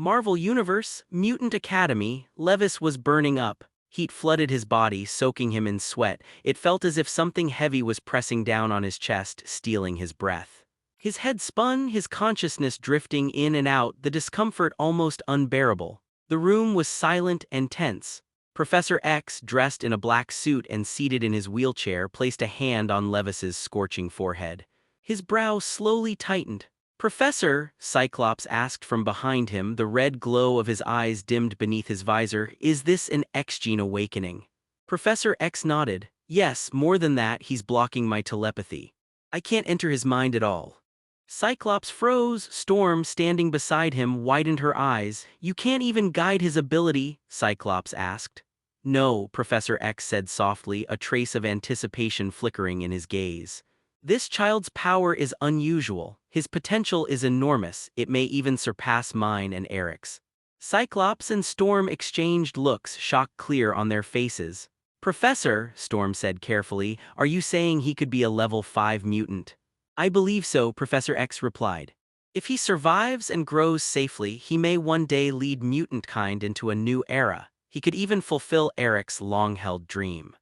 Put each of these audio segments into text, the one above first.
Marvel Universe, Mutant Academy, Levis was burning up. Heat flooded his body, soaking him in sweat. It felt as if something heavy was pressing down on his chest, stealing his breath. His head spun, his consciousness drifting in and out, the discomfort almost unbearable. The room was silent and tense. Professor X, dressed in a black suit and seated in his wheelchair, placed a hand on Levis's scorching forehead. His brow slowly tightened. "Professor," Cyclops asked from behind him, the red glow of his eyes dimmed beneath his visor, "is this an X-gene awakening?" Professor X nodded. "Yes, more than that, he's blocking my telepathy. I can't enter his mind at all." Cyclops froze. Storm, standing beside him, widened her eyes. "You can't even guide his ability?" Cyclops asked. "No," Professor X said softly, a trace of anticipation flickering in his gaze. "This child's power is unusual. His potential is enormous. It may even surpass mine and Eric's." Cyclops and Storm exchanged looks, shock clear on their faces. "Professor," Storm said carefully, "are you saying he could be a level 5 mutant?" "I believe so," Professor X replied. "If he survives and grows safely, he may one day lead mutant kind into a new era. He could even fulfill Eric's long-held dream."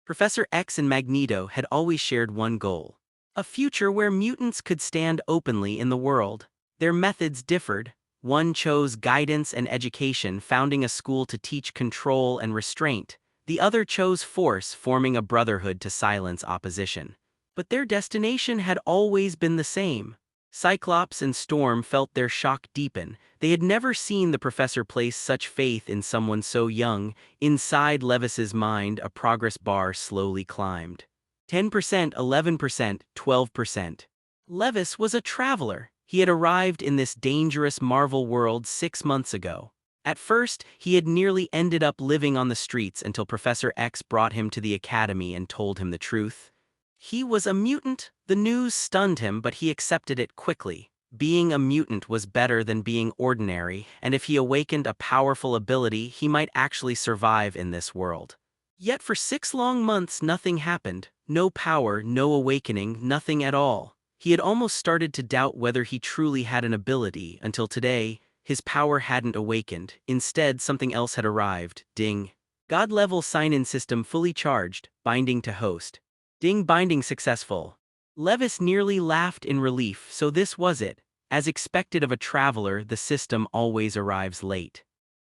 Professor X and Magneto had always shared one goal: a future where mutants could stand openly in the world. Their methods differed. One chose guidance and education, founding a school to teach control and restraint. The other chose force, forming a brotherhood to silence opposition. But their destination had always been the same. Cyclops and Storm felt their shock deepen. They had never seen the professor place such faith in someone so young. Inside Levis's mind, a progress bar slowly climbed. 10%, 11%, 12%. Levis was a traveler. He had arrived in this dangerous Marvel world 6 months ago. At first, he had nearly ended up living on the streets until Professor X brought him to the Academy and told him the truth. He was a mutant. The news stunned him, but he accepted it quickly. Being a mutant was better than being ordinary, and if he awakened a powerful ability, he might actually survive in this world. Yet for 6 long months nothing happened. No power, no awakening, nothing at all. He had almost started to doubt whether he truly had an ability, until today. His power hadn't awakened. Instead, something else had arrived. Ding. God-level sign-in system fully charged. Binding to host. Ding, binding successful. Levis nearly laughed in relief. So this was it. As expected of a traveler, the system always arrives late.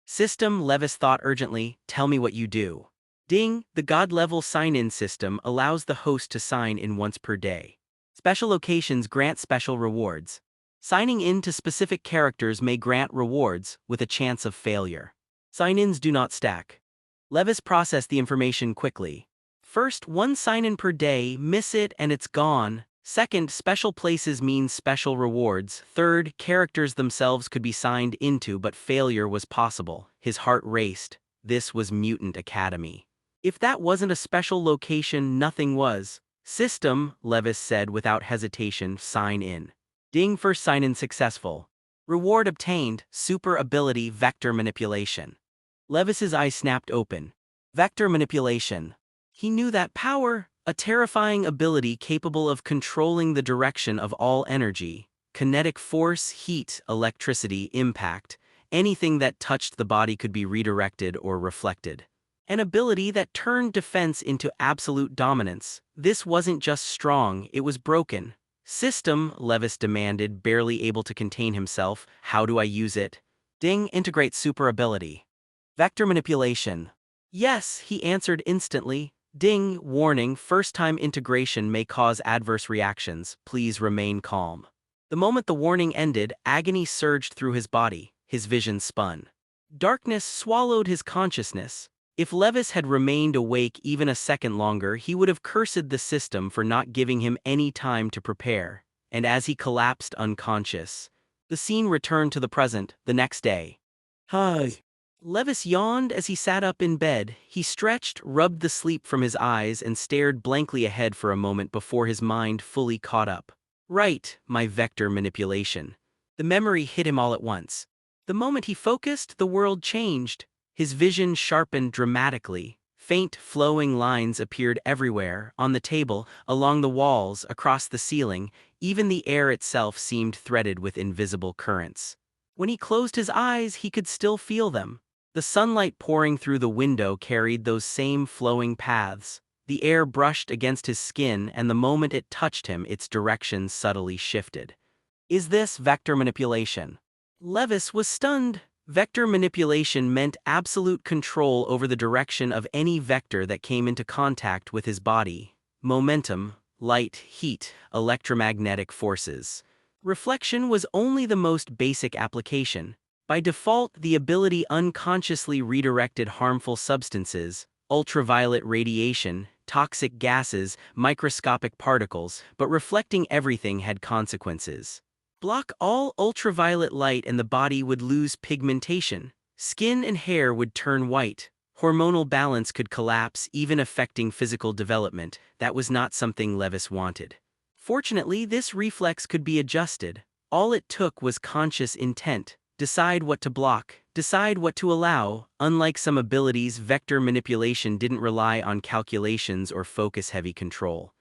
"System," Levis thought urgently, "tell me what you do." Ding, the God-level sign-in system allows the host to sign in once per day. Special locations grant special rewards. Signing in to specific characters may grant rewards, with a chance of failure. Sign-ins do not stack. Levis processed the information quickly. First, 1 sign-in per day, miss it and it's gone. Second, special places means special rewards. Third, characters themselves could be signed into but failure was possible. His heart raced. This was Mutant Academy. If that wasn't a special location, nothing was. "System," Levis said without hesitation, "sign in." Ding, first sign-in successful. Reward obtained, super ability vector manipulation. Levis's eyes snapped open. Vector manipulation. He knew that power, a terrifying ability capable of controlling the direction of all energy, kinetic force, heat, electricity, impact. Anything that touched the body could be redirected or reflected. An ability that turned defense into absolute dominance. This wasn't just strong, it was broken. "System," Levis demanded, barely able to contain himself, "how do I use it?" Ding, integrate super ability. Vector manipulation. "Yes," he answered instantly. Ding, warning, first-time integration may cause adverse reactions. Please remain calm. The moment the warning ended, agony surged through his body. His vision spun. Darkness swallowed his consciousness. If Levis had remained awake even a second longer, he would have cursed the system for not giving him any time to prepare. And as he collapsed unconscious, the scene returned to the present, the next day. "Hi." Levis yawned as he sat up in bed. He stretched, rubbed the sleep from his eyes, and stared blankly ahead for a moment before his mind fully caught up. Right, my vector manipulation. The memory hit him all at once. The moment he focused, the world changed. His vision sharpened dramatically. Faint, flowing lines appeared everywhere, on the table, along the walls, across the ceiling. Even the air itself seemed threaded with invisible currents. When he closed his eyes, he could still feel them. The sunlight pouring through the window carried those same flowing paths. The air brushed against his skin, and the moment it touched him, its direction subtly shifted. Is this vector manipulation? Levis was stunned. Vector manipulation meant absolute control over the direction of any vector that came into contact with his body. Momentum, light, heat, electromagnetic forces. Reflection was only the most basic application. By default, the ability unconsciously redirected harmful substances, ultraviolet radiation, toxic gases, microscopic particles, but reflecting everything had consequences. Block all ultraviolet light and the body would lose pigmentation. Skin and hair would turn white. Hormonal balance could collapse, even affecting physical development. That was not something Levis wanted. Fortunately, this reflex could be adjusted. All it took was conscious intent. Decide what to block, decide what to allow. Unlike some abilities, vector manipulation didn't rely on calculations or focus-heavy control.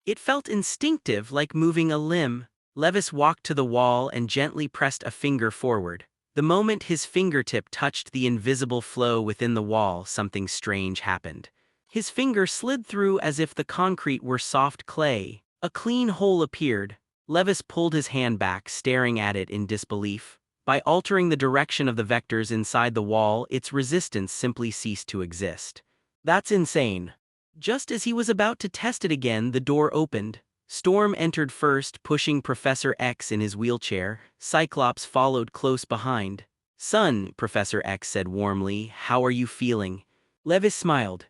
It felt instinctive, like moving a limb. Levis walked to the wall and gently pressed a finger forward. The moment his fingertip touched the invisible flow within the wall, something strange happened. His finger slid through as if the concrete were soft clay. A clean hole appeared. Levis pulled his hand back, staring at it in disbelief. By altering the direction of the vectors inside the wall, its resistance simply ceased to exist. That's insane. Just as he was about to test it again, the door opened. Storm entered first, pushing Professor X in his wheelchair. Cyclops followed close behind. "Son," Professor X said warmly, "how are you feeling?" Levis smiled.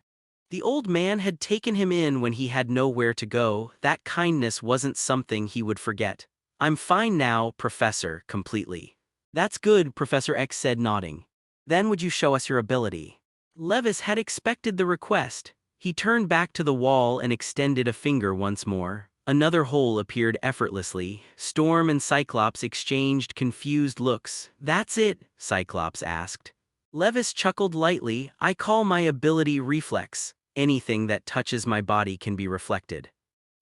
The old man had taken him in when he had nowhere to go. That kindness wasn't something he would forget. "I'm fine now, Professor, completely." "That's good," Professor X said, nodding. "Then would you show us your ability?" Levis had expected the request. He turned back to the wall and extended a finger once more. Another hole appeared effortlessly. Storm and Cyclops exchanged confused looks. "That's it?" Cyclops asked. Levis chuckled lightly. "I call my ability reflex. Anything that touches my body can be reflected."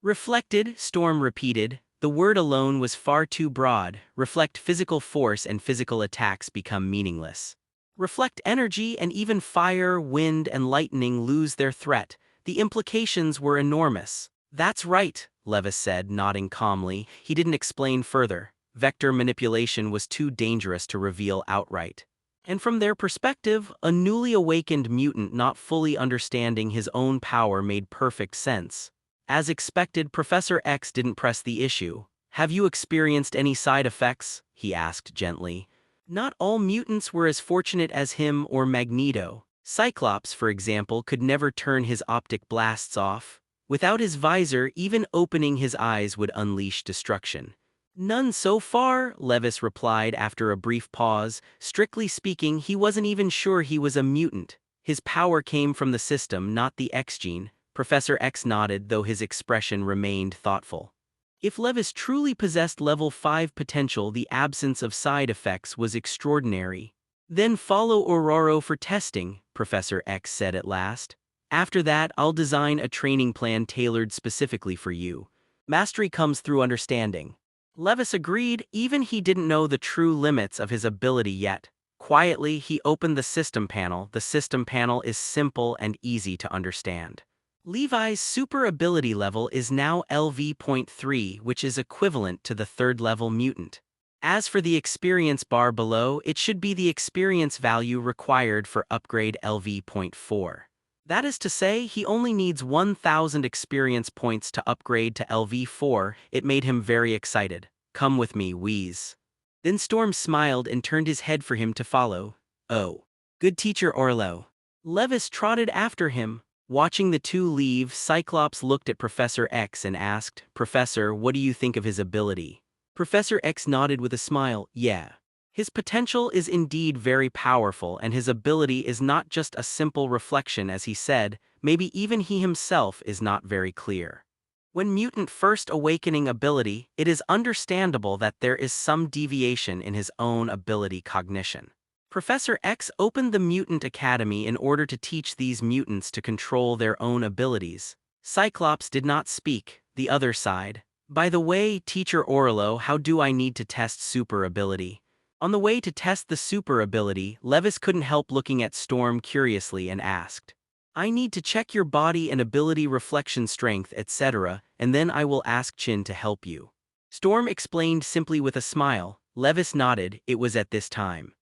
"Reflected," Storm repeated. The word alone was far too broad. Reflect physical force and physical attacks become meaningless. Reflect energy and even fire, wind, and lightning lose their threat. The implications were enormous. "That's right," Levis said, nodding calmly. He didn't explain further. Vector manipulation was too dangerous to reveal outright. And from their perspective, a newly awakened mutant not fully understanding his own power made perfect sense. As expected, Professor X didn't press the issue. "Have you experienced any side effects?" he asked gently. Not all mutants were as fortunate as him or Magneto. Cyclops, for example, could never turn his optic blasts off. Without his visor, even opening his eyes would unleash destruction. "None so far," Levis replied after a brief pause. Strictly speaking, he wasn't even sure he was a mutant. His power came from the system, not the X gene. Professor X nodded, though his expression remained thoughtful. If Levis truly possessed level 5 potential, the absence of side effects was extraordinary. "Then follow Aurora for testing," Professor X said at last. "After that, I'll design a training plan tailored specifically for you. Mastery comes through understanding." Levis agreed, even he didn't know the true limits of his ability yet. Quietly, he opened the system panel. The system panel is simple and easy to understand. Levi's super ability level is now LV.3, which is equivalent to the third-level mutant. As for the experience bar below, it should be the experience value required for upgrade LV.4. That is to say, he only needs 1,000 experience points to upgrade to LV4. It made him very excited. "Come with me, Wheeze." Then Storm smiled and turned his head for him to follow. "Oh. Good teacher Orlo." Levis trotted after him. Watching the two leave, Cyclops looked at Professor X and asked, "Professor, what do you think of his ability?" Professor X nodded with a smile. "Yeah. His potential is indeed very powerful, and his ability is not just a simple reflection, as he said. Maybe even he himself is not very clear. When mutant first awakening ability, it is understandable that there is some deviation in his own ability cognition. Professor X opened the Mutant Academy in order to teach these mutants to control their own abilities. Cyclops did not speak. The other side. "By the way, Teacher Orlo, how do I need to test super ability?" On the way to test the super ability, Levis couldn't help looking at Storm curiously and asked, I need to check your body and ability reflection strength, etc., and then I will ask Chin to help you. Storm explained simply with a smile. Levis nodded. It was at this time.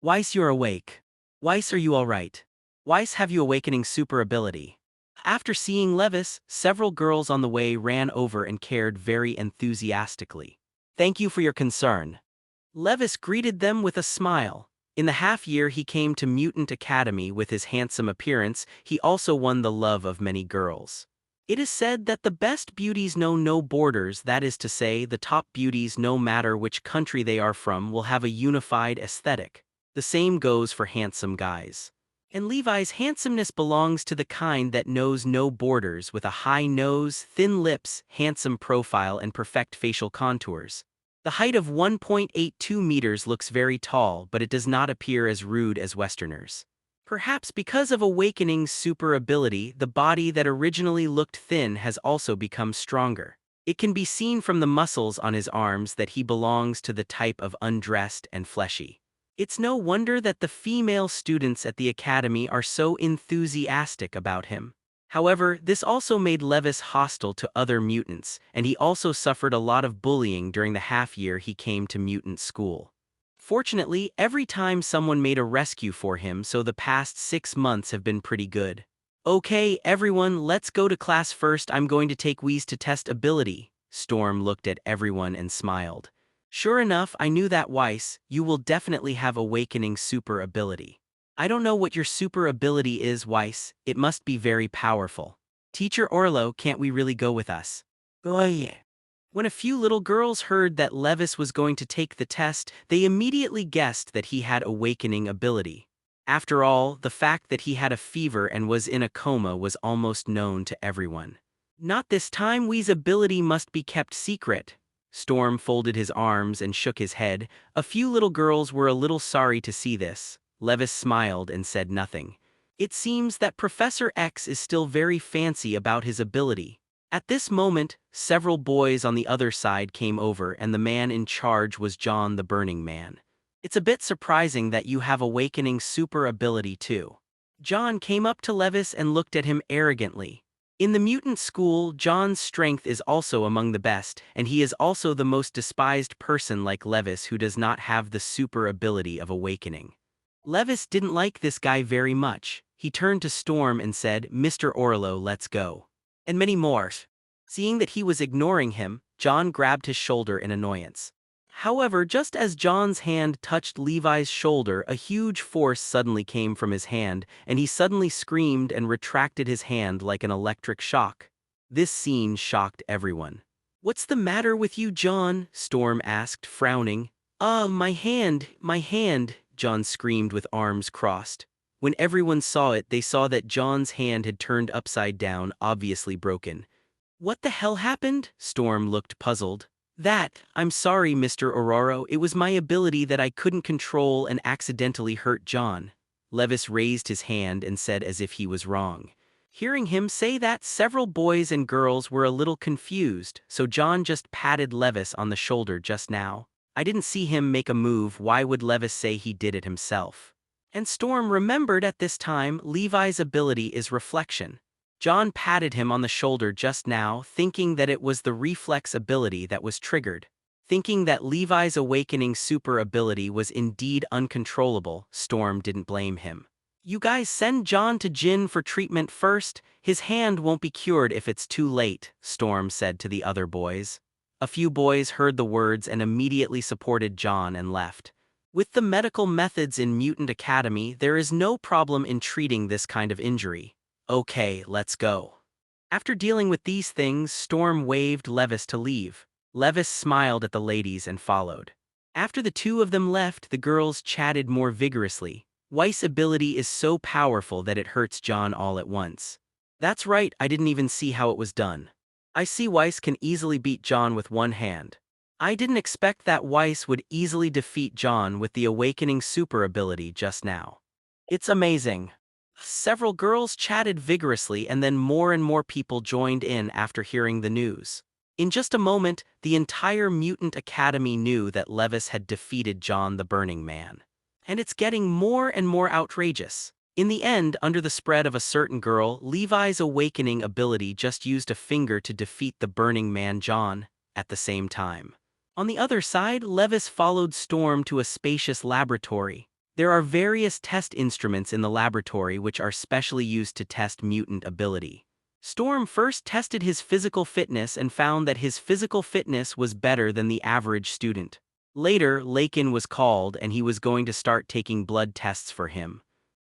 Weiss, you're awake. Weiss, are you alright? Weiss, have you awakening super ability? After seeing Levis, several girls on the way ran over and cared very enthusiastically. Thank you for your concern. Levis greeted them with a smile. In the half-year he came to Mutant Academy with his handsome appearance, he also won the love of many girls. It is said that the best beauties know no borders, that is to say, the top beauties no matter which country they are from will have a unified aesthetic. The same goes for handsome guys. And Levi's handsomeness belongs to the kind that knows no borders, with a high nose, thin lips, handsome profile and perfect facial contours. The height of 1.82 meters looks very tall, but it does not appear as rude as Westerners. Perhaps because of awakening super ability, the body that originally looked thin has also become stronger. It can be seen from the muscles on his arms that he belongs to the type of undressed and fleshy. It's no wonder that the female students at the academy are so enthusiastic about him. However, this also made Levis hostile to other mutants, and he also suffered a lot of bullying during the half-year he came to mutant school. Fortunately, every time someone made a rescue for him, so the past 6 months have been pretty good. Okay, everyone, let's go to class first. I'm going to take Weiss to test ability. Storm looked at everyone and smiled. Sure enough, I knew that, Weiss. You will definitely have awakening super ability. I don't know what your super ability is, Weiss. It must be very powerful. Teacher Orlo, can't we really go with us? Oh yeah. When a few little girls heard that Levis was going to take the test, they immediately guessed that he had awakening ability. After all, the fact that he had a fever and was in a coma was almost known to everyone. Not this time. Weiss' ability must be kept secret. Storm folded his arms and shook his head. A few little girls were a little sorry to see this. Levis smiled and said nothing. It seems that Professor X is still very fancy about his ability. At this moment, several boys on the other side came over, and the man in charge was John the Burning Man. It's a bit surprising that you have awakening super ability too. John came up to Levis and looked at him arrogantly. In the mutant school, John's strength is also among the best, and he is also the most despised person like Levis who does not have the super ability of awakening. Levis didn't like this guy very much. He turned to Storm and said, Mr. Orlo, let's go. And many more. Seeing that he was ignoring him, John grabbed his shoulder in annoyance. However, just as John's hand touched Levi's shoulder, a huge force suddenly came from his hand, and he suddenly screamed and retracted his hand like an electric shock. This scene shocked everyone. What's the matter with you, John? Storm asked, frowning. My hand, John screamed with arms crossed. When everyone saw it, they saw that John's hand had turned upside down, obviously broken. What the hell happened? Storm looked puzzled. I'm sorry, Mr. Aurora, it was my ability that I couldn't control and accidentally hurt John. Levis raised his hand and said as if he was wrong. Hearing him say that, several boys and girls were a little confused, so John just patted Levis on the shoulder just now. I didn't see him make a move. Why would Levis say he did it himself? And Storm remembered at this time Levi's ability is reflection. John patted him on the shoulder just now, thinking that it was the reflex ability that was triggered. Thinking that Levi's awakening super ability was indeed uncontrollable, Storm didn't blame him. You guys send John to Jin for treatment first. His hand won't be cured if it's too late, Storm said to the other boys. A few boys heard the words and immediately supported John and left. With the medical methods in Mutant Academy, there is no problem in treating this kind of injury. Okay, let's go. After dealing with these things, Storm waved Levis to leave. Levis smiled at the ladies and followed. After the two of them left, the girls chatted more vigorously. Weiss' ability is so powerful that it hurts John all at once. That's right, I didn't even see how it was done. I see Weiss can easily beat John with one hand. I didn't expect that Weiss would easily defeat John with the awakening super ability just now. It's amazing. Several girls chatted vigorously, and then more and more people joined in after hearing the news. In just a moment, the entire Mutant Academy knew that Levis had defeated John the Burning Man. And it's getting more and more outrageous. In the end, under the spread of a certain girl, Levi's awakening ability just used a finger to defeat the Burning Man John at the same time. On the other side, Levis followed Storm to a spacious laboratory. There are various test instruments in the laboratory which are specially used to test mutant ability. Storm first tested his physical fitness and found that his physical fitness was better than the average student. Later, Lakin was called and he was going to start taking blood tests for him.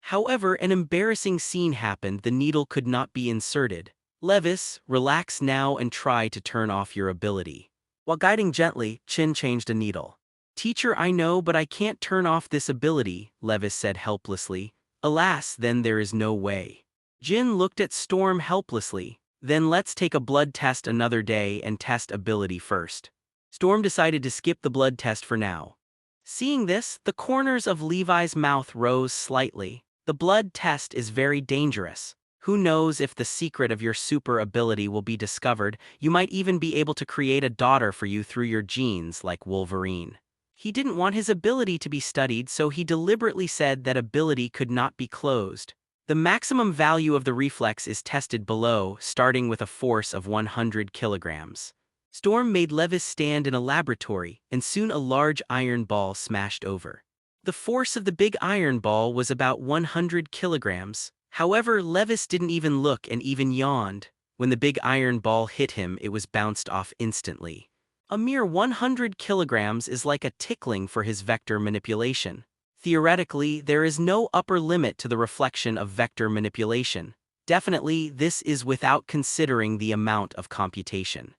However, an embarrassing scene happened. The needle could not be inserted. Levis, relax now and try to turn off your ability. While guiding gently, Chin changed a needle. Teacher, I know, but I can't turn off this ability, Levis said helplessly. Alas, then there is no way. Jin looked at Storm helplessly. Then let's take a blood test another day and test ability first. Storm decided to skip the blood test for now. Seeing this, the corners of Levi's mouth rose slightly. The blood test is very dangerous. Who knows if the secret of your super ability will be discovered? You might even be able to create a daughter for you through your genes like Wolverine. He didn't want his ability to be studied, so he deliberately said that ability could not be closed. The maximum value of the reflex is tested below, starting with a force of 100 kilograms. Storm made Levis stand in a laboratory, and soon a large iron ball smashed over. The force of the big iron ball was about 100 kilograms. However, Levis didn't even look and even yawned. When the big iron ball hit him, it was bounced off instantly. A mere 100 kilograms is like a tickling for his vector manipulation. Theoretically, there is no upper limit to the reflection of vector manipulation. Definitely, this is without considering the amount of computation.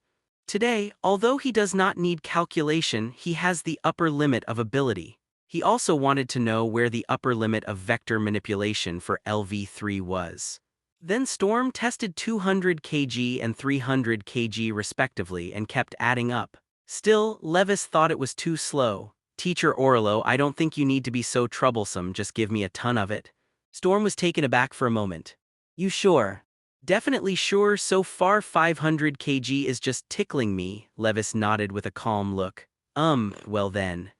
Today, although he does not need calculation, he has the upper limit of ability. He also wanted to know where the upper limit of vector manipulation for LV3 was. Then Storm tested 200 kg and 300 kg respectively and kept adding up. Still, Levis thought it was too slow. Teacher Orlo, I don't think you need to be so troublesome, just give me a ton of it. Storm was taken aback for a moment. You sure? Definitely sure, so far 500 kg is just tickling me, Levis nodded with a calm look. Well then.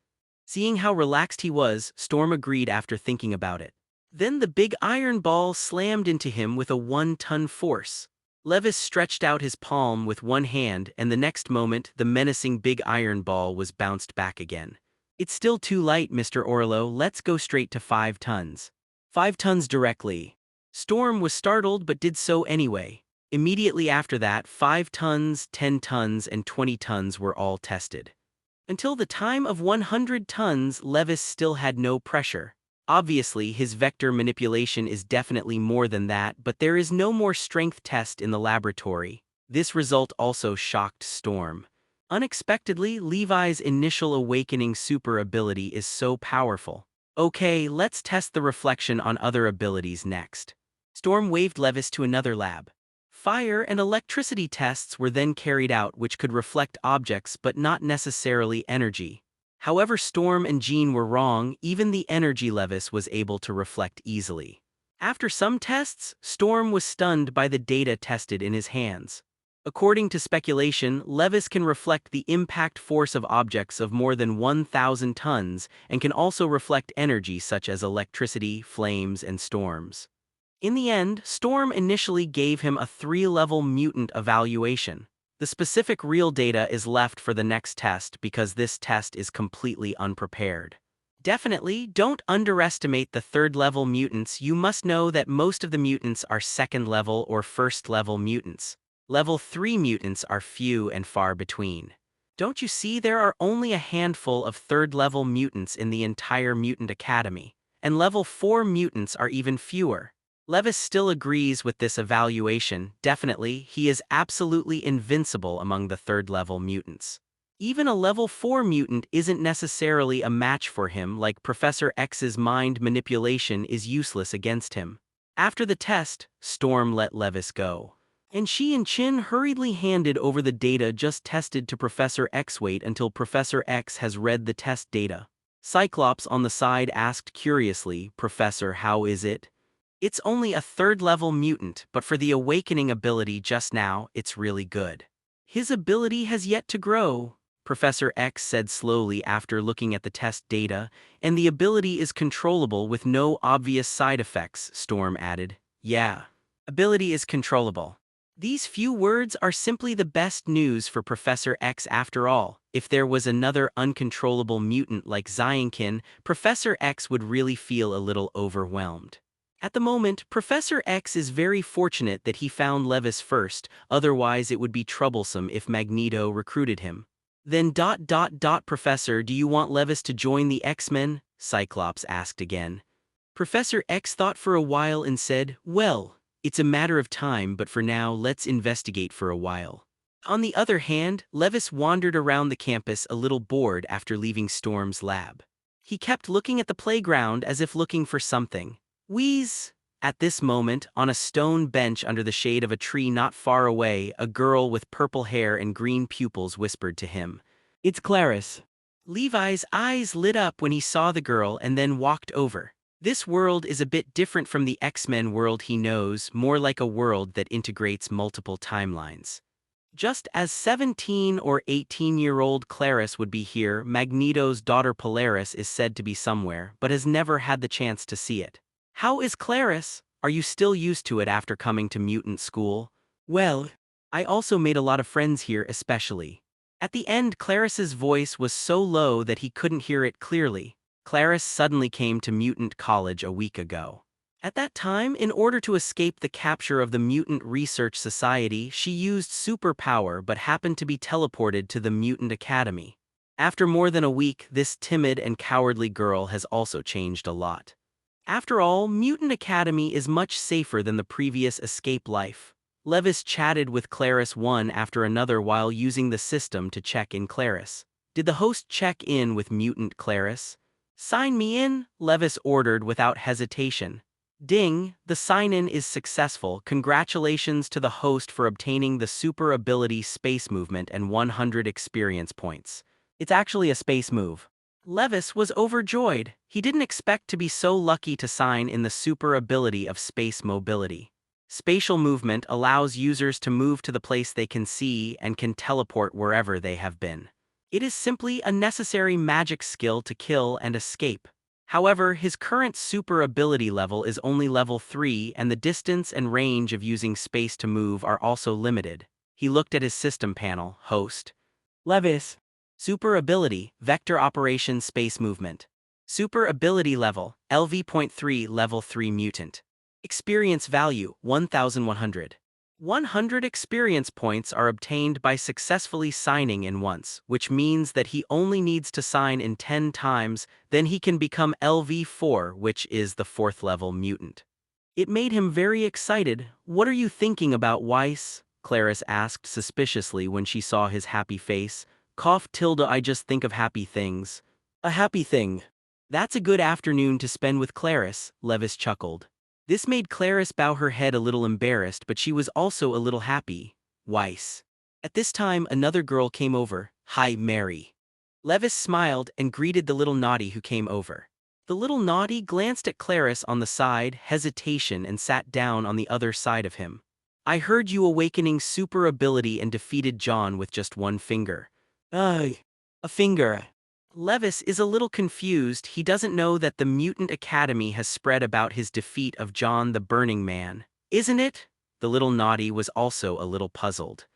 Seeing how relaxed he was, Storm agreed after thinking about it. Then the big iron ball slammed into him with a 1-ton force. Levis stretched out his palm with one hand and the next moment the menacing big iron ball was bounced back again. It's still too light, Mr. Orlo, let's go straight to 5 tons. 5 tons directly. Storm was startled but did so anyway. Immediately after that, 5 tons, 10 tons, and 20 tons were all tested. Until the time of 100 tons, Levis still had no pressure. Obviously, his vector manipulation is definitely more than that, but there is no more strength test in the laboratory. This result also shocked Storm. Unexpectedly, Levi's initial awakening super ability is so powerful. Okay, let's test the reflection on other abilities next. Storm waved Levis to another lab. Fire and electricity tests were then carried out which could reflect objects but not necessarily energy. However, Storm and Jean were wrong, even the energy Levis was able to reflect easily. After some tests, Storm was stunned by the data tested in his hands. According to speculation, Levis can reflect the impact force of objects of more than 1,000 tons and can also reflect energy such as electricity, flames, and storms. In the end, Storm initially gave him a 3-level mutant evaluation. The specific real data is left for the next test because this test is completely unprepared. Definitely, don't underestimate the 3rd-level mutants. You must know that most of the mutants are 2nd-level or 1st-level mutants. Level 3 mutants are few and far between. Don't you see, there are only a handful of 3rd-level mutants in the entire Mutant Academy, and level 4 mutants are even fewer. Levis still agrees with this evaluation. Definitely, he is absolutely invincible among the 3rd-level mutants. Even a level 4 mutant isn't necessarily a match for him, like Professor X's mind manipulation is useless against him. After the test, Storm let Levis go. And she and Chin hurriedly handed over the data just tested to Professor X. Wait until Professor X has read the test data. Cyclops on the side asked curiously, Professor, how is it? It's only a 3rd-level mutant, but for the awakening ability just now, it's really good. His ability has yet to grow, Professor X said slowly after looking at the test data, and the ability is controllable with no obvious side effects, Storm added. Yeah. Ability is controllable. These few words are simply the best news for Professor X after all. If there was another uncontrollable mutant like Zionkin, Professor X would really feel a little overwhelmed. At the moment, Professor X is very fortunate that he found Levis first, otherwise it would be troublesome if Magneto recruited him. Then Professor, do you want Levis to join the X-Men? Cyclops asked again. Professor X thought for a while and said, well, it's a matter of time, but for now let's investigate for a while. On the other hand, Levis wandered around the campus a little bored after leaving Storm's lab. He kept looking at the playground as if looking for something. Wheeze! At this moment, on a stone bench under the shade of a tree not far away, a girl with purple hair and green pupils whispered to him. It's Clarice. Levi's eyes lit up when he saw the girl and then walked over. This world is a bit different from the X-Men world he knows, more like a world that integrates multiple timelines. Just as 17 or 18-year-old Clarice would be here, Magneto's daughter Polaris is said to be somewhere, but has never had the chance to see it. How is Clarice? Are you still used to it after coming to mutant school? Well, I also made a lot of friends here especially. At the end, Clarice's voice was so low that he couldn't hear it clearly. Clarice suddenly came to Mutant College a week ago. At that time, in order to escape the capture of the Mutant Research Society, she used superpower but happened to be teleported to the Mutant Academy. After more than a week, this timid and cowardly girl has also changed a lot. After all, Mutant Academy is much safer than the previous escape life. Levis chatted with Clarice one after another while using the system to check in Clarice. Did the host check in with Mutant Clarice? Sign me in, Levis ordered without hesitation. Ding, the sign-in is successful. Congratulations to the host for obtaining the super ability space movement and 100 experience points. It's actually a space move. Levis was overjoyed. He didn't expect to be so lucky to sign in the super ability of space mobility. Spatial movement allows users to move to the place they can see and can teleport wherever they have been. It is simply a necessary magic skill to kill and escape. However, his current super ability level is only level 3 and the distance and range of using space to move are also limited. He looked at his system panel, host. Levis. Super ability, vector operation space movement. Super ability level, LV.3 level 3 mutant. Experience value, 1,100. 100 experience points are obtained by successfully signing in once, which means that he only needs to sign in 10 times, then he can become LV4, which is the 4th level mutant. It made him very excited. What are you thinking about, Weiss? Clarice asked suspiciously when she saw his happy face. I just think of happy things. A happy thing. That's a good afternoon to spend with Clarice, Levis chuckled. This made Clarice bow her head a little embarrassed, but she was also a little happy. Weiss. At this time, another girl came over. Hi, Mary. Levis smiled and greeted the little naughty who came over. The little naughty glanced at Clarice on the side, hesitation, and sat down on the other side of him. I heard you awakening super ability and defeated John with just one finger. A finger. Levis is a little confused. He doesn't know that the Mutant Academy has spread about his defeat of John the Burning Man, isn't it? The little naughty was also a little puzzled.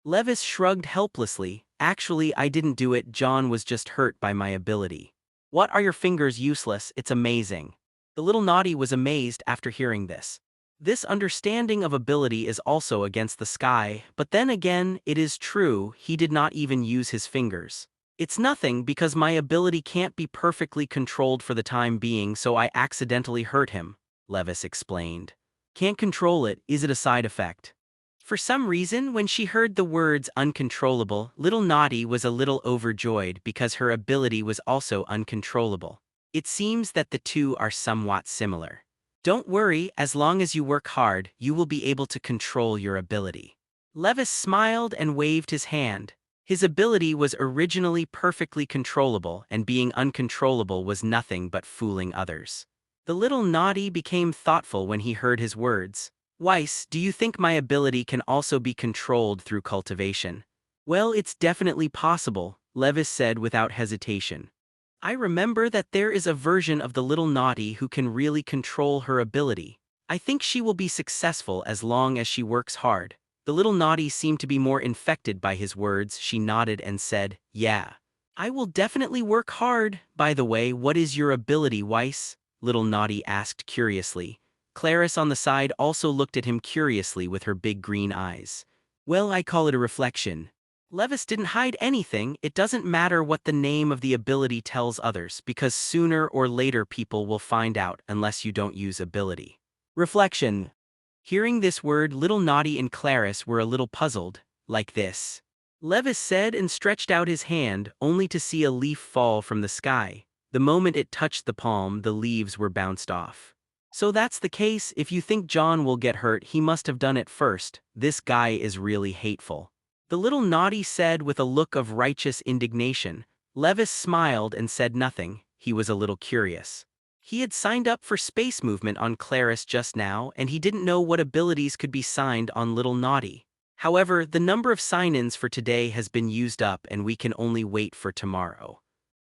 Levis shrugged helplessly. Actually, I didn't do it. John was just hurt by my ability. What are your fingers useless? It's amazing. The little naughty was amazed after hearing this. This understanding of ability is also against the sky, but then again, it is true, he did not even use his fingers. It's nothing because my ability can't be perfectly controlled for the time being, so I accidentally hurt him, Levis explained. Can't control it, is it a side effect? For some reason, when she heard the words uncontrollable, little naughty was a little overjoyed because her ability was also uncontrollable. It seems that the two are somewhat similar. Don't worry, as long as you work hard, you will be able to control your ability. Levis smiled and waved his hand. His ability was originally perfectly controllable, and being uncontrollable was nothing but fooling others. The little naughty became thoughtful when he heard his words. Weiss, do you think my ability can also be controlled through cultivation? Well, it's definitely possible, Levis said without hesitation. I remember that there is a version of the little naughty who can really control her ability. I think she will be successful as long as she works hard. The little naughty seemed to be more infected by his words. She nodded and said, yeah. I will definitely work hard. By the way, what is your ability, Weiss? Little naughty asked curiously. Clarice on the side also looked at him curiously with her big green eyes. Well, I call it a reflection. Levis didn't hide anything. It doesn't matter what the name of the ability tells others, because sooner or later people will find out unless you don't use ability. Reflection. Hearing this word, little naughty and Clarice were a little puzzled, like this. Levis said and stretched out his hand, only to see a leaf fall from the sky. The moment it touched the palm, the leaves were bounced off. So that's the case. If you think John will get hurt, he must have done it first. This guy is really hateful. The little naughty said with a look of righteous indignation. Levis smiled and said nothing. He was a little curious. He had signed up for space movement on Clarice just now, and he didn't know what abilities could be signed on little naughty. However, the number of sign-ins for today has been used up and we can only wait for tomorrow.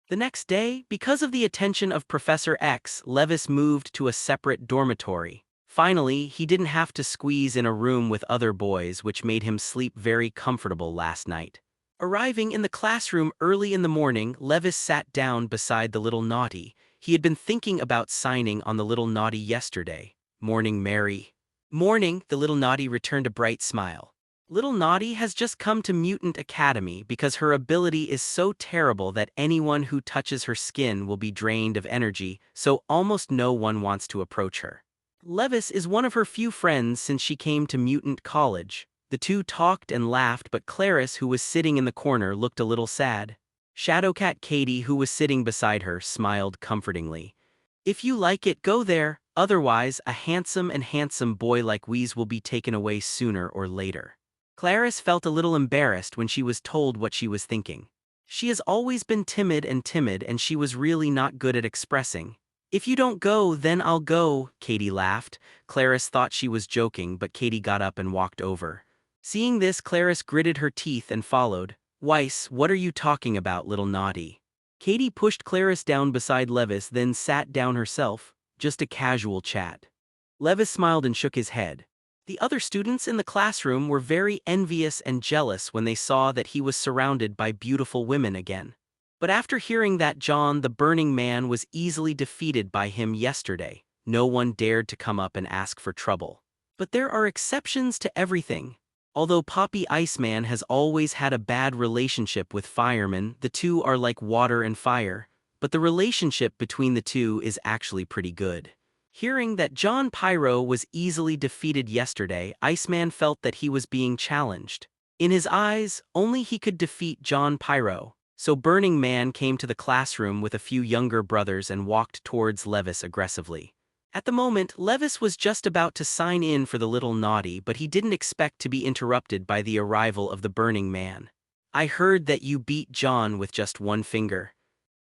The next day, because of the attention of Professor X, Levis moved to a separate dormitory. Finally, he didn't have to squeeze in a room with other boys, which made him sleep very comfortable last night. Arriving in the classroom early in the morning, Levis sat down beside the little naughty. He had been thinking about signing on the little naughty yesterday. Morning, Mary. Morning, the little naughty returned a bright smile. Little naughty has just come to Mutant Academy because her ability is so terrible that anyone who touches her skin will be drained of energy, so almost no one wants to approach her. Levis is one of her few friends since she came to Mutant College. The two talked and laughed, but Clarice, who was sitting in the corner, looked a little sad. Shadowcat Katie, who was sitting beside her, smiled comfortingly. If you like it, go there. Otherwise, a handsome boy like Weeze will be taken away sooner or later. Clarice felt a little embarrassed when she was told what she was thinking. She has always been timid and she was really not good at expressing. If you don't go, then I'll go, Katie laughed. Clarice thought she was joking, but Katie got up and walked over. Seeing this, Clarice gritted her teeth and followed. Weiss, what are you talking about, little naughty? Katie pushed Clarice down beside Levis, then sat down herself. Just a casual chat. Levis smiled and shook his head. The other students in the classroom were very envious and jealous when they saw that he was surrounded by beautiful women again. But after hearing that John the Burning Man was easily defeated by him yesterday, no one dared to come up and ask for trouble. But there are exceptions to everything. Although Poppy Iceman has always had a bad relationship with Fireman, the two are like water and fire, but the relationship between the two is actually pretty good. Hearing that John Pyro was easily defeated yesterday, Iceman felt that he was being challenged. In his eyes, only he could defeat John Pyro. So Burning Man came to the classroom with a few younger brothers and walked towards Levis aggressively. At the moment, Levis was just about to sign in for the little naughty, but he didn't expect to be interrupted by the arrival of the Burning Man. I heard that you beat John with just one finger.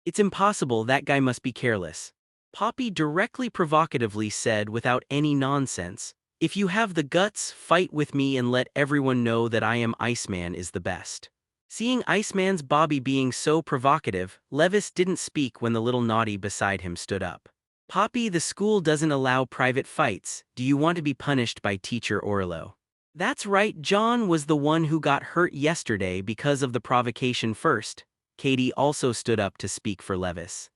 It's impossible, that guy must be careless. Poppy directly provocatively said without any nonsense, if you have the guts, fight with me and let everyone know that I am Iceman is the best. Seeing Iceman's Bobby being so provocative, Levis didn't speak when the little naughty beside him stood up. Poppy, the school doesn't allow private fights. Do you want to be punished by Teacher Orlo? That's right, John was the one who got hurt yesterday because of the provocation first. Katie also stood up to speak for Levis.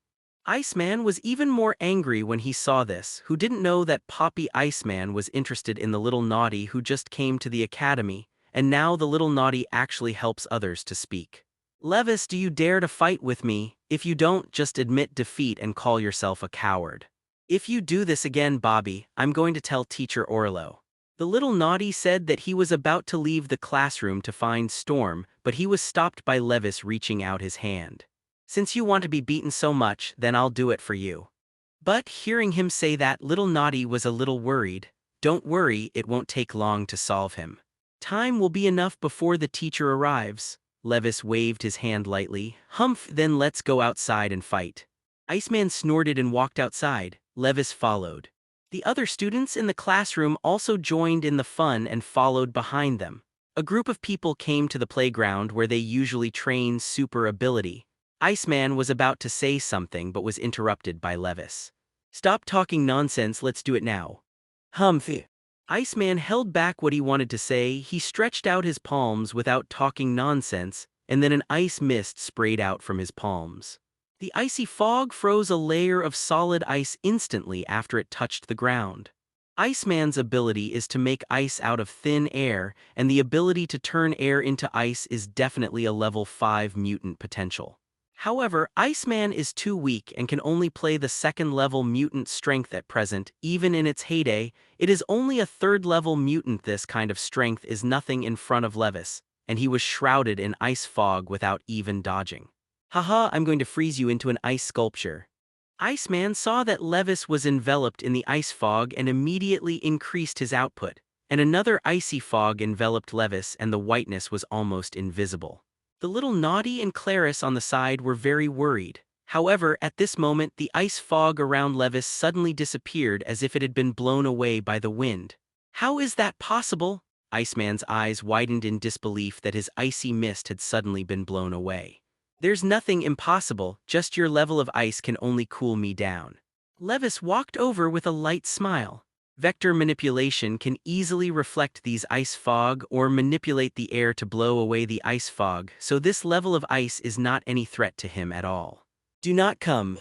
Iceman was even more angry when he saw this, who didn't know that Poppy Iceman was interested in the little naughty who just came to the academy, and now the little naughty actually helps others to speak. Levis, do you dare to fight with me? If you don't, just admit defeat and call yourself a coward. If you do this again, Bobby, I'm going to tell Teacher Orlo. The little naughty said that he was about to leave the classroom to find Storm, but he was stopped by Levis reaching out his hand. Since you want to be beaten so much, then I'll do it for you. But hearing him say that, little naughty was a little worried. Don't worry, it won't take long to solve him. Time will be enough before the teacher arrives. Levis waved his hand lightly. Humph, then let's go outside and fight. Iceman snorted and walked outside. Levis followed. The other students in the classroom also joined in the fun and followed behind them. A group of people came to the playground where they usually train super ability. Iceman was about to say something but was interrupted by Levis. "Stop talking nonsense, let's do it now." "Humph." Iceman held back what he wanted to say. He stretched out his palms without talking nonsense, and then an ice mist sprayed out from his palms. The icy fog froze a layer of solid ice instantly after it touched the ground. Iceman's ability is to make ice out of thin air, and the ability to turn air into ice is definitely a level 5 mutant potential. However, Iceman is too weak and can only play the second-level mutant strength at present. Even in its heyday, it is only a third-level mutant. This kind of strength is nothing in front of Levis, and he was shrouded in ice fog without even dodging. "Haha, I'm going to freeze you into an ice sculpture." Iceman saw that Levis was enveloped in the ice fog and immediately increased his output, and another icy fog enveloped Levis and the whiteness was almost invisible. The little Naughty and Clarice on the side were very worried. However, at this moment the ice fog around Levis suddenly disappeared as if it had been blown away by the wind. "How is that possible?" Iceman's eyes widened in disbelief that his icy mist had suddenly been blown away. "There's nothing impossible, just your level of ice can only cool me down." Levis walked over with a light smile. Vector manipulation can easily reflect these ice fog or manipulate the air to blow away the ice fog, so this level of ice is not any threat to him at all. "Do not come."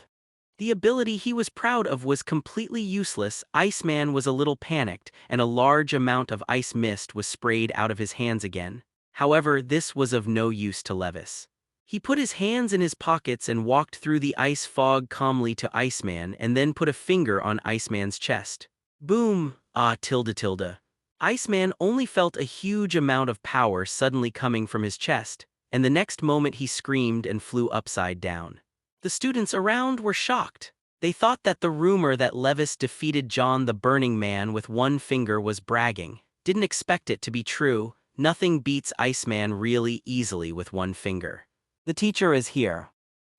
The ability he was proud of was completely useless. Iceman was a little panicked, and a large amount of ice mist was sprayed out of his hands again. However, this was of no use to Levis. He put his hands in his pockets and walked through the ice fog calmly to Iceman and then put a finger on Iceman's chest. Boom! Ah, tilde. Iceman only felt a huge amount of power suddenly coming from his chest, and the next moment he screamed and flew upside down. The students around were shocked. They thought that the rumor that Levis defeated John the Burning Man with one finger was bragging. Didn't expect it to be true. Nothing beats Iceman really easily with one finger. "The teacher is here."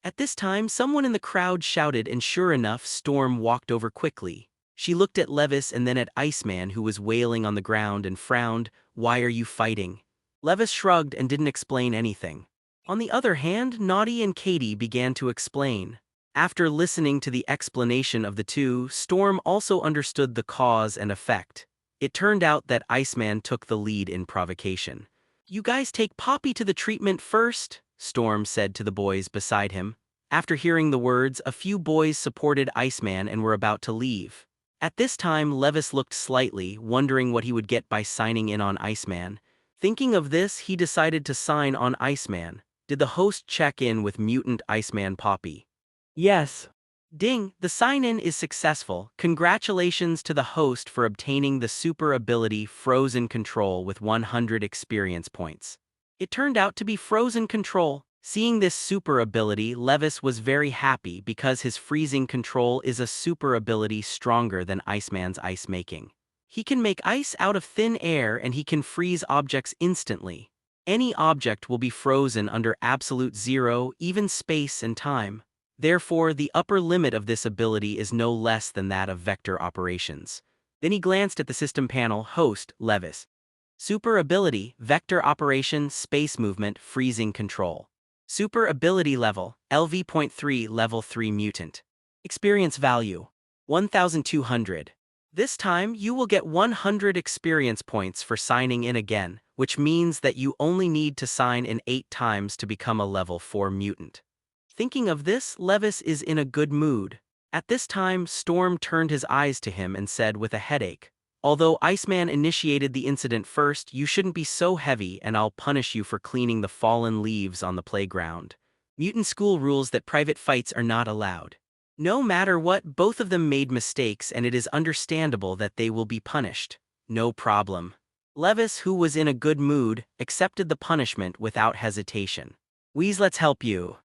At this time, someone in the crowd shouted, and sure enough, Storm walked over quickly. She looked at Levis and then at Iceman, who was wailing on the ground, and frowned. "Why are you fighting?" Levis shrugged and didn't explain anything. On the other hand, Naughty and Katie began to explain. After listening to the explanation of the two, Storm also understood the cause and effect. It turned out that Iceman took the lead in provocation. "You guys take Poppy to the treatment first," Storm said to the boys beside him. After hearing the words, a few boys supported Iceman and were about to leave. At this time, Levis looked slightly, wondering what he would get by signing in on Iceman. Thinking of this, he decided to sign on Iceman. Did the host check in with Mutant Iceman Poppy? "Yes." Ding, the sign-in is successful. Congratulations to the host for obtaining the super ability Frozen Control with 100 experience points. It turned out to be Frozen Control. Seeing this super ability, Levis was very happy because his freezing control is a super ability stronger than Iceman's ice making. He can make ice out of thin air and he can freeze objects instantly. Any object will be frozen under absolute zero, even space and time. Therefore, the upper limit of this ability is no less than that of vector operations. Then he glanced at the system panel. Host, Levis. Super ability, vector operation, space movement, freezing control. Super ability level, LV.3 level 3 mutant. Experience value, 1,200. This time, you will get 100 experience points for signing in again, which means that you only need to sign in 8 times to become a level 4 mutant. Thinking of this, Levis is in a good mood. At this time, Storm turned his eyes to him and said with a headache, "Although Iceman initiated the incident first, you shouldn't be so heavy and I'll punish you for cleaning the fallen leaves on the playground. Mutant school rules that private fights are not allowed." No matter what, both of them made mistakes and it is understandable that they will be punished. No problem. Levis, who was in a good mood, accepted the punishment without hesitation. "Weez, let's help you."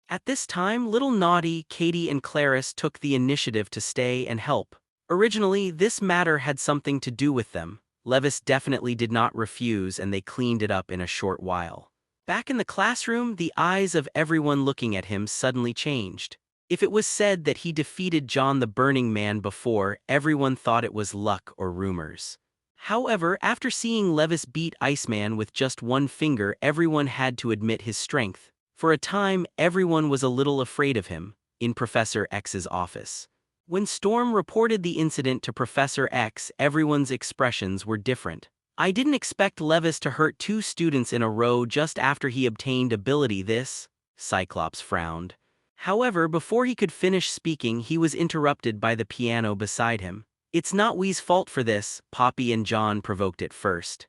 At this time, little Naughty, Katie and Clarice took the initiative to stay and help. Originally, this matter had something to do with them. Levis definitely did not refuse and they cleaned it up in a short while. Back in the classroom, the eyes of everyone looking at him suddenly changed. If it was said that he defeated John the Burning Man before, everyone thought it was luck or rumors. However, after seeing Levis beat Iceman with just one finger, everyone had to admit his strength. For a time, everyone was a little afraid of him, in Professor X's office. When Storm reported the incident to Professor X, everyone's expressions were different. I didn't expect Levis to hurt two students in a row just after he obtained ability this, Cyclops frowned. However, before he could finish speaking, he was interrupted by the piano beside him. It's not Wee's fault for this, Poppy and John provoked it first.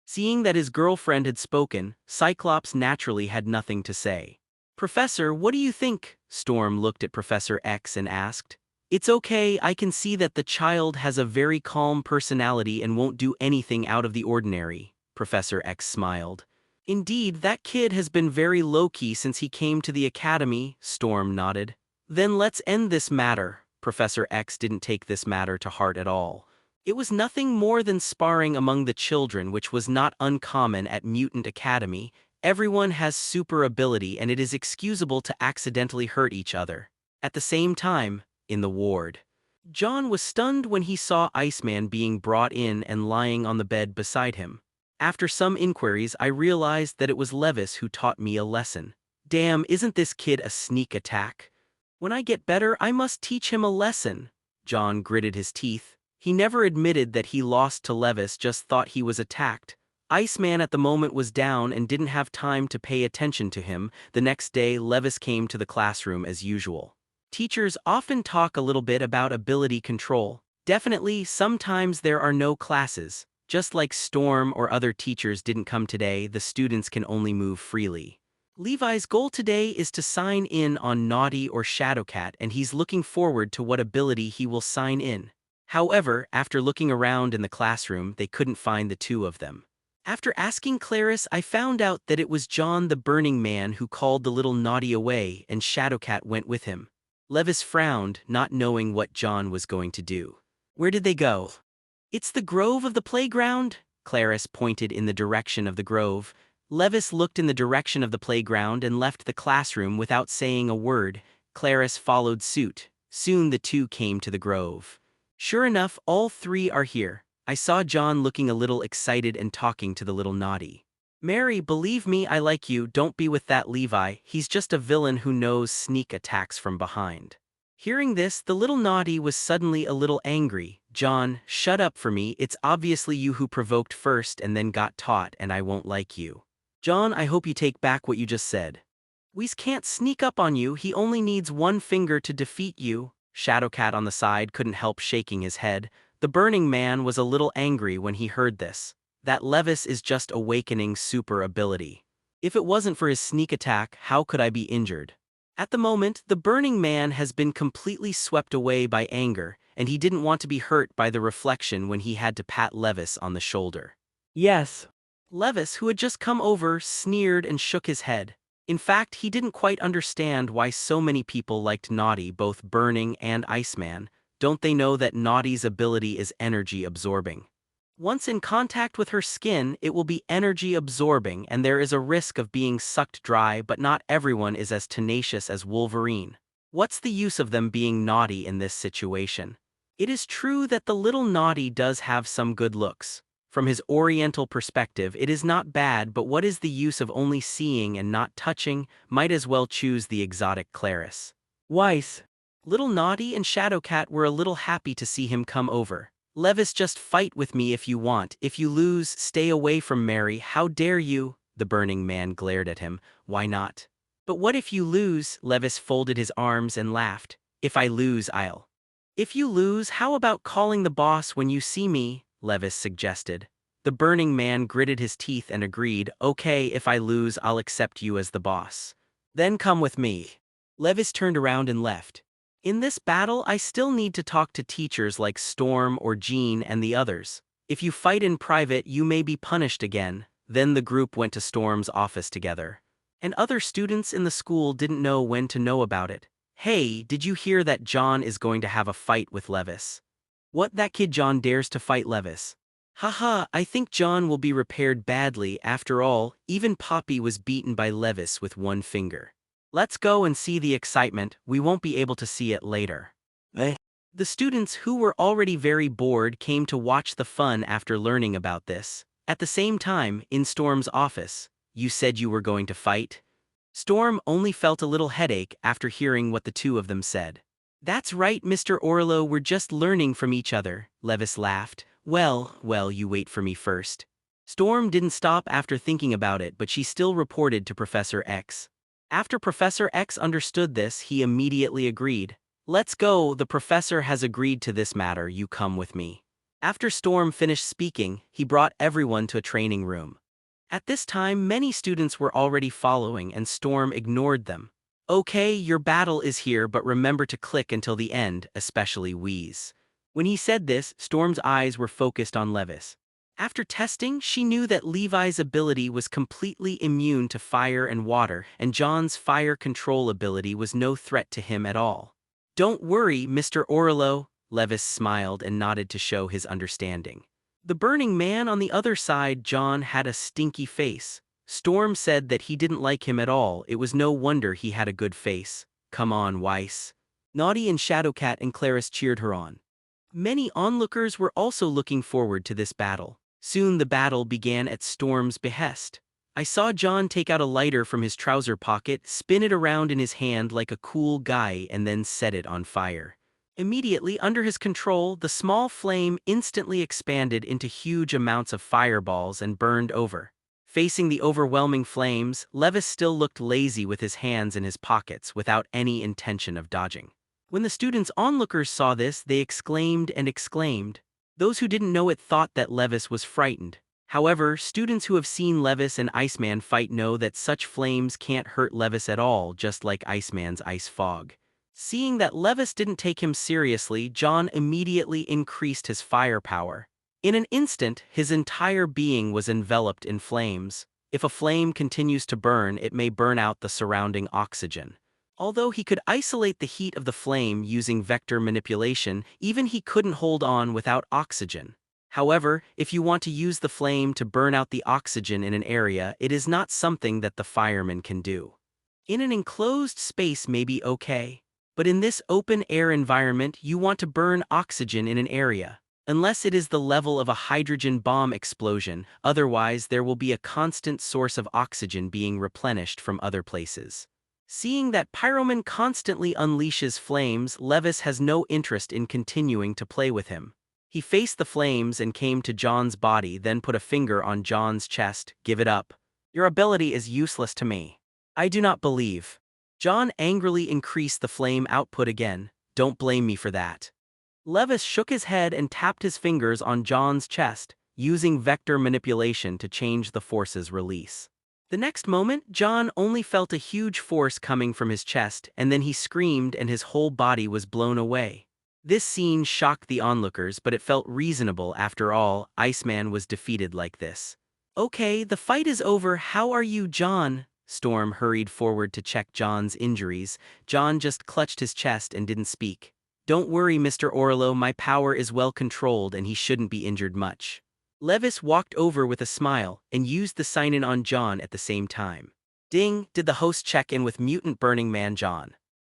Seeing that his girlfriend had spoken, Cyclops naturally had nothing to say. Professor, what do you think? Storm looked at Professor X and asked. It's okay, I can see that the child has a very calm personality and won't do anything out of the ordinary, Professor X smiled. Indeed, that kid has been very low-key since he came to the Academy, Storm nodded. Then let's end this matter. Professor X didn't take this matter to heart at all. It was nothing more than sparring among the children, which was not uncommon at Mutant Academy. Everyone has super ability and it is excusable to accidentally hurt each other. At the same time, in the ward, John was stunned when he saw Iceman being brought in and lying on the bed beside him. After some inquiries, I realized that it was Levis who taught me a lesson. Damn, isn't this kid a sneak attack? When I get better, I must teach him a lesson. John gritted his teeth. He never admitted that he lost to Levis, just thought he was attacked. Iceman at the moment was down and didn't have time to pay attention to him. The next day, Levis came to the classroom as usual. Teachers often talk a little bit about ability control. Definitely, sometimes there are no classes. Just like Storm or other teachers didn't come today, the students can only move freely. Levi's goal today is to sign in on Naughty or Shadowcat, and he's looking forward to what ability he will sign in. However, after looking around in the classroom, they couldn't find the two of them. After asking Clarice, I found out that it was John the Burning Man who called the little Naughty away, and Shadowcat went with him. Levis frowned, not knowing what John was going to do. Where did they go? It's the grove of the playground? Clarice pointed in the direction of the grove. Levis looked in the direction of the playground and left the classroom without saying a word. Clarice followed suit. Soon the two came to the grove. Sure enough, all three are here. I saw John looking a little excited and talking to the little Naughty. Mary, believe me, I like you, don't be with that Levi, he's just a villain who knows sneak attacks from behind. Hearing this, the little Naughty was suddenly a little angry. John, shut up for me, it's obviously you who provoked first and then got taught, and I won't like you. John, I hope you take back what you just said. Whis can't sneak up on you, he only needs one finger to defeat you. Shadowcat on the side couldn't help shaking his head. The Burning Man was a little angry when he heard this. That Levis is just awakening super ability. If it wasn't for his sneak attack, how could I be injured? At the moment, the Burning Man has been completely swept away by anger, and he didn't want to be hurt by the reflection when he had to pat Levis on the shoulder. Yes. Levis, who had just come over, sneered and shook his head. In fact, he didn't quite understand why so many people liked Naughty, both Burning and Iceman. Don't they know that Naughty's ability is energy absorbing? Once in contact with her skin, it will be energy absorbing and there is a risk of being sucked dry, but not everyone is as tenacious as Wolverine. What's the use of them being naughty in this situation? It is true that the little Naughty does have some good looks. From his oriental perspective, it is not bad, but what is the use of only seeing and not touching? Might as well choose the exotic Clarice. Weiss. Little Naughty and Shadowcat were a little happy to see him come over. Levis, just fight with me if you want. If you lose, stay away from Mary. How dare you? The Burning Man glared at him. Why not? But what if you lose? Levis folded his arms and laughed. If I lose, I'll. If you lose, how about calling the boss when you see me? Levis suggested. The Burning Man gritted his teeth and agreed. Okay, if I lose, I'll accept you as the boss. Then come with me. Levis turned around and left. In this battle, I still need to talk to teachers like Storm or Jean and the others. If you fight in private, you may be punished again. Then the group went to Storm's office together. And other students in the school didn't know when to know about it. Hey, did you hear that John is going to have a fight with Levis? What, that kid John dares to fight Levis? Haha, I think John will be repaired badly. After all, even Poppy was beaten by Levis with one finger. Let's go and see the excitement, we won't be able to see it later. The students who were already very bored came to watch the fun after learning about this. At the same time, in Storm's office, "You said you were going to fight?" Storm only felt a little headache after hearing what the two of them said. "That's right, Mr. Orlo, we're just learning from each other," Levis laughed. Well, you wait for me first." Storm didn't stop after thinking about it, but she still reported to Professor X. After Professor X understood this, he immediately agreed. "Let's go, the professor has agreed to this matter, you come with me." After Storm finished speaking, he brought everyone to a training room. At this time, many students were already following and Storm ignored them. "Okay, your battle is here, but remember to click until the end, especially Wheeze." When he said this, Storm's eyes were focused on Levis. After testing, she knew that Levi's ability was completely immune to fire and water, and John's fire control ability was no threat to him at all. "Don't worry, Mr. Orlo," Levis smiled and nodded to show his understanding. The Burning Man on the other side, John had a stinky face. Storm said that he didn't like him at all. It was no wonder he had a good face. "Come on, Weiss." Naughty and Shadowcat and Clarice cheered her on. Many onlookers were also looking forward to this battle. Soon the battle began at Storm's behest. I saw John take out a lighter from his trouser pocket, spin it around in his hand like a cool guy, and then set it on fire. Immediately under his control, the small flame instantly expanded into huge amounts of fireballs and burned over. Facing the overwhelming flames, Levis still looked lazy with his hands in his pockets without any intention of dodging. When the students' onlookers saw this, they exclaimed and exclaimed. Those who didn't know it thought that Levis was frightened. However, students who have seen Levis and Iceman fight know that such flames can't hurt Levis at all, just like Iceman's ice fog. Seeing that Levis didn't take him seriously, John immediately increased his firepower. In an instant, his entire being was enveloped in flames. If a flame continues to burn, it may burn out the surrounding oxygen. Although he could isolate the heat of the flame using vector manipulation, even he couldn't hold on without oxygen. However, if you want to use the flame to burn out the oxygen in an area, it is not something that the fireman can do. In an enclosed space may be okay, but in this open-air environment you want to burn oxygen in an area. Unless it is the level of a hydrogen bomb explosion, otherwise there will be a constant source of oxygen being replenished from other places. Seeing that Pyroman constantly unleashes flames, Levis has no interest in continuing to play with him. He faced the flames and came to John's body, then put a finger on John's chest. "Give it up. Your ability is useless to me." "I do not believe." John angrily increased the flame output again. "Don't blame me for that." Levis shook his head and tapped his fingers on John's chest, using vector manipulation to change the force's release. The next moment, John only felt a huge force coming from his chest, and then he screamed and his whole body was blown away. This scene shocked the onlookers, but it felt reasonable after all. Iceman was defeated like this. "Okay, the fight is over. How are you, John?" Storm hurried forward to check John's injuries. John just clutched his chest and didn't speak. "Don't worry, Mr. Orlo, my power is well controlled and he shouldn't be injured much." Levis walked over with a smile and used the sign-in on John at the same time. "Ding, did the host check in with Mutant Burning Man John?"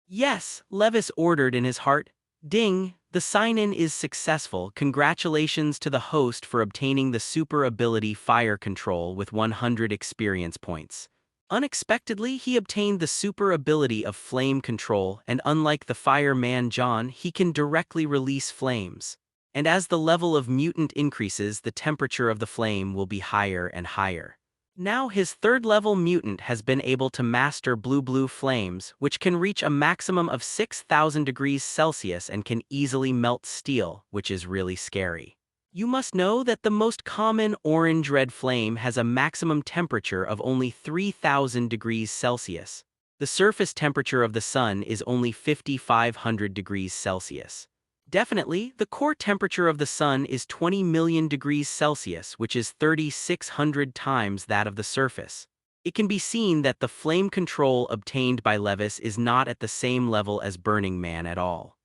"Yes," Levis ordered in his heart. "Ding, the sign-in is successful. Congratulations to the host for obtaining the super ability Fire Control with 100 experience points." Unexpectedly, he obtained the super ability of Flame Control, and unlike the Fireman John, he can directly release flames. And as the level of mutant increases, the temperature of the flame will be higher and higher. Now his third-level mutant has been able to master blue flames, which can reach a maximum of 6,000 degrees Celsius and can easily melt steel, which is really scary. You must know that the most common orange-red flame has a maximum temperature of only 3,000 degrees Celsius. The surface temperature of the sun is only 5,500 degrees Celsius. Definitely, the core temperature of the sun is 20 million degrees Celsius, which is 3,600 times that of the surface. It can be seen that the flame control obtained by Levis is not at the same level as Burning Man at all.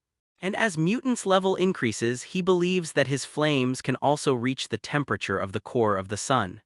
And as Mutant's level increases, he believes that his flames can also reach the temperature of the core of the sun.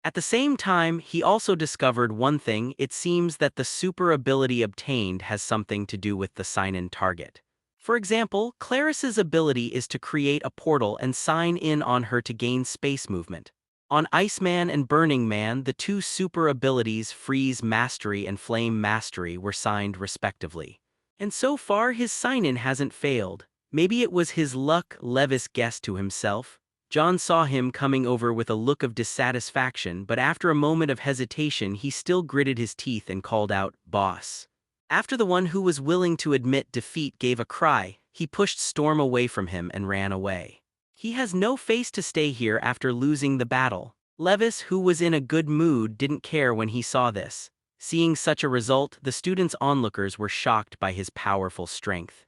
At the same time, he also discovered one thing: it seems that the super ability obtained has something to do with the sign-in target. For example, Clarice's ability is to create a portal and sign in on her to gain space movement. On Iceman and Burning Man, the two super abilities Freeze Mastery and Flame Mastery were signed respectively. And so far his sign-in hasn't failed. Maybe it was his luck, Levis guessed to himself. John saw him coming over with a look of dissatisfaction, but after a moment of hesitation he still gritted his teeth and called out, "Boss." After the one who was willing to admit defeat gave a cry, he pushed Storm away from him and ran away. He has no face to stay here after losing the battle. Levis, who was in a good mood, didn't care when he saw this. Seeing such a result, the students' onlookers were shocked by his powerful strength.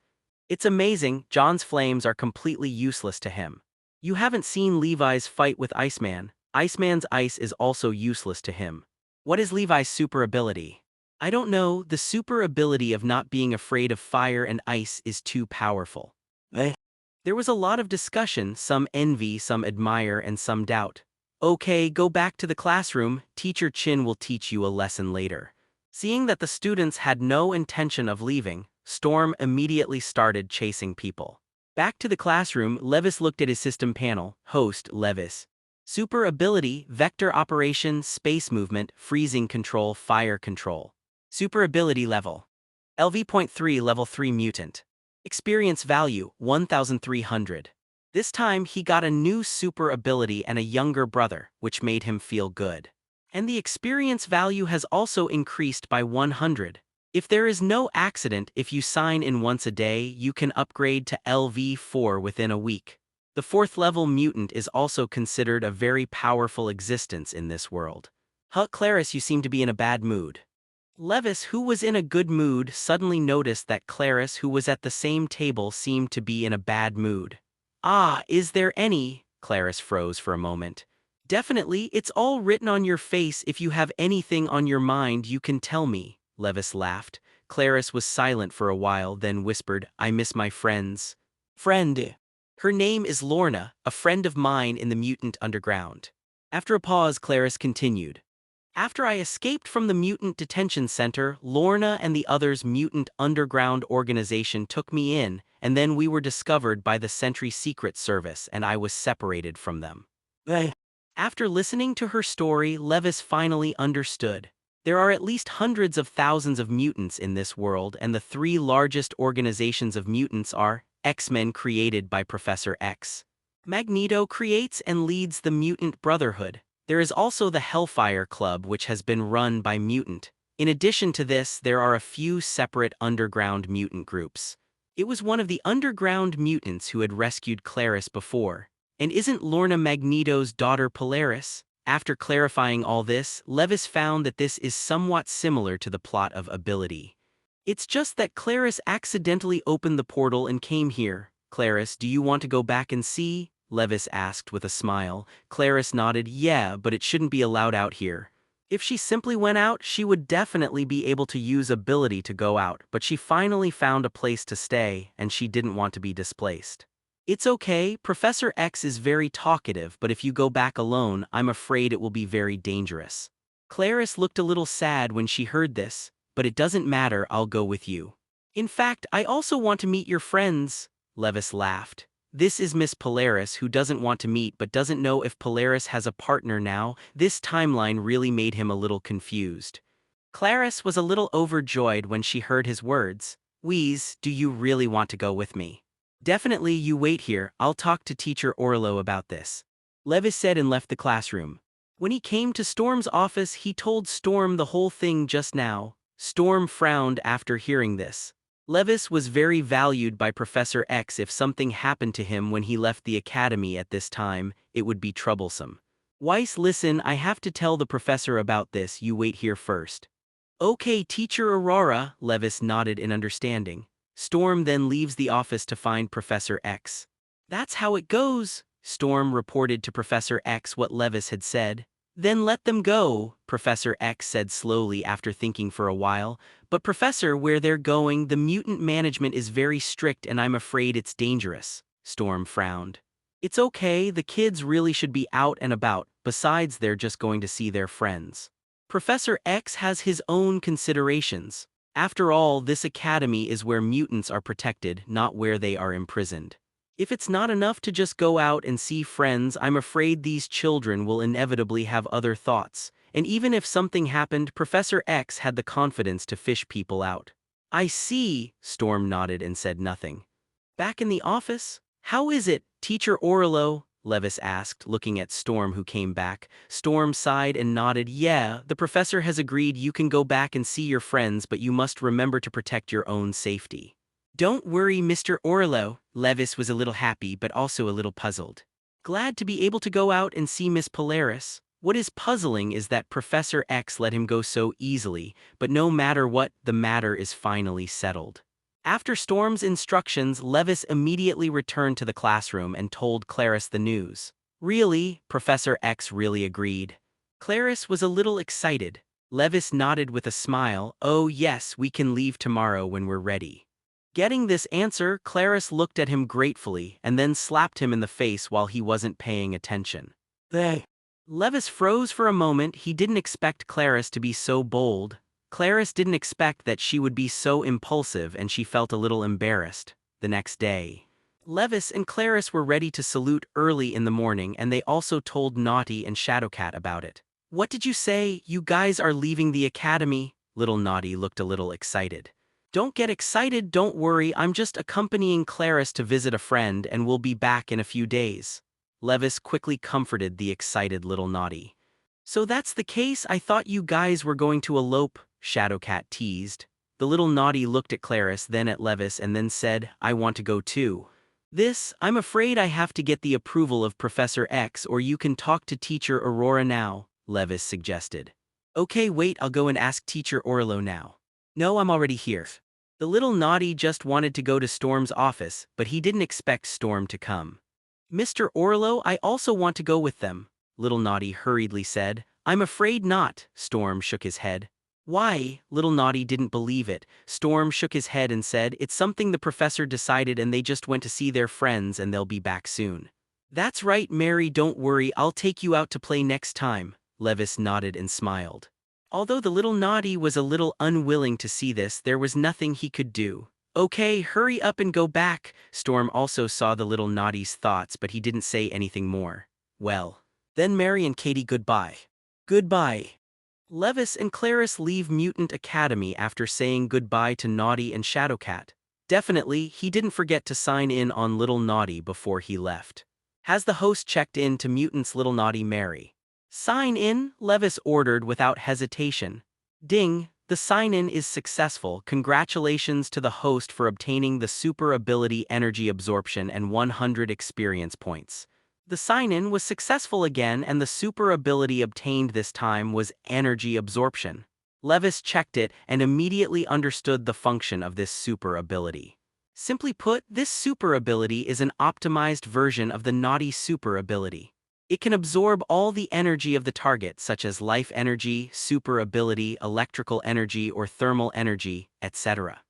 It's amazing, John's flames are completely useless to him. You haven't seen Levi's fight with Iceman. Iceman's ice is also useless to him. What is Levi's super ability? I don't know, the super ability of not being afraid of fire and ice is too powerful. There was a lot of discussion, some envy, some admire, and some doubt. Okay, go back to the classroom, Teacher Chin will teach you a lesson later. Seeing that the students had no intention of leaving, Storm immediately started chasing people. Back to the classroom, Levis looked at his system panel. Host, Levis. Super ability, vector operation, space movement, freezing control, fire control. Super ability level. LV.3 level 3 mutant. Experience value, 1,300. This time he got a new super ability and a younger brother, which made him feel good. And the experience value has also increased by 100. If there is no accident, if you sign in once a day, you can upgrade to LV4 within a week. The 4th level mutant is also considered a very powerful existence in this world. Clarice, you seem to be in a bad mood. Levis, who was in a good mood, suddenly noticed that Clarice, who was at the same table, seemed to be in a bad mood. Ah, is there any? Clarice froze for a moment. Definitely, it's all written on your face. If you have anything on your mind, you can tell me, Levis laughed. Clarice was silent for a while, then whispered, I miss my friends. Friend. Her name is Lorna, a friend of mine in the mutant underground. After a pause, Clarice continued. After I escaped from the mutant detention center, Lorna and the others' mutant underground organization took me in, and then we were discovered by the Sentry Secret Service and I was separated from them. After listening to her story, Levis finally understood. There are at least hundreds of thousands of mutants in this world, and the 3 largest organizations of mutants are X-Men, created by Professor X. Magneto creates and leads the Mutant Brotherhood. There is also the Hellfire Club, which has been run by Mutant. In addition to this, there are a few separate underground mutant groups. It was one of the underground mutants who had rescued Clarice before. And isn't Lorna Magneto's daughter Polaris? After clarifying all this, Levis found that this is somewhat similar to the plot of Ability. It's just that Clarice accidentally opened the portal and came here. Clarice, do you want to go back and see? Levis asked with a smile. Clarice nodded, yeah, but it shouldn't be allowed out here. If she simply went out, she would definitely be able to use Ability to go out, but she finally found a place to stay, and she didn't want to be displaced. It's okay, Professor X is very talkative, but if you go back alone, I'm afraid it will be very dangerous. Clarice looked a little sad when she heard this, but it doesn't matter, I'll go with you. In fact, I also want to meet your friends, Levis laughed. This is Miss Polaris, who doesn't want to meet but doesn't know if Polaris has a partner now. This timeline really made him a little confused. Clarice was a little overjoyed when she heard his words. Wheeze, do you really want to go with me? Definitely, you wait here, I'll talk to Teacher Orlo about this. Levis said and left the classroom. When he came to Storm's office, he told Storm the whole thing just now. Storm frowned after hearing this. Levis was very valued by Professor X. If something happened to him when he left the academy at this time, it would be troublesome. Weiss, listen, I have to tell the professor about this, you wait here first. Okay, Teacher Aurora, Levis nodded in understanding. Storm then leaves the office to find Professor X. That's how it goes, Storm reported to Professor X what Levis had said. Then let them go, Professor X said slowly after thinking for a while. But Professor, where they're going, the mutant management is very strict and I'm afraid it's dangerous, Storm frowned. It's okay, the kids really should be out and about, besides they're just going to see their friends. Professor X has his own considerations. After all, this academy is where mutants are protected, not where they are imprisoned. If it's not enough to just go out and see friends, I'm afraid these children will inevitably have other thoughts. And even if something happened, Professor X had the confidence to fish people out. I see, Storm nodded and said nothing. Back in the office? How is it, Teacher Orlo? Levis asked, looking at Storm, who came back. Storm sighed and nodded. Yeah, the professor has agreed you can go back and see your friends, but you must remember to protect your own safety. Don't worry, Mr. Orlo. Levis was a little happy but also a little puzzled. Glad to be able to go out and see Miss Polaris. What is puzzling is that Professor X let him go so easily, but no matter what, the matter is finally settled. After Storm's instructions, Levis immediately returned to the classroom and told Clarice the news. Really? Professor X really agreed. Clarice was a little excited. Levis nodded with a smile. Oh yes, we can leave tomorrow when we're ready. Getting this answer, Clarice looked at him gratefully and then slapped him in the face while he wasn't paying attention. Levis froze for a moment. He didn't expect Clarice to be so bold. Clarice didn't expect that she would be so impulsive, and she felt a little embarrassed. The next day, Levis and Clarice were ready to salute early in the morning, and they also told Naughty and Shadowcat about it. What did you say? You guys are leaving the academy? Little Naughty looked a little excited. Don't get excited, don't worry, I'm just accompanying Clarice to visit a friend and we'll be back in a few days. Levis quickly comforted the excited little Naughty. So that's the case? I thought you guys were going to elope, Shadowcat teased. The little Naughty looked at Clarice, then at Levis, and then said, I want to go too. I'm afraid I have to get the approval of Professor X, or you can talk to Teacher Aurora now, Levis suggested. Okay, wait, I'll go and ask Teacher Orlo now. No, I'm already here. The little Naughty just wanted to go to Storm's office, but he didn't expect Storm to come. Mr. Orlo, I also want to go with them, Little Naughty hurriedly said. I'm afraid not, Storm shook his head. Why? Little Naughty didn't believe it. Storm shook his head and said, it's something the professor decided and they just went to see their friends and they'll be back soon. That's right, Mary, don't worry, I'll take you out to play next time, Levis nodded and smiled. Although the little Naughty was a little unwilling to see this, there was nothing he could do. Okay, hurry up and go back. Storm also saw the little Naughty's thoughts, but he didn't say anything more. Well, then Mary and Katie, goodbye. Goodbye. Levis and Clarice leave Mutant Academy after saying goodbye to Naughty and Shadowcat. Definitely, he didn't forget to sign in on Little Naughty before he left. Has the host checked in to Mutant's Little Naughty Mary? Sign in, Levis ordered without hesitation. Ding, the sign-in is successful. Congratulations to the host for obtaining the super ability energy absorption and 100 experience points. The sign-in was successful again, and the super ability obtained this time was energy absorption. Levis checked it and immediately understood the function of this super ability. Simply put, this super ability is an optimized version of the Naughty super ability. It can absorb all the energy of the target, such as life energy, super ability, electrical energy, or thermal energy, etc.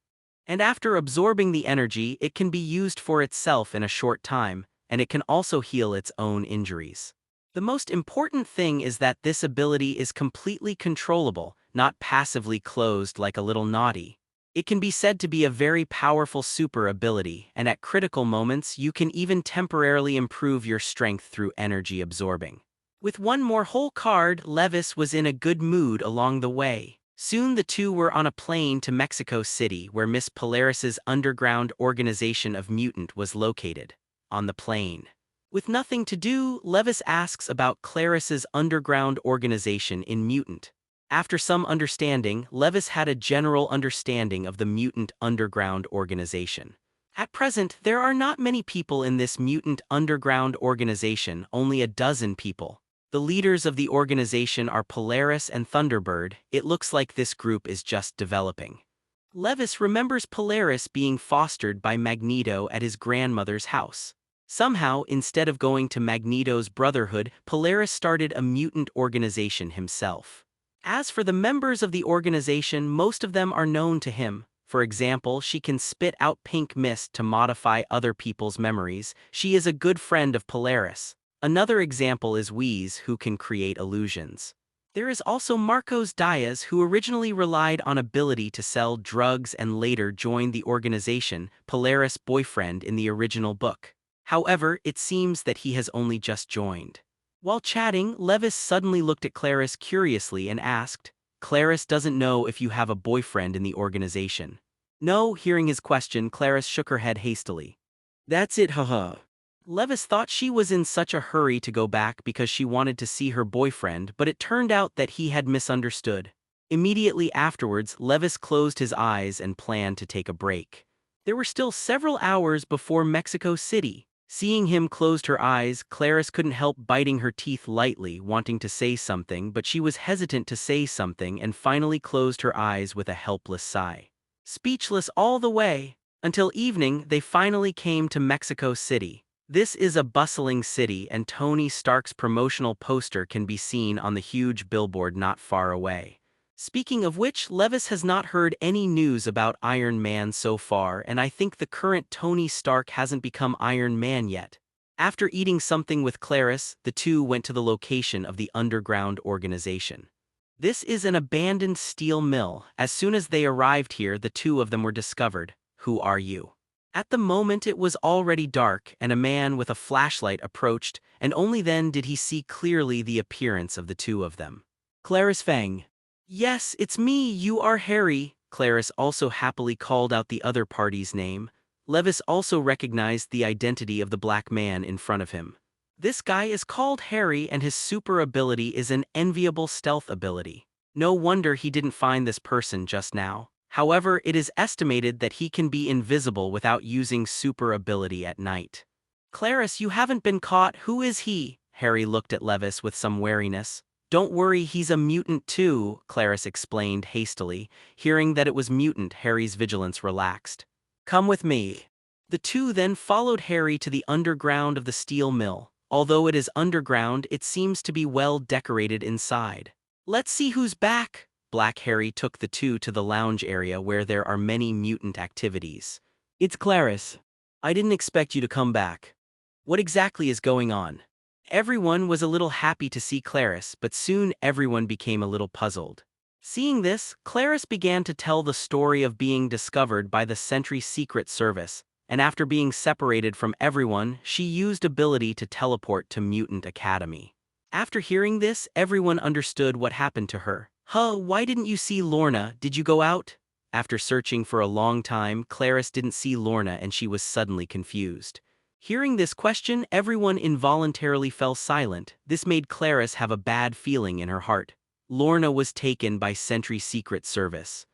And after absorbing the energy, it can be used for itself in a short time, and it can also heal its own injuries. The most important thing is that this ability is completely controllable, not passively closed like a little Naughty. It can be said to be a very powerful super ability, and at critical moments you can even temporarily improve your strength through energy absorbing. With one more whole card, Levis was in a good mood along the way. Soon the two were on a plane to Mexico City, where Miss Polaris's underground organization of mutant was located. On the plane, with nothing to do, Levis asks about Clarice's underground organization in Mutant. After some understanding, Levis had a general understanding of the Mutant Underground Organization. At present, there are not many people in this Mutant Underground Organization, only a dozen people. The leaders of the organization are Polaris and Thunderbird. It looks like this group is just developing. Levis remembers Polaris being fostered by Magneto at his grandmother's house. Somehow, instead of going to Magneto's Brotherhood, Polaris started a mutant organization himself. As for the members of the organization, most of them are known to him. For example, she can spit out pink mist to modify other people's memories. She is a good friend of Polaris. Another example is Wheeze, who can create illusions. There is also Marcos Diaz, who originally relied on ability to sell drugs and later joined the organization Polaris boyfriend in the original book. However, it seems that he has only just joined. While chatting, Levis suddenly looked at Clarice curiously and asked, "Clarice doesn't know if you have a boyfriend in the organization." No, hearing his question, Clarice shook her head hastily. "That's it, haha." Levis thought she was in such a hurry to go back because she wanted to see her boyfriend, but it turned out that he had misunderstood. Immediately afterwards, Levis closed his eyes and planned to take a break. There were still several hours before Mexico City. Seeing him closed her eyes, Clarice couldn't help biting her teeth lightly, wanting to say something, but she was hesitant to say something and finally closed her eyes with a helpless sigh. Speechless all the way. Until evening, they finally came to Mexico City. This is a bustling city, and Tony Stark's promotional poster can be seen on the huge billboard not far away. Speaking of which, Levis has not heard any news about Iron Man so far, and I think the current Tony Stark hasn't become Iron Man yet. After eating something with Clarice, the two went to the location of the underground organization. This is an abandoned steel mill. As soon as they arrived here, the two of them were discovered. "Who are you?" At the moment it was already dark, and a man with a flashlight approached, and only then did he see clearly the appearance of the two of them. "Clarice Fang." "Yes, it's me, you are Harry." Clarice also happily called out the other party's name. Levis also recognized the identity of the black man in front of him. This guy is called Harry, and his super ability is an enviable stealth ability. No wonder he didn't find this person just now. However, it is estimated that he can be invisible without using super ability at night. "Clarice, you haven't been caught. Who is he?" Harry looked at Levis with some wariness. "Don't worry, he's a mutant too," Clarice explained hastily. Hearing that it was mutant, Harry's vigilance relaxed. "Come with me." The two then followed Harry to the underground of the steel mill. Although it is underground, it seems to be well decorated inside. "Let's see who's back." Black Harry took the two to the lounge area where there are many mutant activities. "It's Clarice. I didn't expect you to come back. What exactly is going on?" Everyone was a little happy to see Clarice, but soon everyone became a little puzzled. Seeing this, Clarice began to tell the story of being discovered by the Sentry Secret Service, and after being separated from everyone, she used ability to teleport to Mutant Academy. After hearing this, everyone understood what happened to her. Why didn't you see Lorna? Did you go out?" After searching for a long time, Clarice didn't see Lorna and she was suddenly confused. Hearing this question, everyone involuntarily fell silent. This made Clarice have a bad feeling in her heart. Lorna was taken by Sentry Secret Service.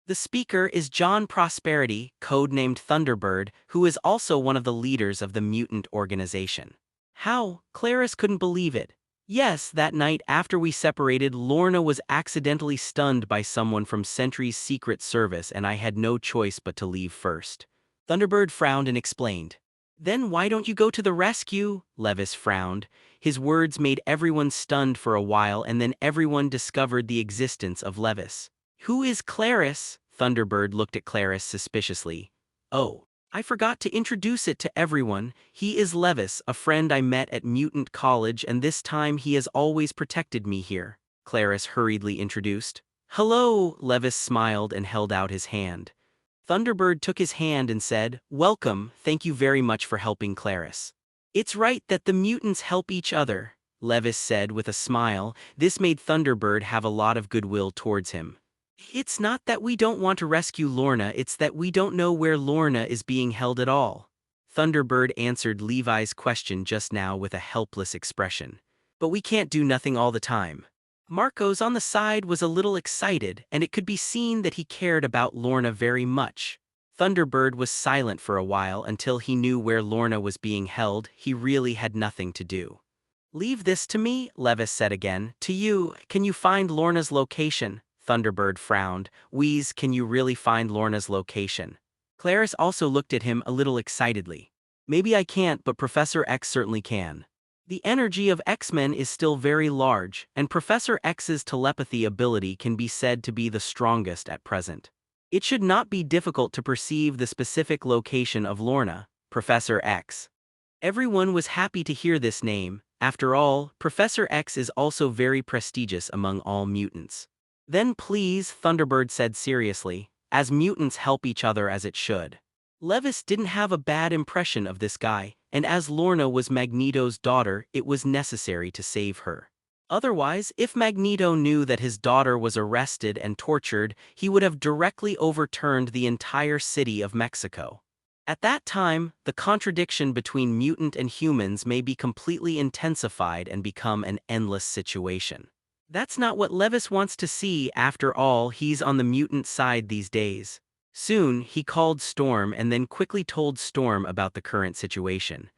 The speaker is John Prosperity, codenamed Thunderbird, who is also one of the leaders of the mutant organization. How? Clarice couldn't believe it. Yes, that night after we separated, Lorna was accidentally stunned by someone from Sentry's Secret Service and I had no choice but to leave first. Thunderbird frowned and explained. "Then why don't you go to the rescue?" Levis frowned. His words made everyone stunned for a while and then everyone discovered the existence of Levis. "Who is Clarice?" Thunderbird looked at Clarice suspiciously. "Oh. I forgot to introduce it to everyone. He is Levis, a friend I met at Mutant College, and this time he has always protected me here," Clarice hurriedly introduced. "Hello," Levis smiled and held out his hand. Thunderbird took his hand and said, "Welcome, thank you very much for helping Clarice." "It's right that the mutants help each other," Levis said with a smile. This made Thunderbird have a lot of goodwill towards him. "It's not that we don't want to rescue Lorna, it's that we don't know where Lorna is being held at all." Thunderbird answered Levi's question just now with a helpless expression. "But we can't do nothing all the time." Marcos on the side was a little excited, and it could be seen that he cared about Lorna very much. Thunderbird was silent for a while until he knew where Lorna was being held. He really had nothing to do. "Leave this to me," Levis said again. "To you, can you find Lorna's location?" Thunderbird frowned. "Wheeze, can you really find Lorna's location?" Clarice also looked at him a little excitedly. "Maybe I can't, but Professor X certainly can." The energy of X-Men is still very large, and Professor X's telepathy ability can be said to be the strongest at present. It should not be difficult to perceive the specific location of Lorna, Professor X. Everyone was happy to hear this name. After all, Professor X is also very prestigious among all mutants. Then please, Thunderbird said seriously, as mutants help each other as it should. Levis didn't have a bad impression of this guy, and as Lorna was Magneto's daughter, it was necessary to save her. Otherwise, if Magneto knew that his daughter was arrested and tortured, he would have directly overturned the entire city of Mexico. At that time, the contradiction between mutant and humans may be completely intensified and become an endless situation. That's not what Levis wants to see. After all, he's on the mutant side these days. Soon, he called Storm and then quickly told Storm about the current situation.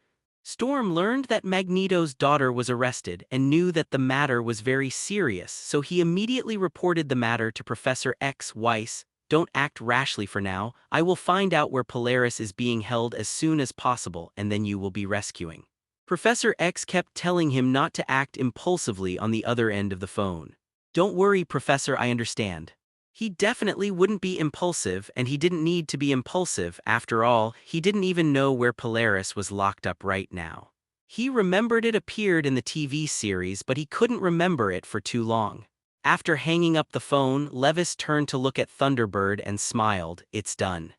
Storm learned that Magneto's daughter was arrested and knew that the matter was very serious, so he immediately reported the matter to Professor X. Weiss. Don't act rashly for now. I will find out where Polaris is being held as soon as possible, and then you will be rescuing. Professor X kept telling him not to act impulsively on the other end of the phone. Don't worry, Professor, I understand. He definitely wouldn't be impulsive, and he didn't need to be impulsive. After all, he didn't even know where Polaris was locked up right now. He remembered it appeared in the TV series, but he couldn't remember it for too long. After hanging up the phone, Levis turned to look at Thunderbird and smiled. It's done.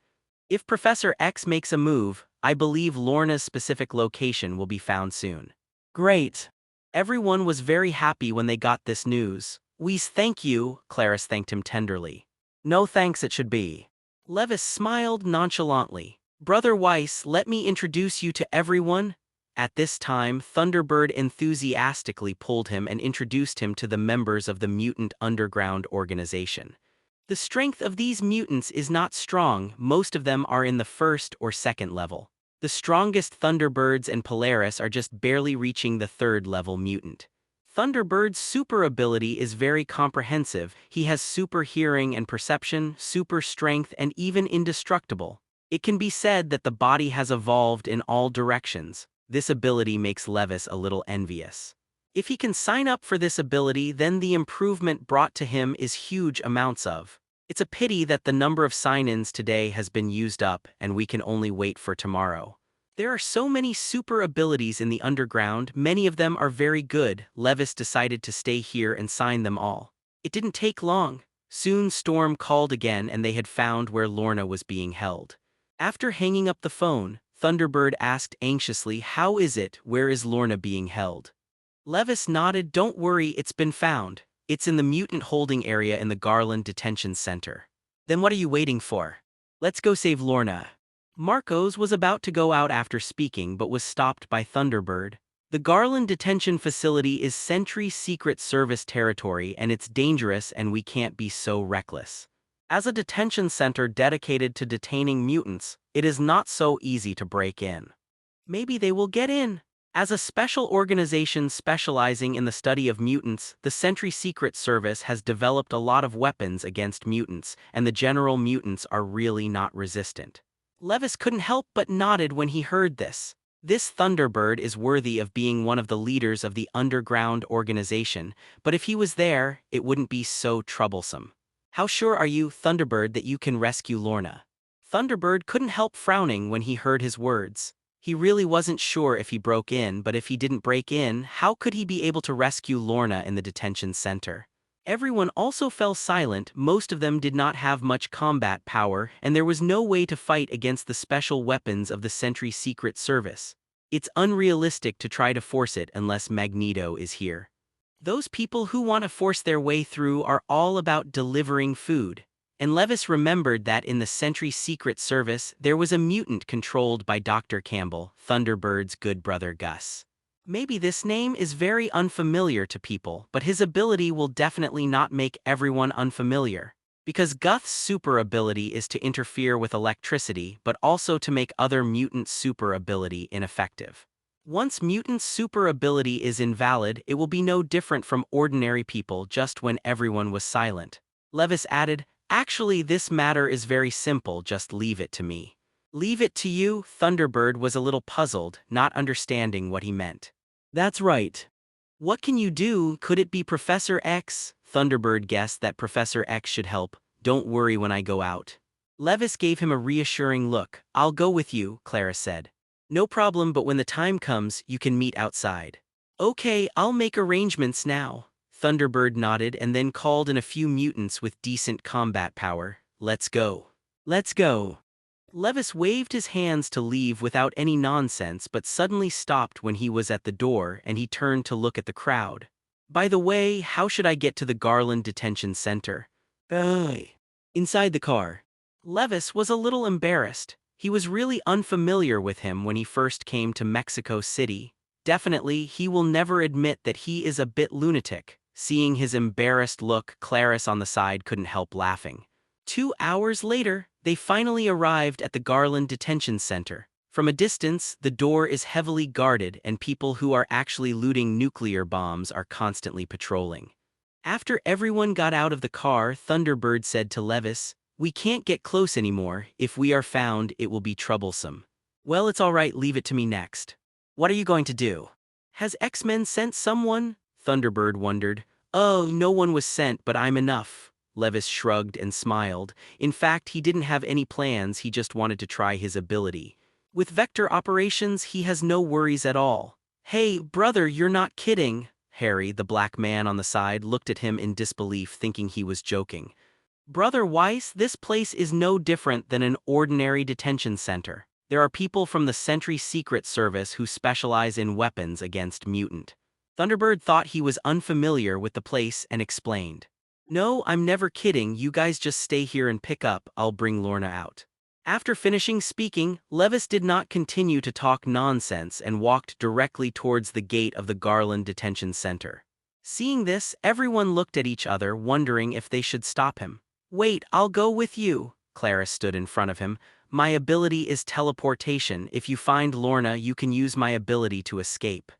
If Professor X makes a move, I believe Lorna's specific location will be found soon. Great. Everyone was very happy when they got this news. Weiss, thank you, Clarice thanked him tenderly. No thanks it should be. Levis smiled nonchalantly. Brother Weiss, let me introduce you to everyone. At this time, Thunderbird enthusiastically pulled him and introduced him to the members of the Mutant Underground organization. The strength of these mutants is not strong, most of them are in the first or second level. The strongest Thunderbirds and Polaris are just barely reaching the third level mutant. Thunderbird's super ability is very comprehensive. He has super hearing and perception, super strength, and even indestructible. It can be said that the body has evolved in all directions. This ability makes Levis a little envious. If he can sign up for this ability, then the improvement brought to him is huge amounts of. It's a pity that the number of sign-ins today has been used up and we can only wait for tomorrow. There are so many super abilities in the underground, many of them are very good. Levis decided to stay here and sign them all. It didn't take long. Soon Storm called again and they had found where Lorna was being held. After hanging up the phone, Thunderbird asked anxiously, how is it, where is Lorna being held? Levis nodded, don't worry, it's been found. It's in the mutant holding area in the Garland Detention Center. Then what are you waiting for? Let's go save Lorna. Marcos was about to go out after speaking but was stopped by Thunderbird. The Garland Detention Facility is Sentry Secret Service territory and it's dangerous and we can't be so reckless. As a detention center dedicated to detaining mutants, it is not so easy to break in. Maybe they will get in. As a special organization specializing in the study of mutants, the Sentry Secret Service has developed a lot of weapons against mutants, and the general mutants are really not resistant. Levis couldn't help but nodded when he heard this. This Thunderbird is worthy of being one of the leaders of the underground organization, but if he was there, it wouldn't be so troublesome. How sure are you, Thunderbird, that you can rescue Lorna? Thunderbird couldn't help frowning when he heard his words. He really wasn't sure if he broke in, but if he didn't break in, how could he be able to rescue Lorna in the detention center? Everyone also fell silent. Most of them did not have much combat power, and there was no way to fight against the special weapons of the Sentry Secret Service. It's unrealistic to try to force it unless Magneto is here. Those people who want to force their way through are all about delivering food. And Levis remembered that in the Sentry Secret Service, there was a mutant controlled by Dr. Campbell, Thunderbird's good brother Gus. Maybe this name is very unfamiliar to people, but his ability will definitely not make everyone unfamiliar. Because Gus's super ability is to interfere with electricity, but also to make other mutants' super ability ineffective. Once mutants' super ability is invalid, it will be no different from ordinary people just when everyone was silent. Levis added, actually this matter is very simple, just leave it to me. Leave it to you? Thunderbird was a little puzzled, not understanding what he meant. That's right. What can you do? Could it be Professor X? Thunderbird guessed that Professor X should help. Don't worry when I go out. Levis gave him a reassuring look. I'll go with you, Clarice said. No problem, but when the time comes, you can meet outside. Okay, I'll make arrangements now. Thunderbird nodded and then called in a few mutants with decent combat power. Let's go. Let's go. Levis waved his hands to leave without any nonsense but suddenly stopped when he was at the door and he turned to look at the crowd. By the way, how should I get to the Garland Detention Center? Inside the car. Levis was a little embarrassed. He was really unfamiliar with him when he first came to Mexico City. Definitely, he will never admit that he is a bit lunatic. Seeing his embarrassed look, Clarice on the side couldn't help laughing. 2 hours later, they finally arrived at the Garland Detention Center. From a distance, the door is heavily guarded and people who are actually looting nuclear bombs are constantly patrolling. After everyone got out of the car, Thunderbird said to Levis, "We can't get close anymore. If we are found, it will be troublesome." "Well, it's all right, leave it to me next." "What are you going to do?" "Has X-Men sent someone?" Thunderbird wondered. "Oh, no one was sent, but I'm enough." Levis shrugged and smiled. In fact, he didn't have any plans, he just wanted to try his ability. With vector operations, he has no worries at all. "Hey, brother, you're not kidding." Harry, the black man on the side, looked at him in disbelief, thinking he was joking. "Brother Weiss, this place is no different than an ordinary detention center. There are people from the Sentry Secret Service who specialize in weapons against mutant." Thunderbird thought he was unfamiliar with the place and explained. "No, I'm never kidding, you guys just stay here and pick up, I'll bring Lorna out." After finishing speaking, Levis did not continue to talk nonsense and walked directly towards the gate of the Garland Detention Center. Seeing this, everyone looked at each other, wondering if they should stop him. "Wait, I'll go with you." Clarice stood in front of him. "My ability is teleportation. If you find Lorna, you can use my ability to escape."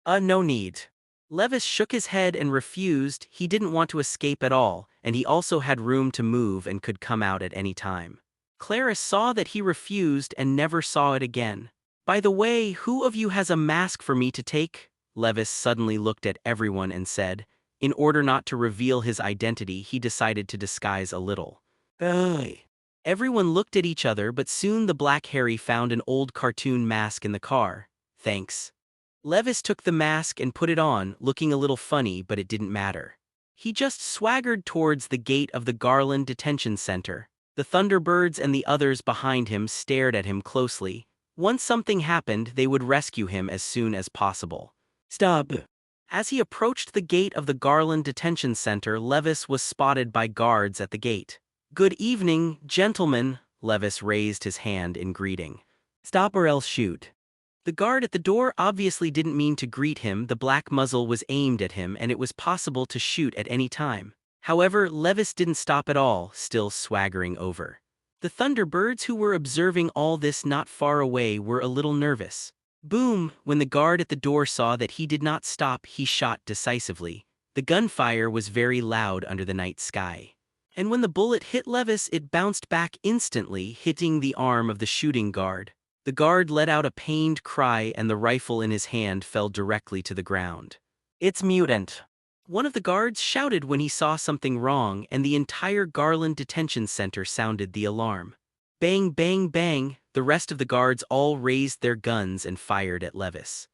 No need." Levis shook his head and refused. He didn't want to escape at all, and he also had room to move and could come out at any time. Clarice saw that he refused and never saw it again. "By the way, who of you has a mask for me to take?" Levis suddenly looked at everyone and said. In order not to reveal his identity, he decided to disguise a little. Everyone looked at each other, but soon the Black Harry found an old cartoon mask in the car. "Thanks." Levis took the mask and put it on, looking a little funny, but it didn't matter. He just swaggered towards the gate of the Garland Detention Center. The Thunderbirds and the others behind him stared at him closely. Once something happened, they would rescue him as soon as possible. "Stop." As he approached the gate of the Garland Detention Center, Levis was spotted by guards at the gate. "Good evening, gentlemen." Levis raised his hand in greeting. "Stop or else shoot." The guard at the door obviously didn't mean to greet him. The black muzzle was aimed at him and it was possible to shoot at any time. However, Levis didn't stop at all, still swaggering over. The Thunderbirds who were observing all this not far away were a little nervous. Boom! When the guard at the door saw that he did not stop, he shot decisively. The gunfire was very loud under the night sky. And when the bullet hit Levis, it bounced back instantly, hitting the arm of the shooting guard. The guard let out a pained cry and the rifle in his hand fell directly to the ground. "It's Mutant." One of the guards shouted when he saw something wrong, and the entire Garland Detention Center sounded the alarm. Bang, bang, bang, the rest of the guards all raised their guns and fired at Levis.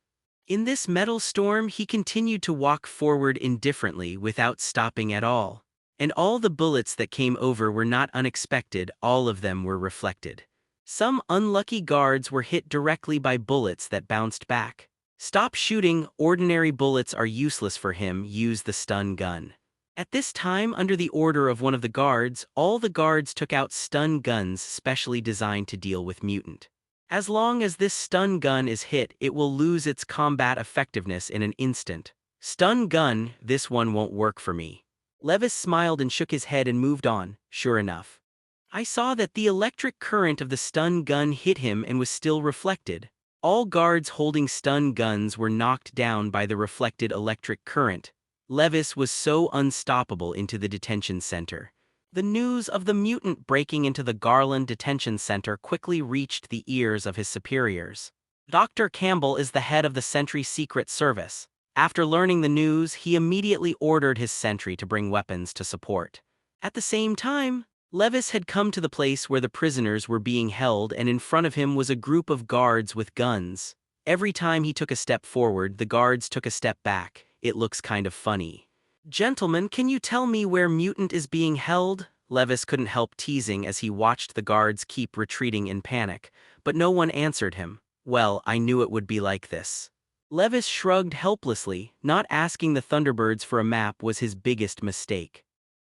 In this metal storm, he continued to walk forward indifferently without stopping at all. And all the bullets that came over were not unexpected, all of them were reflected. Some unlucky guards were hit directly by bullets that bounced back. "Stop shooting, ordinary bullets are useless for him, use the stun gun." At this time, under the order of one of the guards, all the guards took out stun guns specially designed to deal with mutant. As long as this stun gun is hit, it will lose its combat effectiveness in an instant. "Stun gun, this one won't work for me." Levis smiled and shook his head and moved on. Sure enough, I saw that the electric current of the stun gun hit him and was still reflected. All guards holding stun guns were knocked down by the reflected electric current. Levis was so unstoppable into the detention center. The news of the mutant breaking into the Garland Detention Center quickly reached the ears of his superiors. Dr. Campbell is the head of the Sentry Secret Service. After learning the news, he immediately ordered his sentry to bring weapons to support. At the same time, Levis had come to the place where the prisoners were being held, and in front of him was a group of guards with guns. Every time he took a step forward, the guards took a step back. It looks kind of funny. "Gentlemen, can you tell me where Mutant is being held?" Levis couldn't help teasing as he watched the guards keep retreating in panic, but no one answered him. "Well, I knew it would be like this." Levis shrugged helplessly. Not asking the Thunderbirds for a map was his biggest mistake.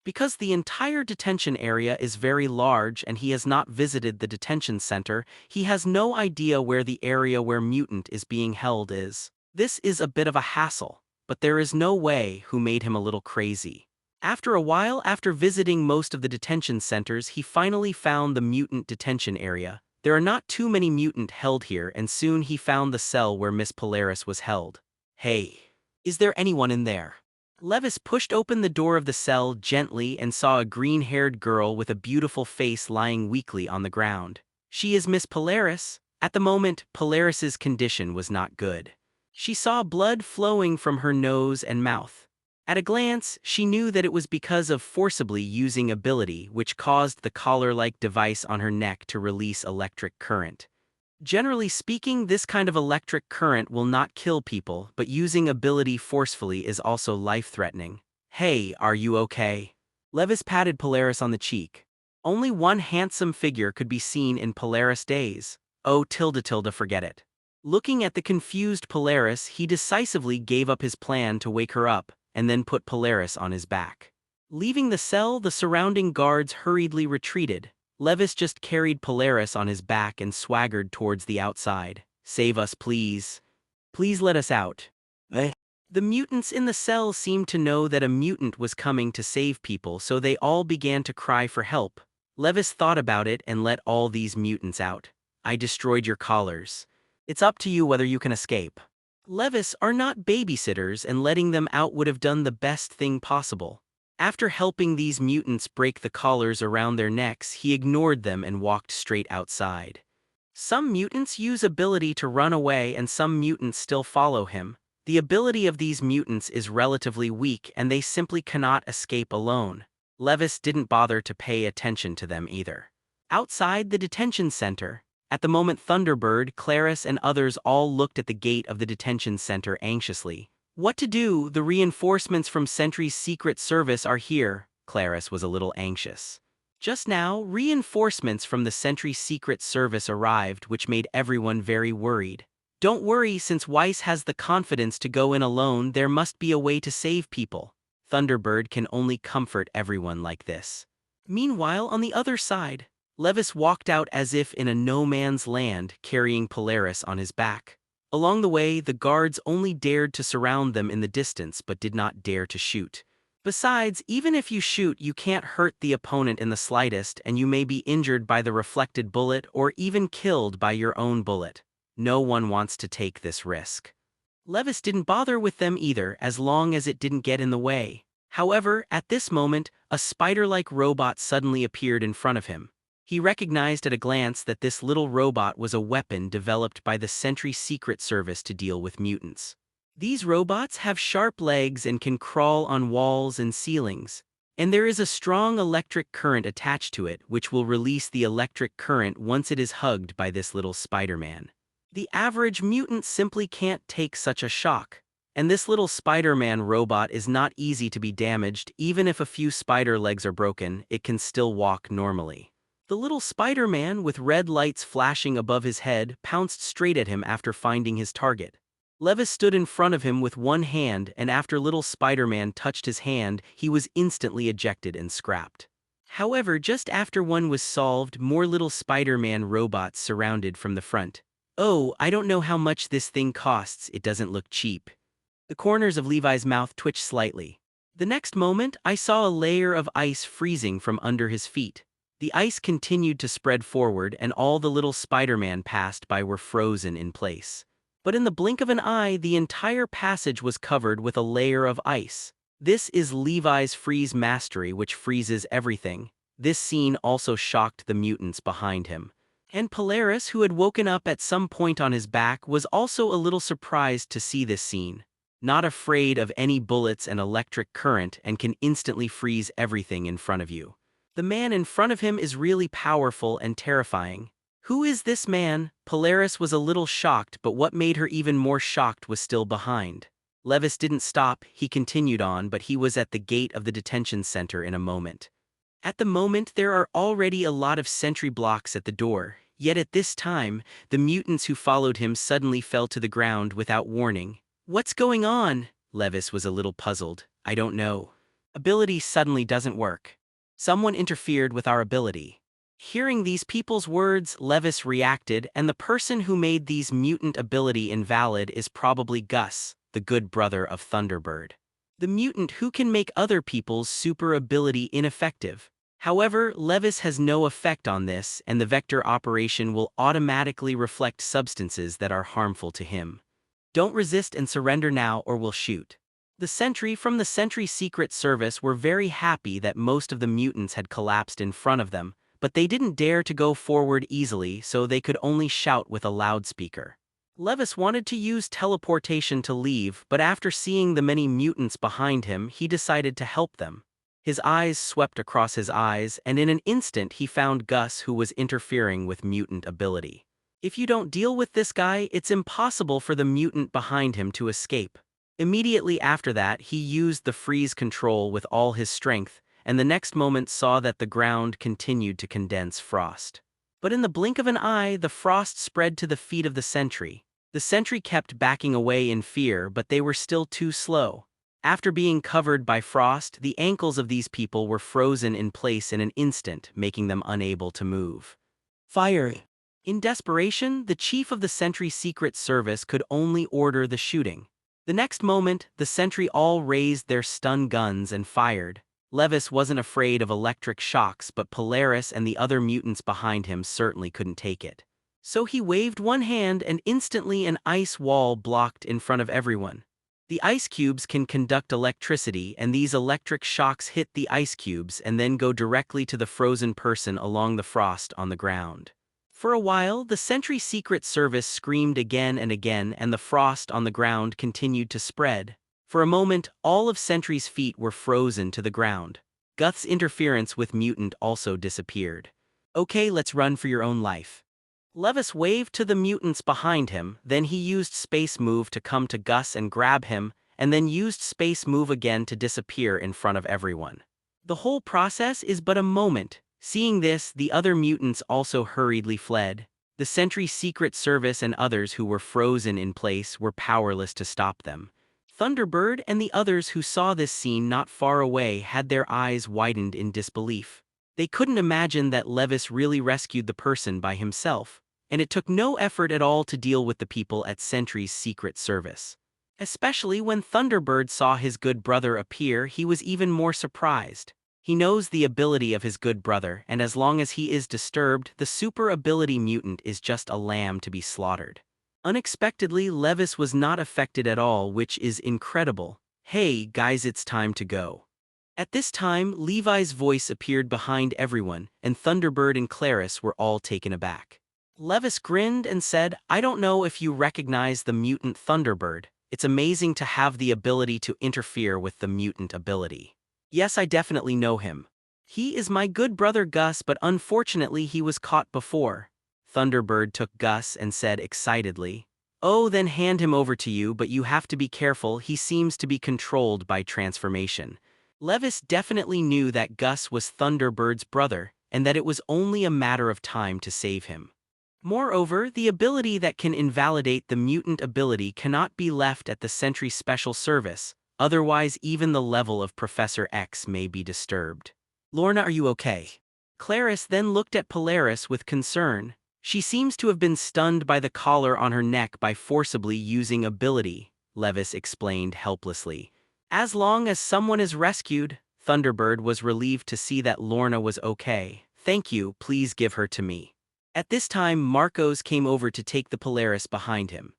Because the entire detention area is very large and he has not visited the detention center, he has no idea where the area where Mutant is being held is. This is a bit of a hassle, but there is no way who made him a little crazy. After a while, after visiting most of the detention centers, he finally found the Mutant detention area. There are not too many Mutant held here, and soon he found the cell where Miss Polaris was held. "Hey, is there anyone in there?" Levis pushed open the door of the cell gently and saw a green-haired girl with a beautiful face lying weakly on the ground. "She is Miss Polaris." At the moment, Polaris's condition was not good. She saw blood flowing from her nose and mouth. At a glance, she knew that it was because of forcibly using ability which caused the collar-like device on her neck to release electric current. Generally speaking, this kind of electric current will not kill people, but using ability forcefully is also life-threatening. "Hey, are you okay?" Levis patted Polaris on the cheek. Only one handsome figure could be seen in Polaris days. Oh, forget it. Looking at the confused Polaris, he decisively gave up his plan to wake her up, and then put Polaris on his back. Leaving the cell, the surrounding guards hurriedly retreated. Levis just carried Polaris on his back and swaggered towards the outside. "Save us, please. Please let us out." The mutants in the cell seemed to know that a mutant was coming to save people, so they all began to cry for help. Levis thought about it and let all these mutants out. "I destroyed your collars. It's up to you whether you can escape." Levis are not babysitters, and letting them out would have done the best thing possible. After helping these mutants break the collars around their necks, he ignored them and walked straight outside. Some mutants use ability to run away and some mutants still follow him. The ability of these mutants is relatively weak and they simply cannot escape alone. Levis didn't bother to pay attention to them either. Outside the detention center, at the moment Thunderbird, Clarice and others all looked at the gate of the detention center anxiously. "What to do? The reinforcements from Sentry's Secret Service are here." Clarice was a little anxious. Just now, reinforcements from the Sentry's Secret Service arrived, which made everyone very worried. "Don't worry, since Weiss has the confidence to go in alone, there must be a way to save people." Thunderbird can only comfort everyone like this. Meanwhile, on the other side, Levis walked out as if in a no-man's land, carrying Polaris on his back. Along the way, the guards only dared to surround them in the distance but did not dare to shoot. Besides, even if you shoot, you can't hurt the opponent in the slightest, and you may be injured by the reflected bullet or even killed by your own bullet. No one wants to take this risk. Levis didn't bother with them either, as long as it didn't get in the way. However, at this moment, a spider-like robot suddenly appeared in front of him. He recognized at a glance that this little robot was a weapon developed by the Sentry Secret Service to deal with mutants. These robots have sharp legs and can crawl on walls and ceilings, and there is a strong electric current attached to it which will release the electric current once it is hugged by this little Spider-Man. The average mutant simply can't take such a shock, and this little Spider-Man robot is not easy to be damaged. Even if a few spider legs are broken, it can still walk normally. The little Spider-Man, with red lights flashing above his head, pounced straight at him after finding his target. Levis stood in front of him with one hand, and after little Spider-Man touched his hand, he was instantly ejected and scrapped. However, just after one was solved, more little Spider-Man robots surrounded from the front. "Oh, I don't know how much this thing costs, it doesn't look cheap." The corners of Levi's mouth twitched slightly. The next moment, I saw a layer of ice freezing from under his feet. The ice continued to spread forward, and all the little Spider-Man passed by were frozen in place. But in the blink of an eye, the entire passage was covered with a layer of ice. This is Levi's freeze mastery, which freezes everything. This scene also shocked the mutants behind him. And Polaris, who had woken up at some point on his back, was also a little surprised to see this scene. Not afraid of any bullets and electric current, and can instantly freeze everything in front of you. The man in front of him is really powerful and terrifying. Who is this man? Polaris was a little shocked, but what made her even more shocked was still behind. Levis didn't stop, he continued on, but he was at the gate of the detention center in a moment. At the moment, there are already a lot of sentry blocks at the door, yet at this time, the mutants who followed him suddenly fell to the ground without warning. What's going on? Levis was a little puzzled. I don't know. Ability suddenly doesn't work. Someone interfered with our ability. Hearing these people's words, Levis reacted, and the person who made these mutant ability invalid is probably Gus, the good brother of Thunderbird. The mutant who can make other people's super ability ineffective. However, Levis has no effect on this, and the vector operation will automatically reflect substances that are harmful to him. Don't resist and surrender now or we'll shoot. The sentry from the Sentry Secret Service were very happy that most of the mutants had collapsed in front of them, but they didn't dare to go forward easily, so they could only shout with a loudspeaker. Levis wanted to use teleportation to leave, but after seeing the many mutants behind him, he decided to help them. His eyes swept across his eyes, and in an instant he found Gus, who was interfering with mutant ability. If you don't deal with this guy, it's impossible for the mutant behind him to escape. Immediately after that, he used the freeze control with all his strength, and the next moment saw that the ground continued to condense frost. But in the blink of an eye, the frost spread to the feet of the sentry. The sentry kept backing away in fear, but they were still too slow. After being covered by frost, the ankles of these people were frozen in place in an instant, making them unable to move. Fire! In desperation, the chief of the Sentry Secret Service could only order the shooting. The next moment, the sentry all raised their stun guns and fired. Levis wasn't afraid of electric shocks, but Polaris and the other mutants behind him certainly couldn't take it. So he waved one hand and instantly an ice wall blocked in front of everyone. The ice cubes can conduct electricity, and these electric shocks hit the ice cubes and then go directly to the frozen person along the frost on the ground. For a while, the Sentry Secret Service screamed again and again, and the frost on the ground continued to spread. For a moment, all of Sentry's feet were frozen to the ground. Gus's interference with mutant also disappeared. Okay, let's run for your own life. Levis waved to the mutants behind him, then he used Space Move to come to Gus and grab him, and then used Space Move again to disappear in front of everyone. The whole process is but a moment. Seeing this, the other mutants also hurriedly fled. The Sentry Secret Service and others who were frozen in place were powerless to stop them. Thunderbird and the others who saw this scene not far away had their eyes widened in disbelief. They couldn't imagine that Levis really rescued the person by himself, and it took no effort at all to deal with the people at Sentry's Secret Service. Especially when Thunderbird saw his good brother appear, he was even more surprised. He knows the ability of his good brother, and as long as he is disturbed, the super ability mutant is just a lamb to be slaughtered. Unexpectedly, Levis was not affected at all, which is incredible. Hey, guys, it's time to go. At this time, Levi's voice appeared behind everyone, and Thunderbird and Clarice were all taken aback. Levis grinned and said, I don't know if you recognize the mutant Thunderbird. It's amazing to have the ability to interfere with the mutant ability. Yes, I definitely know him. He is my good brother Gus, but unfortunately he was caught before. Thunderbird took Gus and said excitedly, Oh, then hand him over to you, but you have to be careful, he seems to be controlled by transformation. Levis definitely knew that Gus was Thunderbird's brother, and that it was only a matter of time to save him. Moreover, the ability that can invalidate the mutant ability cannot be left at the Sentry Special Service, otherwise even the level of Professor X may be disturbed. Lorna, are you okay? Clarice then looked at Polaris with concern. She seems to have been stunned by the collar on her neck by forcibly using ability, Levis explained helplessly. As long as someone is rescued, Thunderbird was relieved to see that Lorna was okay. Thank you, please give her to me. At this time, Marcos came over to take the Polaris behind him.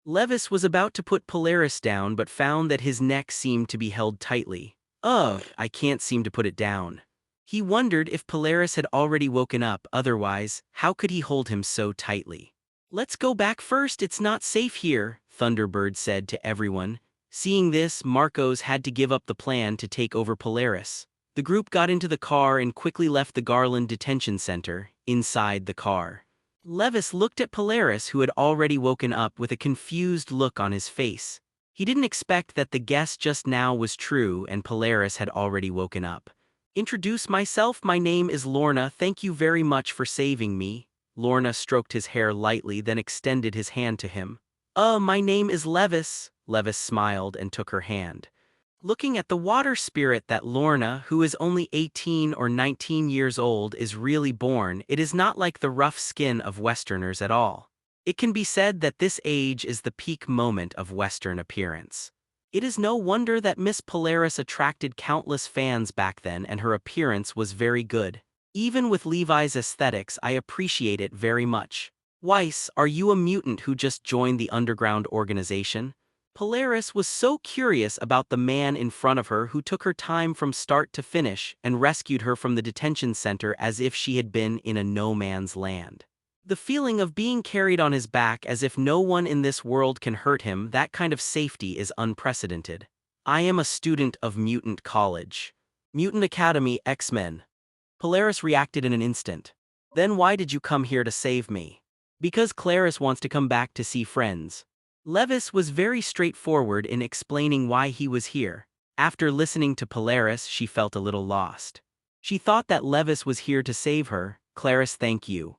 Levis was about to put Polaris down but found that his neck seemed to be held tightly. Ugh, I can't seem to put it down. He wondered if Polaris had already woken up, otherwise, how could he hold him so tightly? Let's go back first, it's not safe here, Thunderbird said to everyone. Seeing this, Marcos had to give up the plan to take over Polaris. The group got into the car and quickly left the Garland Detention Center. Inside the car, Levis looked at Polaris, who had already woken up, with a confused look on his face. He didn't expect that the guess just now was true and Polaris had already woken up. "Introduce myself, my name is Lorna, thank you very much for saving me." Lorna stroked his hair lightly, then extended his hand to him. My name is Levis." Levis smiled and took her hand. Looking at the water spirit that Lorna, who is only 18 or 19 years old, is really born, it is not like the rough skin of Westerners at all. It can be said that this age is the peak moment of Western appearance. It is no wonder that Miss Polaris attracted countless fans back then, and her appearance was very good. Even with Levi's aesthetics, I appreciate it very much. "Weiss, are you a mutant who just joined the underground organization?" Polaris was so curious about the man in front of her, who took her time from start to finish and rescued her from the detention center as if she had been in a no-man's land. The feeling of being carried on his back as if no one in this world can hurt him, that kind of safety is unprecedented. "I am a student of Mutant College. Mutant Academy, X-Men." Polaris reacted in an instant. "Then why did you come here to save me?" "Because Clarice wants to come back to see friends." Levis was very straightforward in explaining why he was here. After listening to Polaris, she felt a little lost. She thought that Levis was here to save her. "Clarice, thank you."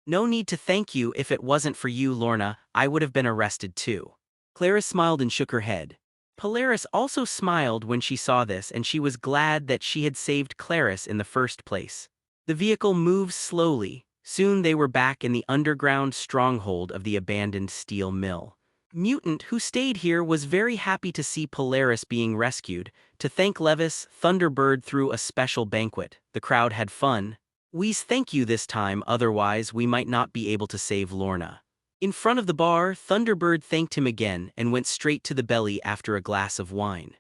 "No need to thank you. If it wasn't for you, Lorna, I would have been arrested too." Clarice smiled and shook her head. Polaris also smiled when she saw this, and she was glad that she had saved Clarice in the first place. The vehicle moved slowly. Soon they were back in the underground stronghold of the abandoned steel mill. Mutant, who stayed here, was very happy to see Polaris being rescued. To thank Levis, Thunderbird threw a special banquet. The crowd had fun. "We's thank you this time, otherwise we might not be able to save Lorna." In front of the bar, Thunderbird thanked him again and went straight to the belly after a glass of wine.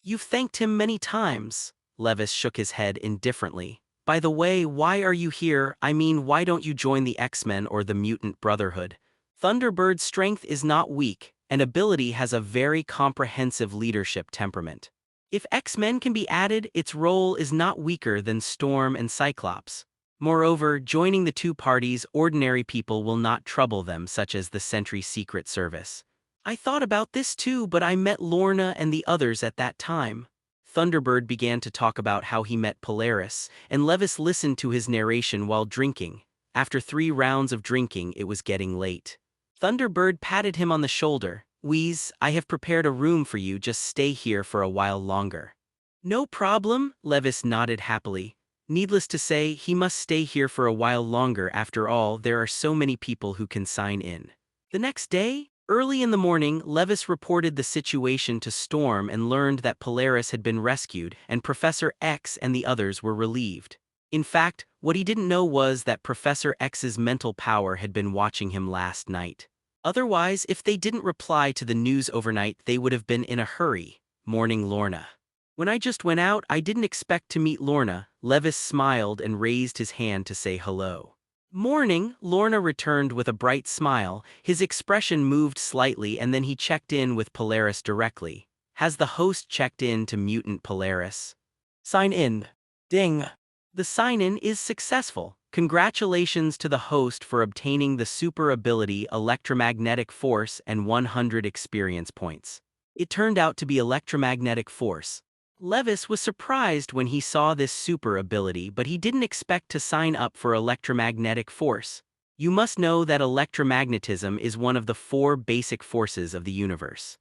"You've thanked him many times." Levis shook his head indifferently. "By the way, why are you here? I mean, why don't you join the X-Men or the Mutant Brotherhood?" Thunderbird's strength is not weak, and ability has a very comprehensive leadership temperament. If X-Men can be added, its role is not weaker than Storm and Cyclops. Moreover, joining the two parties, ordinary people will not trouble them, such as the Sentry Secret Service. "I thought about this too, but I met Lorna and the others at that time." Thunderbird began to talk about how he met Polaris, and Levis listened to his narration while drinking. After 3 rounds of drinking, it was getting late. Thunderbird patted him on the shoulder. "Wheeze, I have prepared a room for you, just stay here for a while longer." "No problem," Levis nodded happily. Needless to say, he must stay here for a while longer. After all, there are so many people who can sign in. The next day, early in the morning, Levis reported the situation to Storm and learned that Polaris had been rescued and Professor X and the others were relieved. In fact, what he didn't know was that Professor X's mental power had been watching him last night. Otherwise, if they didn't reply to the news overnight, they would have been in a hurry. Morning, Lorna. "When I just went out, I didn't expect to meet Lorna." Levis smiled and raised his hand to say hello. "Morning," Lorna returned with a bright smile. His expression moved slightly, and then he checked in with Polaris directly. "Has the host checked in to Mutant Polaris?" "Sign in." Ding. The sign-in is successful. Congratulations to the host for obtaining the super ability Electromagnetic Force and 100 experience points. It turned out to be Electromagnetic Force. Levis was surprised when he saw this super ability, but he didn't expect to sign up for Electromagnetic Force. You must know that electromagnetism is one of the 4 basic forces of the universe.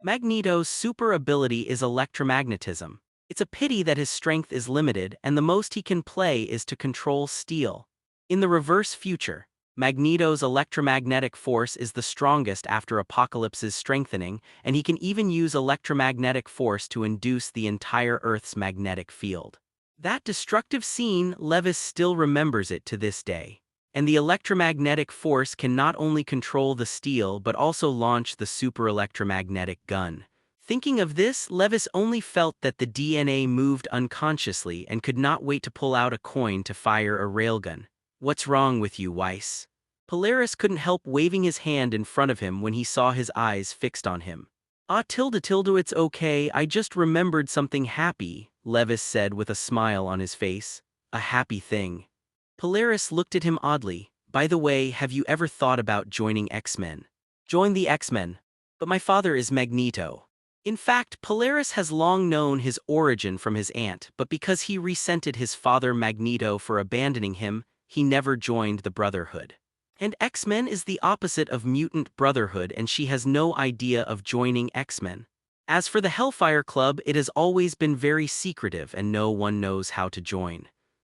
Magneto's super ability is electromagnetism. It's a pity that his strength is limited and the most he can play is to control steel. In the reverse future, Magneto's electromagnetic force is the strongest after Apocalypse's strengthening, and he can even use electromagnetic force to induce the entire Earth's magnetic field. That destructive scene, Levis still remembers it to this day. And the electromagnetic force can not only control the steel but also launch the super electromagnetic gun. Thinking of this, Levis only felt that the DNA moved unconsciously and could not wait to pull out a coin to fire a railgun. "What's wrong with you, Weiss?" Polaris couldn't help waving his hand in front of him when he saw his eyes fixed on him. "Ah, tilde, it's okay, I just remembered something happy," Levis said with a smile on his face. "A happy thing." Polaris looked at him oddly. By the way, have you ever thought about joining X-Men? Join the X-Men. But my father is Magneto. In fact, Polaris has long known his origin from his aunt, but because he resented his father Magneto for abandoning him, he never joined the Brotherhood. And X-Men is the opposite of Mutant Brotherhood, and she has no idea of joining X-Men. As for the Hellfire Club, it has always been very secretive and no one knows how to join.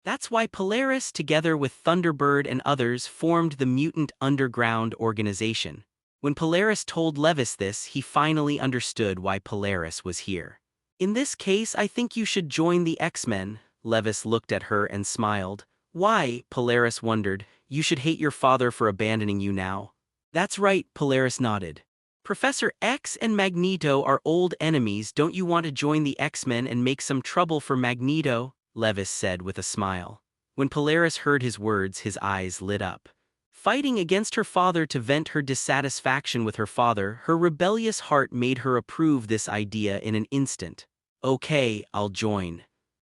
That's why Polaris, together with Thunderbird and others, formed the Mutant Underground organization. When Polaris told Levis this, he finally understood why Polaris was here. In this case, I think you should join the X-Men. Levis looked at her and smiled. Why? Polaris wondered. You should hate your father for abandoning you now. That's right, Polaris nodded. Professor X and Magneto are old enemies. Don't you want to join the X-Men and make some trouble for Magneto? Levis said with a smile. When Polaris heard his words, his eyes lit up. Fighting against her father to vent her dissatisfaction with her father, her rebellious heart made her approve this idea in an instant. Okay, I'll join.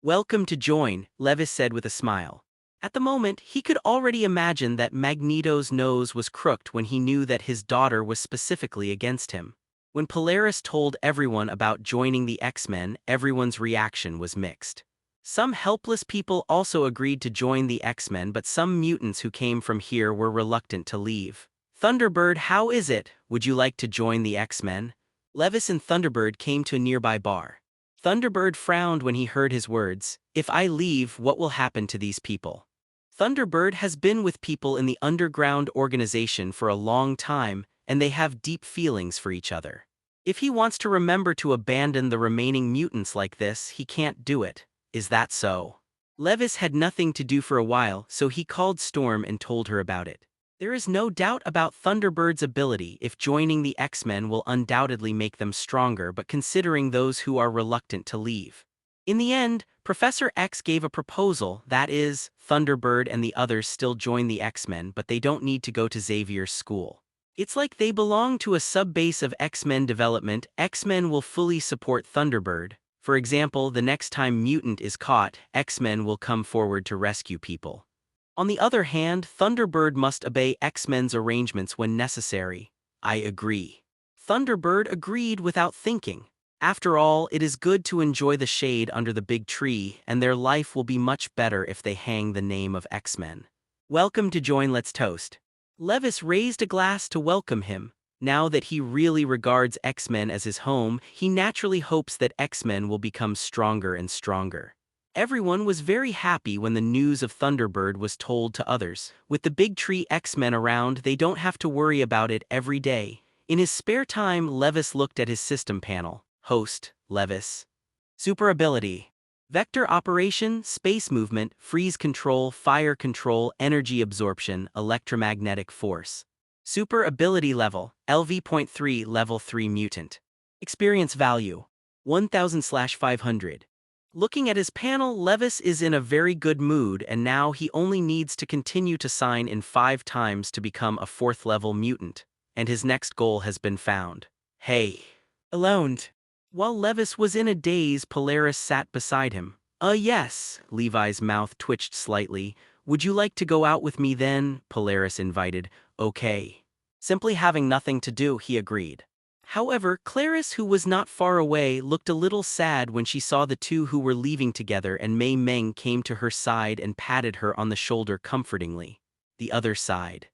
Welcome to join, Levis said with a smile. At the moment, he could already imagine that Magneto's nose was crooked when he knew that his daughter was specifically against him. When Polaris told everyone about joining the X-Men, everyone's reaction was mixed. Some helpless people also agreed to join the X-Men, but some mutants who came from here were reluctant to leave. Thunderbird, how is it? Would you like to join the X-Men? Levis and Thunderbird came to a nearby bar. Thunderbird frowned when he heard his words. If I leave, what will happen to these people? Thunderbird has been with people in the underground organization for a long time, and they have deep feelings for each other. If he wants to remember to abandon the remaining mutants like this, he can't do it. Is that so? Levis had nothing to do for a while, so he called Storm and told her about it. There is no doubt about Thunderbird's ability. If joining the X-Men will undoubtedly make them stronger, but considering those who are reluctant to leave. In the end, Professor X gave a proposal, that is, Thunderbird and the others still join the X-Men, but they don't need to go to Xavier's school. It's like they belong to a sub-base of X-Men development. X-Men will fully support Thunderbird. For example, the next time Mutant is caught, X-Men will come forward to rescue people. On the other hand, Thunderbird must obey X-Men's arrangements when necessary. I agree. Thunderbird agreed without thinking. After all, it is good to enjoy the shade under the big tree, and their life will be much better if they hang the name of X-Men. Welcome to join, let's toast. Levis raised a glass to welcome him. Now that he really regards X-Men as his home, he naturally hopes that X-Men will become stronger and stronger. Everyone was very happy when the news of Thunderbird was told to others. With the big tree X-Men around, they don't have to worry about it every day. In his spare time, Levis looked at his system panel. Host, Levis. Super ability. Vector operation, space movement, freeze control, fire control, energy absorption, electromagnetic force. Super ability level, LV.3 level 3 mutant. Experience value, 1000/500. Looking at his panel, Levis is in a very good mood, and now he only needs to continue to sign in 5 times to become a 4th level mutant. And his next goal has been found. Hey. Alone. While Levis was in a daze, Polaris sat beside him. Yes. Levi's mouth twitched slightly. Would you like to go out with me then? Polaris invited. Okay. Simply having nothing to do, he agreed. However, Clarice, who was not far away, looked a little sad when she saw the two who were leaving together, and Mei Meng came to her side and patted her on the shoulder comfortingly. The other side.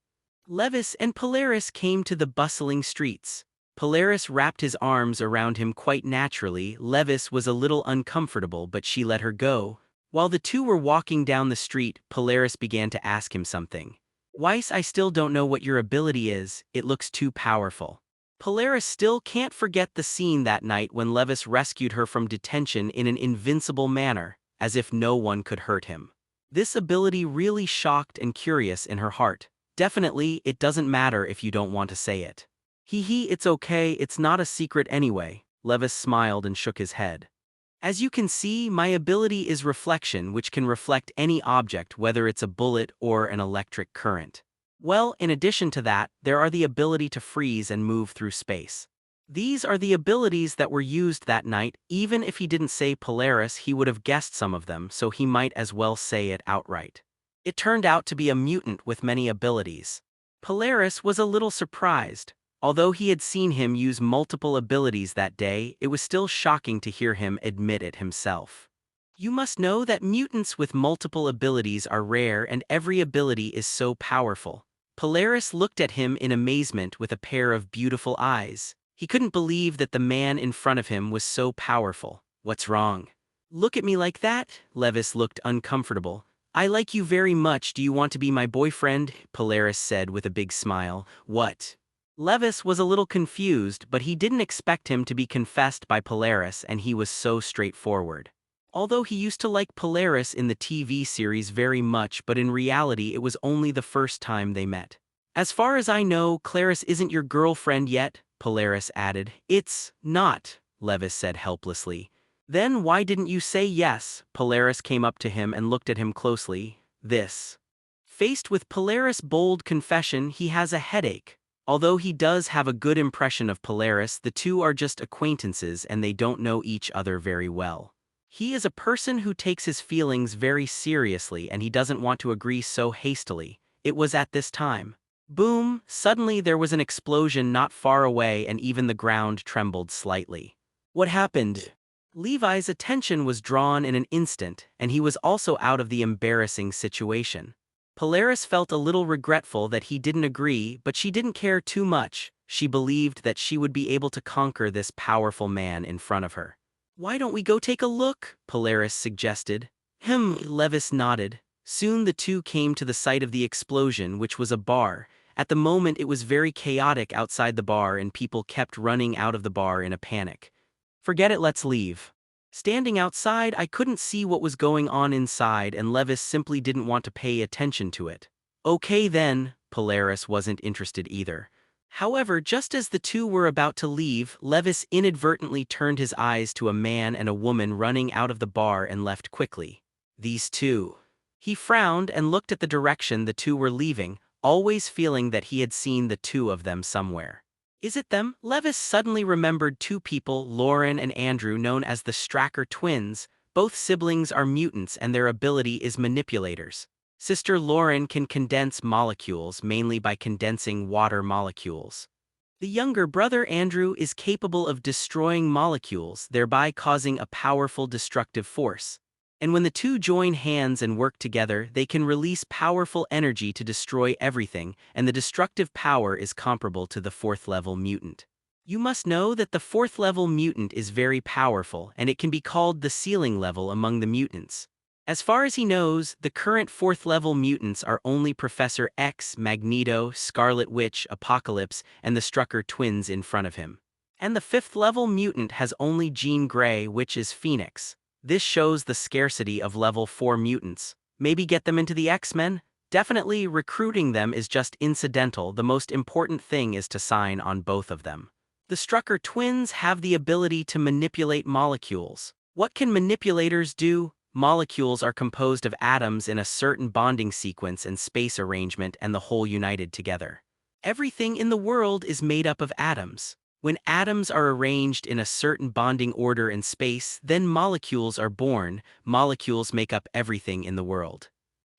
Levis and Polaris came to the bustling streets. Polaris wrapped his arms around him quite naturally. Levis was a little uncomfortable, but she let her go. While the two were walking down the street, Polaris began to ask him something. Weiss, I still don't know what your ability is, it looks too powerful. Polaris still can't forget the scene that night when Levis rescued her from detention in an invincible manner, as if no one could hurt him. This ability really shocked and curious in her heart. Definitely, it doesn't matter if you don't want to say it. It's okay, it's not a secret anyway. Levis smiled and shook his head. As you can see, my ability is reflection, which can reflect any object, whether it's a bullet or an electric current. Well, in addition to that, there are the ability to freeze and move through space. These are the abilities that were used that night. Even if he didn't say Polaris, he would have guessed some of them, so he might as well say it outright. It turned out to be a mutant with many abilities. Polaris was a little surprised. Although he had seen him use multiple abilities that day, it was still shocking to hear him admit it himself. You must know that mutants with multiple abilities are rare and every ability is so powerful. Polaris looked at him in amazement with a pair of beautiful eyes. He couldn't believe that the man in front of him was so powerful. What's wrong? Look at me like that? Levis looked uncomfortable. I like you very much. Do you want to be my boyfriend? Polaris said with a big smile. What? Levis was a little confused, but he didn't expect him to be confessed by Polaris, and he was so straightforward. Although he used to like Polaris in the TV series very much, but in reality it was only the first time they met. As far as I know, Clarice isn't your girlfriend yet, Polaris added. It's not, Levis said helplessly. Then why didn't you say yes? Polaris came up to him and looked at him closely. This. Faced with Polaris' bold confession, he has a headache. Although he does have a good impression of Polaris, the two are just acquaintances and they don't know each other very well. He is a person who takes his feelings very seriously and he doesn't want to agree so hastily. It was at this time. Boom! Suddenly there was an explosion not far away and even the ground trembled slightly. What happened? Levi's attention was drawn in an instant, and he was also out of the embarrassing situation. Polaris felt a little regretful that he didn't agree, but she didn't care too much. She believed that she would be able to conquer this powerful man in front of her. Why don't we go take a look? Polaris suggested. Levis nodded. Soon the two came to the site of the explosion, which was a bar. At the moment it was very chaotic outside the bar and people kept running out of the bar in a panic. Forget it, let's leave. Standing outside, I couldn't see what was going on inside and Levis simply didn't want to pay attention to it. Okay then, Polaris wasn't interested either. However, just as the two were about to leave, Levis inadvertently turned his eyes to a man and a woman running out of the bar and left quickly. These two. He frowned and looked at the direction the two were leaving, always feeling that he had seen the two of them somewhere. Is it them? Levis suddenly remembered two people, Lauren and Andrew, known as the Stracker twins. Both siblings are mutants and their ability is manipulators. Sister Lauren can condense molecules, mainly by condensing water molecules. The younger brother Andrew is capable of destroying molecules, thereby causing a powerful destructive force. And when the two join hands and work together, they can release powerful energy to destroy everything, and the destructive power is comparable to the 4th level mutant. You must know that the 4th level mutant is very powerful, and it can be called the ceiling level among the mutants. As far as he knows, the current 4th level mutants are only Professor X, Magneto, Scarlet Witch, Apocalypse, and the Strucker twins in front of him. And the 5th level mutant has only Jean Grey, which is Phoenix. This shows the scarcity of level 4 mutants. Maybe get them into the X-Men? Definitely recruiting them is just incidental. The most important thing is to sign on both of them. The Strucker twins have the ability to manipulate molecules. What can manipulators do? Molecules are composed of atoms in a certain bonding sequence and space arrangement and the whole united together. Everything in the world is made up of atoms. When atoms are arranged in a certain bonding order in space, then molecules are born. Molecules make up everything in the world.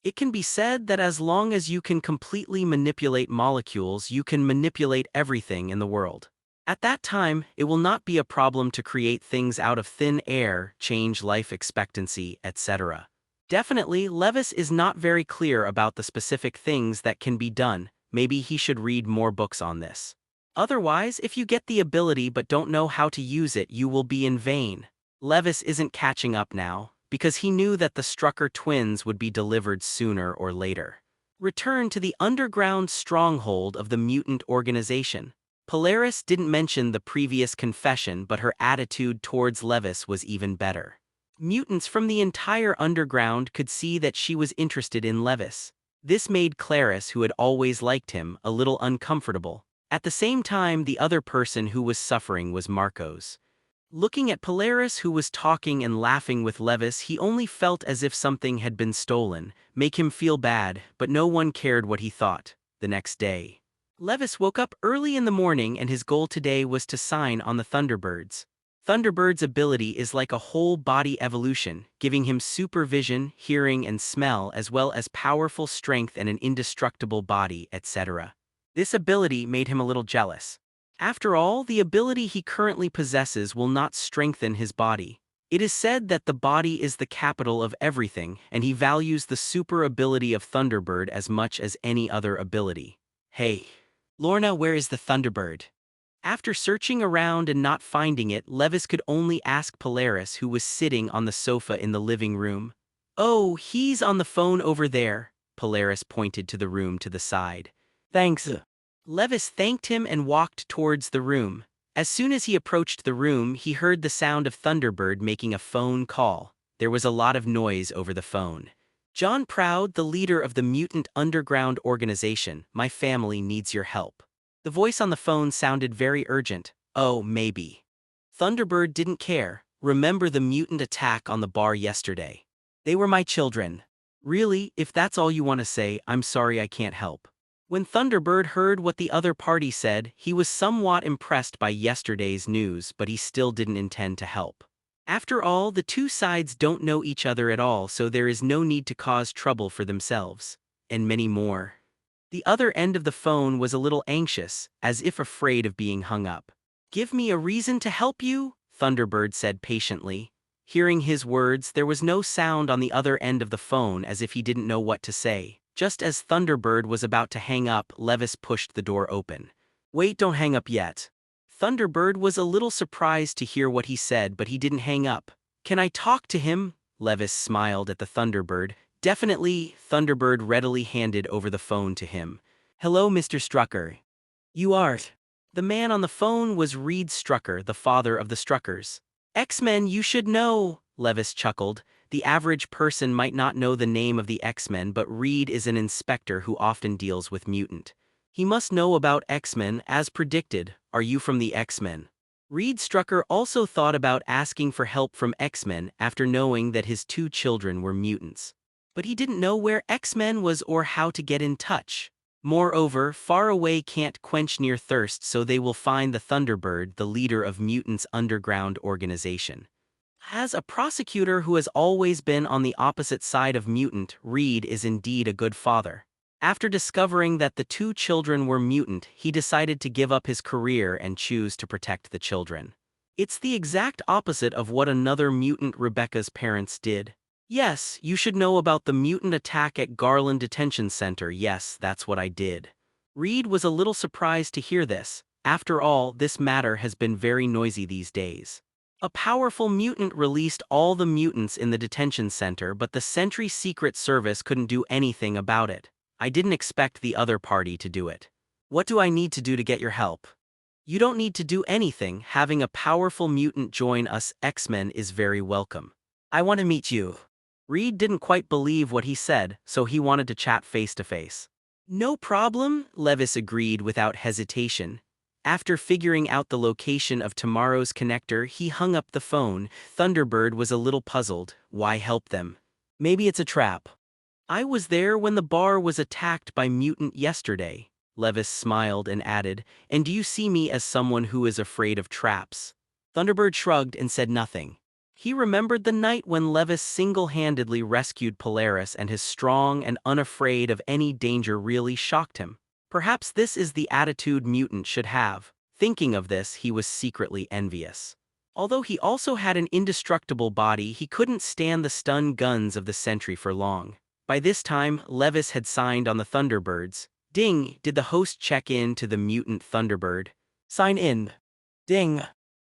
It can be said that as long as you can completely manipulate molecules, you can manipulate everything in the world. At that time, it will not be a problem to create things out of thin air, change life expectancy, etc. Definitely, Levis is not very clear about the specific things that can be done. Maybe he should read more books on this. Otherwise, if you get the ability but don't know how to use it, you will be in vain. Levis isn't catching up now, because he knew that the Strucker twins would be delivered sooner or later. Return to the underground stronghold of the mutant organization. Polaris didn't mention the previous confession, but her attitude towards Levis was even better. Mutants from the entire underground could see that she was interested in Levis. This made Clarice, who had always liked him, a little uncomfortable. At the same time, the other person who was suffering was Marcos. Looking at Polaris, who was talking and laughing with Levis, he only felt as if something had been stolen, make him feel bad, but no one cared what he thought. The next day, Levis woke up early in the morning and his goal today was to sign on the Thunderbirds. Thunderbird's ability is like a whole body evolution, giving him supervision, hearing, and smell, as well as powerful strength and an indestructible body, etc. This ability made him a little jealous. After all, the ability he currently possesses will not strengthen his body. It is said that the body is the capital of everything, and he values the super ability of Thunderbird as much as any other ability. Hey, Lorna, where is the Thunderbird? After searching around and not finding it, Levis could only ask Polaris, who was sitting on the sofa in the living room. Oh, he's on the phone over there. Polaris pointed to the room to the side. Thanks. Levis thanked him and walked towards the room. As soon as he approached the room, he heard the sound of Thunderbird making a phone call. There was a lot of noise over the phone. John Proud, the leader of the Mutant Underground organization, my family needs your help. The voice on the phone sounded very urgent. Oh, maybe. Thunderbird didn't care. Remember the mutant attack on the bar yesterday? They were my children. Really, if that's all you want to say, I'm sorry I can't help. When Thunderbird heard what the other party said, he was somewhat impressed by yesterday's news, but he still didn't intend to help. After all, the two sides don't know each other at all, so there is no need to cause trouble for themselves. And many more. The other end of the phone was a little anxious, as if afraid of being hung up. Give me a reason to help you, Thunderbird said patiently. Hearing his words, there was no sound on the other end of the phone, as if he didn't know what to say. Just as Thunderbird was about to hang up, Levis pushed the door open. Wait, don't hang up yet. Thunderbird was a little surprised to hear what he said, but he didn't hang up. Can I talk to him? Levis smiled at the Thunderbird. Definitely, Thunderbird readily handed over the phone to him. Hello, Mr. Strucker. You art. The man on the phone was Reed Strucker, the father of the Struckers. X-Men, you should know, Levis chuckled. The average person might not know the name of the X-Men, but Reed is an inspector who often deals with mutant. He must know about X-Men, as predicted. Are you from the X-Men? Reed Strucker also thought about asking for help from X-Men after knowing that his two children were mutants. But he didn't know where X-Men was or how to get in touch. Moreover, far away can't quench near thirst, so they will find the Thunderbird, the leader of Mutants' underground organization. As a prosecutor who has always been on the opposite side of mutant, Reed is indeed a good father. After discovering that the two children were mutant, he decided to give up his career and choose to protect the children. It's the exact opposite of what another mutant Rebecca's parents did. Yes, you should know about the mutant attack at Garland Detention Center. Yes, that's what I did. Reed was a little surprised to hear this. After all, this matter has been very noisy these days. A powerful mutant released all the mutants in the detention center, but the Sentry Secret Service couldn't do anything about it. I didn't expect the other party to do it. What do I need to do to get your help? You don't need to do anything. Having a powerful mutant join us X-Men is very welcome. I want to meet you. Reed didn't quite believe what he said, so he wanted to chat face to face. No problem, Levis agreed without hesitation. After figuring out the location of tomorrow's connector, he hung up the phone. Thunderbird was a little puzzled. Why help them? Maybe it's a trap. I was there when the bar was attacked by mutant yesterday. Levis smiled and added, and do you see me as someone who is afraid of traps? Thunderbird shrugged and said nothing. He remembered the night when Levis single-handedly rescued Polaris, and his strong and unafraid of any danger really shocked him. Perhaps this is the attitude mutant should have. Thinking of this, he was secretly envious. Although he also had an indestructible body, he couldn't stand the stun guns of the Sentry for long. By this time, Levis had signed on the Thunderbirds. Ding! Did the host check in to the mutant Thunderbird? Sign in. Ding!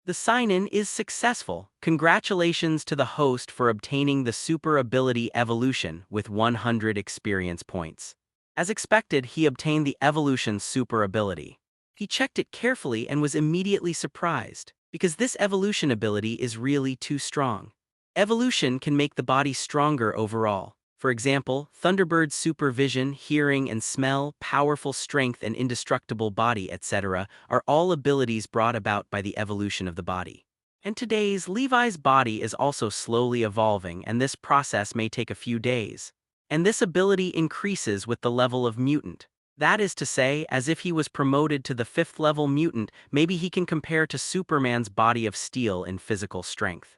The sign-in is successful. Congratulations to the host for obtaining the super ability evolution with 100 experience points. As expected, he obtained the evolution super ability. He checked it carefully and was immediately surprised, because this evolution ability is really too strong. Evolution can make the body stronger overall. For example, Thunderbird's supervision, hearing and smell, powerful strength and indestructible body, etc. are all abilities brought about by the evolution of the body. And today's Levi's body is also slowly evolving, and this process may take a few days. And this ability increases with the level of mutant. That is to say, as if he was promoted to the 5th-level mutant, maybe he can compare to Superman's body of steel in physical strength.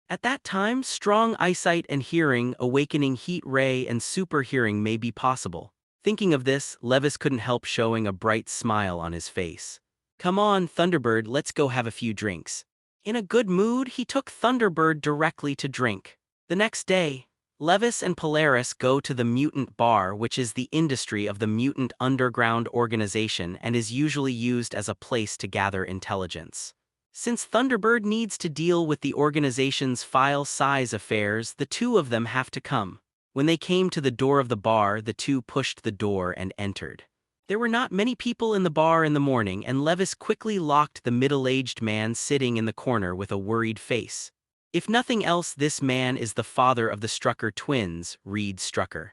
At that time, strong eyesight and hearing, awakening heat ray and super hearing may be possible. Thinking of this, Levis couldn't help showing a bright smile on his face. Come on, Thunderbird, let's go have a few drinks. In a good mood, he took Thunderbird directly to drink. The next day, Levis and Polaris go to the Mutant Bar, which is the industry of the Mutant Underground organization and is usually used as a place to gather intelligence. Since Thunderbird needs to deal with the organization's file size affairs, the two of them have to come. When they came to the door of the bar, the two pushed the door and entered. There were not many people in the bar in the morning, and Levis quickly locked the middle-aged man sitting in the corner with a worried face. If nothing else, this man is the father of the Strucker twins, Reed Strucker.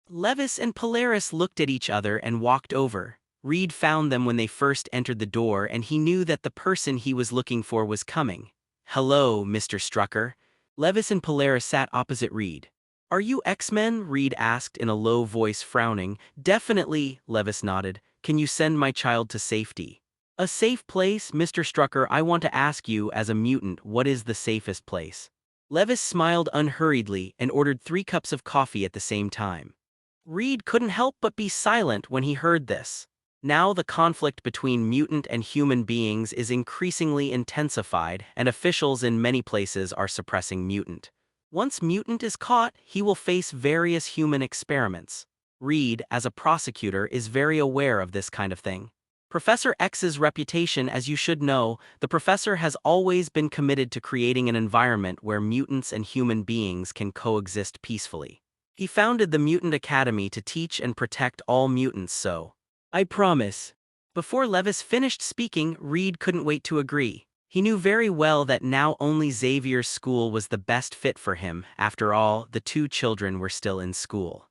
Levis and Polaris looked at each other and walked over. Reed found them when they first entered the door, and he knew that the person he was looking for was coming. "Hello, Mr. Strucker." Levis and Polaris sat opposite Reed. "Are you X-Men?" Reed asked in a low voice, frowning. "Definitely," Levis nodded. "Can you send my child to safety?" "A safe place, Mr. Strucker. I want to ask you, as a mutant, what is the safest place?" Levis smiled unhurriedly and ordered 3 cups of coffee at the same time. Reed couldn't help but be silent when he heard this. Now the conflict between mutant and human beings is increasingly intensified, and officials in many places are suppressing mutant. Once mutant is caught, he will face various human experiments. Reed, as a prosecutor, is very aware of this kind of thing. Professor X's reputation, as you should know, the professor has always been committed to creating an environment where mutants and human beings can coexist peacefully. He founded the Mutant Academy to teach and protect all mutants, so I promise. Before Levis finished speaking, Reed couldn't wait to agree. He knew very well that now only Xavier's school was the best fit for him. After all, the 2 children were still in school.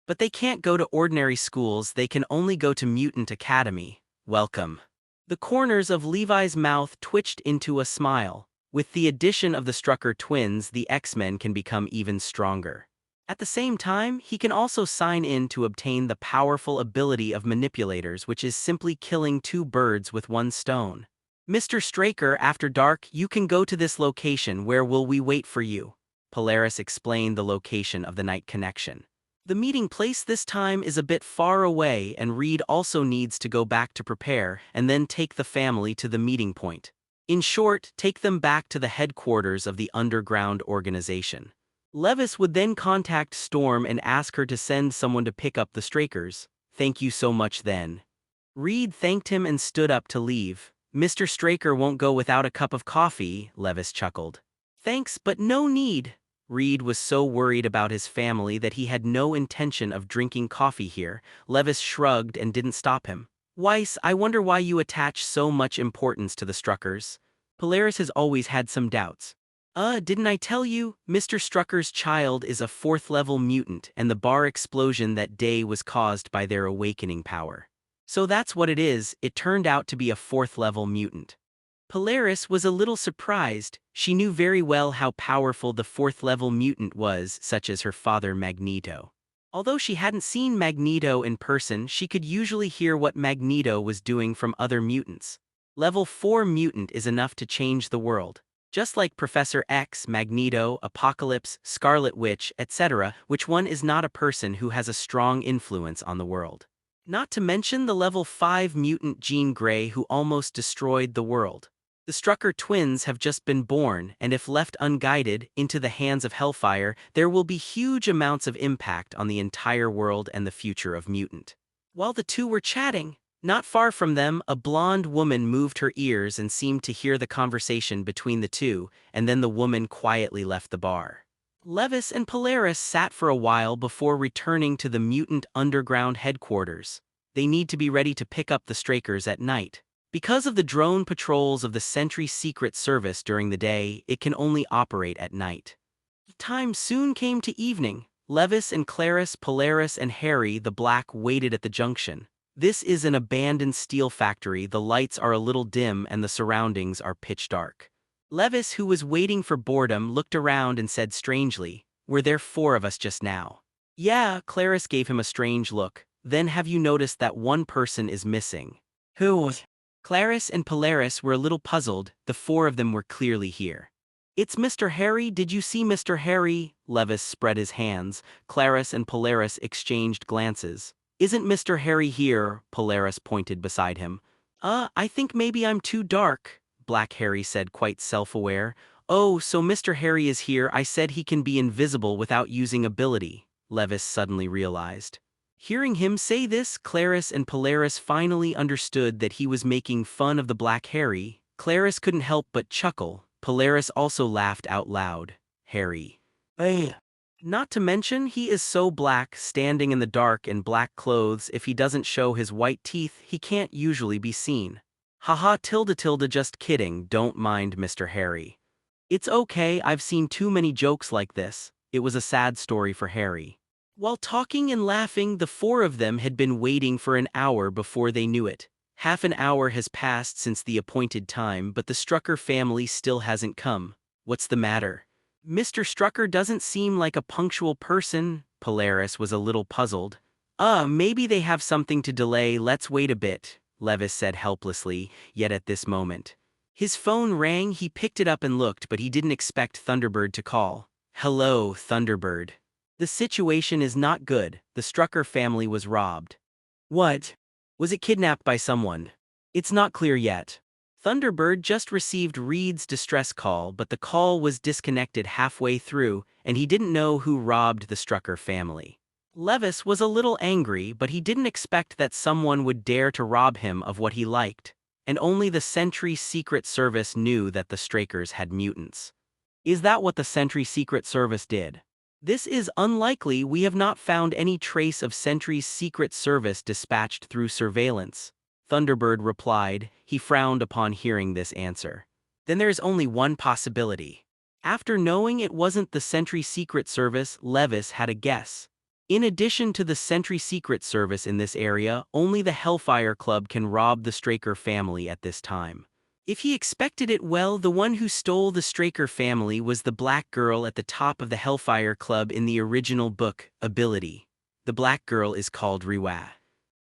But they can't go to ordinary schools, they can only go to Mutant Academy. Welcome. The corners of Levi's mouth twitched into a smile. With the addition of the Strucker twins, the X-Men can become even stronger. At the same time, he can also sign in to obtain the powerful ability of manipulators, which is simply killing 2 birds with 1 stone. "Mr. Straker, after dark, you can go to this location. Where will we wait for you?" Polaris explained the location of the night connection. The meeting place this time is a bit far away, and Reed also needs to go back to prepare and then take the family to the meeting point. In short, take them back to the headquarters of the underground organization. Levis would then contact Storm and ask her to send someone to pick up the Strakers. "Thank you so much then." Reed thanked him and stood up to leave. "Mr. Straker won't go without a cup of coffee," Levis chuckled. "Thanks, but no need." Reed was so worried about his family that he had no intention of drinking coffee here. Levis shrugged and didn't stop him. "Weiss, I wonder why you attach so much importance to the Struckers." Polaris has always had some doubts. Didn't I tell you? Mr. Strucker's child is a 4th-level mutant, and the bar explosion that day was caused by their awakening power. So that's what it is. It turned out to be a 4th-level mutant. Polaris was a little surprised. She knew very well how powerful the 4th-level mutant was, such as her father Magneto. Although she hadn't seen Magneto in person, she could usually hear what Magneto was doing from other mutants. Level 4 mutant is enough to change the world. Just like Professor X, Magneto, Apocalypse, Scarlet Witch, etc., which one is not a person who has a strong influence on the world? Not to mention the level 5 mutant Jean Grey, who almost destroyed the world. The Strucker twins have just been born, and if left unguided into the hands of Hellfire, there will be huge amounts of impact on the entire world and the future of mutant. While the two were chatting, not far from them, a blonde woman moved her ears and seemed to hear the conversation between the two, and then the woman quietly left the bar. Levis and Polaris sat for a while before returning to the Mutant Underground headquarters. They need to be ready to pick up the Strakers at night. Because of the drone patrols of the Sentry Secret Service during the day, it can only operate at night. The time soon came to evening. Levis and Clarice, Polaris and Harry the Black waited at the junction. This is an abandoned steel factory. The lights are a little dim and the surroundings are pitch dark. Levis, who was waiting for boredom, looked around and said strangely, "Were there 4 of us just now?" "Yeah," Clarice gave him a strange look. Then have you noticed that one person is missing? Who? Clarice and Polaris were a little puzzled. The four of them were clearly here. It's Mr. Harry. Did you see Mr. Harry? Levis spread his hands. Clarice and Polaris exchanged glances. Isn't Mr. Harry here? Polaris pointed beside him. I think maybe I'm too dark, Black Harry said, quite self-aware. Oh, so Mr. Harry is here. I said he can be invisible without using ability, Levis suddenly realized. Hearing him say this, Clarice and Polaris finally understood that he was making fun of the Black Harry. Clarice couldn't help but chuckle. Polaris also laughed out loud. Harry. Hey. Not to mention, he is so black, standing in the dark in black clothes. If he doesn't show his white teeth, he can't usually be seen. Haha, tilde, just kidding, don't mind Mr. Harry. It's okay, I've seen too many jokes like this. It was a sad story for Harry. While talking and laughing, the four of them had been waiting for an hour before they knew it. Half an hour has passed since the appointed time, but the Strucker family still hasn't come. What's the matter? Mr. Strucker doesn't seem like a punctual person. Polaris was a little puzzled. Maybe they have something to delay. Let's wait a bit, Levis said helplessly, yet at this moment. His phone rang. He picked it up and looked, but he didn't expect Thunderbird to call. Hello, Thunderbird. The situation is not good. The Strucker family was robbed. What? Was it kidnapped by someone? It's not clear yet. Thunderbird just received Reed's distress call, but the call was disconnected halfway through, and he didn't know who robbed the Strucker family. Levis was a little angry, but he didn't expect that someone would dare to rob him of what he liked, and only the Sentry Secret Service knew that the Strakers had mutants. Is that what the Sentry Secret Service did? This is unlikely. We have not found any trace of Sentry's Secret Service dispatched through surveillance, Thunderbird replied. He frowned upon hearing this answer. Then there's only one possibility. After knowing it wasn't the Sentry Secret Service, Levis had a guess. In addition to the Sentry Secret Service in this area, only the Hellfire Club can rob the Straker family at this time. If he expected it well, the one who stole the Straker family was the black girl at the top of the Hellfire Club in the original book, Ability. The black girl is called Riwa.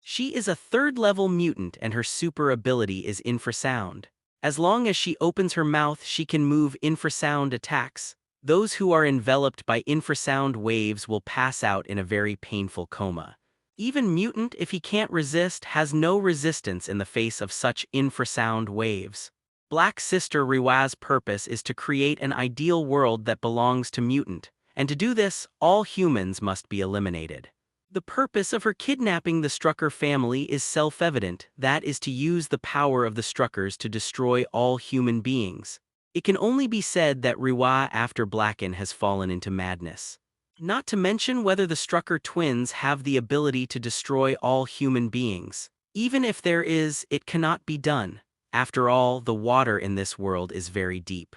She is a third-level mutant and her super ability is infrasound. As long as she opens her mouth, she can move infrasound attacks. Those who are enveloped by infrasound waves will pass out in a very painful coma. Even Mutant, if he can't resist, has no resistance in the face of such infrasound waves. Black Sister Riwa's purpose is to create an ideal world that belongs to Mutant, and to do this, all humans must be eliminated. The purpose of her kidnapping the Strucker family is self-evident, that is to use the power of the Struckers to destroy all human beings. It can only be said that Riwa after Blacken has fallen into madness. Not to mention whether the Strucker twins have the ability to destroy all human beings. Even if there is, it cannot be done. After all, the water in this world is very deep.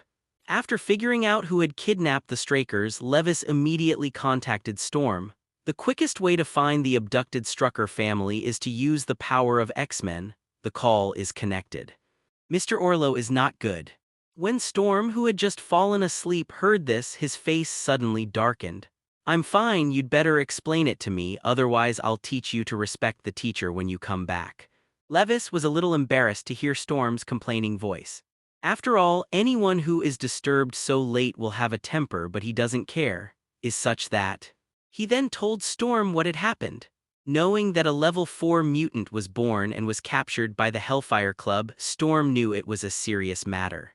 After figuring out who had kidnapped the Strakers, Levis immediately contacted Storm. The quickest way to find the abducted Strucker family is to use the power of X-Men. The call is connected. Mr. Orlo is not good. When Storm, who had just fallen asleep, heard this, his face suddenly darkened. I'm fine, you'd better explain it to me, otherwise I'll teach you to respect the teacher when you come back. Levis was a little embarrassed to hear Storm's complaining voice. After all, anyone who is disturbed so late will have a temper, but he doesn't care, is such that. He then told Storm what had happened. Knowing that a level 4 mutant was born and was captured by the Hellfire Club, Storm knew it was a serious matter.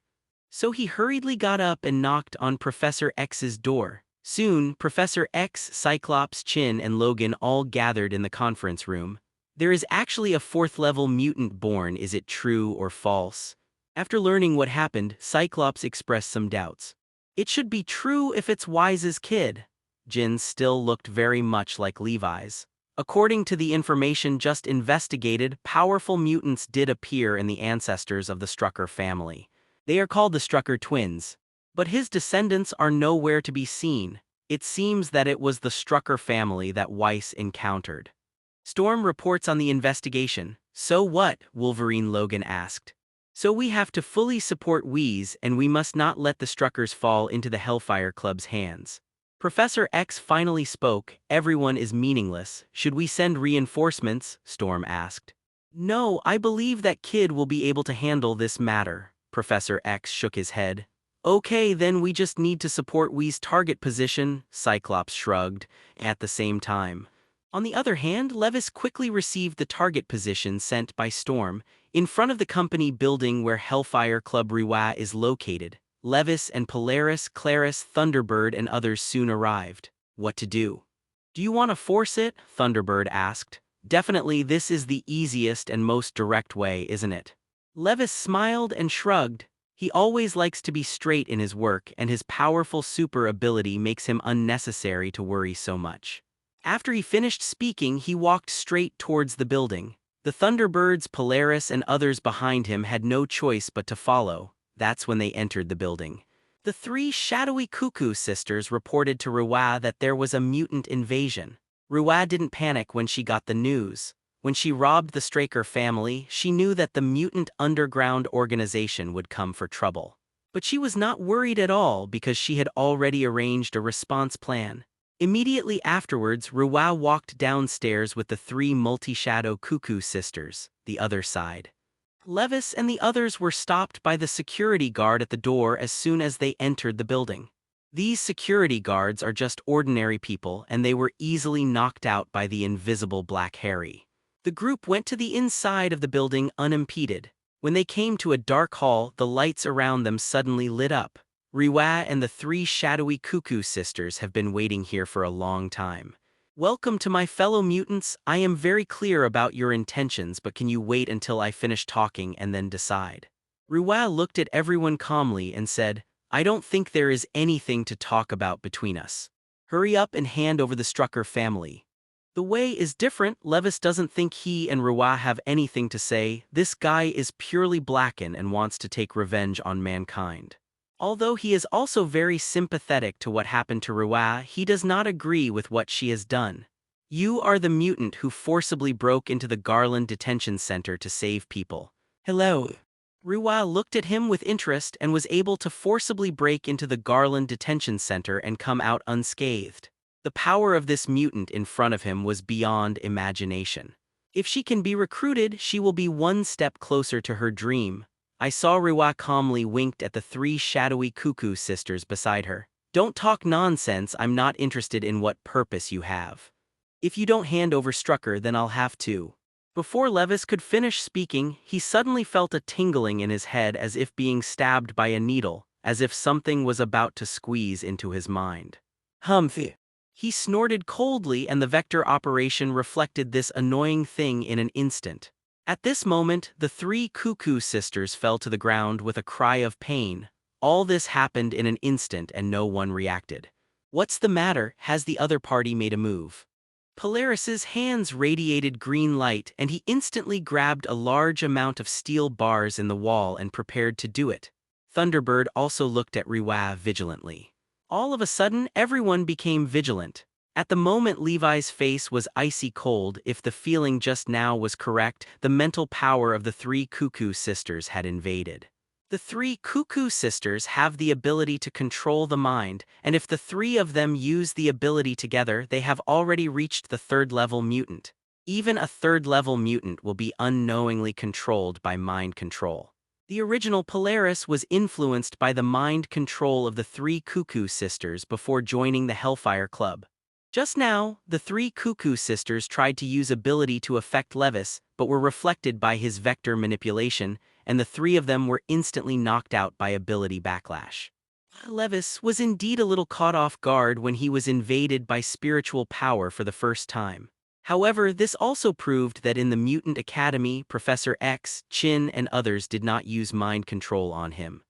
So he hurriedly got up and knocked on Professor X's door. Soon, Professor X, Cyclops, Chin, and Logan all gathered in the conference room. There is actually a 4th-level mutant born, is it true or false? After learning what happened, Cyclops expressed some doubts. It should be true if it's Wise's kid. Jin's still looked very much like Levi's. According to the information just investigated, powerful mutants did appear in the ancestors of the Strucker family. They are called the Strucker twins. But his descendants are nowhere to be seen. It seems that it was the Strucker family that Weiss encountered. Storm reports on the investigation. So what? Wolverine Logan asked. So we have to fully support Weiss, and we must not let the Struckers fall into the Hellfire Club's hands. Professor X finally spoke. Everyone is meaningless. Should we send reinforcements? Storm asked. No, I believe that kid will be able to handle this matter. Professor X shook his head. Okay, then we just need to support Wee's target position, Cyclops shrugged, at the same time. On the other hand, Levis quickly received the target position sent by Storm, in front of the company building where Hellfire Club Riwa is located. Levis and Polaris, Clarice, Thunderbird and others soon arrived. What to do? Do you want to force it? Thunderbird asked. Definitely, this is the easiest and most direct way, isn't it? Levis smiled and shrugged. He always likes to be straight in his work, and his powerful super ability makes him unnecessary to worry so much. After he finished speaking, he walked straight towards the building. The Thunderbirds, Polaris, and others behind him had no choice but to follow. That's when they entered the building. The three shadowy Cuckoo sisters reported to Ruwa that there was a mutant invasion. Ruwa didn't panic when she got the news. When she robbed the Straker family, she knew that the mutant underground organization would come for trouble. But she was not worried at all because she had already arranged a response plan. Immediately afterwards, Ruwa walked downstairs with the three multi-shadow Cuckoo sisters, the other side. Levis and the others were stopped by the security guard at the door as soon as they entered the building. These security guards are just ordinary people, and they were easily knocked out by the invisible Black Harry. The group went to the inside of the building unimpeded. When they came to a dark hall, the lights around them suddenly lit up. Riwa and the three shadowy Cuckoo sisters have been waiting here for a long time. Welcome to my fellow mutants. I am very clear about your intentions, but can you wait until I finish talking and then decide? Riwa looked at everyone calmly and said, I don't think there is anything to talk about between us. Hurry up and hand over the Strucker family. The way is different. Levis doesn't think he and Ruwa have anything to say. This guy is purely Blacken and wants to take revenge on mankind. Although he is also very sympathetic to what happened to Ruwa, he does not agree with what she has done. You are the mutant who forcibly broke into the Garland Detention Center to save people. Hello. Ruwa looked at him with interest and was able to forcibly break into the Garland Detention Center and come out unscathed. The power of this mutant in front of him was beyond imagination. If she can be recruited, she will be one step closer to her dream. I saw Ruwa calmly winked at the three shadowy Cuckoo sisters beside her. Don't talk nonsense, I'm not interested in what purpose you have. If you don't hand over Strucker, then I'll have to. Before Levis could finish speaking, he suddenly felt a tingling in his head as if being stabbed by a needle, as if something was about to squeeze into his mind. Humph. He snorted coldly, and the vector operation reflected this annoying thing in an instant. At this moment, the three Cuckoo sisters fell to the ground with a cry of pain. All this happened in an instant and no one reacted. What's the matter? Has the other party made a move? Polaris's hands radiated green light, and he instantly grabbed a large amount of steel bars in the wall and prepared to do it. Thunderbird also looked at Riwa vigilantly. All of a sudden, everyone became vigilant. At the moment, Levi's face was icy cold. If the feeling just now was correct, the mental power of the three Cuckoo sisters had invaded. The three Cuckoo sisters have the ability to control the mind, and if the three of them use the ability together, they have already reached the third-level mutant. Even a third-level mutant will be unknowingly controlled by mind control. The original Polaris was influenced by the mind control of the three Cuckoo sisters before joining the Hellfire Club. Just now, the three Cuckoo sisters tried to use ability to affect Levis, but were reflected by his vector manipulation, and the three of them were instantly knocked out by ability backlash. Levis was indeed a little caught off guard when he was invaded by spiritual power for the first time. However, this also proved that in the Mutant Academy, Professor X, Chin, and others did not use mind control on him.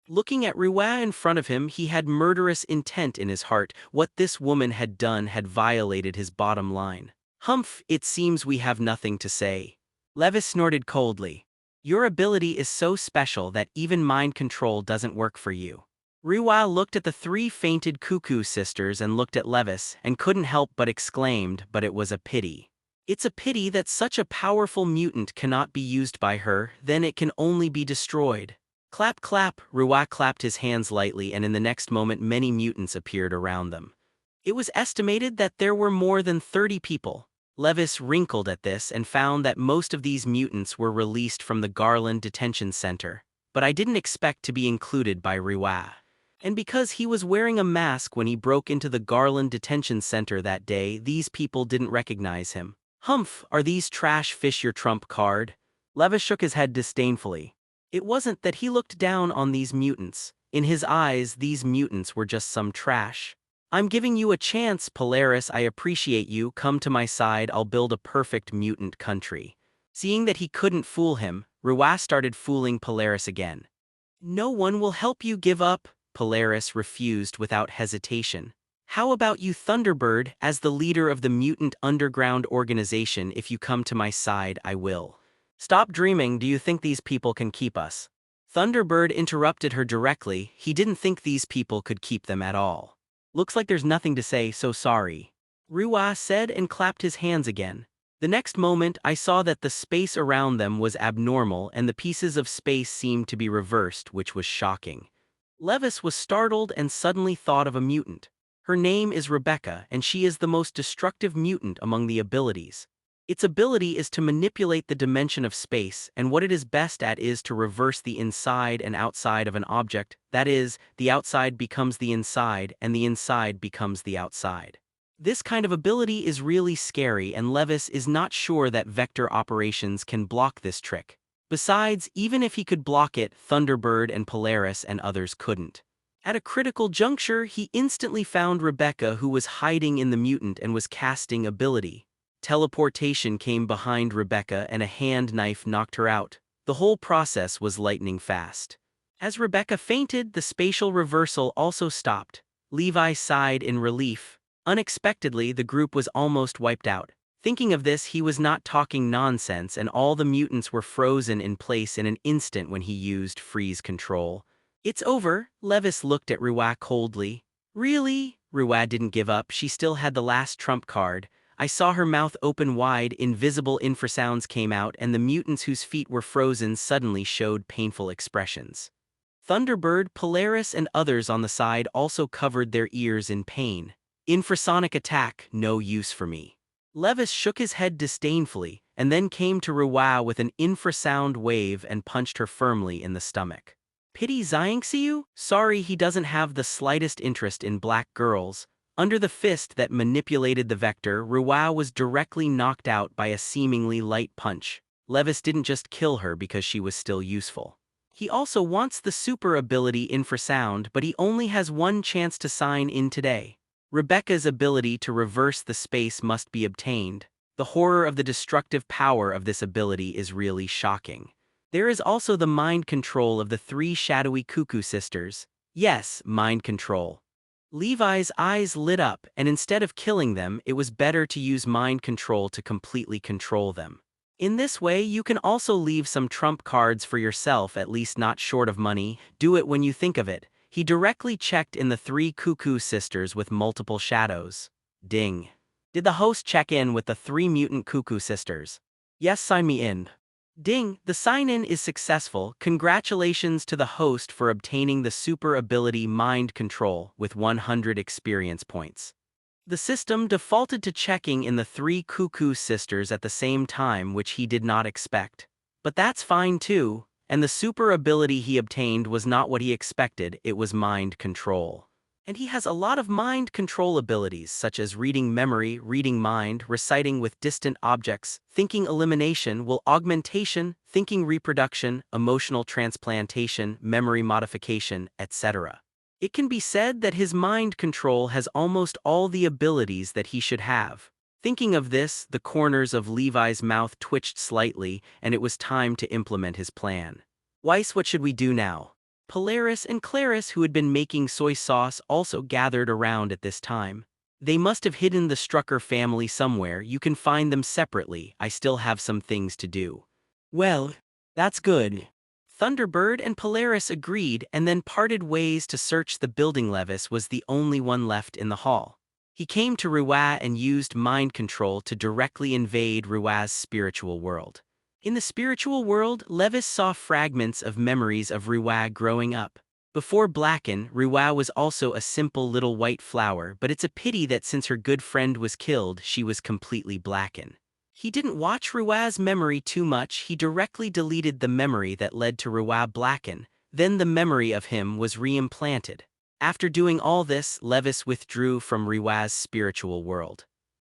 Looking at Ruwa in front of him, he had murderous intent in his heart. What this woman had done had violated his bottom line. Humph, it seems we have nothing to say. Levis snorted coldly. Your ability is so special that even mind control doesn't work for you. Ruwa looked at the three fainted Cuckoo sisters and looked at Levis and couldn't help but exclaimed, but it was a pity. It's a pity that such a powerful mutant cannot be used by her, then it can only be destroyed. Clap clap, Ruwa clapped his hands lightly, and in the next moment many mutants appeared around them. It was estimated that there were more than 30 people. Levis wrinkled at this and found that most of these mutants were released from the Garland Detention Center, but I didn't expect to be included by Riwa. And because he was wearing a mask when he broke into the Garland Detention Center that day, these people didn't recognize him. Humph, are these trash fish your trump card? Levis shook his head disdainfully. It wasn't that he looked down on these mutants. In his eyes, these mutants were just some trash. I'm giving you a chance, Polaris. I appreciate you. Come to my side. I'll build a perfect mutant country. Seeing that he couldn't fool him, Riwa started fooling Polaris again. No one will help you. Give up. Polaris refused without hesitation. How about you, Thunderbird, as the leader of the mutant underground organization? If you come to my side, I will. Stop dreaming. Do you think these people can keep us? Thunderbird interrupted her directly. He didn't think these people could keep them at all. Looks like there's nothing to say, so sorry. Riwa said and clapped his hands again. The next moment, I saw that the space around them was abnormal and the pieces of space seemed to be reversed, which was shocking. Levis was startled and suddenly thought of a mutant. Her name is Rebecca, and she is the most destructive mutant among the abilities. Its ability is to manipulate the dimension of space, and what it is best at is to reverse the inside and outside of an object. That is, the outside becomes the inside, and the inside becomes the outside. This kind of ability is really scary, and Levis is not sure that vector operations can block this trick. Besides, even if he could block it, Thunderbird and Polaris and others couldn't. At a critical juncture, he instantly found Rebecca, who was hiding in the mutant and was casting ability. Teleportation came behind Rebecca and a hand knife knocked her out. The whole process was lightning fast. As Rebecca fainted, the spatial reversal also stopped. Levi sighed in relief. Unexpectedly, the group was almost wiped out. Thinking of this, he was not talking nonsense, and all the mutants were frozen in place in an instant when he used freeze control. It's over. Levis looked at Riwa coldly. Really? Riwa didn't give up. She still had the last trump card. I saw her mouth open wide, invisible infrasounds came out, and the mutants whose feet were frozen suddenly showed painful expressions. Thunderbird, Polaris, and others on the side also covered their ears in pain. Infrasonic attack, no use for me. Levis shook his head disdainfully, and then came to Riwa with an infrasound wave and punched her firmly in the stomach. Pity Xiangxiu? Sorry, he doesn't have the slightest interest in black girls. Under the fist that manipulated the vector, Riwa was directly knocked out by a seemingly light punch. Levis didn't just kill her because she was still useful. He also wants the super ability infrasound, but he only has one chance to sign in today. Rebecca's ability to reverse the space must be obtained. The horror of the destructive power of this ability is really shocking. There is also the mind control of the three shadowy cuckoo sisters. Yes, mind control. Levi's eyes lit up, and instead of killing them, it was better to use mind control to completely control them. In this way, you can also leave some trump cards for yourself, at least not short of money. Do it when you think of it. He directly checked in the three cuckoo sisters with multiple shadows. Ding. Did the host check in with the three mutant cuckoo sisters? Yes, sign me in. Ding, the sign-in is successful. Congratulations to the host for obtaining the super ability Mind Control with 100 experience points. The system defaulted to checking in the three cuckoo sisters at the same time, which he did not expect. But that's fine too, and the super ability he obtained was not what he expected. It was Mind Control. And he has a lot of mind control abilities, such as reading memory, reading mind, reciting with distant objects, thinking elimination, will augmentation, thinking reproduction, emotional transplantation, memory modification, etc. It can be said that his mind control has almost all the abilities that he should have. Thinking of this, the corners of Levi's mouth twitched slightly, and it was time to implement his plan. Weiss, what should we do now? Polaris and Clarice, who had been making soy sauce, also gathered around at this time. They must have hidden the Strucker family somewhere. You can find them separately. I still have some things to do. Well, that's good. Thunderbird and Polaris agreed and then parted ways to search the building. Levis was the only one left in the hall. He came to Riwa and used mind control to directly invade Riwa's spiritual world. In the spiritual world, Levis saw fragments of memories of Riwa growing up. Before Blacken, Ruwa was also a simple little white flower, but it's a pity that since her good friend was killed, she was completely blacken. He didn't watch Ruwa's memory too much, he directly deleted the memory that led to Ruwa Blacken, then the memory of him was reimplanted. After doing all this, Levis withdrew from Ruwa's spiritual world.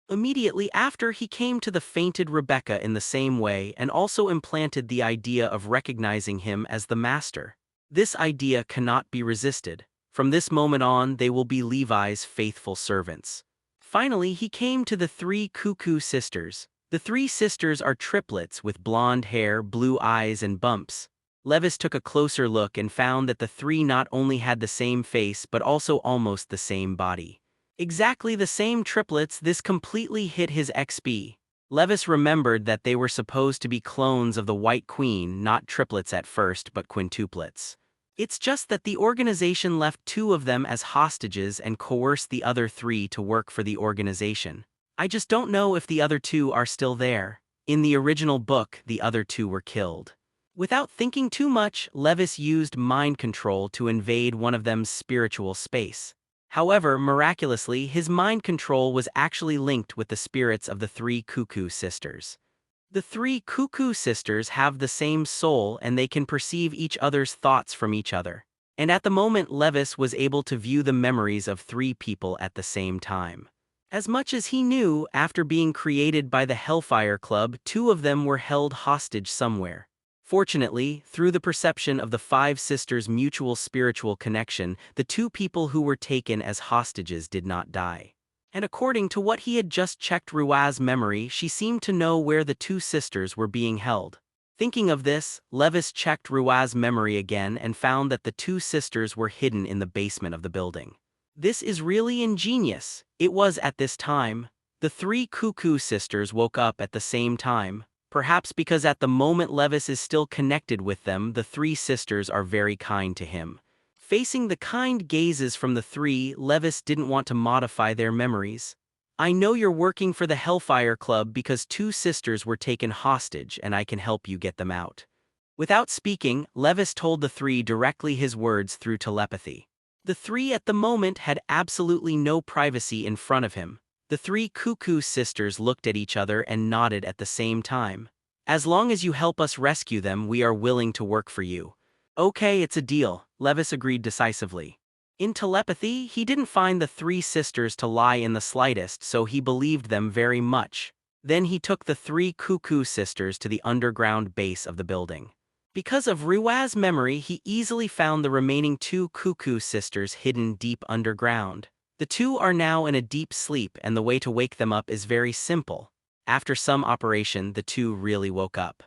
Immediately after, he came to the fainted Rebecca in the same way and also implanted the idea of recognizing him as the master. This idea cannot be resisted. From this moment on, they will be Levi's faithful servants. Finally, he came to the three Cuckoo sisters. The three sisters are triplets with blonde hair, blue eyes, and bumps. Levis took a closer look and found that the three not only had the same face but also almost the same body. Exactly the same triplets. This completely hit his XP. Levis remembered that they were supposed to be clones of the White Queen, not triplets at first but quintuplets. It's just that the organization left two of them as hostages and coerced the other three to work for the organization. I just don't know if the other two are still there. In the original book, the other two were killed. Without thinking too much, Levis used mind control to invade one of them's spiritual space. However, miraculously, his mind control was actually linked with the spirits of the three Cuckoo sisters. The three Cuckoo sisters have the same soul and they can perceive each other's thoughts from each other. And at the moment, Levis was able to view the memories of three people at the same time. As much as he knew, after being created by the Hellfire Club, two of them were held hostage somewhere. Fortunately, through the perception of the five sisters' mutual spiritual connection, the two people who were taken as hostages did not die. And according to what he had just checked Ruwa's memory, she seemed to know where the two sisters were being held. Thinking of this, Levis checked Ruwa's memory again and found that the two sisters were hidden in the basement of the building. This is really ingenious. It was at this time. The three Cuckoo sisters woke up at the same time. Perhaps because at the moment Levis is still connected with them, the three sisters are very kind to him. Facing the kind gazes from the three, Levis didn't want to modify their memories. I know you're working for the Hellfire Club because two sisters were taken hostage and I can help you get them out. Without speaking, Levis told the three directly his words through telepathy. The three at the moment had absolutely no privacy in front of him. The three Cuckoo sisters looked at each other and nodded at the same time. As long as you help us rescue them, we are willing to work for you. Okay, it's a deal, Levis agreed decisively. In telepathy, he didn't find the three sisters to lie in the slightest, so he believed them very much. Then he took the three Cuckoo sisters to the underground base of the building. Because of Ruwa's memory, he easily found the remaining two Cuckoo sisters hidden deep underground. The two are now in a deep sleep and the way to wake them up is very simple. After some operation, the two really woke up.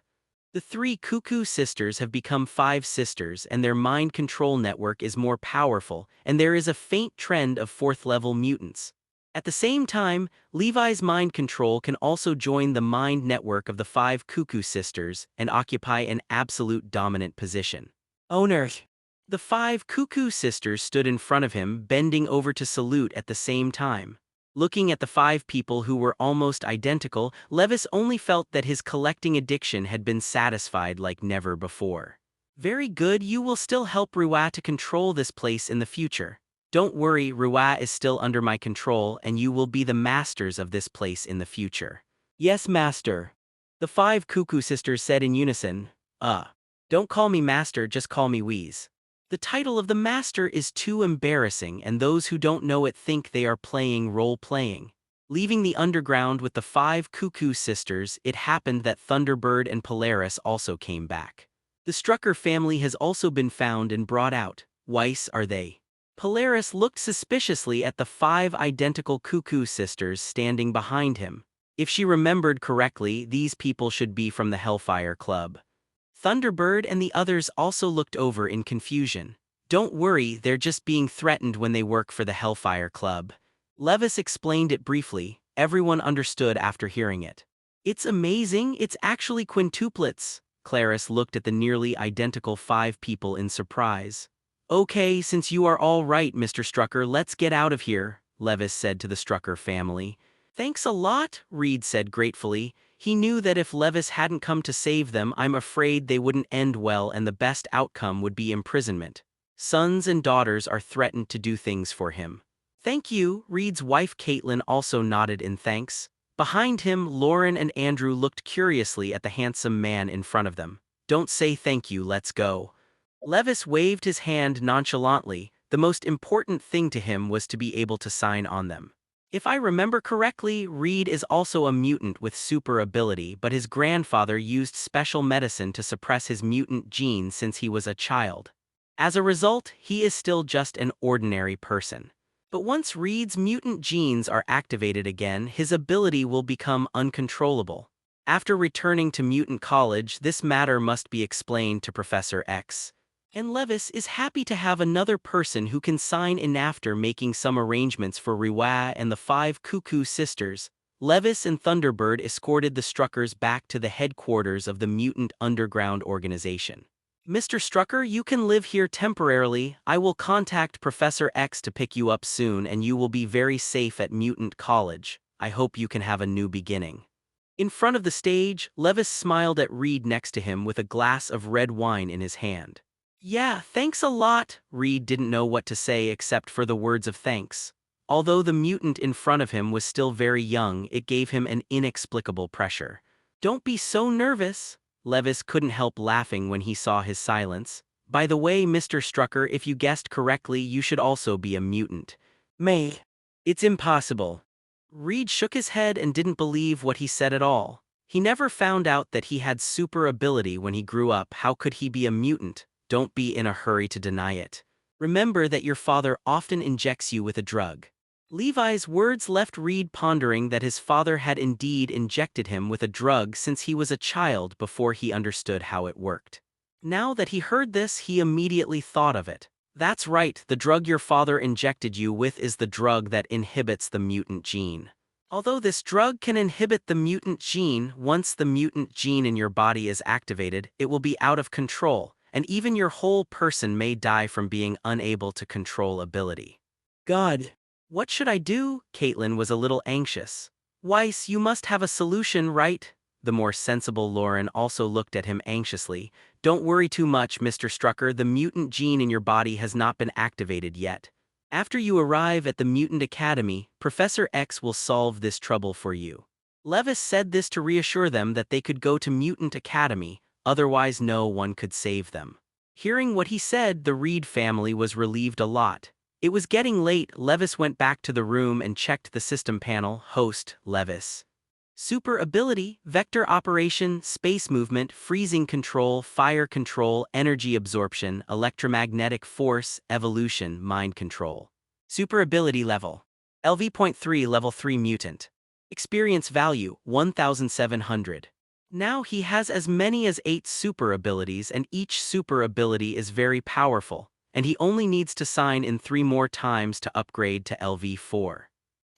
The three Cuckoo sisters have become five sisters and their mind control network is more powerful and there is a faint trend of fourth-level mutants. At the same time, Levi's mind control can also join the mind network of the five Cuckoo sisters and occupy an absolute dominant position. Owner. The five Cuckoo sisters stood in front of him, bending over to salute at the same time. Looking at the five people who were almost identical, Levis only felt that his collecting addiction had been satisfied like never before. Very good, you will still help Ruwa to control this place in the future. Don't worry, Ruwa is still under my control and you will be the masters of this place in the future. Yes, master. The five Cuckoo sisters said in unison. Don't call me master, just call me Wheeze. The title of the master is too embarrassing and those who don't know it think they are playing role-playing. Leaving the underground with the five Cuckoo sisters, it happened that Thunderbird and Polaris also came back. The Strucker family has also been found and brought out. Weiss are they? Polaris looked suspiciously at the five identical Cuckoo sisters standing behind him. If she remembered correctly, these people should be from the Hellfire Club. Thunderbird and the others also looked over in confusion. Don't worry, they're just being threatened when they work for the Hellfire Club. Levis explained it briefly. Everyone understood after hearing it. It's amazing, it's actually quintuplets. Clarice looked at the nearly identical five people in surprise. Okay, since you are all right, Mr. Strucker, let's get out of here, Levis said to the Strucker family. Thanks a lot, Reed said gratefully. He knew that if Levis hadn't come to save them, I'm afraid they wouldn't end well and the best outcome would be imprisonment. Sons and daughters are threatened to do things for him. Thank you, Reed's wife Caitlin also nodded in thanks. Behind him, Lauren and Andrew looked curiously at the handsome man in front of them. Don't say thank you, let's go. Levis waved his hand nonchalantly. The most important thing to him was to be able to sign on them. If I remember correctly, Reed is also a mutant with super ability, but his grandfather used special medicine to suppress his mutant gene since he was a child. As a result, he is still just an ordinary person. But once Reed's mutant genes are activated again, his ability will become uncontrollable. After returning to Mutant College, this matter must be explained to Professor X. And Levis is happy to have another person who can sign in after making some arrangements for Riwa and the 5 Cuckoo sisters. Levis and Thunderbird escorted the Struckers back to the headquarters of the Mutant Underground Organization. Mr. Strucker, you can live here temporarily. I will contact Professor X to pick you up soon and you will be very safe at Mutant College. I hope you can have a new beginning. In front of the stage, Levis smiled at Reed next to him with a glass of red wine in his hand. Yeah, thanks a lot. Reed didn't know what to say except for the words of thanks. Although the mutant in front of him was still very young, it gave him an inexplicable pressure. Don't be so nervous. Levis couldn't help laughing when he saw his silence. By the way, Mr. Strucker, if you guessed correctly, you should also be a mutant. May. It's impossible. Reed shook his head and didn't believe what he said at all. He never found out that he had super ability when he grew up. How could he be a mutant? Don't be in a hurry to deny it. Remember that your father often injects you with a drug. Levi's words left Reed pondering that his father had indeed injected him with a drug since he was a child before he understood how it worked. Now that he heard this, he immediately thought of it. That's right, the drug your father injected you with is the drug that inhibits the mutant gene. Although this drug can inhibit the mutant gene, once the mutant gene in your body is activated, it will be out of control, and even your whole person may die from being unable to control ability. God. What should I do? Caitlin was a little anxious. Weiss, you must have a solution, right? The more sensible Lauren also looked at him anxiously. Don't worry too much, Mr. Strucker, the mutant gene in your body has not been activated yet. After you arrive at the Mutant Academy, Professor X will solve this trouble for you. Levis said this to reassure them that they could go to Mutant Academy, otherwise no one could save them. Hearing what he said, the Reed family was relieved a lot. It was getting late. Levis went back to the room and checked the system panel. Host, Levis. Super ability, vector operation, space movement, freezing control, fire control, energy absorption, electromagnetic force, evolution, mind control. Super ability level. LV.3 level 3 mutant. Experience value, 1,700. Now he has as many as 8 super abilities and each super ability is very powerful, and he only needs to sign in 3 more times to upgrade to LV4.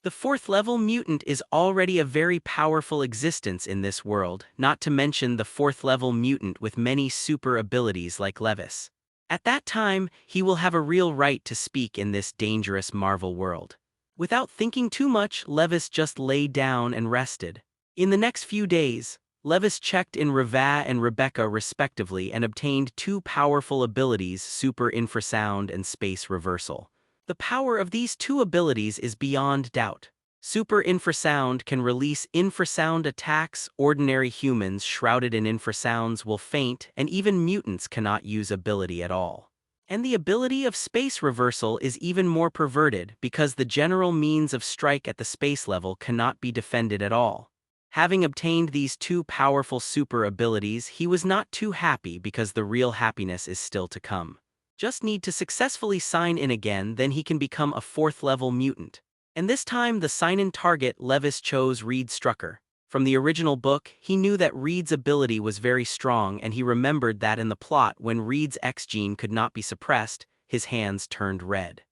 The 4th level mutant is already a very powerful existence in this world, not to mention the 4th level mutant with many super abilities like Levis. At that time, he will have a real right to speak in this dangerous Marvel world. Without thinking too much, Levis just lay down and rested. In the next few days, Levis checked in Reva and Rebecca respectively and obtained 2 powerful abilities, Super Infrasound and Space Reversal. The power of these 2 abilities is beyond doubt. Super Infrasound can release infrasound attacks. Ordinary humans shrouded in infrasounds will faint, and even mutants cannot use ability at all. And the ability of Space Reversal is even more perverted because the general means of strike at the space level cannot be defended at all. Having obtained these 2 powerful super abilities, he was not too happy because the real happiness is still to come. Just need to successfully sign in again, then he can become a 4th level mutant. And this time the sign-in target, Levis chose Reed Strucker. From the original book, he knew that Reed's ability was very strong and he remembered that in the plot when Reed's X gene could not be suppressed, his hands turned red.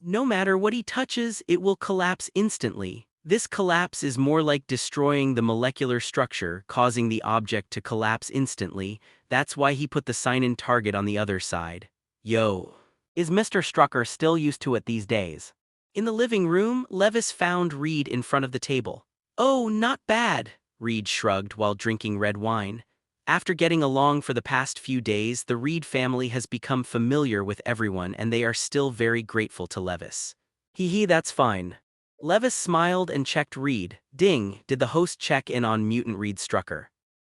No matter what he touches, it will collapse instantly. This collapse is more like destroying the molecular structure, causing the object to collapse instantly. That's why he put the sign-in target on the other side. Yo. Is Mr. Strucker still used to it these days? In the living room, Levis found Reed in front of the table. Oh, not bad, Reed shrugged while drinking red wine. After getting along for the past few days, the Reed family has become familiar with everyone and they are still very grateful to Levis. Hee, that's fine. Levis smiled and checked Reed. Ding, did the host check in on Mutant Reed Strucker?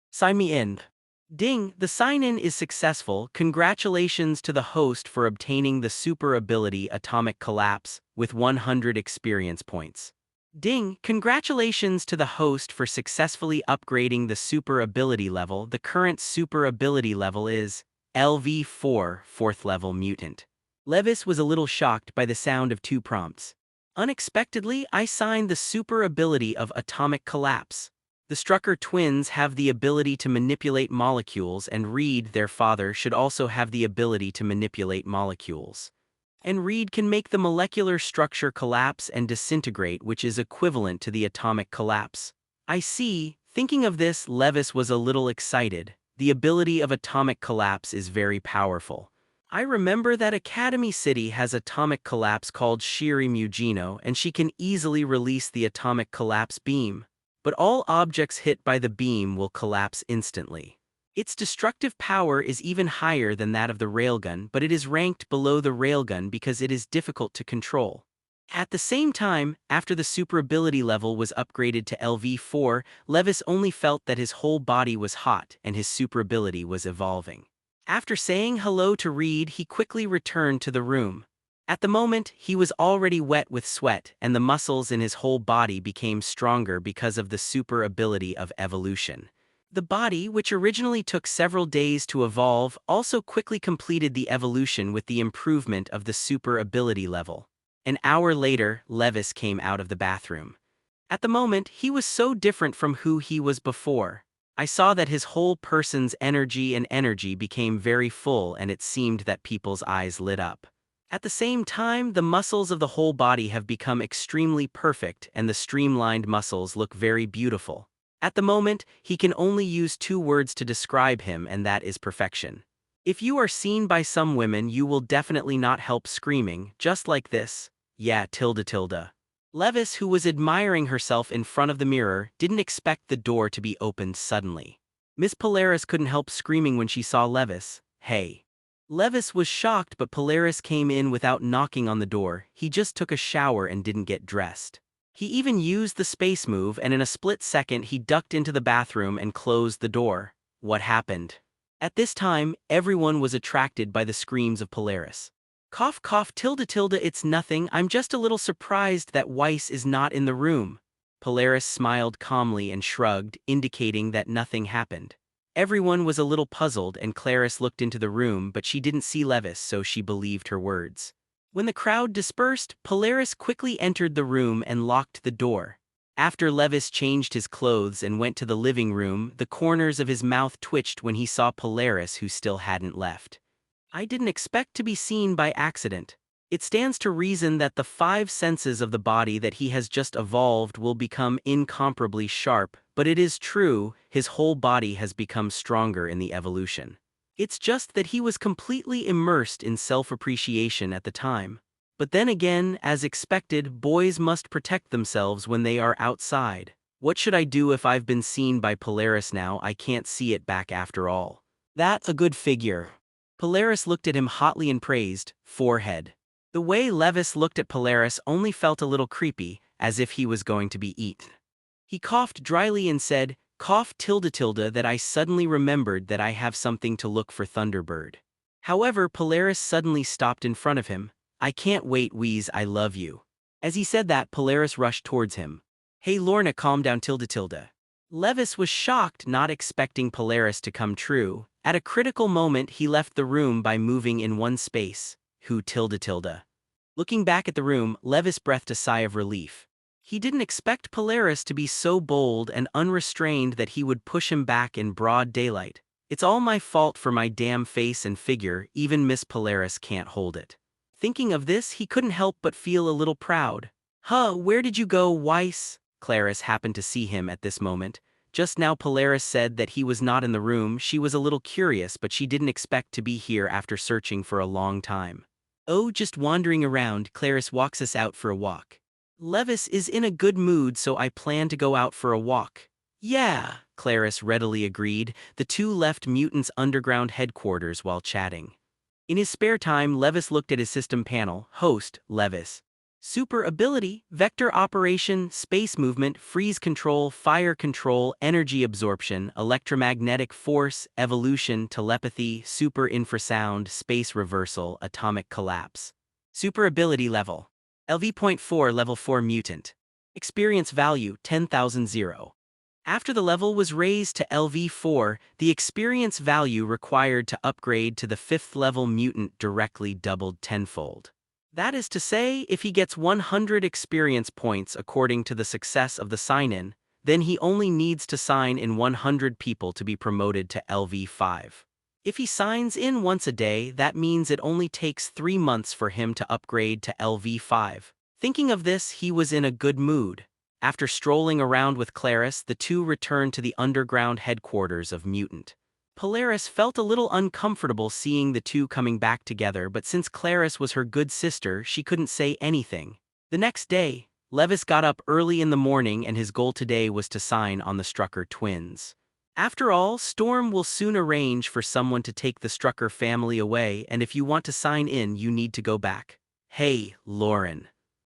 Sign me in. Ding, the sign-in is successful. Congratulations to the host for obtaining the super ability Atomic Collapse with 100 experience points. Ding, congratulations to the host for successfully upgrading the super ability level. The current super ability level is LV4, 4th level mutant. Levis was a little shocked by the sound of 2 prompts. Unexpectedly, I signed the super ability of Atomic Collapse. The Strucker twins have the ability to manipulate molecules, and Reed, their father, should also have the ability to manipulate molecules. And Reed can make the molecular structure collapse and disintegrate, which is equivalent to the atomic collapse. I see. Thinking of this, Levis was a little excited. The ability of atomic collapse is very powerful. I remember that Academy City has atomic collapse called Shiri Mugino, and she can easily release the atomic collapse beam. But all objects hit by the beam will collapse instantly. Its destructive power is even higher than that of the railgun, but it is ranked below the railgun because it is difficult to control. At the same time, after the super ability level was upgraded to LV4, Levis only felt that his whole body was hot and his super ability was evolving. After saying hello to Reed, he quickly returned to the room. At the moment, he was already wet with sweat, and the muscles in his whole body became stronger because of the super ability of evolution. The body, which originally took several days to evolve, also quickly completed the evolution with the improvement of the super ability level. An hour later, Levis came out of the bathroom. At the moment, he was so different from who he was before. I saw that his whole person's energy became very full, and it seemed that people's eyes lit up. At the same time, the muscles of the whole body have become extremely perfect, and the streamlined muscles look very beautiful. At the moment, he can only use 2 words to describe him, and that is perfection. If you are seen by some women, you will definitely not help screaming, just like this. Yeah, tilde tilde. Levis, who was admiring herself in front of the mirror, didn't expect the door to be opened suddenly. Miss Polaris couldn't help screaming when she saw Levis. Hey. Levis was shocked, but Polaris came in without knocking on the door. He just took a shower and didn't get dressed. He even used the space move, and in a split second he ducked into the bathroom and closed the door. What happened? At this time, everyone was attracted by the screams of Polaris. Cough cough tilde tilde, it's nothing, I'm just a little surprised that Weiss is not in the room. Polaris smiled calmly and shrugged, indicating that nothing happened. Everyone was a little puzzled, and Clarice looked into the room, but she didn't see Levis, so she believed her words. When the crowd dispersed, Polaris quickly entered the room and locked the door. After Levis changed his clothes and went to the living room, the corners of his mouth twitched when he saw Polaris, who still hadn't left. I didn't expect to be seen by accident. It stands to reason that the 5 senses of the body that he has just evolved will become incomparably sharp, but it is true, his whole body has become stronger in the evolution. It's just that he was completely immersed in self-appreciation at the time. But then again, as expected, boys must protect themselves when they are outside. What should I do if I've been seen by Polaris now? I can't see it back after all. That's a good figure. Polaris looked at him hotly and praised, forehead. The way Levis looked at Polaris only felt a little creepy, as if he was going to be eaten. He coughed dryly and said, cough tilde tilde, that I suddenly remembered that I have something to look for Thunderbird. However, Polaris suddenly stopped in front of him. I can't wait, wheeze, I love you. As he said that, Polaris rushed towards him. Hey Lorna, calm down tilde tilde. Levis was shocked, not expecting Polaris to come true. At a critical moment he left the room by moving in one space. Who tilde tilde. Looking back at the room, Levis breathed a sigh of relief. He didn't expect Polaris to be so bold and unrestrained that he would push him back in broad daylight. It's all my fault for my damn face and figure, even Miss Polaris can't hold it. Thinking of this, he couldn't help but feel a little proud. Huh, where did you go, Weiss? Clarice happened to see him at this moment. Just now Polaris said that he was not in the room. She was a little curious, but she didn't expect to be here after searching for a long time. Oh, just wandering around. Clarice walks us out for a walk. Levis is in a good mood, so I plan to go out for a walk. Yeah, Clarice readily agreed. The two left Mutant's underground headquarters while chatting. In his spare time, Levis looked at his system panel. Host, Levis. Super ability, vector operation, space movement, freeze control, fire control, energy absorption, electromagnetic force, evolution, telepathy, super infrasound, space reversal, atomic collapse. Super ability level. LV.4 level 4 mutant. Experience value 10,000. After the level was raised to LV4, the experience value required to upgrade to the 5th level mutant directly doubled tenfold. That is to say, if he gets 100 experience points according to the success of the sign-in, then he only needs to sign in 100 people to be promoted to LV5. If he signs in once a day, that means it only takes 3 months for him to upgrade to LV5. Thinking of this, he was in a good mood. After strolling around with Clarice, the two returned to the underground headquarters of Mutant. Polaris felt a little uncomfortable seeing the two coming back together, but since Clarice was her good sister, she couldn't say anything. The next day, Levis got up early in the morning and his goal today was to sign on the Strucker twins. After all, Storm will soon arrange for someone to take the Strucker family away, and if you want to sign in, you need to go back. Hey, Lauren.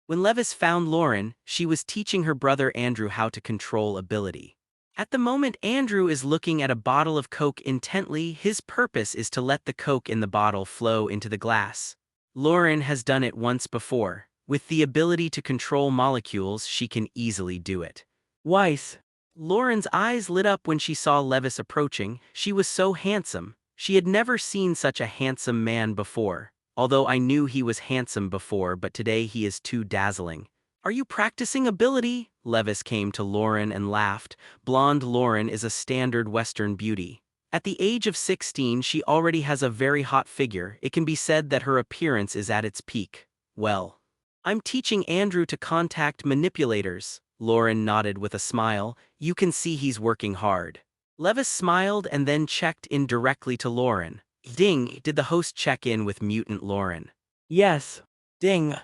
When Levis found Lauren, she was teaching her brother Andrew how to control ability. At the moment, Andrew is looking at a bottle of Coke intently. His purpose is to let the Coke in the bottle flow into the glass. Lauren has done it once before. With the ability to control molecules, she can easily do it. Weiss. Lauren's eyes lit up when she saw Levis approaching. She was so handsome. She had never seen such a handsome man before. Although I knew he was handsome before, but today he is too dazzling. Are you practicing ability? Levis came to Lauren and laughed. Blonde Lauren is a standard Western beauty. At the age of 16, she already has a very hot figure. It can be said that her appearance is at its peak. Well, I'm teaching Andrew to contact manipulators. Lauren nodded with a smile. You can see he's working hard. Levis smiled and then checked in directly to Lauren. Ding, did the host check in with Mutant Lauren? Yes. Ding.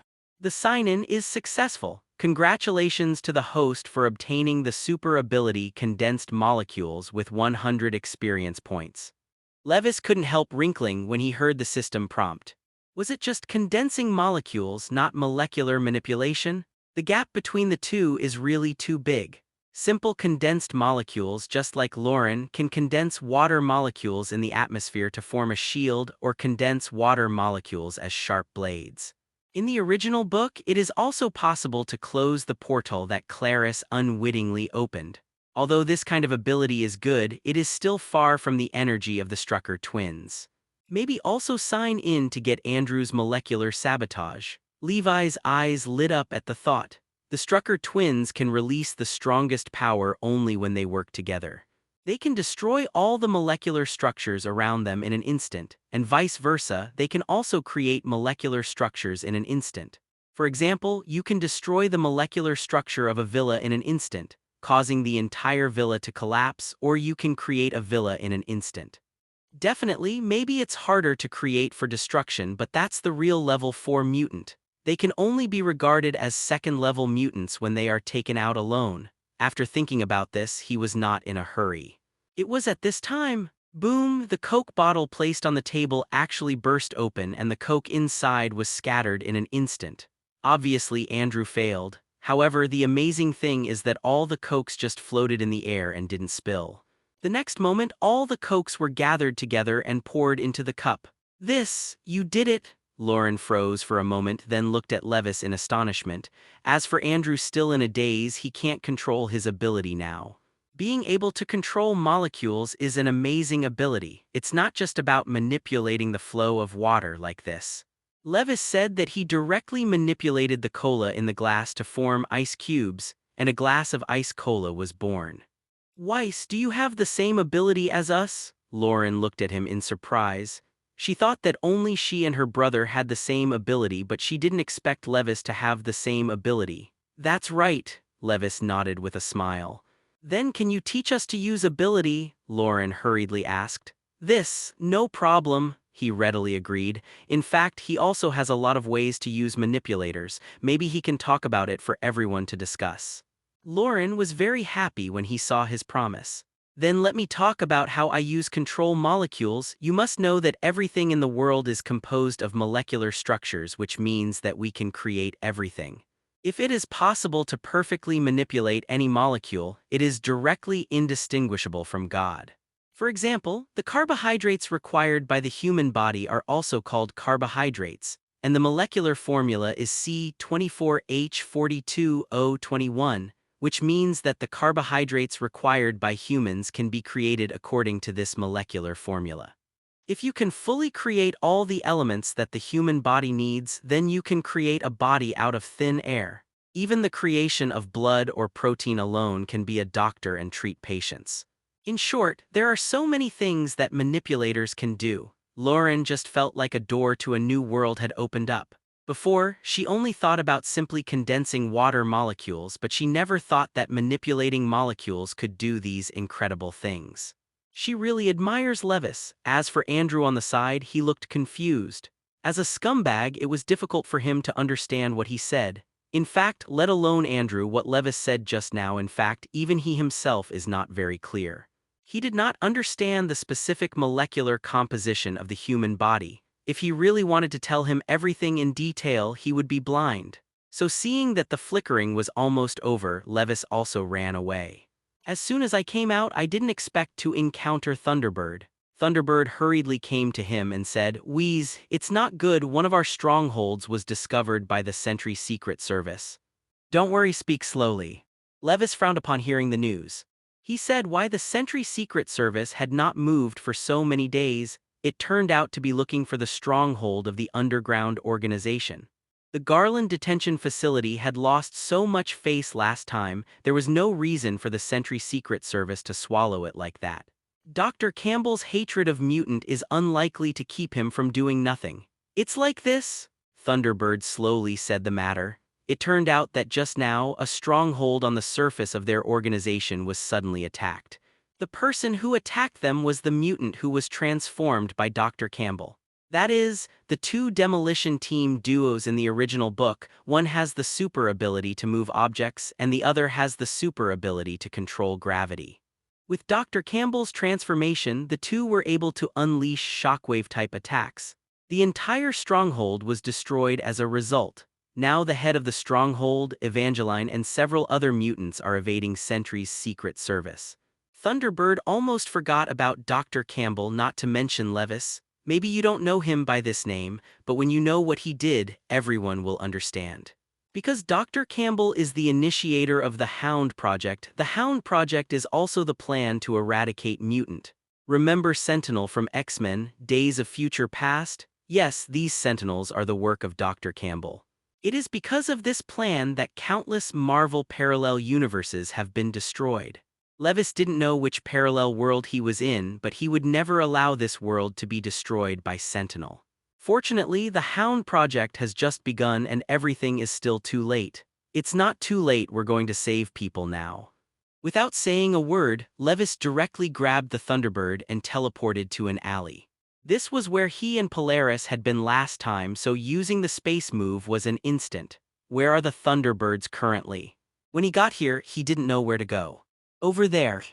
The sign-in is successful. Congratulations to the host for obtaining the super ability condensed molecules with 100 experience points. Levis couldn't help wrinkling when he heard the system prompt. Was it just condensing molecules, not molecular manipulation? The gap between the two is really too big. Simple condensed molecules, just like Lauren, can condense water molecules in the atmosphere to form a shield or condense water molecules as sharp blades. In the original book, it is also possible to close the portal that Clarice unwittingly opened. Although this kind of ability is good, it is still far from the energy of the Strucker twins. Maybe also sign in to get Andrew's molecular sabotage. Levi's eyes lit up at the thought. The Strucker twins can release the strongest power only when they work together. They can destroy all the molecular structures around them in an instant, and vice versa, they can also create molecular structures in an instant. For example, you can destroy the molecular structure of a villa in an instant, causing the entire villa to collapse, or you can create a villa in an instant. Definitely, maybe it's harder to create for destruction, but that's the real level 4 mutant. They can only be regarded as second-level mutants when they are taken out alone. After thinking about this, he was not in a hurry. It was at this time, boom, the Coke bottle placed on the table actually burst open and the Coke inside was scattered in an instant. Obviously, Andrew failed. However, the amazing thing is that all the Cokes just floated in the air and didn't spill. The next moment, all the Cokes were gathered together and poured into the cup. You did it! Lauren froze for a moment, then looked at Levis in astonishment. As for Andrew, still in a daze, he can't control his ability now. Being able to control molecules is an amazing ability. It's not just about manipulating the flow of water like this. Levis said that he directly manipulated the cola in the glass to form ice cubes, and a glass of ice cola was born. Weiss, do you have the same ability as us? Lauren looked at him in surprise. She thought that only she and her brother had the same ability, but she didn't expect Levis to have the same ability. That's right, Levis nodded with a smile. Then can you teach us to use ability? Lauren hurriedly asked. No problem, he readily agreed. In fact, he also has a lot of ways to use manipulators. Maybe he can talk about it for everyone to discuss. Lauren was very happy when he saw his promise. Then let me talk about how I use control molecules. You must know that everything in the world is composed of molecular structures, which means that we can create everything. If it is possible to perfectly manipulate any molecule, it is directly indistinguishable from God. For example, the carbohydrates required by the human body are also called carbohydrates, and the molecular formula is C24H42O21, which means that the carbohydrates required by humans can be created according to this molecular formula. If you can fully create all the elements that the human body needs, then you can create a body out of thin air. Even the creation of blood or protein alone can be a doctor and treat patients. In short, there are so many things that manipulators can do. Lauren just felt like a door to a new world had opened up. Before, she only thought about simply condensing water molecules, but she never thought that manipulating molecules could do these incredible things. She really admires Levis. As for Andrew on the side, he looked confused. As a scumbag, it was difficult for him to understand what he said. In fact, let alone Andrew, what Levis said just now. In fact, even he himself is not very clear. He did not understand the specific molecular composition of the human body. If he really wanted to tell him everything in detail, he would be blind. So seeing that the flickering was almost over, Levis also ran away. As soon as I came out, I didn't expect to encounter Thunderbird. Thunderbird hurriedly came to him and said, "Wheeze, it's not good. One of our strongholds was discovered by the Sentry Secret Service." "Don't worry, speak slowly." Levis frowned upon hearing the news. He said why the Sentry Secret Service had not moved for so many days. It turned out to be looking for the stronghold of the underground organization. The Garland detention facility had lost so much face last time, there was no reason for the Sentry Secret Service to swallow it like that. Dr. Campbell's hatred of Mutant is unlikely to keep him from doing nothing. "It's like this," Thunderbird slowly said the matter. It turned out that just now, a stronghold on the surface of their organization was suddenly attacked. The person who attacked them was the mutant who was transformed by Dr. Campbell. That is, the two demolition team duos in the original book, one has the super ability to move objects and the other has the super ability to control gravity. With Dr. Campbell's transformation, the two were able to unleash shockwave-type attacks. The entire stronghold was destroyed as a result. Now the head of the stronghold, Evangeline, and several other mutants are evading Sentry's secret service. Thunderbird almost forgot about Dr. Campbell, not to mention Levis. Maybe you don't know him by this name, but when you know what he did, everyone will understand. Because Dr. Campbell is the initiator of the Hound Project, the Hound Project is also the plan to eradicate Mutant. Remember Sentinel from X-Men, Days of Future Past? Yes, these Sentinels are the work of Dr. Campbell. It is because of this plan that countless Marvel parallel universes have been destroyed. Levis didn't know which parallel world he was in, but he would never allow this world to be destroyed by Sentinel. Fortunately, the Hound Project has just begun and everything is still too late. It's not too late, we're going to save people now. Without saying a word, Levis directly grabbed the Thunderbird and teleported to an alley. This was where he and Polaris had been last time, so using the space move was an instant. Where are the Thunderbirds currently? When he got here, he didn't know where to go. Over there.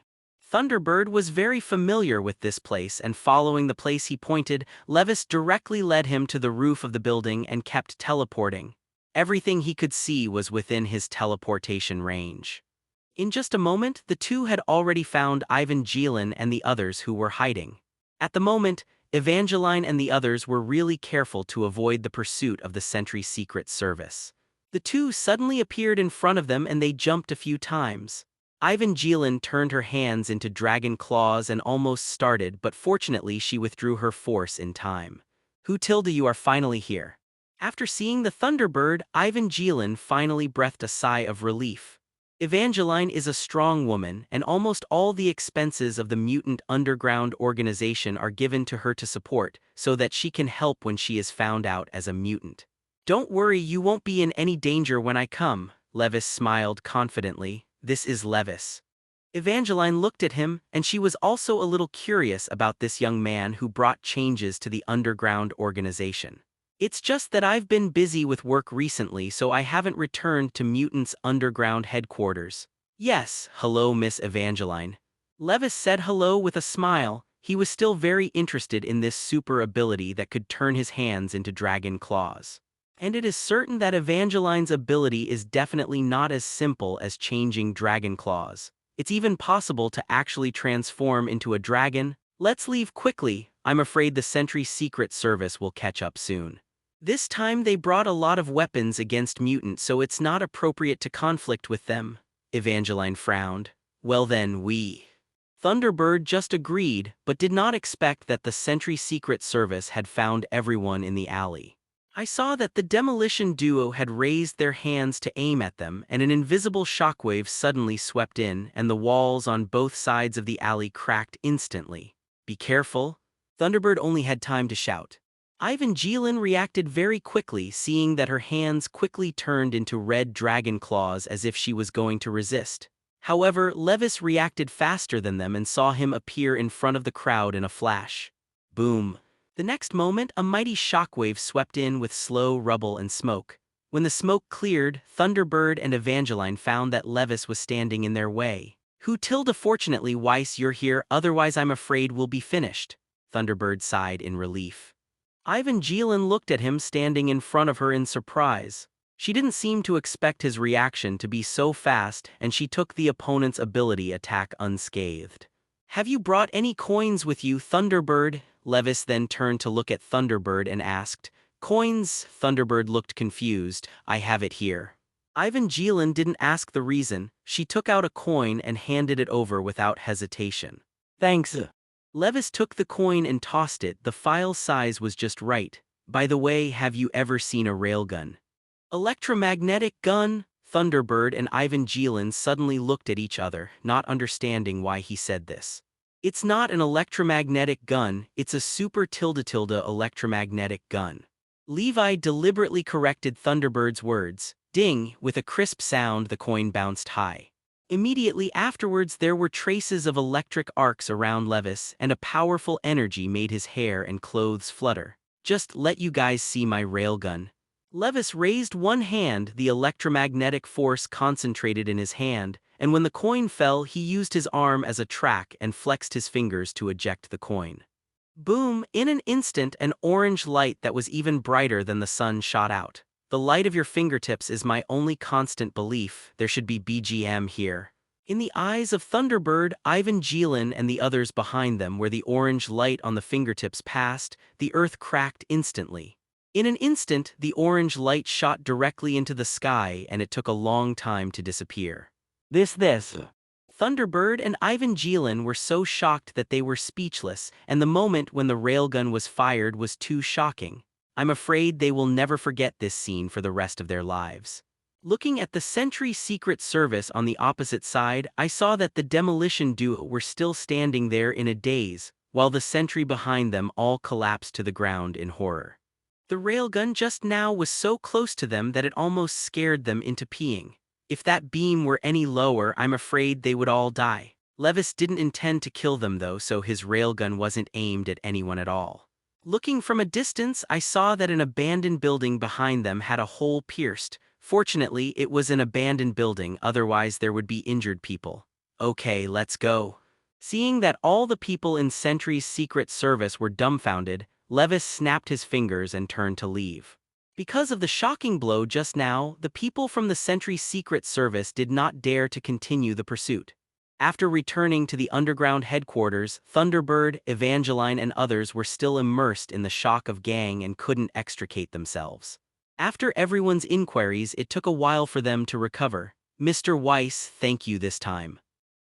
Thunderbird was very familiar with this place, and following the place he pointed, Levis directly led him to the roof of the building and kept teleporting. Everything he could see was within his teleportation range. In just a moment, the two had already found Evangeline and the others who were hiding. At the moment, Evangeline and the others were really careful to avoid the pursuit of the Sentry Secret Service. The two suddenly appeared in front of them and they jumped a few times. Evangeline turned her hands into dragon claws and almost started, but fortunately she withdrew her force in time. "Who Tilda, you are finally here." After seeing the Thunderbird, Evangeline finally breathed a sigh of relief. Evangeline is a strong woman, and almost all the expenses of the mutant underground organization are given to her to support, so that she can help when she is found out as a mutant. "Don't worry, you won't be in any danger when I come," Levis smiled confidently. "This is Levis." Evangeline looked at him, and she was also a little curious about this young man who brought changes to the underground organization. "It's just that I've been busy with work recently, so I haven't returned to Mutants' underground headquarters." "Yes, hello Miss Evangeline. Levis said hello with a smile. He was still very interested in this super ability that could turn his hands into dragon claws. And it is certain that Evangeline's ability is definitely not as simple as changing dragon claws. It's even possible to actually transform into a dragon. Let's leave quickly. I'm afraid the Sentry Secret Service will catch up soon. This time they brought a lot of weapons against mutants, so it's not appropriate to conflict with them. Evangeline frowned. Well then, Thunderbird just agreed, but did not expect that the Sentry Secret Service had found everyone in the alley. I saw that the demolition duo had raised their hands to aim at them, and an invisible shockwave suddenly swept in, and the walls on both sides of the alley cracked instantly. Be careful. Thunderbird only had time to shout. Evangeline reacted very quickly, seeing that her hands quickly turned into red dragon claws as if she was going to resist. However, Levis reacted faster than them and saw him appear in front of the crowd in a flash. Boom. The next moment, a mighty shockwave swept in with slow rubble and smoke. When the smoke cleared, Thunderbird and Evangeline found that Levis was standing in their way. Fortunately, Weiss, you're here, otherwise I'm afraid we'll be finished. Thunderbird sighed in relief. Evangeline looked at him standing in front of her in surprise. She didn't seem to expect his reaction to be so fast, and she took the opponent's ability attack unscathed. Have you brought any coins with you, Thunderbird? Levis then turned to look at Thunderbird and asked. Coins? Thunderbird looked confused. I have it here. Evangeline didn't ask the reason. She took out a coin and handed it over without hesitation. Thanks. Levis took the coin and tossed it. The file size was just right. By the way, have you ever seen a railgun? Electromagnetic gun? Thunderbird and Evangeline suddenly looked at each other, not understanding why he said this. It's not an electromagnetic gun, it's a super electromagnetic gun. Levi deliberately corrected Thunderbird's words. Ding, with a crisp sound the coin bounced high. Immediately afterwards there were traces of electric arcs around Levis, and a powerful energy made his hair and clothes flutter. Just let you guys see my railgun. Levis raised one hand, the electromagnetic force concentrated in his hand, and when the coin fell he used his arm as a track and flexed his fingers to eject the coin. Boom! In an instant an orange light that was even brighter than the sun shot out. The light of your fingertips is my only constant belief. There should be BGM here. In the eyes of Thunderbird, Evangeline and the others behind them, where the orange light on the fingertips passed, the earth cracked instantly. In an instant, the orange light shot directly into the sky, and it took a long time to disappear. This. Thunderbird and Evangeline were so shocked that they were speechless, and the moment when the railgun was fired was too shocking. I'm afraid they will never forget this scene for the rest of their lives. Looking at the Sentry Secret Service on the opposite side, I saw that the demolition duo were still standing there in a daze, while the sentry behind them all collapsed to the ground in horror. The railgun just now was so close to them that it almost scared them into peeing. If that beam were any lower, I'm afraid they would all die. Levis didn't intend to kill them though, so his railgun wasn't aimed at anyone at all. Looking from a distance, I saw that an abandoned building behind them had a hole pierced. Fortunately, it was an abandoned building, otherwise there would be injured people. Okay, let's go. Seeing that all the people in Sentry's Secret Service were dumbfounded, Levis snapped his fingers and turned to leave. Because of the shocking blow just now, the people from the Sentry Secret Service did not dare to continue the pursuit. After returning to the underground headquarters, Thunderbird, Evangeline and others were still immersed in the shock of gang and couldn't extricate themselves. After everyone's inquiries, it took a while for them to recover. Mr. Weiss, thank you this time.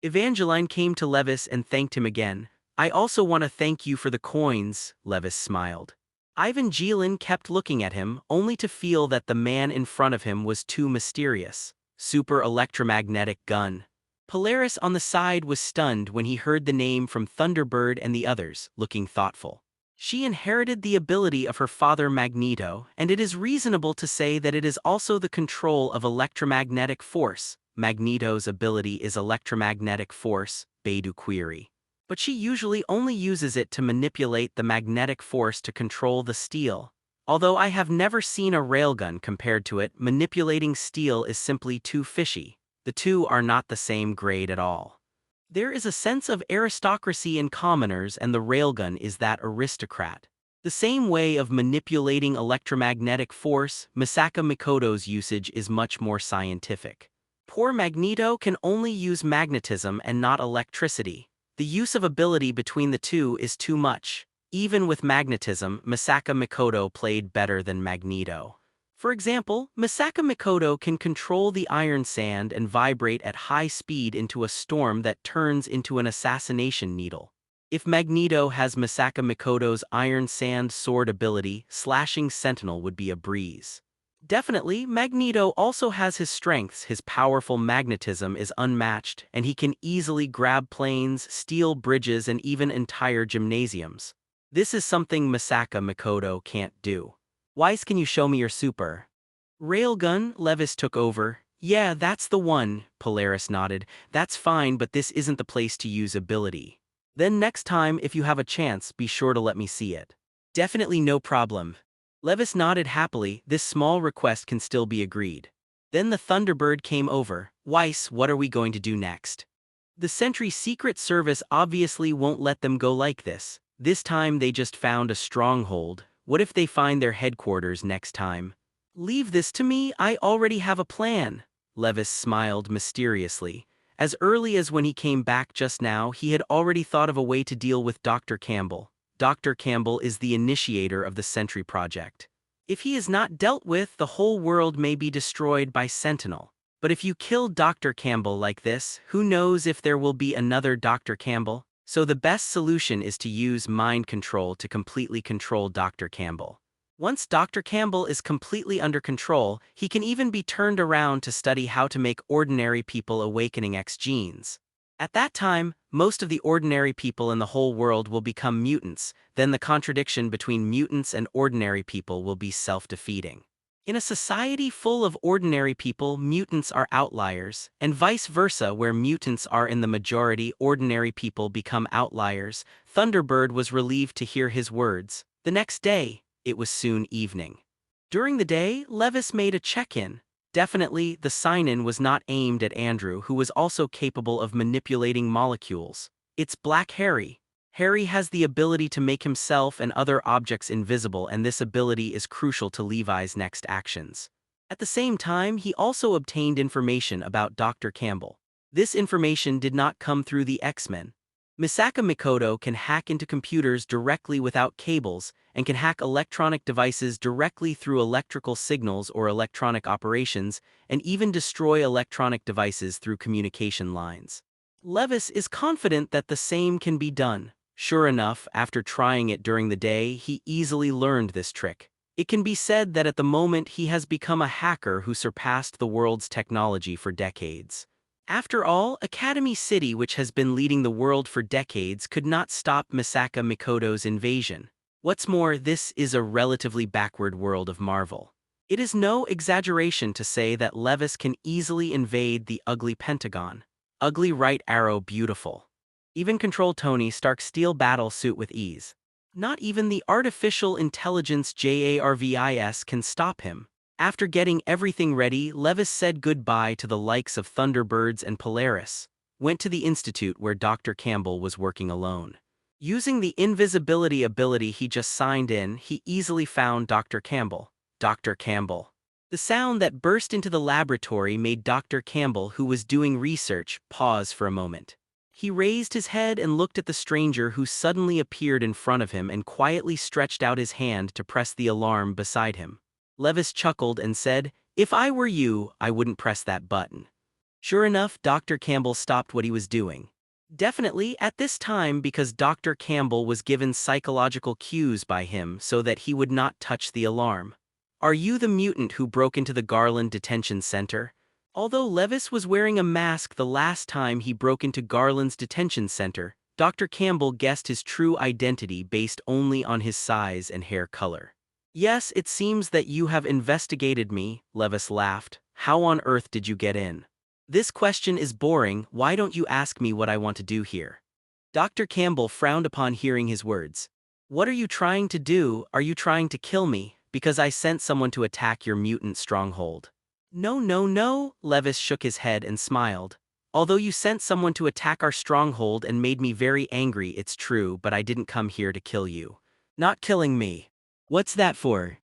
Evangeline came to Levis and thanked him again. I also want to thank you for the coins, Levis smiled. Evangeline kept looking at him, only to feel that the man in front of him was too mysterious. Super electromagnetic gun. Polaris on the side was stunned when he heard the name from Thunderbird and the others, looking thoughtful. She inherited the ability of her father Magneto, and it is reasonable to say that it is also the control of electromagnetic force. Magneto's ability is electromagnetic force, Beidou query. But she usually only uses it to manipulate the magnetic force to control the steel. Although I have never seen a railgun compared to it, manipulating steel is simply too fishy. The two are not the same grade at all. There is a sense of aristocracy in commoners, and the railgun is that aristocrat. The same way of manipulating electromagnetic force, Misaka Mikoto's usage is much more scientific. Poor Magneto can only use magnetism and not electricity. The use of ability between the two is too much. Even with magnetism, Misaka Mikoto played better than Magneto. For example, Misaka Mikoto can control the iron sand and vibrate at high speed into a storm that turns into an assassination needle. If Magneto has Misaka Mikoto's iron sand sword ability, slashing Sentinel would be a breeze. Definitely, Magneto also has his strengths. His powerful magnetism is unmatched, and he can easily grab planes, steal bridges, and even entire gymnasiums. This is something Misaka Mikoto can't do. Weiss, can you show me your super? Railgun, Levis took over. Yeah, that's the one, Polaris nodded. That's fine, but this isn't the place to use ability. Then next time, if you have a chance, be sure to let me see it. Definitely no problem. Levis nodded happily. This small request can still be agreed. Then the Thunderbird came over. Weiss, what are we going to do next? The Sentry Secret Service obviously won't let them go like this. This time they just found a stronghold. What if they find their headquarters next time? Leave this to me, I already have a plan. Levis smiled mysteriously. As early as when he came back just now, he had already thought of a way to deal with Dr. Campbell. Dr. Campbell is the initiator of the Sentry Project. If he is not dealt with, the whole world may be destroyed by Sentinel. But if you kill Dr. Campbell like this, who knows if there will be another Dr. Campbell? So the best solution is to use mind control to completely control Dr. Campbell. Once Dr. Campbell is completely under control, he can even be turned around to study how to make ordinary people awakening X genes. At that time, most of the ordinary people in the whole world will become mutants. Then the contradiction between mutants and ordinary people will be self-defeating. In a society full of ordinary people, mutants are outliers, and vice versa, where mutants are in the majority, ordinary people become outliers. Thunderbird was relieved to hear his words. The next day, it was soon evening. During the day, Levis made a check-in. Definitely, the sign-in was not aimed at Andrew, who was also capable of manipulating molecules. It's Black Harry. Harry has the ability to make himself and other objects invisible, and this ability is crucial to Levi's next actions. At the same time, he also obtained information about Dr. Campbell. This information did not come through the X-Men. Misaka Mikoto can hack into computers directly without cables, and can hack electronic devices directly through electrical signals or electronic operations, and even destroy electronic devices through communication lines. Levis is confident that the same can be done. Sure enough, after trying it during the day, he easily learned this trick. It can be said that at the moment he has become a hacker who surpassed the world's technology for decades. After all, Academy City, which has been leading the world for decades, could not stop Misaka Mikoto's invasion. What's more, this is a relatively backward world of Marvel. It is no exaggeration to say that Levis can easily invade the ugly Pentagon. Ugly right arrow beautiful. Even control Tony Stark's steel battle suit with ease. Not even the artificial intelligence JARVIS can stop him. After getting everything ready, Levis said goodbye to the likes of Thunderbirds and Polaris, went to the institute where Dr. Campbell was working alone. Using the invisibility ability he just signed in, he easily found Dr. Campbell. Dr. Campbell. The sound that burst into the laboratory made Dr. Campbell, who was doing research, pause for a moment. He raised his head and looked at the stranger who suddenly appeared in front of him and quietly stretched out his hand to press the alarm beside him. Levis chuckled and said, "If I were you, I wouldn't press that button." Sure enough, Dr. Campbell stopped what he was doing. Definitely at this time, because Dr. Campbell was given psychological cues by him so that he would not touch the alarm. Are you the mutant who broke into the Garland Detention Center? Although Levis was wearing a mask the last time he broke into Garland's detention center, Dr. Campbell guessed his true identity based only on his size and hair color. Yes, it seems that you have investigated me, Levis laughed. How on earth did you get in? This question is boring, why don't you ask me what I want to do here? Dr. Campbell frowned upon hearing his words. What are you trying to do? Are you trying to kill me, because I sent someone to attack your mutant stronghold? No, no, no, Levis shook his head and smiled. Although you sent someone to attack our stronghold and made me very angry, it's true, but I didn't come here to kill you. Not killing me. What's that for?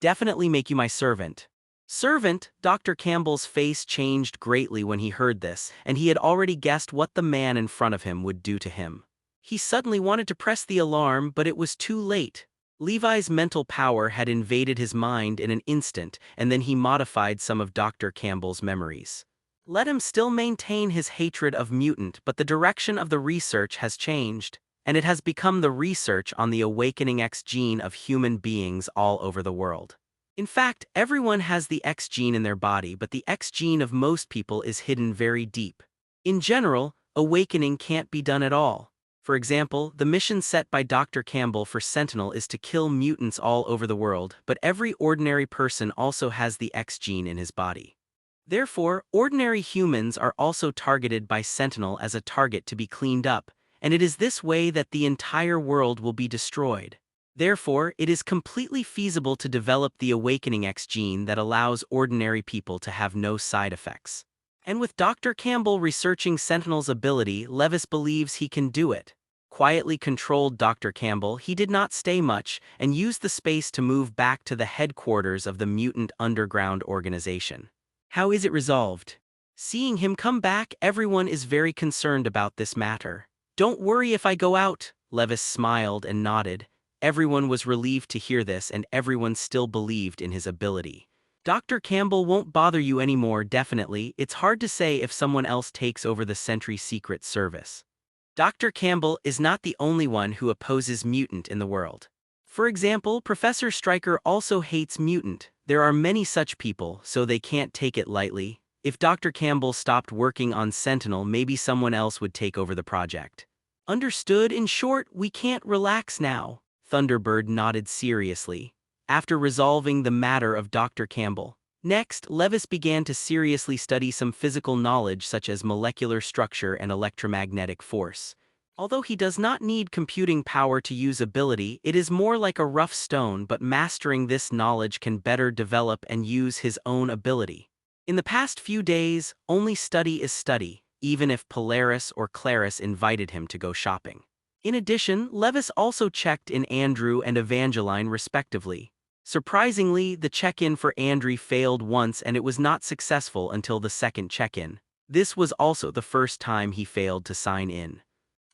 Definitely make you my servant. Servant? Dr. Campbell's face changed greatly when he heard this, and he had already guessed what the man in front of him would do to him. He suddenly wanted to press the alarm, but it was too late. Levi's mental power had invaded his mind in an instant, and then he modified some of Dr. Campbell's memories. Let him still maintain his hatred of Mutant, but the direction of the research has changed, and it has become the research on the awakening X gene of human beings all over the world. In fact, everyone has the X gene in their body, but the X gene of most people is hidden very deep. In general, awakening can't be done at all. For example, the mission set by Dr. Campbell for Sentinel is to kill mutants all over the world, but every ordinary person also has the X gene in his body. Therefore, ordinary humans are also targeted by Sentinel as a target to be cleaned up, and it is this way that the entire world will be destroyed. Therefore, it is completely feasible to develop the awakening X gene that allows ordinary people to have no side effects. And with Dr. Campbell researching Sentinel's ability, Levis believes he can do it. Quietly controlled Dr. Campbell, he did not stay much, and used the space to move back to the headquarters of the Mutant Underground organization. How is it resolved? Seeing him come back, everyone is very concerned about this matter. Don't worry if I go out, Levis smiled and nodded. Everyone was relieved to hear this, and everyone still believed in his ability. Dr. Campbell won't bother you anymore, definitely. It's hard to say if someone else takes over the Sentry Secret Service. Dr. Campbell is not the only one who opposes Mutant in the world. For example, Professor Stryker also hates Mutant. There are many such people, so they can't take it lightly. If Dr. Campbell stopped working on Sentinel, maybe someone else would take over the project. Understood? In short, we can't relax now. Thunderbird nodded seriously. After resolving the matter of Dr. Campbell, next, Levis began to seriously study some physical knowledge such as molecular structure and electromagnetic force. Although he does not need computing power to use ability, it is more like a rough stone, but mastering this knowledge can better develop and use his own ability. In the past few days, only study is study, even if Polaris or Clarice invited him to go shopping. In addition, Levis also checked in Andrew and Evangeline respectively. Surprisingly, the check-in for Andrew failed once, and it was not successful until the second check-in. This was also the first time he failed to sign in.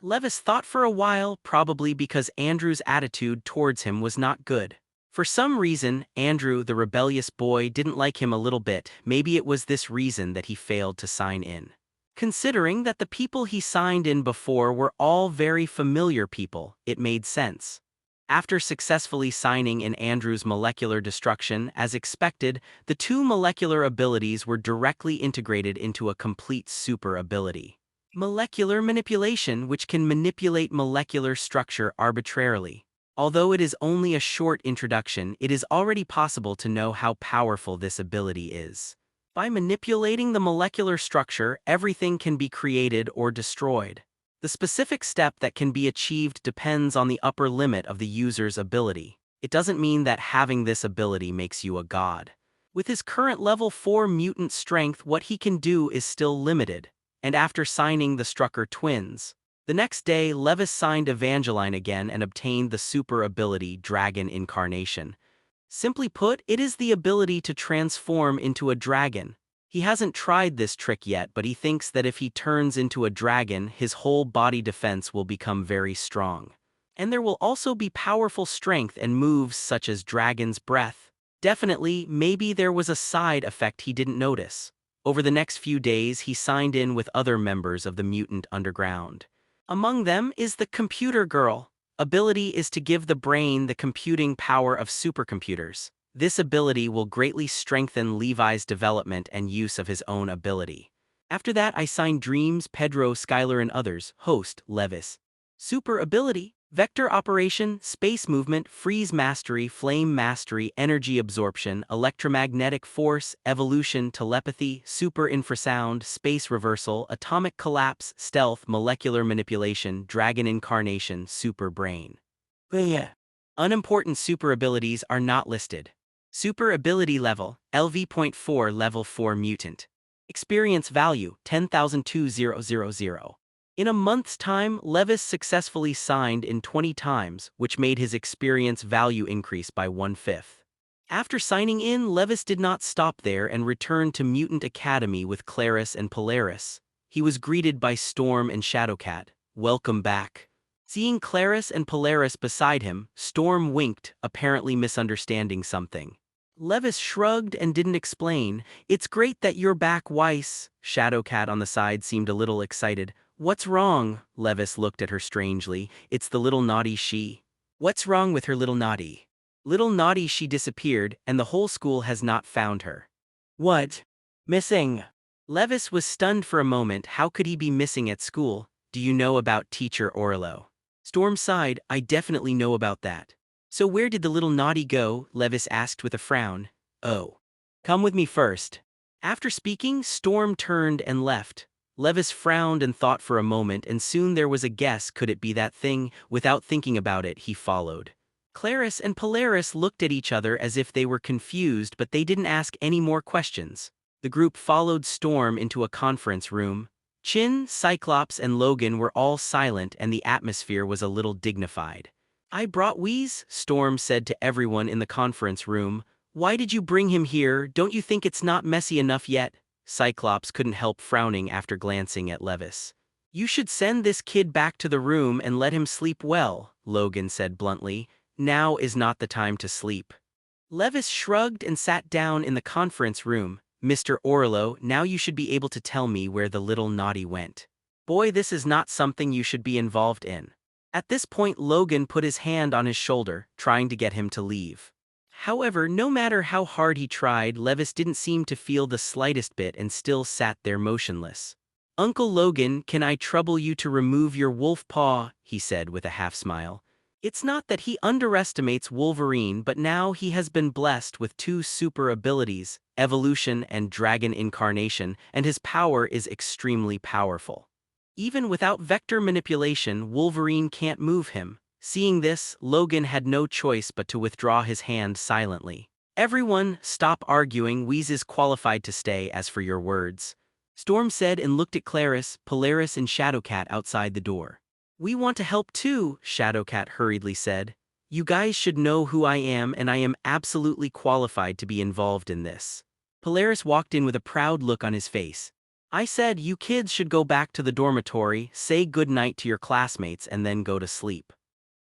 Levis thought for a while, probably because Andrew's attitude towards him was not good. For some reason, Andrew, the rebellious boy, didn't like him a little bit. Maybe it was this reason that he failed to sign in. Considering that the people he signed in before were all very familiar people, it made sense. After successfully signing in Andrew's molecular destruction, as expected, the two molecular abilities were directly integrated into a complete super ability. Molecular manipulation, which can manipulate molecular structure arbitrarily. Although it is only a short introduction, it is already possible to know how powerful this ability is. By manipulating the molecular structure, everything can be created or destroyed. The specific step that can be achieved depends on the upper limit of the user's ability. It doesn't mean that having this ability makes you a god. With his current level 4 mutant strength, what he can do is still limited. And after signing the Strucker twins, the next day Levis signed Evangeline again and obtained the super ability Dragon Incarnation. Simply put, it is the ability to transform into a dragon. He hasn't tried this trick yet, but he thinks that if he turns into a dragon, his whole body defense will become very strong. And there will also be powerful strength and moves such as Dragon's Breath. Definitely, maybe there was a side effect he didn't notice. Over the next few days, he signed in with other members of the Mutant Underground. Among them is the Computer Girl. Ability is to give the brain the computing power of supercomputers. This ability will greatly strengthen Levi's development and use of his own ability. After that, I signed Dreams, Pedro, Skylar, and others. Host, Levis. Super ability: Vector Operation, Space Movement, Freeze Mastery, Flame Mastery, Energy Absorption, Electromagnetic Force, Evolution, Telepathy, Super Infrasound, Space Reversal, Atomic Collapse, Stealth, Molecular Manipulation, Dragon Incarnation, Super Brain. Unimportant super abilities are not listed. Super Ability Level, LV.4 Level 4 Mutant. Experience value 10,200. In a month's time, Levis successfully signed in 20 times, which made his experience value increase by 1/5. After signing in, Levis did not stop there and returned to Mutant Academy with Clarice and Polaris. He was greeted by Storm and Shadowcat. "Welcome back." Seeing Clarice and Polaris beside him, Storm winked, apparently misunderstanding something. Levis shrugged and didn't explain. "It's great that you're back, Weiss." Shadowcat on the side seemed a little excited. "What's wrong?" Levis looked at her strangely. "It's the little naughty she." "What's wrong with her little naughty?" "Little naughty she disappeared, and the whole school has not found her." "What? Missing?" Levis was stunned for a moment. How could he be missing at school? "Do you know about Teacher Orlo?" Storm sighed. "I definitely know about that." "So where did the little naughty go?" Levis asked with a frown. "Oh. Come with me first." After speaking, Storm turned and left. Levis frowned and thought for a moment, and soon there was a guess. Could it be that thing? Without thinking about it, he followed. Clarice and Polaris looked at each other as if they were confused, but they didn't ask any more questions. The group followed Storm into a conference room. Chin, Cyclops, and Logan were all silent, and the atmosphere was a little dignified. "I brought Wheeze," Storm said to everyone in the conference room. "Why did you bring him here? Don't you think it's not messy enough yet?" Cyclops couldn't help frowning after glancing at Levis. "You should send this kid back to the room and let him sleep well," Logan said bluntly. "Now is not the time to sleep." Levis shrugged and sat down in the conference room. "Mr. Orlo, now you should be able to tell me where the little naughty went. Boy, this is not something you should be involved in." At this point, Logan put his hand on his shoulder, trying to get him to leave. However, no matter how hard he tried, Levis didn't seem to feel the slightest bit and still sat there motionless. "Uncle Logan, can I trouble you to remove your wolf paw?" he said with a half-smile. It's not that he underestimates Wolverine, but now he has been blessed with 2 super abilities, Evolution and Dragon Incarnation, and his power is extremely powerful. Even without vector manipulation, Wolverine can't move him. Seeing this, Logan had no choice but to withdraw his hand silently. "Everyone, stop arguing. Wheeze is qualified to stay, as for your words," Storm said and looked at Clarice, Polaris, and Shadowcat outside the door. "We want to help too," Shadowcat hurriedly said. "You guys should know who I am, and I am absolutely qualified to be involved in this." Polaris walked in with a proud look on his face. "I said you kids should go back to the dormitory, say goodnight to your classmates, and then go to sleep."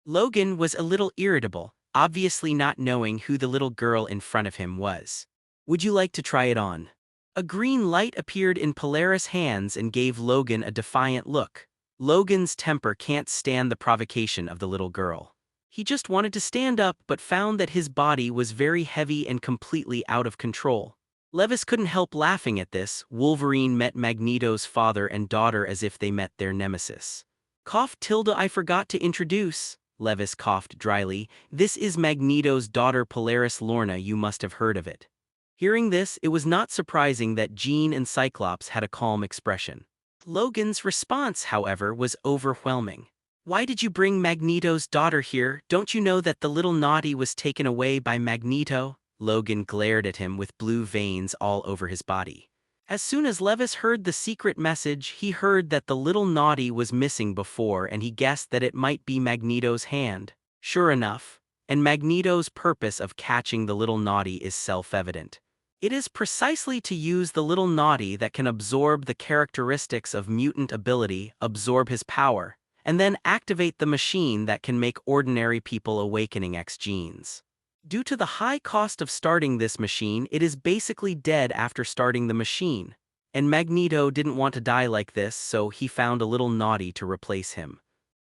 Logan was a little irritable, obviously not knowing who the little girl in front of him was. "Would you like to try it on?" A green light appeared in Polaris' hands and gave Logan a defiant look. Logan's temper can't stand the provocation of the little girl. He just wanted to stand up but found that his body was very heavy and completely out of control. Levis couldn't help laughing at this. Wolverine met Magneto's father and daughter as if they met their nemesis. I forgot to introduce," Levis coughed dryly. "This is Magneto's daughter Polaris Lorna, you must have heard of it." Hearing this, it was not surprising that Jean and Cyclops had a calm expression. Logan's response, however, was overwhelming. "Why did you bring Magneto's daughter here? Don't you know that the little naughty was taken away by Magneto?" Logan glared at him with blue veins all over his body. As soon as Levis heard the secret message, he heard that the little naughty was missing before, and he guessed that it might be Magneto's hand. Sure enough, and Magneto's purpose of catching the little naughty is self-evident. It is precisely to use the little naughty that can absorb the characteristics of mutant ability, absorb his power, and then activate the machine that can make ordinary people awakening X genes. Due to the high cost of starting this machine, it is basically dead after starting the machine, and Magneto didn't want to die like this, so he found a little naughty to replace him.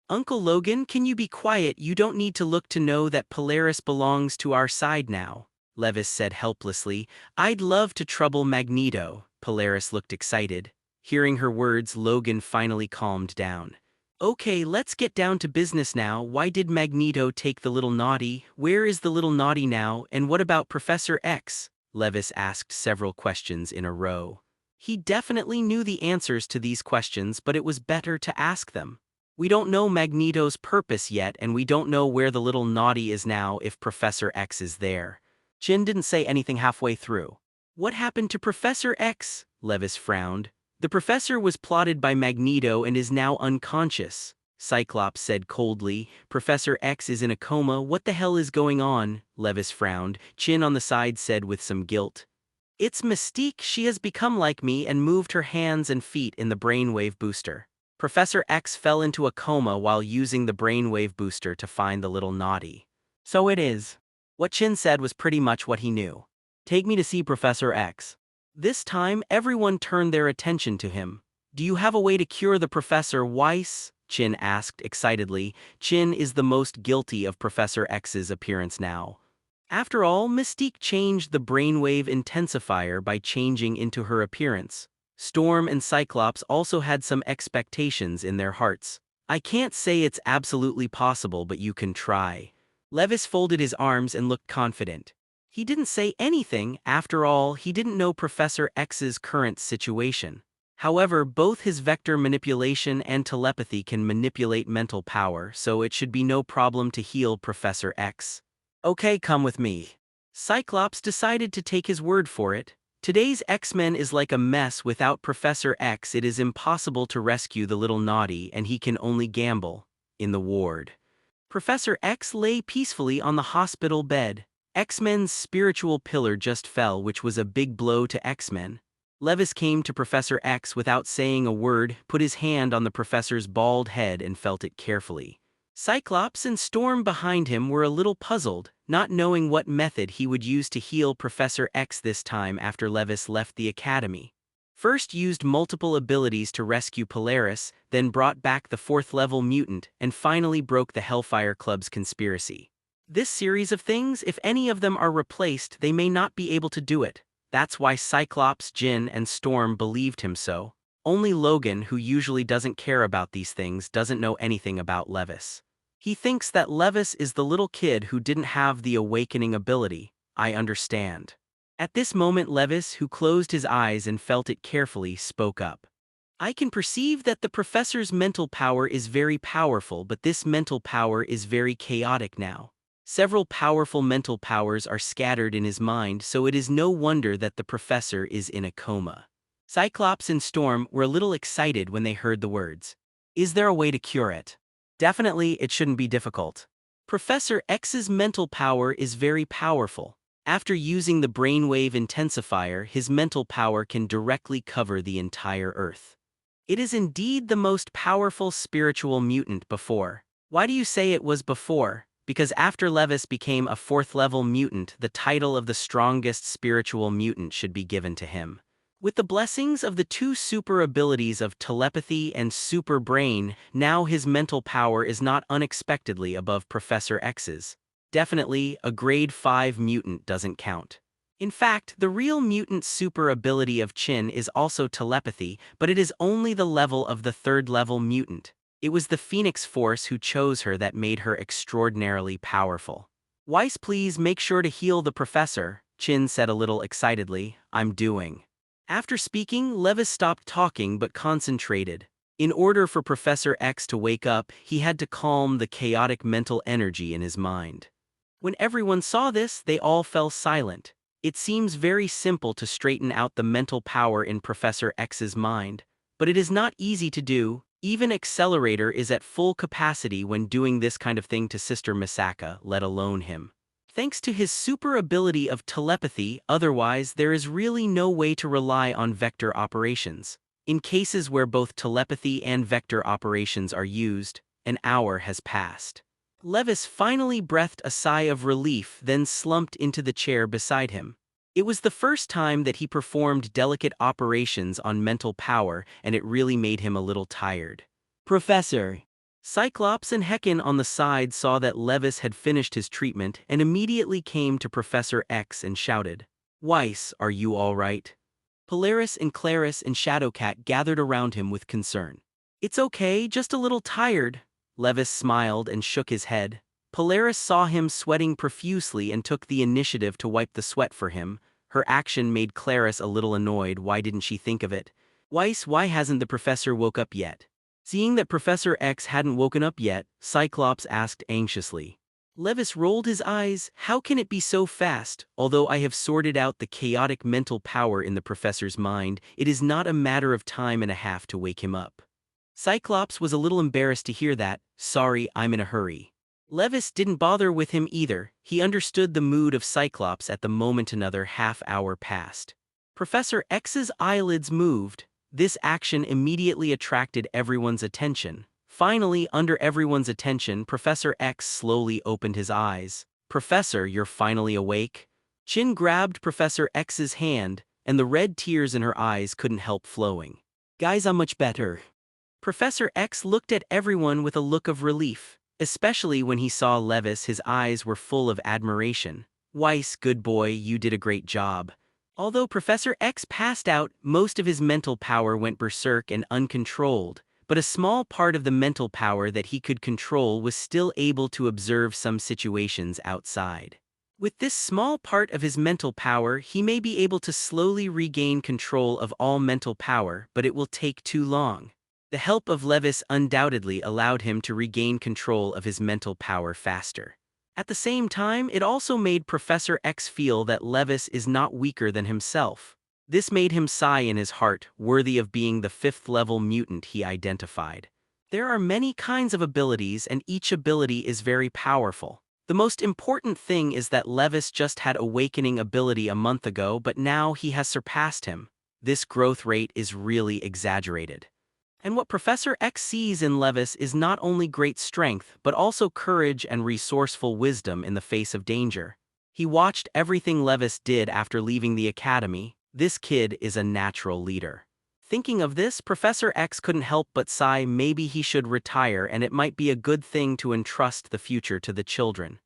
"Uncle Logan, can you be quiet? You don't need to look to know that Polaris belongs to our side now," Levis said helplessly. "I'd love to trouble Magneto." Polaris looked excited. Hearing her words, Logan finally calmed down. "Okay, let's get down to business now. Why did Magneto take the little naughty? Where is the little naughty now? And what about Professor X?" Levis asked several questions in a row. He definitely knew the answers to these questions, but it was better to ask them. "We don't know Magneto's purpose yet, and we don't know where the little naughty is now if Professor X is there." Chin didn't say anything halfway through. What happened to Professor X? Levis frowned. The professor was plotted by Magneto and is now unconscious. Cyclops said coldly. Professor X is in a coma. What the hell is going on? Levis frowned. Chin on the side said with some guilt. It's Mystique. She has become like me and moved her hands and feet in the brainwave booster. Professor X fell into a coma while using the brainwave booster to find the little naughty. So it is. What Chin said was pretty much what he knew. Take me to see Professor X. This time, everyone turned their attention to him. Do you have a way to cure the Professor, Weiss? Chin asked excitedly. Chin is the most guilty of Professor X's appearance now. After all, Mystique changed the brainwave intensifier by changing into her appearance. Storm and Cyclops also had some expectations in their hearts. I can't say it's absolutely possible, but you can try. Levis folded his arms and looked confident. He didn't say anything. After all, he didn't know Professor X's current situation. However, both his vector manipulation and telepathy can manipulate mental power, so it should be no problem to heal Professor X. Okay, come with me. Cyclops decided to take his word for it. Today's X-Men is like a mess without Professor X. It is impossible to rescue the little naughty, and he can only gamble in the ward. Professor X lay peacefully on the hospital bed. X-Men's spiritual pillar just fell, which was a big blow to X-Men. Levis came to Professor X without saying a word, put his hand on the professor's bald head and felt it carefully. Cyclops and Storm behind him were a little puzzled, not knowing what method he would use to heal Professor X this time after Levis left the Academy. First used multiple abilities to rescue Polaris, then brought back the 4th-level mutant, and finally broke the Hellfire Club's conspiracy. This series of things, if any of them are replaced, they may not be able to do it. That's why Cyclops, Jin, and Storm believed him so. Only Logan, who usually doesn't care about these things, doesn't know anything about Levis. He thinks that Levis is the little kid who didn't have the awakening ability. I understand. At this moment, Levis, who closed his eyes and felt it carefully, spoke up. I can perceive that the professor's mental power is very powerful, but this mental power is very chaotic now. Several powerful mental powers are scattered in his mind, so it is no wonder that the professor is in a coma. Cyclops and Storm were a little excited when they heard the words. Is there a way to cure it? Definitely, it shouldn't be difficult. Professor X's mental power is very powerful. After using the brainwave intensifier, his mental power can directly cover the entire Earth. It is indeed the most powerful spiritual mutant before. Why do you say it was before? Because after Levis became a 4th-level mutant, the title of the strongest spiritual mutant should be given to him. With the blessings of the 2 super abilities of telepathy and super brain, now his mental power is not unexpectedly above Professor X's. Definitely, a grade 5 mutant doesn't count. In fact, the real mutant super ability of Chin is also telepathy, but it is only the level of the 3rd-level mutant. It was the Phoenix Force who chose her that made her extraordinarily powerful. Weiss, please make sure to heal the professor, Chin said a little excitedly. I'm doing. After speaking, Levis stopped talking but concentrated. In order for Professor X to wake up, he had to calm the chaotic mental energy in his mind. When everyone saw this, they all fell silent. It seems very simple to straighten out the mental power in Professor X's mind, but it is not easy to do. Even Accelerator is at full capacity when doing this kind of thing to Sister Misaka, let alone him. Thanks to his super ability of telepathy, otherwise there is really no way to rely on vector operations. In cases where both telepathy and vector operations are used, an hour has passed. Levis finally breathed a sigh of relief, then slumped into the chair beside him. It was the first time that he performed delicate operations on mental power, and it really made him a little tired. Professor. Cyclops and Hecken on the side saw that Levis had finished his treatment and immediately came to Professor X and shouted, Weiss, are you all right? Polaris and Clarice and Shadowcat gathered around him with concern. It's okay, just a little tired. Levis smiled and shook his head. Polaris saw him sweating profusely and took the initiative to wipe the sweat for him. Her action made Clarice a little annoyed. Why didn't she think of it? Weiss, why hasn't the professor woke up yet? Seeing that Professor X hadn't woken up yet, Cyclops asked anxiously. Levis rolled his eyes. How can it be so fast? Although I have sorted out the chaotic mental power in the professor's mind, it is not a matter of time and a half to wake him up. Cyclops was a little embarrassed to hear that. Sorry, I'm in a hurry. Levis didn't bother with him either. He understood the mood of Cyclops at the moment. Another half-hour passed. Professor X's eyelids moved. This action immediately attracted everyone's attention. Finally, under everyone's attention, Professor X slowly opened his eyes. Professor, you're finally awake? Chin grabbed Professor X's hand, and the red tears in her eyes couldn't help flowing. Guys, I'm much better. Professor X looked at everyone with a look of relief, especially when he saw Levis. His eyes were full of admiration. Weiss, good boy, you did a great job. Although Professor X passed out, most of his mental power went berserk and uncontrolled, but a small part of the mental power that he could control was still able to observe some situations outside. With this small part of his mental power, he may be able to slowly regain control of all mental power, but it will take too long. The help of Levis undoubtedly allowed him to regain control of his mental power faster. At the same time, it also made Professor X feel that Levis is not weaker than himself. This made him sigh in his heart, worthy of being the 5th-level mutant he identified. There are many kinds of abilities, and each ability is very powerful. The most important thing is that Levis just had awakening ability a month ago, but now he has surpassed him. This growth rate is really exaggerated. And what Professor X sees in Levis is not only great strength, but also courage and resourceful wisdom in the face of danger. He watched everything Levis did after leaving the academy. This kid is a natural leader. Thinking of this, Professor X couldn't help but sigh. Maybe he should retire, and it might be a good thing to entrust the future to the children.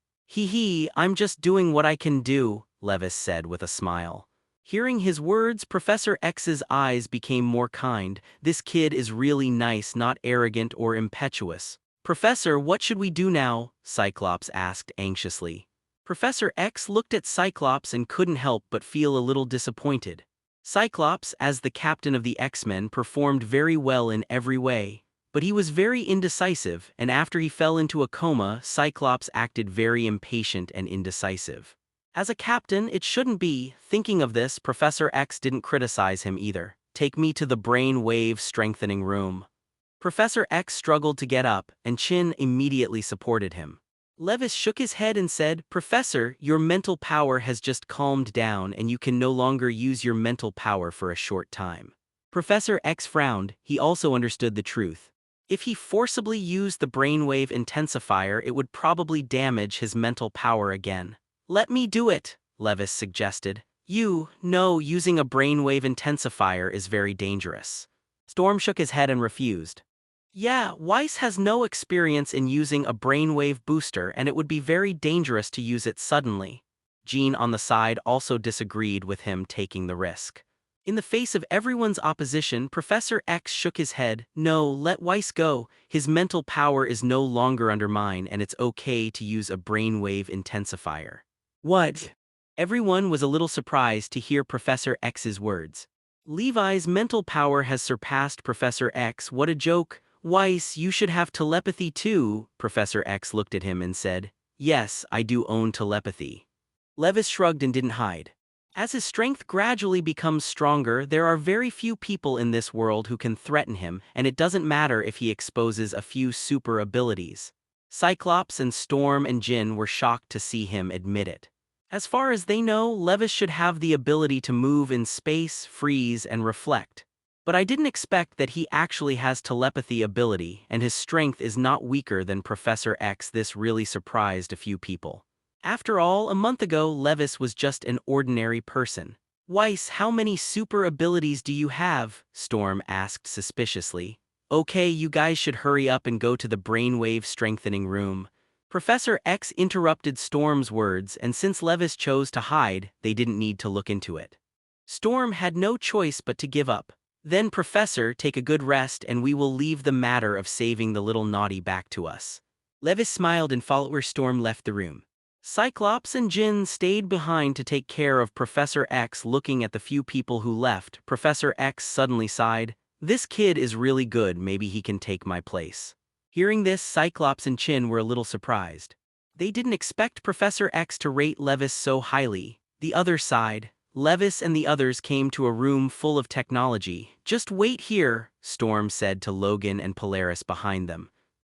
I'm just doing what I can do, Levis said with a smile. Hearing his words, Professor X's eyes became more kind. This kid is really nice, not arrogant or impetuous. Professor, what should we do now? Cyclops asked anxiously. Professor X looked at Cyclops and couldn't help but feel a little disappointed. Cyclops, as the captain of the X-Men, performed very well in every way. But he was very indecisive, and after he fell into a coma, Cyclops acted very impatient and indecisive. As a captain, it shouldn't be. Thinking of this, Professor X didn't criticize him either. Take me to the brain wave strengthening room. Professor X struggled to get up, and Chin immediately supported him. Levis shook his head and said, Professor, your mental power has just calmed down and you can no longer use your mental power for a short time. Professor X frowned. He also understood the truth. If he forcibly used the brainwave intensifier, it would probably damage his mental power again. Let me do it, Levis suggested. No, using a brainwave intensifier is very dangerous. Storm shook his head and refused. Yeah, Weiss has no experience in using a brainwave booster, and it would be very dangerous to use it suddenly. Jean on the side also disagreed with him taking the risk. In the face of everyone's opposition, Professor X shook his head. No, let Weiss go. His mental power is no longer under mine, and it's okay to use a brainwave intensifier. What? Everyone was a little surprised to hear Professor X's words. Levi's mental power has surpassed Professor X. What a joke. Weiss, you should have telepathy too. Professor X looked at him and said, Yes, I do own telepathy. Levis shrugged and didn't hide. As his strength gradually becomes stronger, there are very few people in this world who can threaten him, and it doesn't matter if he exposes a few super abilities. Cyclops and Storm and Jin were shocked to see him admit it. As far as they know, Levis should have the ability to move in space, freeze, and reflect. But I didn't expect that he actually has telepathy ability, and his strength is not weaker than Professor X. This really surprised a few people. After all, a month ago, Levis was just an ordinary person. Weiss, how many super abilities do you have? Storm asked suspiciously. Okay, you guys should hurry up and go to the brainwave strengthening room. Professor X interrupted Storm's words, and since Levis chose to hide, they didn't need to look into it. Storm had no choice but to give up. Then, Professor, take a good rest and we will leave the matter of saving the little naughty back to us. Levis smiled and followed where Storm left the room. Cyclops and Jin stayed behind to take care of Professor X. Looking at the few people who left, Professor X suddenly sighed. This kid is really good, maybe he can take my place. Hearing this, Cyclops and Chin were a little surprised. They didn't expect Professor X to rate Levis so highly. The other side, Levis and the others came to a room full of technology. "Just wait here," Storm said to Logan and Polaris behind them.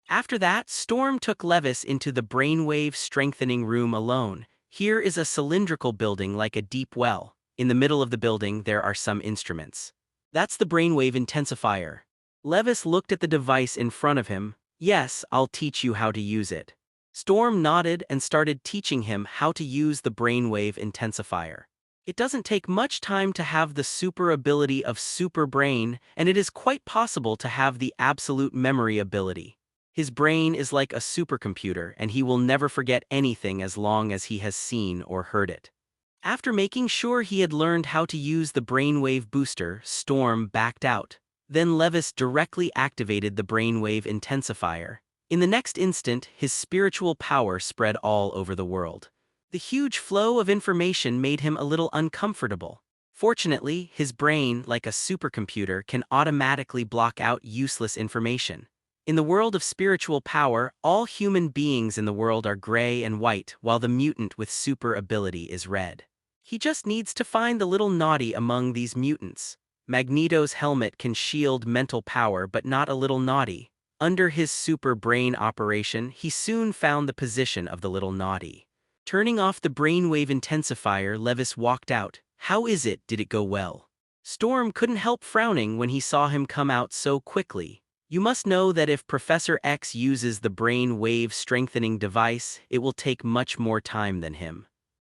After that, Storm took Levis into the brainwave strengthening room alone. Here is a cylindrical building like a deep well. In the middle of the building, there are some instruments. That's the brainwave intensifier. Levis looked at the device in front of him. "Yes, I'll teach you how to use it." Storm nodded and started teaching him how to use the brainwave intensifier. It doesn't take much time to have the super ability of super brain, and it is quite possible to have the absolute memory ability. His brain is like a supercomputer, and he will never forget anything as long as he has seen or heard it. After making sure he had learned how to use the brainwave booster, Storm backed out. Then Levis directly activated the brainwave intensifier. In the next instant, his spiritual power spread all over the world. The huge flow of information made him a little uncomfortable. Fortunately, his brain, like a supercomputer, can automatically block out useless information. In the world of spiritual power, all human beings in the world are gray and white, while the mutant with super ability is red. He just needs to find the little naughty among these mutants. Magneto's helmet can shield mental power, but not a little naughty. Under his super brain operation, he soon found the position of the little naughty. Turning off the brainwave intensifier, Levis walked out. "How is it? Did it go well?" Storm couldn't help frowning when he saw him come out so quickly. "You must know that if Professor X uses the brain wave strengthening device, it will take much more time than him."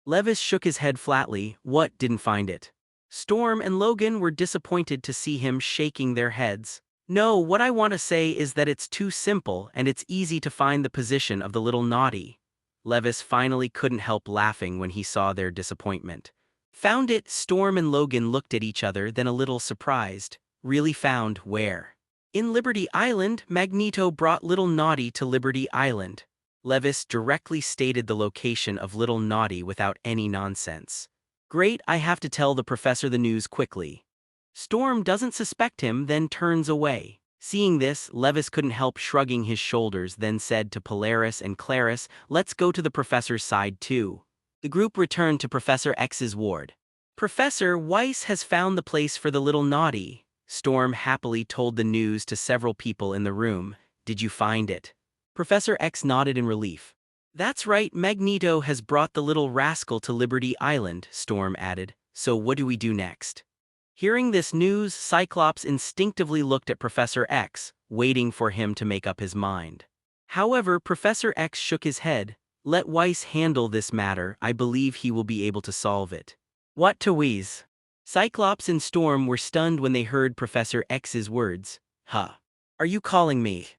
Levis shook his head flatly. "What, didn't find it?" Storm and Logan were disappointed to see him shaking their heads. "No, what I want to say is that it's too simple and it's easy to find the position of the little naughty." Levis finally couldn't help laughing when he saw their disappointment. "Found it?" Storm and Logan looked at each other, then a little surprised. "Really found where?" "In Liberty Island. Magneto brought Little Naughty to Liberty Island." Levis directly stated the location of Little Naughty without any nonsense. "Great, I have to tell the professor the news quickly." Storm doesn't suspect him, then turns away. Seeing this, Levis couldn't help shrugging his shoulders, then said to Polaris and Clarice, "Let's go to the professor's side too." The group returned to Professor X's ward. "Professor Weiss has found the place for the little naughty." Storm happily told the news to several people in the room. "Did you find it?" Professor X nodded in relief. "That's right, Magneto has brought the little rascal to Liberty Island," Storm added. "So what do we do next?" Hearing this news, Cyclops instinctively looked at Professor X, waiting for him to make up his mind. However, Professor X shook his head. "Let Weiss handle this matter. I believe he will be able to solve it." "What to wheeze?" Cyclops and Storm were stunned when they heard Professor X's words. "Huh. Are you calling me?"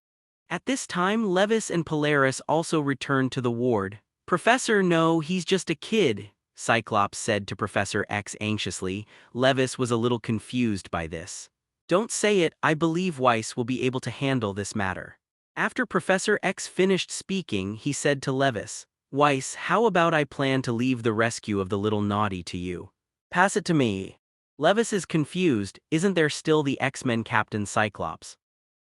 At this time, Levis and Polaris also returned to the ward. "Professor, no, he's just a kid," Cyclops said to Professor X anxiously. Levis was a little confused by this. "Don't say it, I believe Weiss will be able to handle this matter." After Professor X finished speaking, he said to Levis, "Weiss, how about I plan to leave the rescue of the little naughty to you? Pass it to me." Levis is confused. Isn't there still the X-Men Captain Cyclops?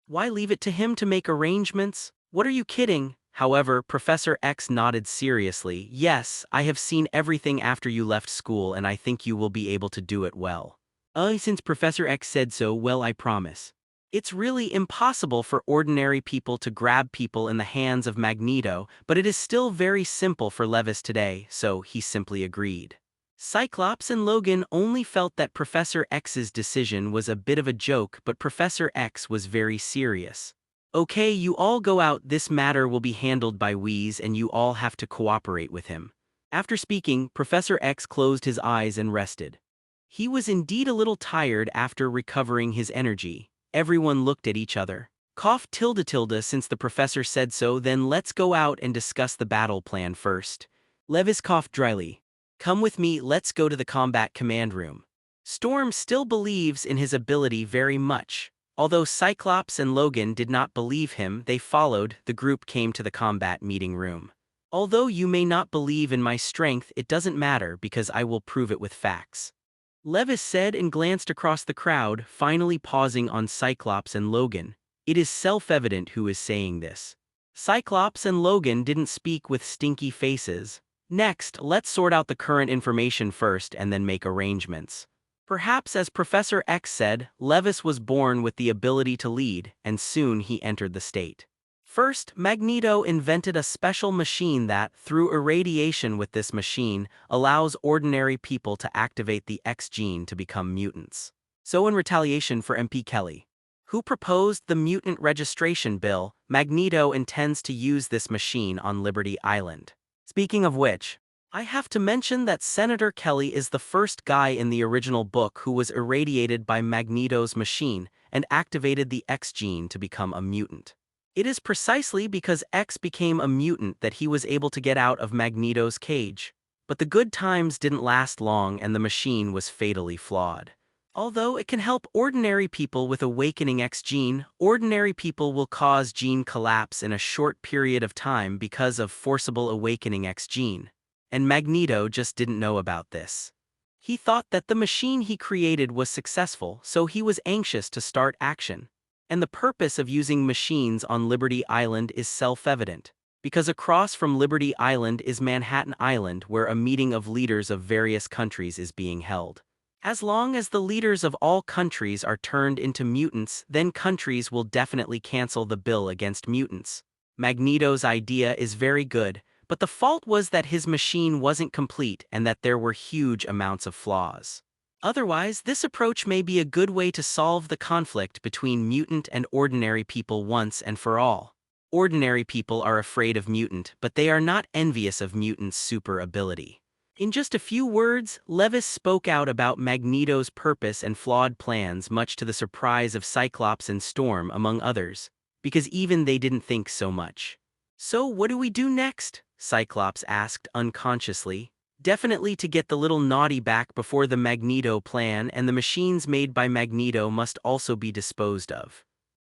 Why leave it to him to make arrangements? What are you kidding? However, Professor X nodded seriously. "Yes, I have seen everything after you left school and I think you will be able to do it well." Since Professor X said so, well, I promise. It's really impossible for ordinary people to grab people in the hands of Magneto, but it is still very simple for Levis today, so he simply agreed. Cyclops and Logan only felt that Professor X's decision was a bit of a joke, but Professor X was very serious. "Okay, you all go out. This matter will be handled by Wheeze and you all have to cooperate with him." After speaking, Professor X closed his eyes and rested. He was indeed a little tired after recovering his energy. Everyone looked at each other. Cough tilde since the professor said so, then let's go out and discuss the battle plan first. Levis coughed dryly. "Come with me, let's go to the combat command room." Storm still believes in his ability very much. Although Cyclops and Logan did not believe him, they followed. The group came to the combat meeting room. "Although you may not believe in my strength, it doesn't matter because I will prove it with facts," Levis said and glanced across the crowd, finally pausing on Cyclops and Logan. "It is self-evident who is saying this. Cyclops and Logan didn't speak with stinky faces. Next, let's sort out the current information first and then make arrangements. Perhaps as Professor X said, Levis was born with the ability to lead, and soon he entered the state. First, Magneto invented a special machine that, through irradiation with this machine, allows ordinary people to activate the X gene to become mutants. So in retaliation for MP Kelly, who proposed the mutant registration bill, Magneto intends to use this machine on Liberty Island. Speaking of which, I have to mention that Senator Kelly is the first guy in the original book who was irradiated by Magneto's machine and activated the X gene to become a mutant. It is precisely because X became a mutant that he was able to get out of Magneto's cage. But the good times didn't last long and the machine was fatally flawed. Although it can help ordinary people with awakening X gene, ordinary people will cause gene collapse in a short period of time because of forcible awakening X gene. And Magneto just didn't know about this. He thought that the machine he created was successful, so he was anxious to start action. And the purpose of using machines on Liberty Island is self-evident, because across from Liberty Island is Manhattan Island, where a meeting of leaders of various countries is being held. As long as the leaders of all countries are turned into mutants, then countries will definitely cancel the bill against mutants. Magneto's idea is very good, but the fault was that his machine wasn't complete and that there were huge amounts of flaws. Otherwise, this approach may be a good way to solve the conflict between mutant and ordinary people once and for all. Ordinary people are afraid of mutant, but they are not envious of mutant's super ability. In just a few words, Levis spoke out about Magneto's purpose and flawed plans, much to the surprise of Cyclops and Storm, among others, because even they didn't think so much. "So what do we do next?" Cyclops asked unconsciously. "Definitely to get the little naughty back before the Magneto plan, and the machines made by Magneto must also be disposed of.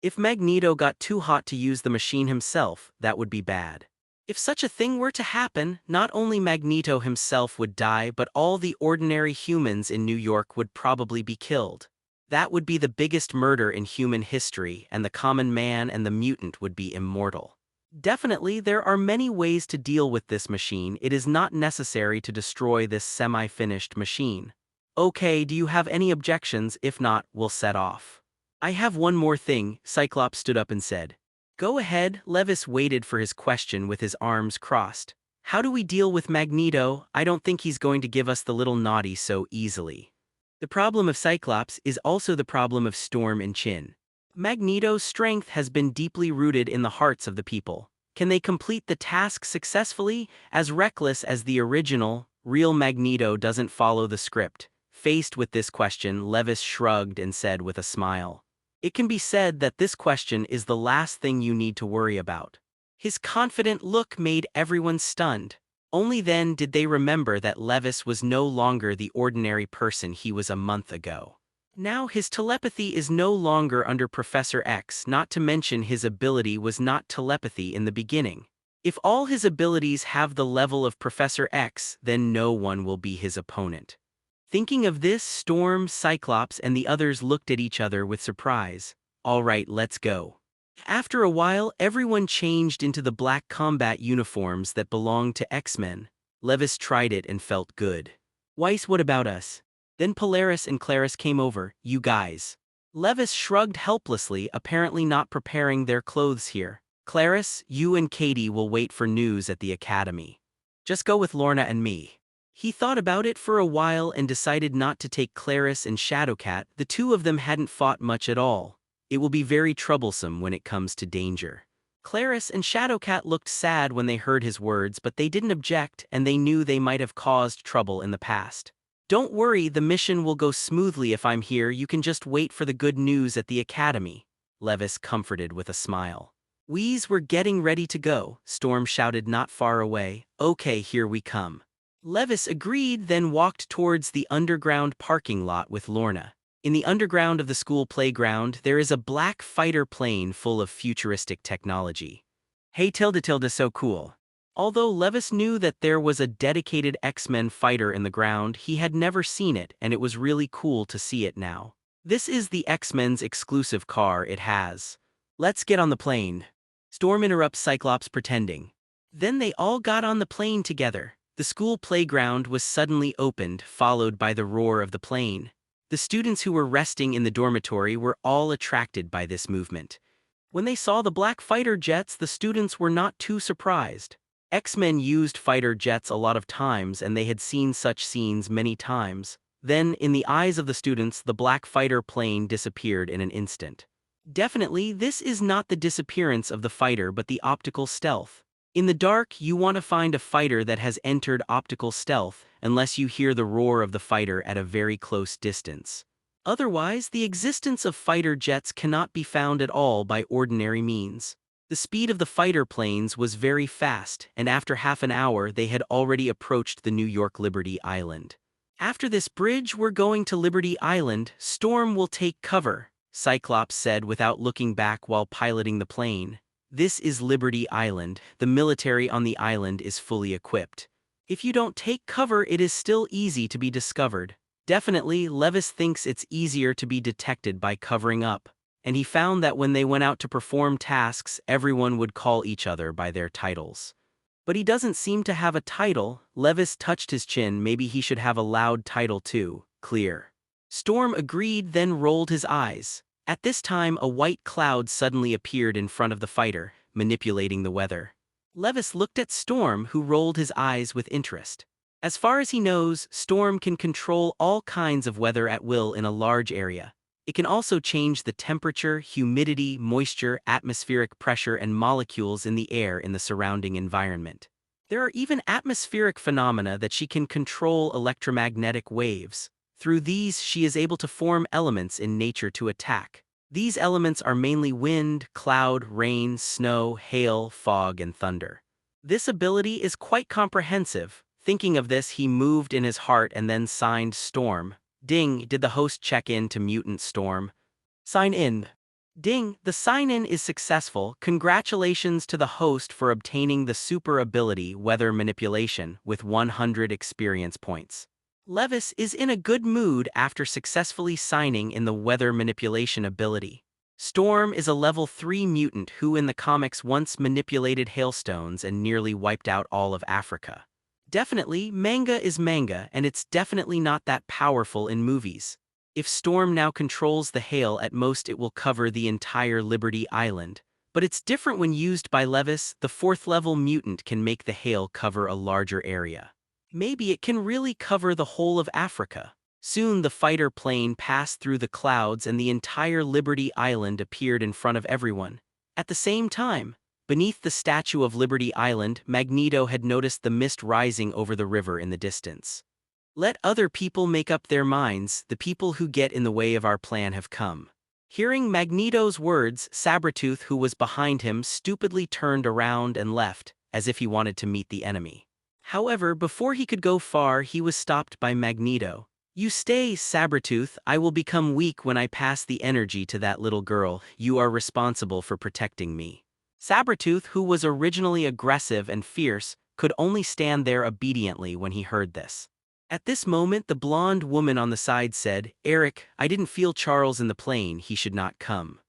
If Magneto got too hot to use the machine himself, that would be bad. If such a thing were to happen, not only Magneto himself would die, but all the ordinary humans in New York would probably be killed. That would be the biggest murder in human history, and the common man and the mutant would be immortal. Definitely, there are many ways to deal with this machine. It is not necessary to destroy this semi-finished machine. Okay, do you have any objections? If not, we'll set off." "I have one more thing," Cyclops stood up and said. "Go ahead." Levis waited for his question with his arms crossed. "How do we deal with Magneto? I don't think he's going to give us the little naughty so easily." The problem of Cyclops is also the problem of Storm and Chin. Magneto's strength has been deeply rooted in the hearts of the people. Can they complete the task successfully? As reckless as the original, real Magneto doesn't follow the script. Faced with this question, Levis shrugged and said with a smile, "It can be said that this question is the last thing you need to worry about." His confident look made everyone stunned. Only then did they remember that Levis was no longer the ordinary person he was a month ago. Now his telepathy is no longer under Professor X, not to mention his ability was not telepathy in the beginning. If all his abilities have the level of Professor X, then no one will be his opponent. Thinking of this, Storm, Cyclops, and the others looked at each other with surprise. "All right, let's go." After a while, everyone changed into the black combat uniforms that belonged to X-Men. Levis tried it and felt good. "Weiss, what about us?" Then Polaris and Clarice came over. "You guys." Levis shrugged helplessly, apparently not preparing their clothes here. "Clarice, you and Katie will wait for news at the Academy. Just go with Lorna and me." He thought about it for a while and decided not to take Clarice and Shadowcat. The two of them hadn't fought much at all. It will be very troublesome when it comes to danger. Clarice and Shadowcat looked sad when they heard his words, but they didn't object, and they knew they might have caused trouble in the past. "Don't worry, the mission will go smoothly if I'm here. You can just wait for the good news at the Academy," Levis comforted with a smile. We're getting ready to go," Storm shouted not far away. "Okay, here we come." Levis agreed, then walked towards the underground parking lot with Lorna. In the underground of the school playground, there is a black fighter plane full of futuristic technology. "Hey tilde, so cool." Although Levis knew that there was a dedicated X-Men fighter in the ground, he had never seen it, and it was really cool to see it now. "This is the X-Men's exclusive car. It has. Let's get on the plane." Storm interrupts Cyclops pretending. Then they all got on the plane together. The school playground was suddenly opened, followed by the roar of the plane. The students who were resting in the dormitory were all attracted by this movement. When they saw the black fighter jets, the students were not too surprised. X-Men used fighter jets a lot of times, and they had seen such scenes many times. Then, in the eyes of the students, the black fighter plane disappeared in an instant. Definitely, this is not the disappearance of the fighter but the optical stealth. In the dark, you want to find a fighter that has entered optical stealth unless you hear the roar of the fighter at a very close distance. Otherwise, the existence of fighter jets cannot be found at all by ordinary means. The speed of the fighter planes was very fast, and after half an hour they had already approached the New York Liberty Island. After this bridge, we're going to Liberty Island. Storm will take cover, Cyclops said without looking back while piloting the plane. This is Liberty Island. The military on the island is fully equipped. If you don't take cover, it is still easy to be discovered. Definitely, Levis thinks it's easier to be detected by covering up. And he found that when they went out to perform tasks, everyone would call each other by their titles. But he doesn't seem to have a title. Levis touched his chin. Maybe he should have a loud title too. Clear. Storm agreed, then rolled his eyes. At this time, a white cloud suddenly appeared in front of the fighter, manipulating the weather. Levis looked at Storm, who rolled his eyes with interest. As far as he knows, Storm can control all kinds of weather at will in a large area. It can also change the temperature, humidity, moisture, atmospheric pressure, and molecules in the air in the surrounding environment. There are even atmospheric phenomena that she can control: electromagnetic waves. Through these, she is able to form elements in nature to attack. These elements are mainly wind, cloud, rain, snow, hail, fog, and thunder. This ability is quite comprehensive. Thinking of this, he moved in his heart and then signed Storm. Ding, did the host check in to Mutant Storm? Sign in. Ding, the sign-in is successful. Congratulations to the host for obtaining the super ability Weather Manipulation with 100 experience points. Levis is in a good mood after successfully signing in the Weather Manipulation ability. Storm is a level 3 mutant who in the comics once manipulated hailstones and nearly wiped out all of Africa. Definitely, manga is manga, and it's definitely not that powerful in movies. If Storm now controls the hail, at most it will cover the entire Liberty Island. But it's different when used by Levis. The 4th level mutant can make the hail cover a larger area. Maybe it can really cover the whole of Africa. Soon the fighter plane passed through the clouds and the entire Liberty Island appeared in front of everyone. At the same time, beneath the Statue of Liberty Island, Magneto had noticed the mist rising over the river in the distance. Let other people make up their minds. The people who get in the way of our plan have come. Hearing Magneto's words, Sabretooth, who was behind him, stupidly turned around and left, as if he wanted to meet the enemy. However, before he could go far, he was stopped by Magneto. You stay, Sabretooth. I will become weak when I pass the energy to that little girl. You are responsible for protecting me. Sabretooth, who was originally aggressive and fierce, could only stand there obediently when he heard this. At this moment, the blonde woman on the side said, "Eric, I didn't feel Charles in the plane. He should not come."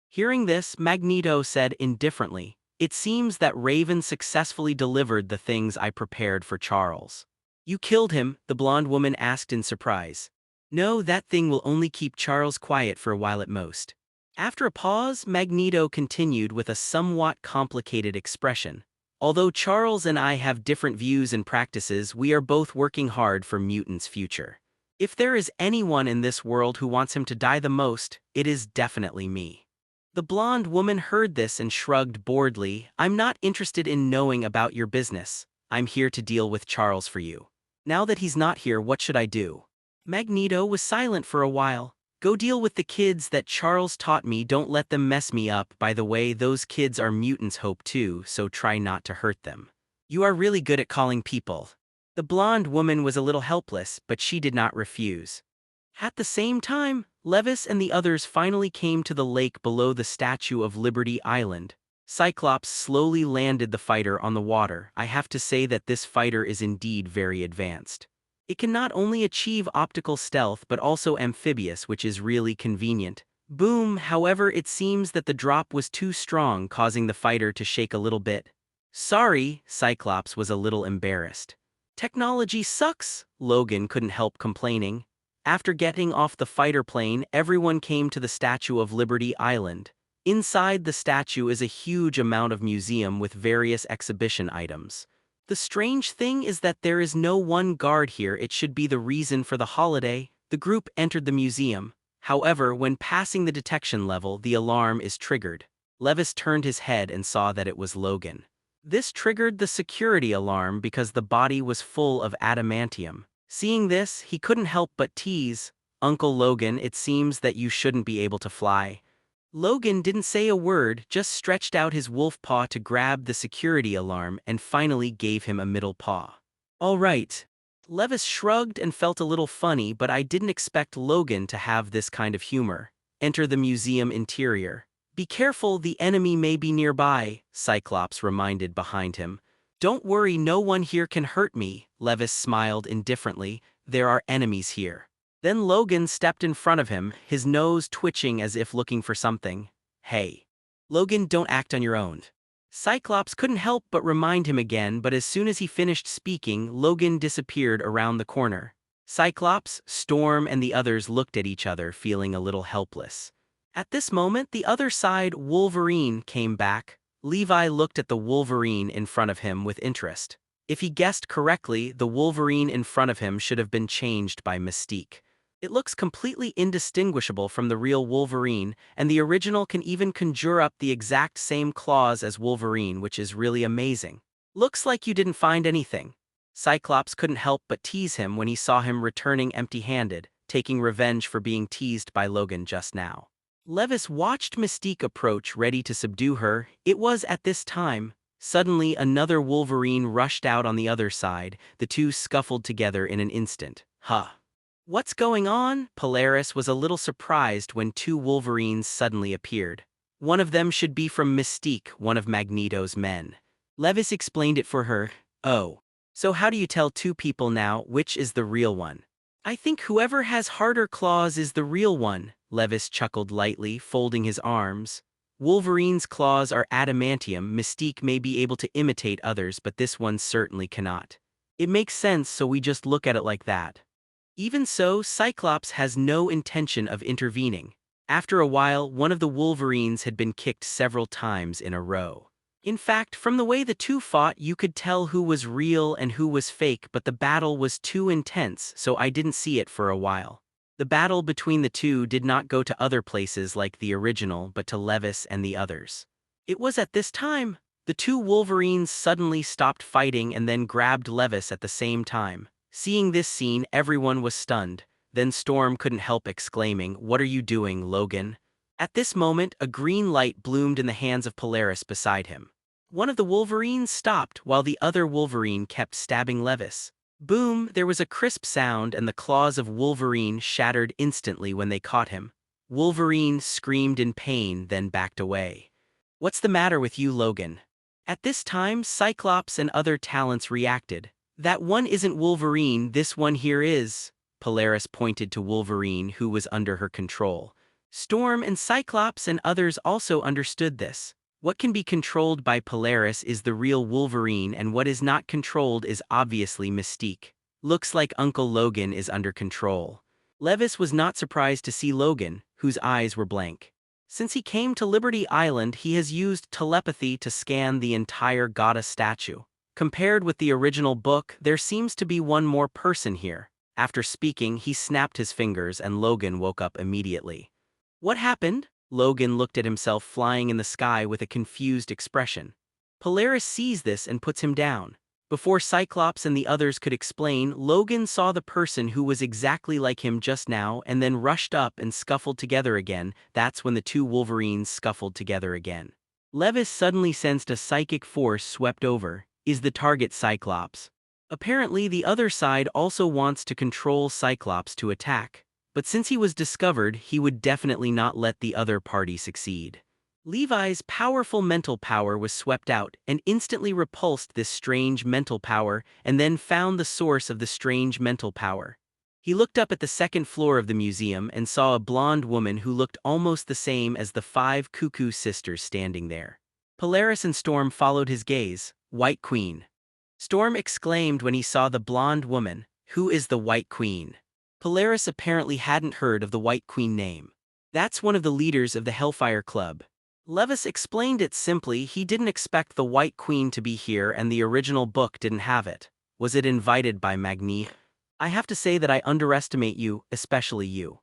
Hearing this, Magneto said indifferently, "It seems that Raven successfully delivered the things I prepared for Charles." "You killed him?" the blonde woman asked in surprise. "No, that thing will only keep Charles quiet for a while at most." After a pause, Magneto continued with a somewhat complicated expression. "Although Charles and I have different views and practices, we are both working hard for Mutant's future. If there is anyone in this world who wants him to die the most, it is definitely me." The blonde woman heard this and shrugged boredly. "I'm not interested in knowing about your business. I'm here to deal with Charles for you. Now that he's not here, what should I do?" Magneto was silent for a while. "Go deal with the kids that Charles taught me. Don't let them mess me up. By the way, those kids are Mutants' hope too, so try not to hurt them. You are really good at calling people." The blonde woman was a little helpless, but she did not refuse. At the same time, Levis and the others finally came to the lake below the Statue of Liberty Island. Cyclops slowly landed the fighter on the water. I have to say that this fighter is indeed very advanced. It can not only achieve optical stealth but also amphibious, which is really convenient. Boom, however, it seems that the drop was too strong, causing the fighter to shake a little bit. Sorry, Cyclops was a little embarrassed. Technology sucks, Logan couldn't help complaining. After getting off the fighter plane, everyone came to the Statue of Liberty Island. Inside the statue is a huge amount of museum with various exhibition items. The strange thing is that there is no one guard here. It should be the reason for the holiday. The group entered the museum. However, when passing the detection level, the alarm is triggered. Levis turned his head and saw that it was Logan. This triggered the security alarm because the body was full of adamantium. Seeing this, he couldn't help but tease, "Uncle Logan, it seems that you shouldn't be able to fly." Logan didn't say a word, just stretched out his wolf paw to grab the security alarm and finally gave him a middle paw. "All right." Levis shrugged and felt a little funny, but I didn't expect Logan to have this kind of humor. Enter the museum interior. "Be careful, the enemy may be nearby," Cyclops reminded behind him. "Don't worry, no one here can hurt me," Levis smiled indifferently. "There are enemies here." Then Logan stepped in front of him, his nose twitching as if looking for something. "Hey. Logan, don't act on your own." Cyclops couldn't help but remind him again, but as soon as he finished speaking, Logan disappeared around the corner. Cyclops, Storm, and the others looked at each other, feeling a little helpless. At this moment, the other side, Wolverine, came back. Levi looked at the Wolverine in front of him with interest. If he guessed correctly, the Wolverine in front of him should have been changed by Mystique. It looks completely indistinguishable from the real Wolverine, and the original can even conjure up the exact same claws as Wolverine, which is really amazing. "Looks like you didn't find anything." Cyclops couldn't help but tease him when he saw him returning empty-handed, taking revenge for being teased by Logan just now. Levis watched Mystique approach, ready to subdue her. It was at this time. Suddenly, another Wolverine rushed out on the other side. The two scuffled together in an instant. "Huh. What's going on?" Polaris was a little surprised when two Wolverines suddenly appeared. One of them should be from Mystique, one of Magneto's men. Levis explained it for her. "Oh. So how do you tell two people now which is the real one?" "I think whoever has harder claws is the real one," Levis chuckled lightly, folding his arms. "Wolverine's claws are adamantium. Mystique may be able to imitate others, but this one certainly cannot. It makes sense, so we just look at it like that." Even so, Cyclops has no intention of intervening. After a while, one of the Wolverines had been kicked several times in a row. In fact, from the way the two fought, you could tell who was real and who was fake, but the battle was too intense, so I didn't see it for a while. The battle between the two did not go to other places like the original, but to Levis and the others. It was at this time. The two Wolverines suddenly stopped fighting and then grabbed Levis at the same time. Seeing this scene, everyone was stunned. Then Storm couldn't help exclaiming, "What are you doing, Logan?" At this moment, a green light bloomed in the hands of Polaris beside him. One of the Wolverines stopped while the other Wolverine kept stabbing Levis. Boom, there was a crisp sound and the claws of Wolverine shattered instantly when they caught him. Wolverine screamed in pain, then backed away. "What's the matter with you, Logan?" At this time, Cyclops and other talents reacted. "That one isn't Wolverine, this one here is." Polaris pointed to Wolverine, who was under her control. Storm and Cyclops and others also understood this. What can be controlled by Polaris is the real Wolverine, and what is not controlled is obviously Mystique. Looks like Uncle Logan is under control. Levis was not surprised to see Logan, whose eyes were blank. Since he came to Liberty Island, he has used telepathy to scan the entire goddess statue. Compared with the original book, there seems to be one more person here. After speaking, he snapped his fingers and Logan woke up immediately. "What happened?" Logan looked at himself flying in the sky with a confused expression. Polaris sees this and puts him down. Before Cyclops and the others could explain, Logan saw the person who was exactly like him just now and then rushed up and scuffled together again. That's when the two Wolverines scuffled together again. Levis suddenly sensed a psychic force swept over. Is the target Cyclops? Apparently, the other side also wants to control Cyclops to attack. But since he was discovered, he would definitely not let the other party succeed. Levi's powerful mental power was swept out and instantly repulsed this strange mental power and then found the source of the strange mental power. He looked up at the second floor of the museum and saw a blonde woman who looked almost the same as the 5 Cuckoo sisters standing there. Polaris and Storm followed his gaze. White Queen. Storm exclaimed when he saw the blonde woman. Who is the White Queen? Polaris apparently hadn't heard of the White Queen name. That's one of the leaders of the Hellfire Club. Levis explained it simply. He didn't expect the White Queen to be here and the original book didn't have it. Was it invited by Magneto? I have to say that I underestimate you, especially you.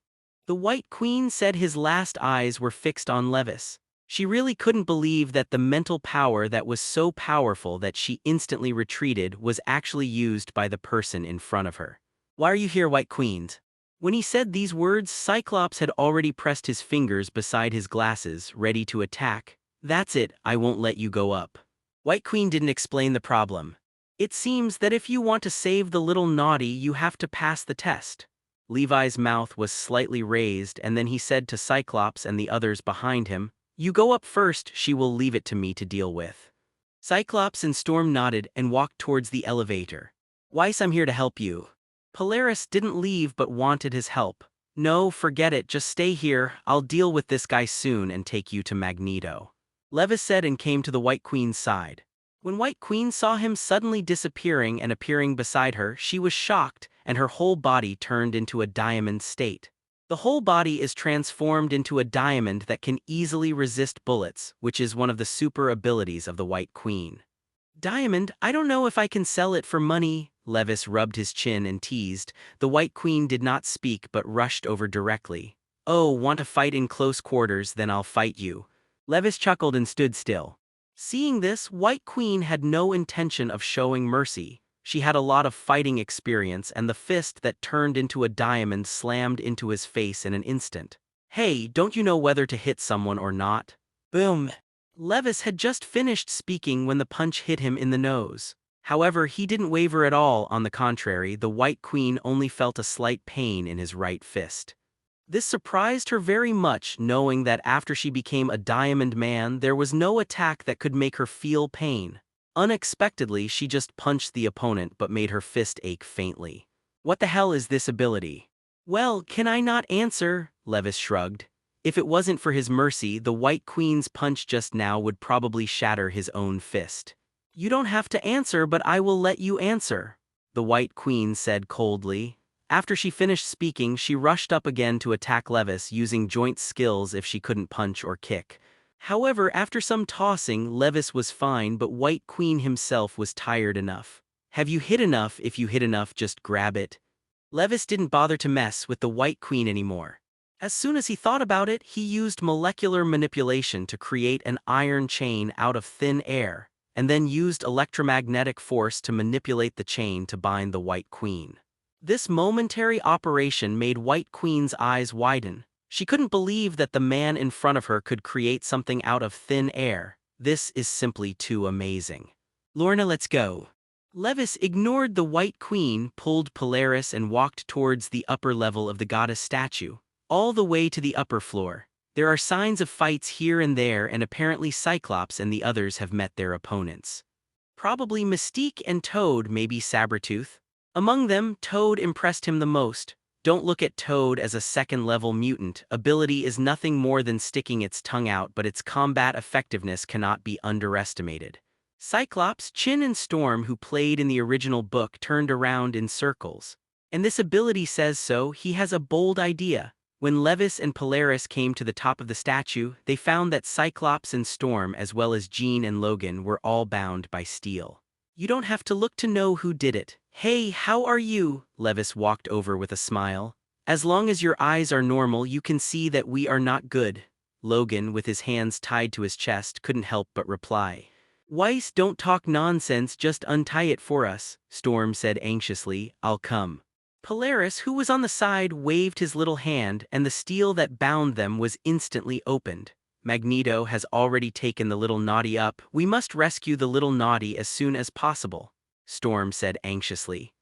The White Queen said, his last eyes were fixed on Levis. She really couldn't believe that the mental power that was so powerful that she instantly retreated was actually used by the person in front of her. Why are you here, White Queen? When he said these words, Cyclops had already pressed his fingers beside his glasses, ready to attack. That's it, I won't let you go up. White Queen didn't explain the problem. It seems that if you want to save the little naughty, you have to pass the test. Levi's mouth was slightly raised, and then he said to Cyclops and the others behind him, "You go up first, she will leave it to me to deal with." Cyclops and Storm nodded and walked towards the elevator. "Weiss, I'm here to help you." Polaris didn't leave but wanted his help. "No, forget it, just stay here, I'll deal with this guy soon and take you to Magneto," Levis said and came to the White Queen's side. When White Queen saw him suddenly disappearing and appearing beside her, she was shocked, and her whole body turned into a diamond state. The whole body is transformed into a diamond that can easily resist bullets, which is one of the super abilities of the White Queen. "Diamond, I don't know if I can sell it for money," Levis rubbed his chin and teased. The White Queen did not speak but rushed over directly. "Oh, want to fight in close quarters, then I'll fight you." Levis chuckled and stood still. Seeing this, White Queen had no intention of showing mercy. She had a lot of fighting experience, and the fist that turned into a diamond slammed into his face in an instant. "Hey, don't you know whether to hit someone or not?" Boom! Levis had just finished speaking when the punch hit him in the nose. However, he didn't waver at all. On the contrary, the White Queen only felt a slight pain in his right fist. This surprised her very much, knowing that after she became a Diamond Man, there was no attack that could make her feel pain. Unexpectedly, she just punched the opponent but made her fist ache faintly. "What the hell is this ability?" "Well, can I not answer?" Levis shrugged. If it wasn't for his mercy, the White Queen's punch just now would probably shatter his own fist. "You don't have to answer, but I will let you answer," the White Queen said coldly. After she finished speaking, she rushed up again to attack Levis using joint skills if she couldn't punch or kick. However, after some tossing, Levis was fine, but White Queen himself was tired enough. "Have you hit enough? If you hit enough, just grab it." Levis didn't bother to mess with the White Queen anymore. As soon as he thought about it, he used molecular manipulation to create an iron chain out of thin air, and then used electromagnetic force to manipulate the chain to bind the White Queen. This momentary operation made White Queen's eyes widen. She couldn't believe that the man in front of her could create something out of thin air. This is simply too amazing. "Lorna, let's go." Levis ignored the White Queen, pulled Polaris and walked towards the upper level of the goddess statue, all the way to the upper floor. There are signs of fights here and there, and apparently Cyclops and the others have met their opponents. Probably Mystique and Toad, maybe Sabretooth. Among them, Toad impressed him the most. Don't look at Toad as a second-level mutant. Ability is nothing more than sticking its tongue out, but its combat effectiveness cannot be underestimated. Cyclops, Chin and Storm, who played in the original book, turned around in circles. And this ability says so. He has a bold idea. When Levis and Polaris came to the top of the statue, they found that Cyclops and Storm, as well as Jean and Logan, were all bound by steel. "You don't have to look to know who did it." "Hey, how are you?" Levis walked over with a smile. "As long as your eyes are normal, you can see that we are not good." Logan, with his hands tied to his chest, couldn't help but reply. "Weiss, don't talk nonsense, just untie it for us," Storm said anxiously. "I'll come." Polaris, who was on the side, waved his little hand, and the steel that bound them was instantly opened. "Magneto has already taken the little naughty up. We must rescue the little naughty as soon as possible," Storm said anxiously.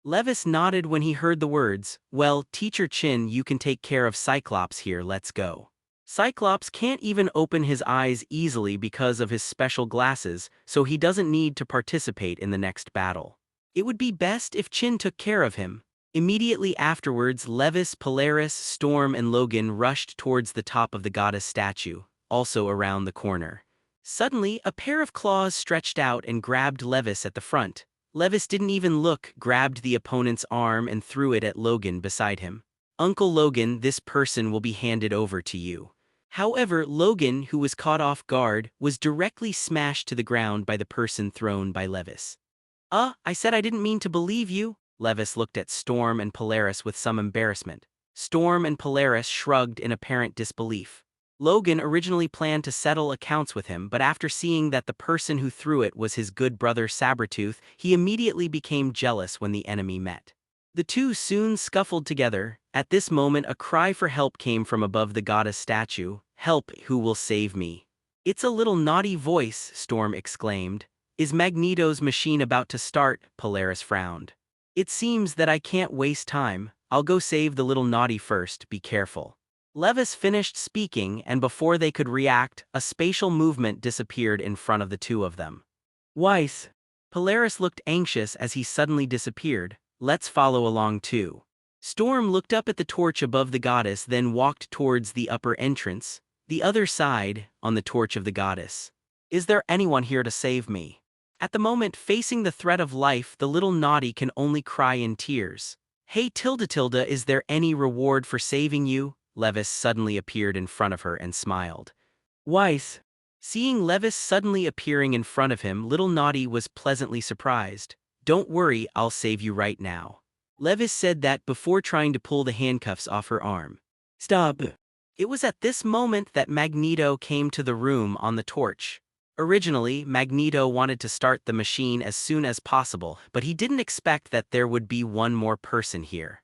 Levis nodded when he heard the words. "Well, Teacher Chin, you can take care of Cyclops here, let's go." Cyclops can't even open his eyes easily because of his special glasses, so he doesn't need to participate in the next battle. It would be best if Chin took care of him. Immediately afterwards, Levis, Polaris, Storm, and Logan rushed towards the top of the goddess statue, also around the corner. Suddenly, a pair of claws stretched out and grabbed Levis at the front. Levis didn't even look, grabbed the opponent's arm and threw it at Logan beside him. "Uncle Logan, this person will be handed over to you." However, Logan, who was caught off guard, was directly smashed to the ground by the person thrown by Levis. I said I didn't mean to believe you." Levis looked at Storm and Polaris with some embarrassment. Storm and Polaris shrugged in apparent disbelief. Logan originally planned to settle accounts with him, but after seeing that the person who threw it was his good brother Sabretooth, he immediately became jealous when the enemy met. The two soon scuffled together. At this moment, a cry for help came from above the goddess statue. "Help, who will save me?" "It's a little naughty voice," Storm exclaimed. "Is Magneto's machine about to start?" Polaris frowned. "It seems that I can't waste time. I'll go save the little naughty first, be careful." Levis finished speaking, and before they could react, a spatial movement disappeared in front of the two of them. "Weiss." Polaris looked anxious as he suddenly disappeared. "Let's follow along too." Storm looked up at the torch above the goddess, then walked towards the upper entrance, the other side, on the torch of the goddess. "Is there anyone here to save me?" At the moment, facing the threat of life, the little naughty can only cry in tears. "Hey Tilda, is there any reward for saving you?" Levis suddenly appeared in front of her and smiled. "Weiss." Seeing Levis suddenly appearing in front of him, little naughty was pleasantly surprised. "Don't worry, I'll save you right now." Levis said that before trying to pull the handcuffs off her arm. "Stop." It was at this moment that Magneto came to the room on the torch. Originally, Magneto wanted to start the machine as soon as possible, but he didn't expect that there would be one more person here.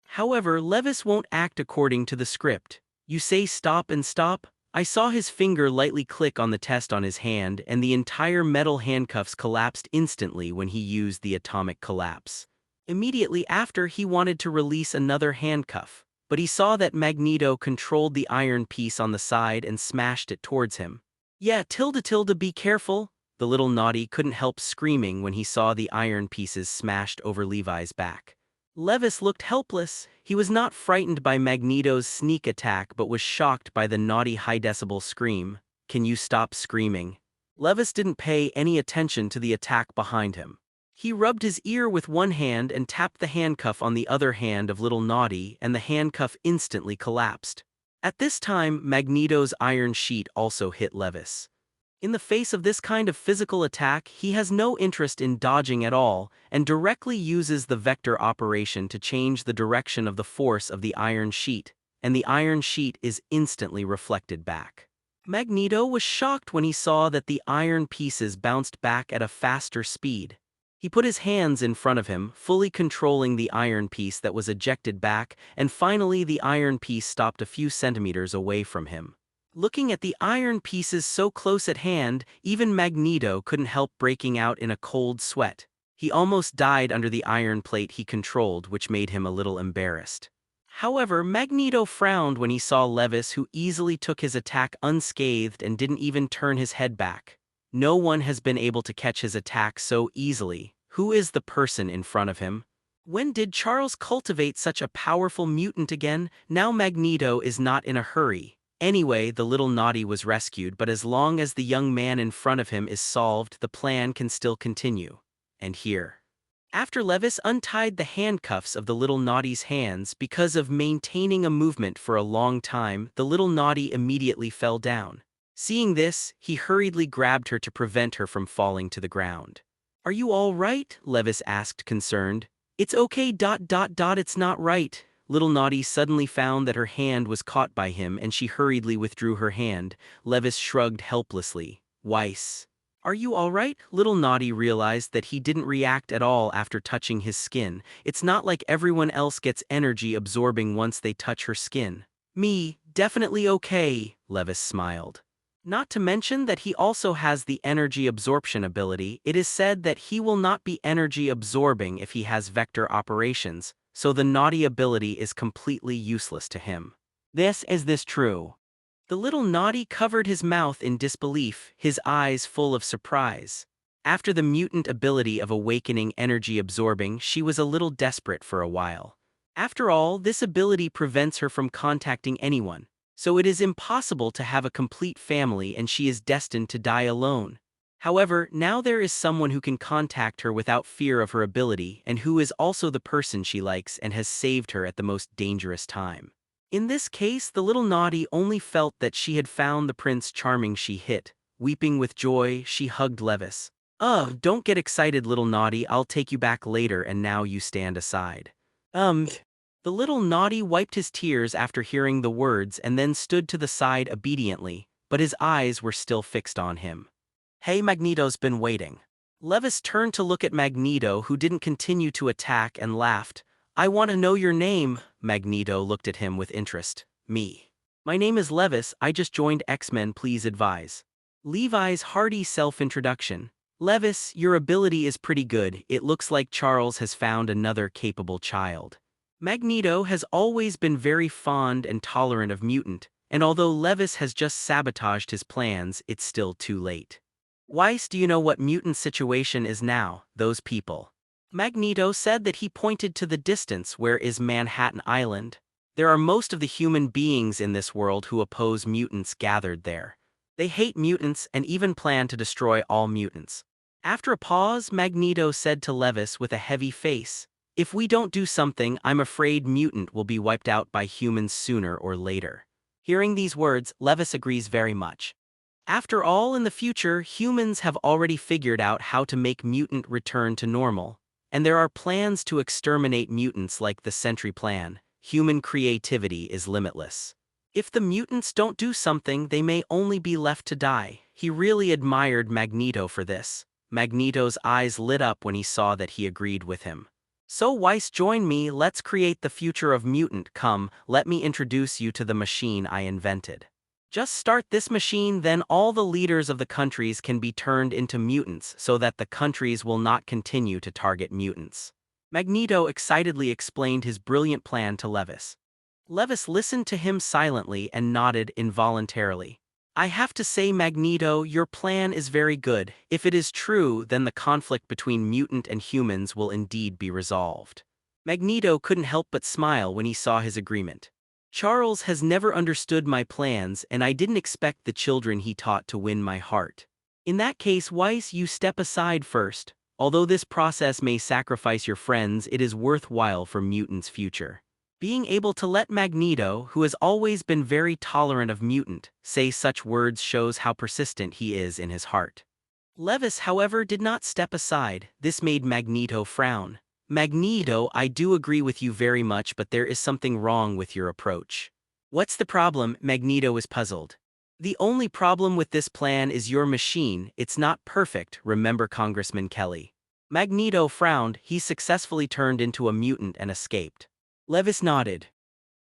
However, Levis won't act according to the script. "You say stop and stop?" I saw his finger lightly click on the test on his hand, and the entire metal handcuffs collapsed instantly when he used the atomic collapse. Immediately after, he wanted to release another handcuff, but he saw that Magneto controlled the iron piece on the side and smashed it towards him. "Yeah, Tilda, be careful." The little naughty couldn't help screaming when he saw the iron pieces smashed over Levi's back. Levis looked helpless. He was not frightened by Magneto's sneak attack but was shocked by the naughty high-decibel scream. "Can you stop screaming?" Levis didn't pay any attention to the attack behind him. He rubbed his ear with one hand and tapped the handcuff on the other hand of little naughty, and the handcuff instantly collapsed. At this time, Magneto's iron sheet also hit Levis. In the face of this kind of physical attack, he has no interest in dodging at all, and directly uses the vector operation to change the direction of the force of the iron sheet, and the iron sheet is instantly reflected back. Magneto was shocked when he saw that the iron pieces bounced back at a faster speed. He put his hands in front of him, fully controlling the iron piece that was ejected back, and finally the iron piece stopped a few centimeters away from him. Looking at the iron pieces so close at hand, even Magneto couldn't help breaking out in a cold sweat. He almost died under the iron plate he controlled, which made him a little embarrassed. However, Magneto frowned when he saw Levis, who easily took his attack unscathed and didn't even turn his head back. No one has been able to catch his attack so easily. Who is the person in front of him? When did Charles cultivate such a powerful mutant again? Now Magneto is not in a hurry. Anyway, the little naughty was rescued, but as long as the young man in front of him is solved, the plan can still continue. And here. After Levis untied the handcuffs of the little naughty's hands, because of maintaining a movement for a long time, the little naughty immediately fell down. Seeing this, he hurriedly grabbed her to prevent her from falling to the ground. "Are you all right?" Levis asked, concerned. "It's okay, it's not right." Little naughty suddenly found that her hand was caught by him and she hurriedly withdrew her hand. Levis shrugged helplessly. "Weiss. Are you all right?" Little naughty realized that he didn't react at all after touching his skin. It's not like everyone else gets energy absorbing once they touch her skin. "Me, definitely okay," Levis smiled. Not to mention that he also has the energy absorption ability. It is said that he will not be energy absorbing if he has vector operations, so the naughty ability is completely useless to him. Is this true?" The little naughty covered his mouth in disbelief, his eyes full of surprise. After the mutant ability of awakening energy absorbing, she was a little desperate for a while. After all, this ability prevents her from contacting anyone, so it is impossible to have a complete family and she is destined to die alone. However, now there is someone who can contact her without fear of her ability and who is also the person she likes and has saved her at the most dangerous time. In this case, the little naughty only felt that she had found the Prince Charming she hit. Weeping with joy, she hugged Levis. "Ugh, don't get excited, little naughty, I'll take you back later and now you stand aside." The little naughty wiped his tears after hearing the words and then stood to the side obediently, but his eyes were still fixed on him. "Hey, Magneto's been waiting." Levis turned to look at Magneto, who didn't continue to attack, and laughed. "I want to know your name." Magneto looked at him with interest. "Me. My name is Levis, I just joined X-Men, please advise." Levi's hearty self-introduction. "Levis, your ability is pretty good, it looks like Charles has found another capable child." Magneto has always been very fond and tolerant of Mutant, and although Levis has just sabotaged his plans, it's still too late. "Weiss, do you know what Mutant situation is now, those people?" Magneto said that he pointed to the distance where is Manhattan Island. "There are most of the human beings in this world who oppose mutants gathered there. They hate mutants and even plan to destroy all mutants." After a pause, Magneto said to Levis with a heavy face, "If we don't do something, I'm afraid Mutant will be wiped out by humans sooner or later." Hearing these words, Levis agrees very much. After all, in the future, humans have already figured out how to make Mutant return to normal, and there are plans to exterminate mutants like the Sentry Plan. Human creativity is limitless. If the mutants don't do something, they may only be left to die. He really admired Magneto for this. Magneto's eyes lit up when he saw that he agreed with him. "So Weiss, join me, let's create the future of Mutant. Come, let me introduce you to the machine I invented. Just start this machine, then all the leaders of the countries can be turned into mutants so that the countries will not continue to target mutants." Magneto excitedly explained his brilliant plan to Levis. Levis listened to him silently and nodded involuntarily. "I have to say, Magneto, your plan is very good. If it is true, then the conflict between mutant and humans will indeed be resolved." Magneto couldn't help but smile when he saw his agreement. "Charles has never understood my plans, and I didn't expect the children he taught to win my heart. In that case, Weiss, you step aside first. Although this process may sacrifice your friends, it is worthwhile for Mutant's future." Being able to let Magneto, who has always been very tolerant of Mutant, say such words shows how persistent he is in his heart. Levis, however, did not step aside. This made Magneto frown. "Magneto, I do agree with you very much, but there is something wrong with your approach." "What's the problem?" Magneto is puzzled. "The only problem with this plan is your machine. It's not perfect, remember Congressman Kelly." Magneto frowned. He successfully turned into a mutant and escaped. Levis nodded.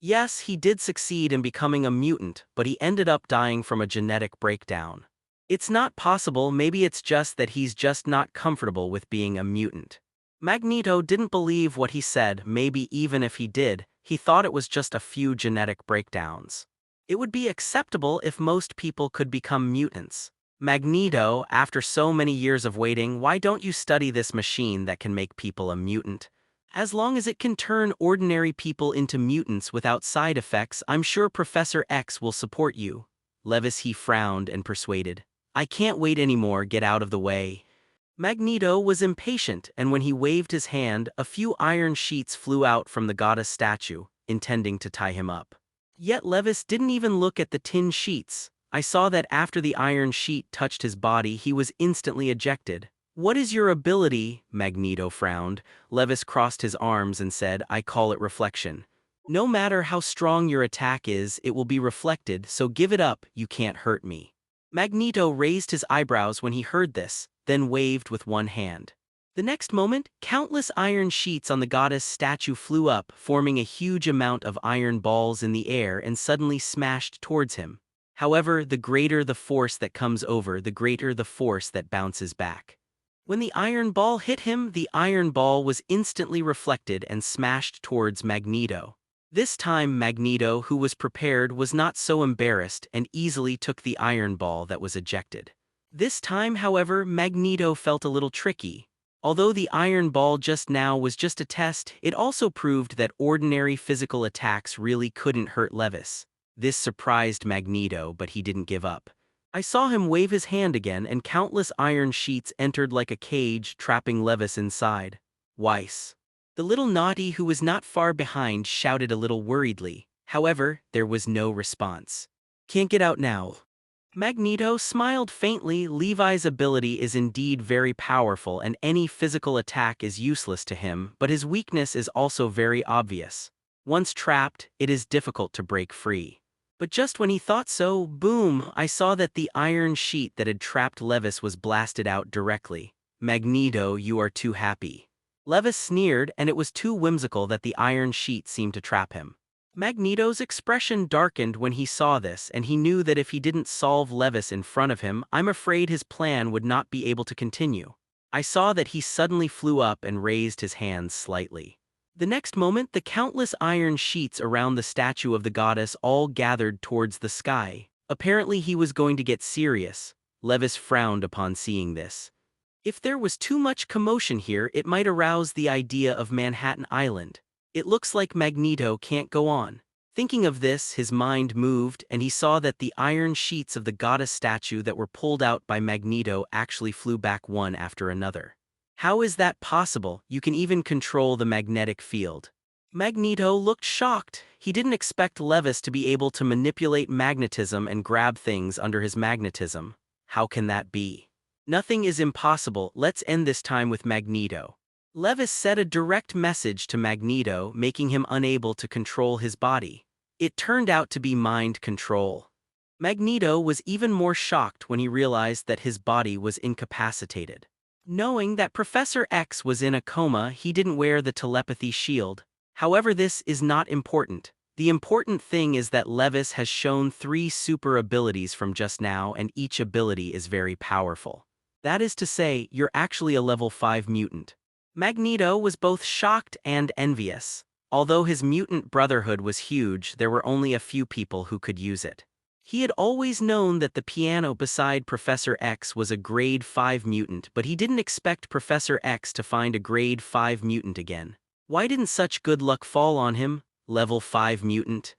Yes, he did succeed in becoming a mutant, but he ended up dying from a genetic breakdown. It's not possible, maybe it's just that he's just not comfortable with being a mutant. Magneto didn't believe what he said. Maybe even if he did, he thought it was just a few genetic breakdowns. It would be acceptable if most people could become mutants. "Magneto, after so many years of waiting, why don't you study this machine that can make people a mutant? As long as it can turn ordinary people into mutants without side effects, I'm sure Professor X will support you." Levis, he frowned and persuaded. "I can't wait anymore, get out of the way." Magneto was impatient, and when he waved his hand, a few iron sheets flew out from the goddess statue, intending to tie him up. Yet Levis didn't even look at the tin sheets. "I saw that after the iron sheet touched his body, he was instantly ejected." "What is your ability?" Magneto frowned. Levis crossed his arms and said, "I call it reflection. No matter how strong your attack is, it will be reflected, so give it up, you can't hurt me." Magneto raised his eyebrows when he heard this, then waved with one hand. The next moment, countless iron sheets on the goddess statue flew up, forming a huge amount of iron balls in the air and suddenly smashed towards him. However, the greater the force that comes over, the greater the force that bounces back. When the iron ball hit him, the iron ball was instantly reflected and smashed towards Magneto. This time Magneto, who was prepared, was not so embarrassed and easily took the iron ball that was ejected. This time, however, Magneto felt a little tricky. Although the iron ball just now was just a test, it also proved that ordinary physical attacks really couldn't hurt Levis. This surprised Magneto, but he didn't give up. I saw him wave his hand again, and countless iron sheets entered like a cage, trapping Levis inside. Weiss. The little naughty who was not far behind shouted a little worriedly. However, there was no response. Can't get out now. Magneto smiled faintly. Levi's ability is indeed very powerful and any physical attack is useless to him, but his weakness is also very obvious. Once trapped, it is difficult to break free. But just when he thought so, boom, I saw that the iron sheet that had trapped Levis was blasted out directly. Magneto, you are too happy. Levis sneered, and it was too whimsical that the iron sheet seemed to trap him. Magneto's expression darkened when he saw this, and he knew that if he didn't solve Levis in front of him, I'm afraid his plan would not be able to continue. I saw that he suddenly flew up and raised his hands slightly. The next moment, the countless iron sheets around the statue of the goddess all gathered towards the sky. Apparently he was going to get serious. Levis frowned upon seeing this. If there was too much commotion here, it might arouse the idea of Manhattan Island. It looks like Magneto can't go on. Thinking of this, his mind moved, and he saw that the iron sheets of the goddess statue that were pulled out by Magneto actually flew back one after another. How is that possible? You can even control the magnetic field. Magneto looked shocked. He didn't expect Levis to be able to manipulate magnetism and grab things under his magnetism. How can that be? Nothing is impossible. Let's end this time with Magneto. Levis said a direct message to Magneto, making him unable to control his body. It turned out to be mind control. Magneto was even more shocked when he realized that his body was incapacitated. Knowing that Professor X was in a coma, he didn't wear the telepathy shield. However, this is not important. The important thing is that Levis has shown 3 super abilities from just now, and each ability is very powerful. That is to say, you're actually a level 5 mutant. Magneto was both shocked and envious. Although his mutant brotherhood was huge, there were only a few people who could use it. He had always known that the piano beside Professor X was a grade 5 mutant, but he didn't expect Professor X to find a grade 5 mutant again. Why didn't such good luck fall on him? Level 5 mutant?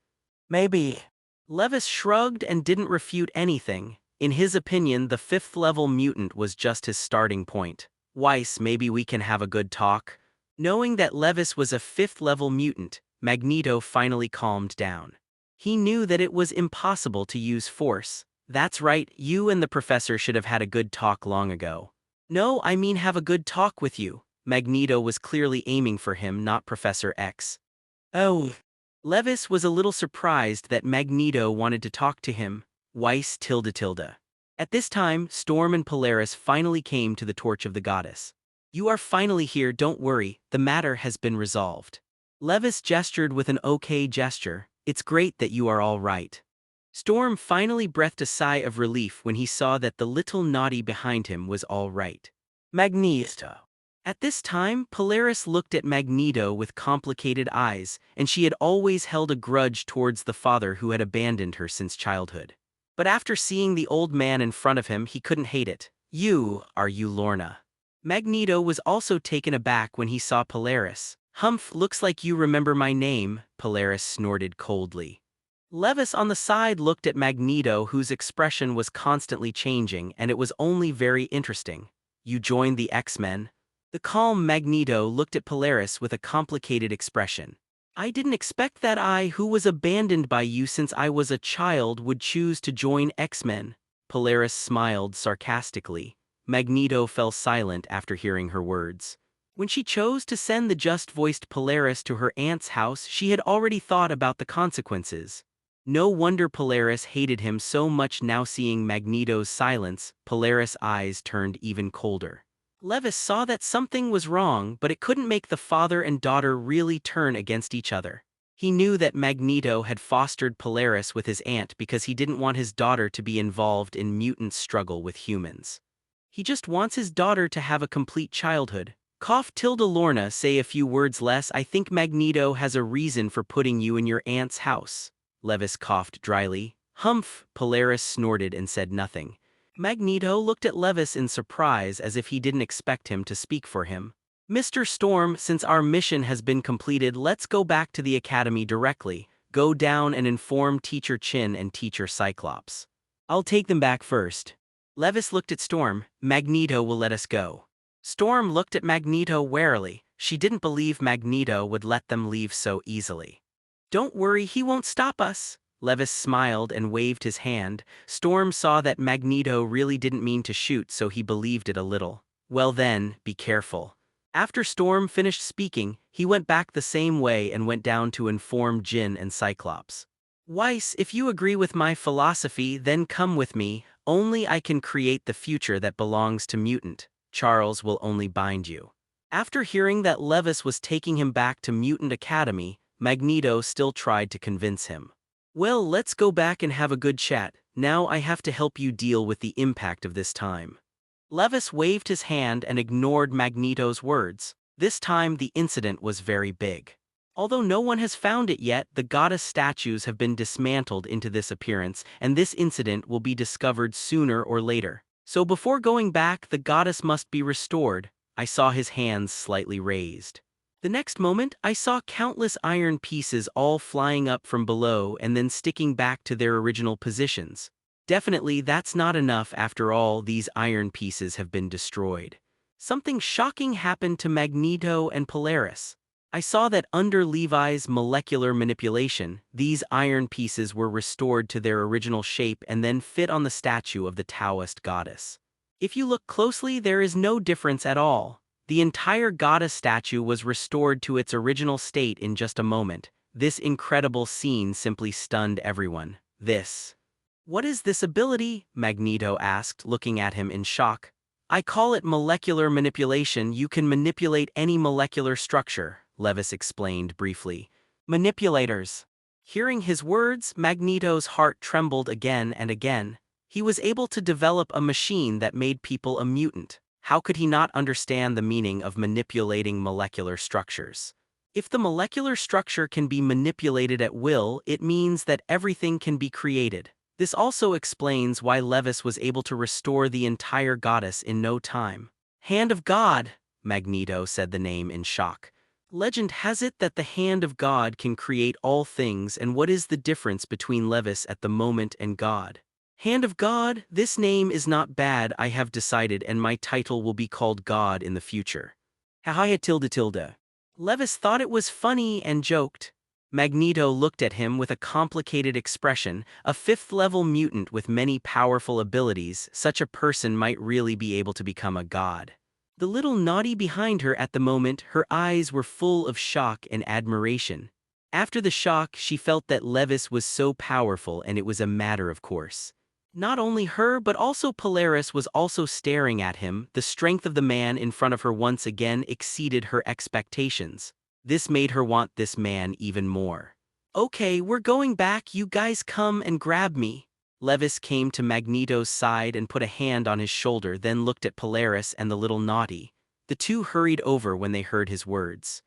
Maybe. Levis shrugged and didn't refute anything. In his opinion, the 5th level mutant was just his starting point. Weiss, maybe we can have a good talk. Knowing that Levis was a 5th level mutant, Magneto finally calmed down. He knew that it was impossible to use force. That's right, you and the professor should have had a good talk long ago. No, I mean have a good talk with you. Magneto was clearly aiming for him, not Professor X. Oh. Levis was a little surprised that Magneto wanted to talk to him. Weiss tilde. At this time, Storm and Polaris finally came to the torch of the goddess. You are finally here, don't worry, the matter has been resolved. Levis gestured with an okay gesture. It's great that you are all right. Storm finally breathed a sigh of relief when he saw that the little naughty behind him was all right. Magneto. At this time, Polaris looked at Magneto with complicated eyes, and she had always held a grudge towards the father who had abandoned her since childhood. But after seeing the old man in front of him, he couldn't hate it. Are you Lorna? Magneto was also taken aback when he saw Polaris. Humph, looks like you remember my name, Polaris snorted coldly. Levis on the side looked at Magneto, whose expression was constantly changing, and it was only very interesting. You joined the X-Men? The calm Magneto looked at Polaris with a complicated expression. I didn't expect that I, who was abandoned by you since I was a child, would choose to join X-Men. Polaris smiled sarcastically. Magneto fell silent after hearing her words. When she chose to send the just-voiced Polaris to her aunt's house, she had already thought about the consequences. No wonder Polaris hated him so much. Now seeing Magneto's silence, Polaris' eyes turned even colder. Levis saw that something was wrong, but it couldn't make the father and daughter really turn against each other. He knew that Magneto had fostered Polaris with his aunt because he didn't want his daughter to be involved in mutants' struggle with humans. He just wants his daughter to have a complete childhood. Lorna, say a few words less. I think Magneto has a reason for putting you in your aunt's house. Levis coughed dryly. Humph, Polaris snorted and said nothing. Magneto looked at Levis in surprise as if he didn't expect him to speak for him. Mr. Storm, since our mission has been completed, let's go back to the Academy directly. Go down and inform Teacher Chin and Teacher Cyclops. I'll take them back first. Levis looked at Storm. Magneto will let us go. Storm looked at Magneto warily. She didn't believe Magneto would let them leave so easily. Don't worry, he won't stop us. Levis smiled and waved his hand. Storm saw that Magneto really didn't mean to shoot, so he believed it a little. Well then, be careful. After Storm finished speaking, he went back the same way and went down to inform Jin and Cyclops. Weiss, if you agree with my philosophy, then come with me. Only I can create the future that belongs to Mutant. Charles will only bind you. After hearing that Levis was taking him back to Mutant Academy, Magneto still tried to convince him. Well, let's go back and have a good chat. Now I have to help you deal with the impact of this time. Levis waved his hand and ignored Magneto's words. This time the incident was very big. Although no one has found it yet, the goddess statues have been dismantled into this appearance, and this incident will be discovered sooner or later. So before going back, the goddess must be restored. I saw his hands slightly raised. The next moment, I saw countless iron pieces all flying up from below and then sticking back to their original positions. Definitely that's not enough. After all, these iron pieces have been destroyed. Something shocking happened to Magneto and Polaris. I saw that under Levi's molecular manipulation, these iron pieces were restored to their original shape and then fit on the statue of the Taoist goddess. If you look closely, there is no difference at all. The entire goddess statue was restored to its original state in just a moment. This incredible scene simply stunned everyone. What is this ability? Magneto asked, looking at him in shock. I call it molecular manipulation. You can manipulate any molecular structure, Levis explained briefly. Manipulators. Hearing his words, Magneto's heart trembled again and again. He was able to develop a machine that made people a mutant. How could he not understand the meaning of manipulating molecular structures? If the molecular structure can be manipulated at will, it means that everything can be created. This also explains why Levis was able to restore the entire goddess in no time. Hand of God, Magneto said the name in shock. Legend has it that the hand of God can create all things, and what is the difference between Levis at the moment and God? Hand of God, this name is not bad, I have decided, and my title will be called God in the future. Hahaya tilde. Levis thought it was funny and joked. Magneto looked at him with a complicated expression. A fifth-level mutant with many powerful abilities, such a person might really be able to become a god. The little naughty behind her at the moment, her eyes were full of shock and admiration. After the shock, she felt that Levis was so powerful, and it was a matter of course. Not only her but also Polaris was also staring at him. The strength of the man in front of her once again exceeded her expectations. This made her want this man even more. Okay, we're going back, you guys come and grab me. Levis came to Magneto's side and put a hand on his shoulder, then looked at Polaris and the little naughty. The two hurried over when they heard his words.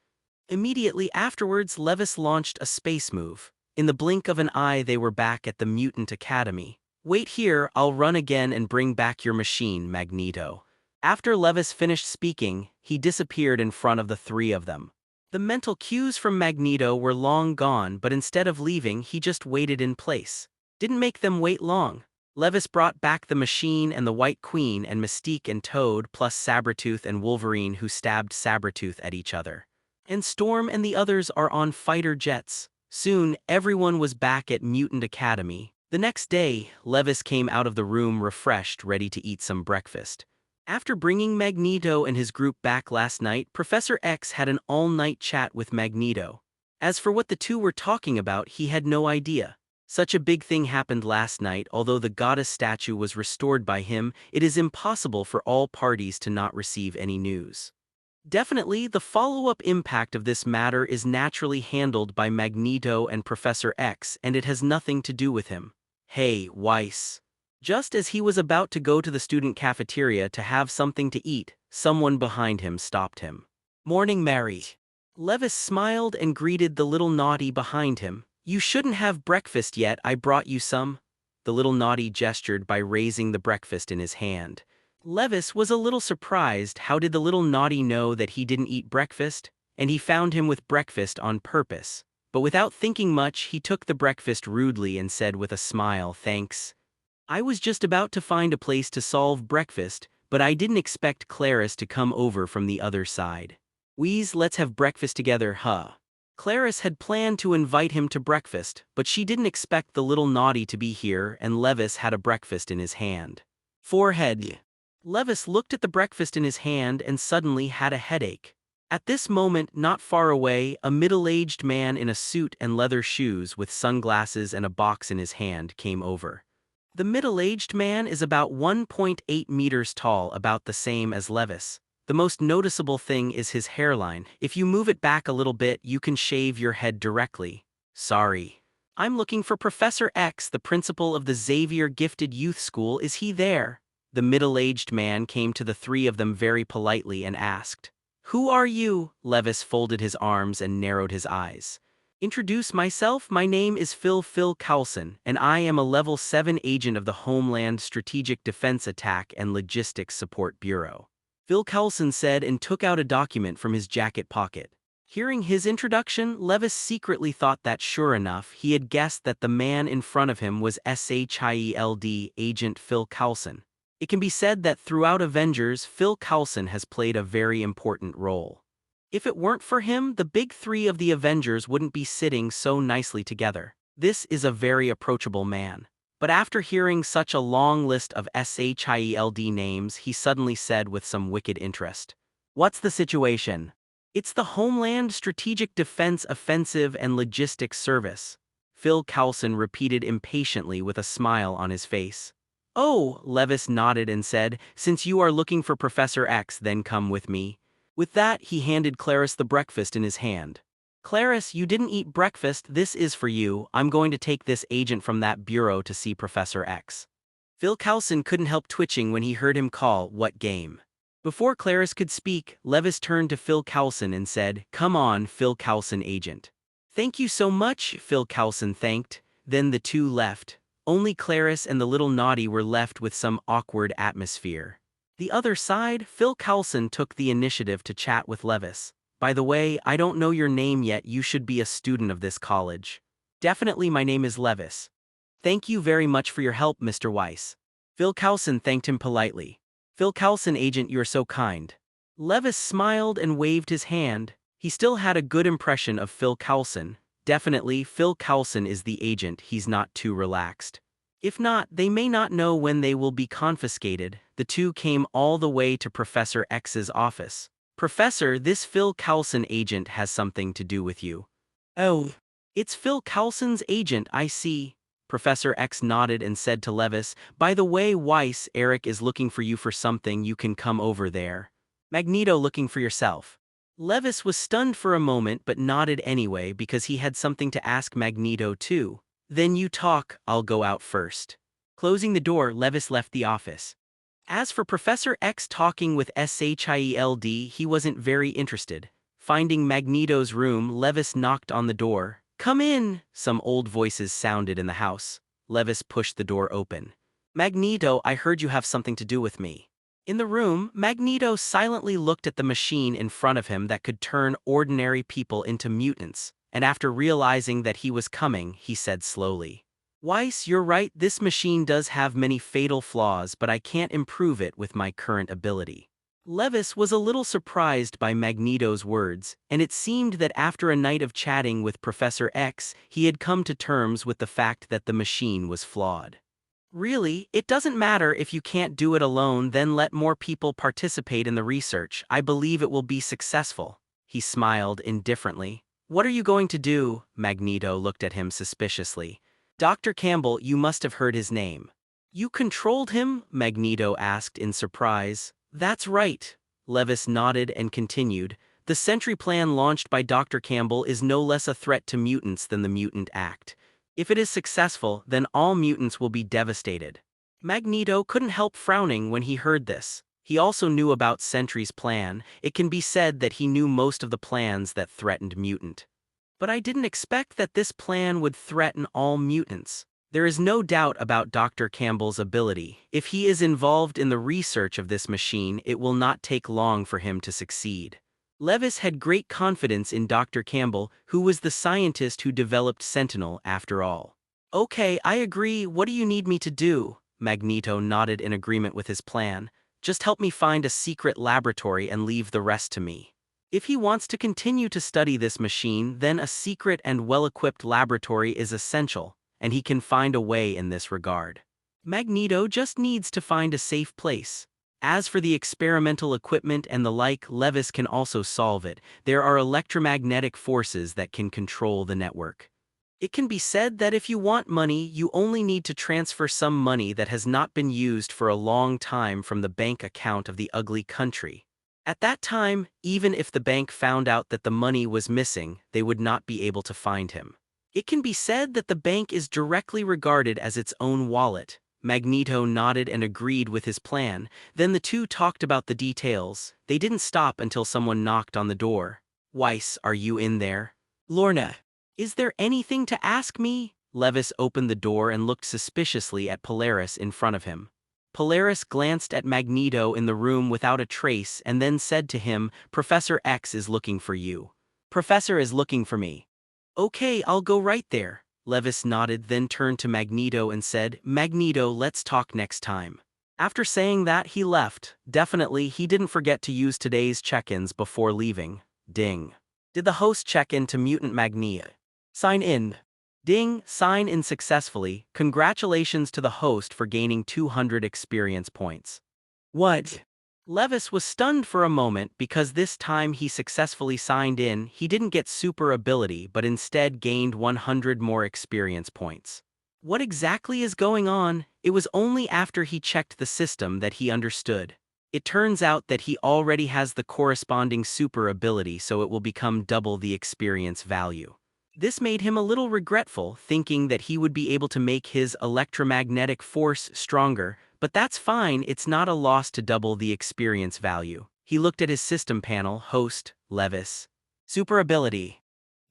Immediately afterwards, Levis launched a space move. In the blink of an eye, they were back at the Mutant Academy. Wait here, I'll run again and bring back your machine, Magneto. After Levis finished speaking, he disappeared in front of the three of them. The mental cues from Magneto were long gone, but instead of leaving, he just waited in place. Didn't make them wait long. Levis brought back the machine and the White Queen and Mystique and Toad plus Sabretooth and Wolverine, who stabbed Sabretooth at each other. And Storm and the others are on fighter jets. Soon, everyone was back at Mutant Academy. The next day, Levis came out of the room refreshed, ready to eat some breakfast. After bringing Magneto and his group back last night, Professor X had an all-night chat with Magneto. As for what the two were talking about, he had no idea. Such a big thing happened last night. Although the goddess statue was restored by him, it is impossible for all parties to not receive any news. Definitely, the follow-up impact of this matter is naturally handled by Magneto and Professor X, and it has nothing to do with him. Hey, Weiss. Just as he was about to go to the student cafeteria to have something to eat, someone behind him stopped him. Morning, Mary. Levis smiled and greeted the little naughty behind him. You shouldn't have breakfast yet, I brought you some. The little naughty gestured by raising the breakfast in his hand. Levis was a little surprised. How did the little naughty know that he didn't eat breakfast? And he found him with breakfast on purpose. But without thinking much, he took the breakfast rudely and said with a smile, "Thanks. I was just about to find a place to solve breakfast, but I didn't expect Clarice to come over from the other side. Let's have breakfast together, huh?" Clarice had planned to invite him to breakfast, but she didn't expect the little naughty to be here, and Levis had a breakfast in his hand. Forehead. Levis looked at the breakfast in his hand and suddenly had a headache. At this moment, not far away, a middle-aged man in a suit and leather shoes with sunglasses and a box in his hand came over. The middle-aged man is about 1.8 meters tall, about the same as Levis. The most noticeable thing is his hairline. If you move it back a little bit, you can shave your head directly. Sorry. I'm looking for Professor X, the principal of the Xavier Gifted Youth School. Is he there? The middle-aged man came to the three of them very politely and asked. Who are you? Levis folded his arms and narrowed his eyes. Introduce myself. My name is Phil Coulson, and I am a Level 7 agent of the Homeland Strategic Defense Attack and Logistics Support Bureau. Phil Coulson said and took out a document from his jacket pocket. Hearing his introduction, Levis secretly thought that sure enough, he had guessed that the man in front of him was SHIELD Agent Phil Coulson. It can be said that throughout Avengers, Phil Coulson has played a very important role. If it weren't for him, the big three of the Avengers wouldn't be sitting so nicely together. This is a very approachable man. But after hearing such a long list of SHIELD names, he suddenly said with some wicked interest, "What's the situation?" "It's the Homeland Strategic Defense Offensive and Logistics Service," Phil Coulson repeated impatiently with a smile on his face. "Oh," Levis nodded and said, "since you are looking for Professor X, then come with me." With that, he handed Clarice the breakfast in his hand. "Clarice, you didn't eat breakfast. This is for you. I'm going to take this agent from that bureau to see Professor X." Phil Coulson couldn't help twitching when he heard him call, "What game?" Before Clarice could speak, Levis turned to Phil Coulson and said, "Come on, Phil Coulson agent." "Thank you so much," Phil Coulson thanked. Then the two left. Only Clarice and the little naughty were left with some awkward atmosphere. The other side, Phil Coulson took the initiative to chat with Levis. "By the way, I don't know your name yet. You should be a student of this college." "Definitely, my name is Levis." "Thank you very much for your help, Mr. Weiss." Phil Coulson thanked him politely. "Phil Coulson agent, you're so kind." Levis smiled and waved his hand. He still had a good impression of Phil Coulson. Definitely, Phil Coulson is the agent. He's not too relaxed. If not, they may not know when they will be confiscated. The two came all the way to Professor X's office. "Professor, this Phil Coulson agent has something to do with you." "Oh, it's Phil Coulson's agent, I see." Professor X nodded and said to Levis, "By the way, Weiss, Eric is looking for you for something. You can come over there." "Magneto looking for yourself?" Levis was stunned for a moment but nodded anyway because he had something to ask Magneto too. "Then you talk, I'll go out first." Closing the door, Levis left the office. As for Professor X talking with SHIELD, he wasn't very interested. Finding Magneto's room, Levis knocked on the door. "Come in," some old voices sounded in the house. Levis pushed the door open. "Magneto, I heard you have something to do with me." In the room, Magneto silently looked at the machine in front of him that could turn ordinary people into mutants, and after realizing that he was coming, he said slowly, "Weiss, you're right, this machine does have many fatal flaws, but I can't improve it with my current ability." Levis was a little surprised by Magneto's words, and it seemed that after a night of chatting with Professor X, he had come to terms with the fact that the machine was flawed. "Really, it doesn't matter if you can't do it alone, then let more people participate in the research. I believe it will be successful." He smiled indifferently. "What are you going to do?" Magneto looked at him suspiciously. "Dr. Campbell, you must have heard his name." "You controlled him?" Magneto asked in surprise. "That's right." Levis nodded and continued. "The Sentry Plan launched by Dr. Campbell is no less a threat to mutants than the Mutant Act. If it is successful, then all mutants will be devastated." Magneto couldn't help frowning when he heard this. He also knew about Sentry's plan. It can be said that he knew most of the plans that threatened mutant. "But I didn't expect that this plan would threaten all mutants." There is no doubt about Dr. Campbell's ability. If he is involved in the research of this machine, it will not take long for him to succeed. Levis had great confidence in Dr. Campbell, who was the scientist who developed Sentinel after all. Okay, I agree. What do you need me to do? Magneto nodded in agreement with his plan. Just help me find a secret laboratory and leave the rest to me. If he wants to continue to study this machine, then a secret and well-equipped laboratory is essential, and he can find a way in this regard. Magneto just needs to find a safe place. As for the experimental equipment and the like, Levis can also solve it. There are electromagnetic forces that can control the network. It can be said that if you want money, you only need to transfer some money that has not been used for a long time from the bank account of the ugly country. At that time, even if the bank found out that the money was missing, they would not be able to find him. It can be said that the bank is directly regarded as its own wallet. Magneto nodded and agreed with his plan. Then the two talked about the details. They didn't stop until someone knocked on the door. Weiss, are you in there? Lorna. Is there anything to ask me? Levis opened the door and looked suspiciously at Polaris in front of him. Polaris glanced at Magneto in the room without a trace and then said to him, Professor X is looking for you. Professor is looking for me. Okay, I'll go right there. Levis nodded, then turned to Magneto and said, Magneto, let's talk next time. After saying that, he left. Definitely, he didn't forget to use today's check-ins before leaving. Ding. Did the host check in to Mutant Magneto? Sign in. Ding, sign in successfully. Congratulations to the host for gaining 200 experience points. What? Levis was stunned for a moment because this time he successfully signed in. He didn't get super ability but instead gained 100 more experience points. What exactly is going on? It was only after he checked the system that he understood. It turns out that he already has the corresponding super ability, so it will become double the experience value. This made him a little regretful, thinking that he would be able to make his electromagnetic force stronger, but that's fine, it's not a loss to double the experience value. He looked at his system panel, host, Levis. Super ability.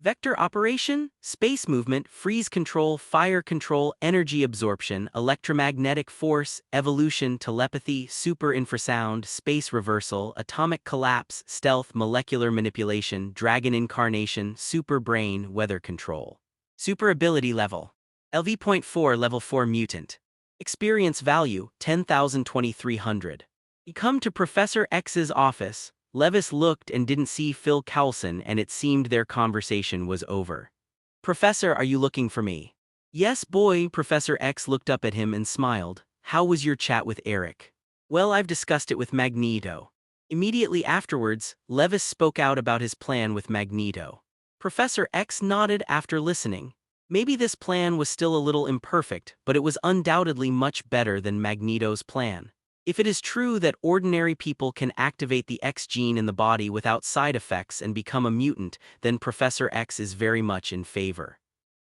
Vector operation, space movement, freeze control, fire control, energy absorption, electromagnetic force, evolution, telepathy, super infrasound, space reversal, atomic collapse, stealth, molecular manipulation, dragon incarnation, super brain, weather control. Super ability level. LV.4 level 4 mutant. Experience value, 10,2300. You come to Professor X's office. Levis looked and didn't see Phil Coulson, and it seemed their conversation was over. Professor, are you looking for me? Yes, boy. Professor X looked up at him and smiled. How was your chat with Eric? Well, I've discussed it with Magneto. Immediately afterwards, Levis spoke out about his plan with Magneto. Professor X nodded after listening. Maybe this plan was still a little imperfect, but it was undoubtedly much better than Magneto's plan. If it is true that ordinary people can activate the X gene in the body without side effects and become a mutant, then Professor X is very much in favor.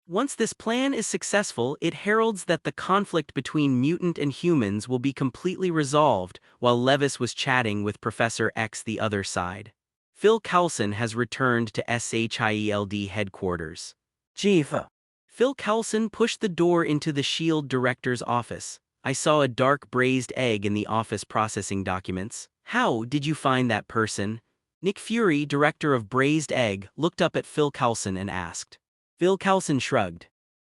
Once this plan is successful, it heralds that the conflict between mutant and humans will be completely resolved, while Levis was chatting with Professor X the other side. Phil Coulson has returned to SHIELD headquarters. Chief. Phil Coulson pushed the door into the SHIELD director's office. I saw a dark braised egg in the office processing documents. How did you find that person? Nick Fury, director of Braised Egg, looked up at Phil Coulson and asked. Phil Coulson shrugged.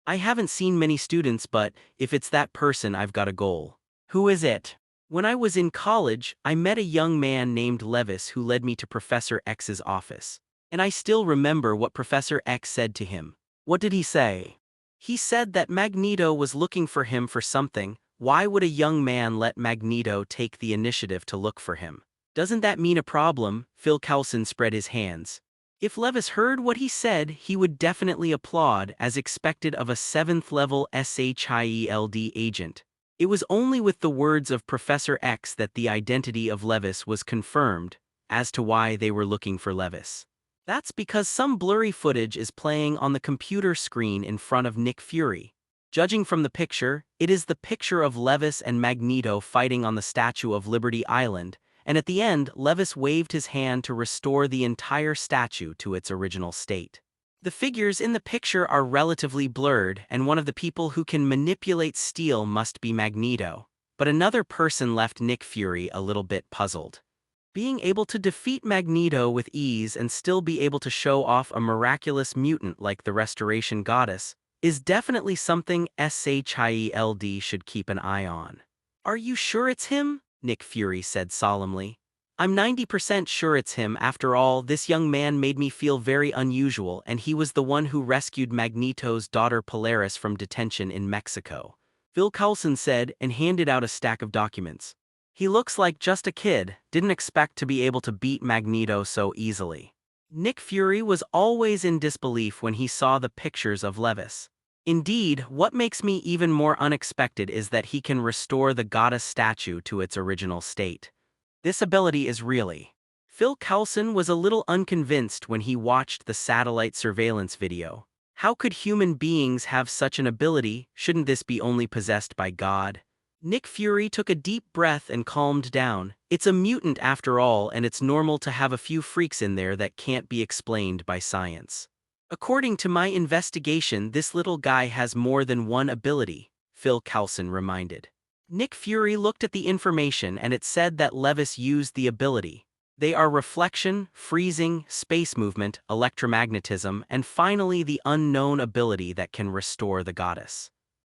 I haven't seen many students, but if it's that person, I've got a goal. Who is it? When I was in college, I met a young man named Levis who led me to Professor X's office. And I still remember what Professor X said to him. What did he say? He said that Magneto was looking for him for something. Why would a young man let Magneto take the initiative to look for him? Doesn't that mean a problem? Phil Coulson spread his hands. If Levis heard what he said, he would definitely applaud, as expected of a 7th level SHIELD agent. It was only with the words of Professor X that the identity of Levis was confirmed, as to why they were looking for Levis. That's because some blurry footage is playing on the computer screen in front of Nick Fury. Judging from the picture, it is the picture of Levis and Magneto fighting on the Statue of Liberty Island, and at the end, Levis waved his hand to restore the entire statue to its original state. The figures in the picture are relatively blurred, and one of the people who can manipulate steel must be Magneto. But another person left Nick Fury a little bit puzzled. Being able to defeat Magneto with ease and still be able to show off a miraculous mutant like the Restoration Goddess is definitely something Shield should keep an eye on. "Are you sure it's him?" Nick Fury said solemnly. "I'm 90% sure it's him. After all, this young man made me feel very unusual, and he was the one who rescued Magneto's daughter Polaris from detention in Mexico," Phil Coulson said and handed out a stack of documents. "He looks like just a kid, didn't expect to be able to beat Magneto so easily." Nick Fury was always in disbelief when he saw the pictures of Levis. Indeed, what makes me even more unexpected is that he can restore the goddess statue to its original state. This ability is really. Phil Coulson was a little unconvinced when he watched the satellite surveillance video. How could human beings have such an ability? Shouldn't this be only possessed by God? Nick Fury took a deep breath and calmed down. It's a mutant after all, and it's normal to have a few freaks in there that can't be explained by science. "According to my investigation, this little guy has more than one ability," Phil Coulson reminded. Nick Fury looked at the information and it said that Levis used the ability. They are reflection, freezing, space movement, electromagnetism, and finally the unknown ability that can restore the goddess.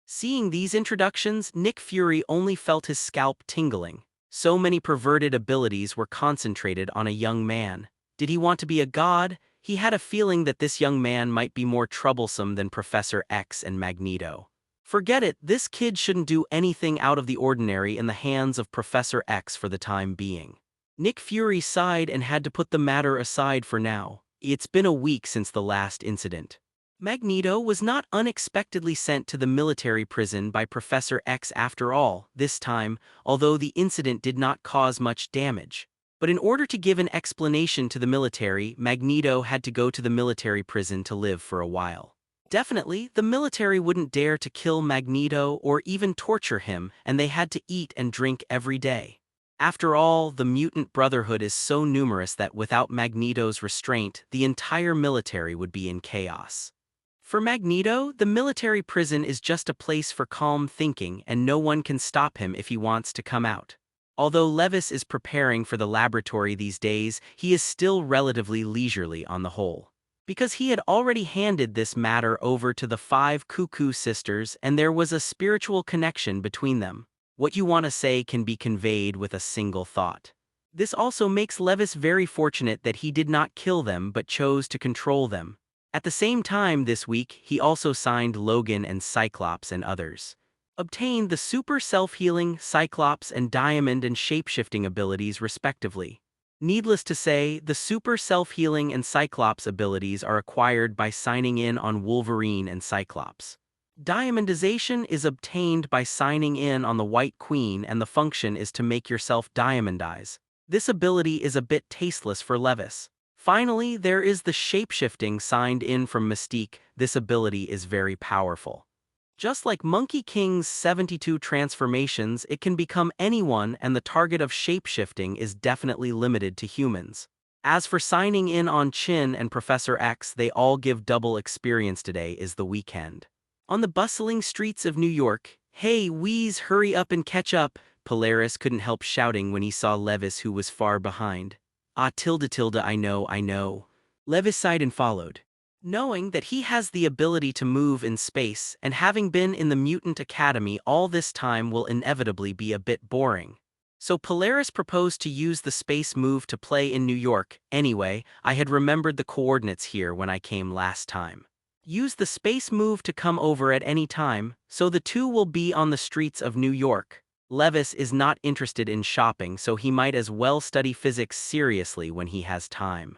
Seeing these introductions, Nick Fury only felt his scalp tingling. So many perverted abilities were concentrated on a young man. Did he want to be a god? He had a feeling that this young man might be more troublesome than Professor X and Magneto. Forget it, this kid shouldn't do anything out of the ordinary in the hands of Professor X for the time being. Nick Fury sighed and had to put the matter aside for now. It's been a week since the last incident. Magneto was not unexpectedly sent to the military prison by Professor X after all, this time, although the incident did not cause much damage. But in order to give an explanation to the military, Magneto had to go to the military prison to live for a while. Definitely, the military wouldn't dare to kill Magneto or even torture him, and they had to eat and drink every day. After all, the Mutant Brotherhood is so numerous that without Magneto's restraint, the entire military would be in chaos. For Magneto, the military prison is just a place for calm thinking, and no one can stop him if he wants to come out. Although Levis is preparing for the laboratory these days, he is still relatively leisurely on the whole. Because he had already handed this matter over to the 5 Cuckoo sisters and there was a spiritual connection between them. What you want to say can be conveyed with a single thought. This also makes Levis very fortunate that he did not kill them but chose to control them. At the same time this week, he also signed Logan and Cyclops and others. Obtained the super self-healing, Cyclops and Diamond and shapeshifting abilities respectively. Needless to say, the super self-healing and Cyclops abilities are acquired by signing in on Wolverine and Cyclops. Diamondization is obtained by signing in on the White Queen, and the function is to make yourself diamondize. This ability is a bit tasteless for Levis. Finally, there is the shapeshifting signed in from Mystique. This ability is very powerful. Just like Monkey King's 72 transformations, it can become anyone, and the target of shapeshifting is definitely limited to humans. As for signing in on Chin and Professor X, they all give double experience. Today is the weekend. On the bustling streets of New York, "Hey, Wheeze, hurry up and catch up," Polaris couldn't help shouting when he saw Levis, who was far behind. "Ah, I know. Levis sighed and followed. Knowing that he has the ability to move in space, and having been in the Mutant Academy all this time will inevitably be a bit boring. So Polaris proposed to use the space move to play in New York. Anyway, I had remembered the coordinates here when I came last time. Use the space move to come over at any time, so the two will be on the streets of New York. Levis is not interested in shopping, so he might as well study physics seriously when he has time.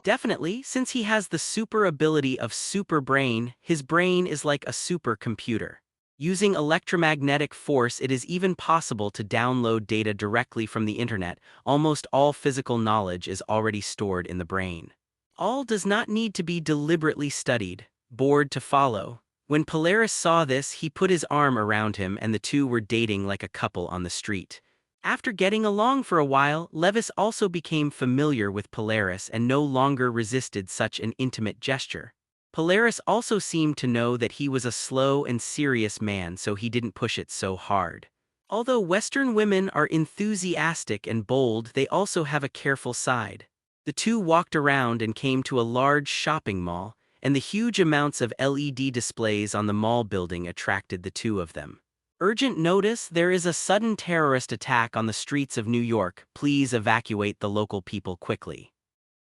Definitely, since he has the super ability of super brain, his brain is like a supercomputer. Using electromagnetic force, it is even possible to download data directly from the internet. Almost all physical knowledge is already stored in the brain. All does not need to be deliberately studied. Bored to follow. When Polaris saw this, he put his arm around him and the two were dating like a couple on the street. After getting along for a while, Levis also became familiar with Polaris and no longer resisted such an intimate gesture. Polaris also seemed to know that he was a slow and serious man, so he didn't push it so hard. Although Western women are enthusiastic and bold, they also have a careful side. The two walked around and came to a large shopping mall, and the huge amounts of LED displays on the mall building attracted the two of them. Urgent notice: there is a sudden terrorist attack on the streets of New York. Please evacuate the local people quickly.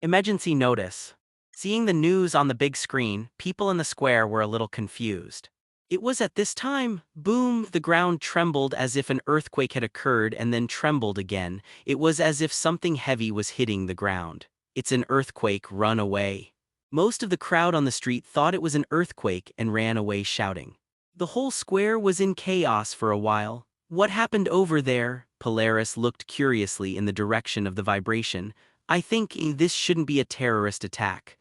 Emergency notice. Seeing the news on the big screen, people in the square were a little confused. It was at this time, boom, the ground trembled as if an earthquake had occurred and then trembled again. It was as if something heavy was hitting the ground. It's an earthquake, run away. Most of the crowd on the street thought it was an earthquake and ran away shouting. The whole square was in chaos for a while. What happened over there? Polaris looked curiously in the direction of the vibration. I think this shouldn't be a terrorist attack.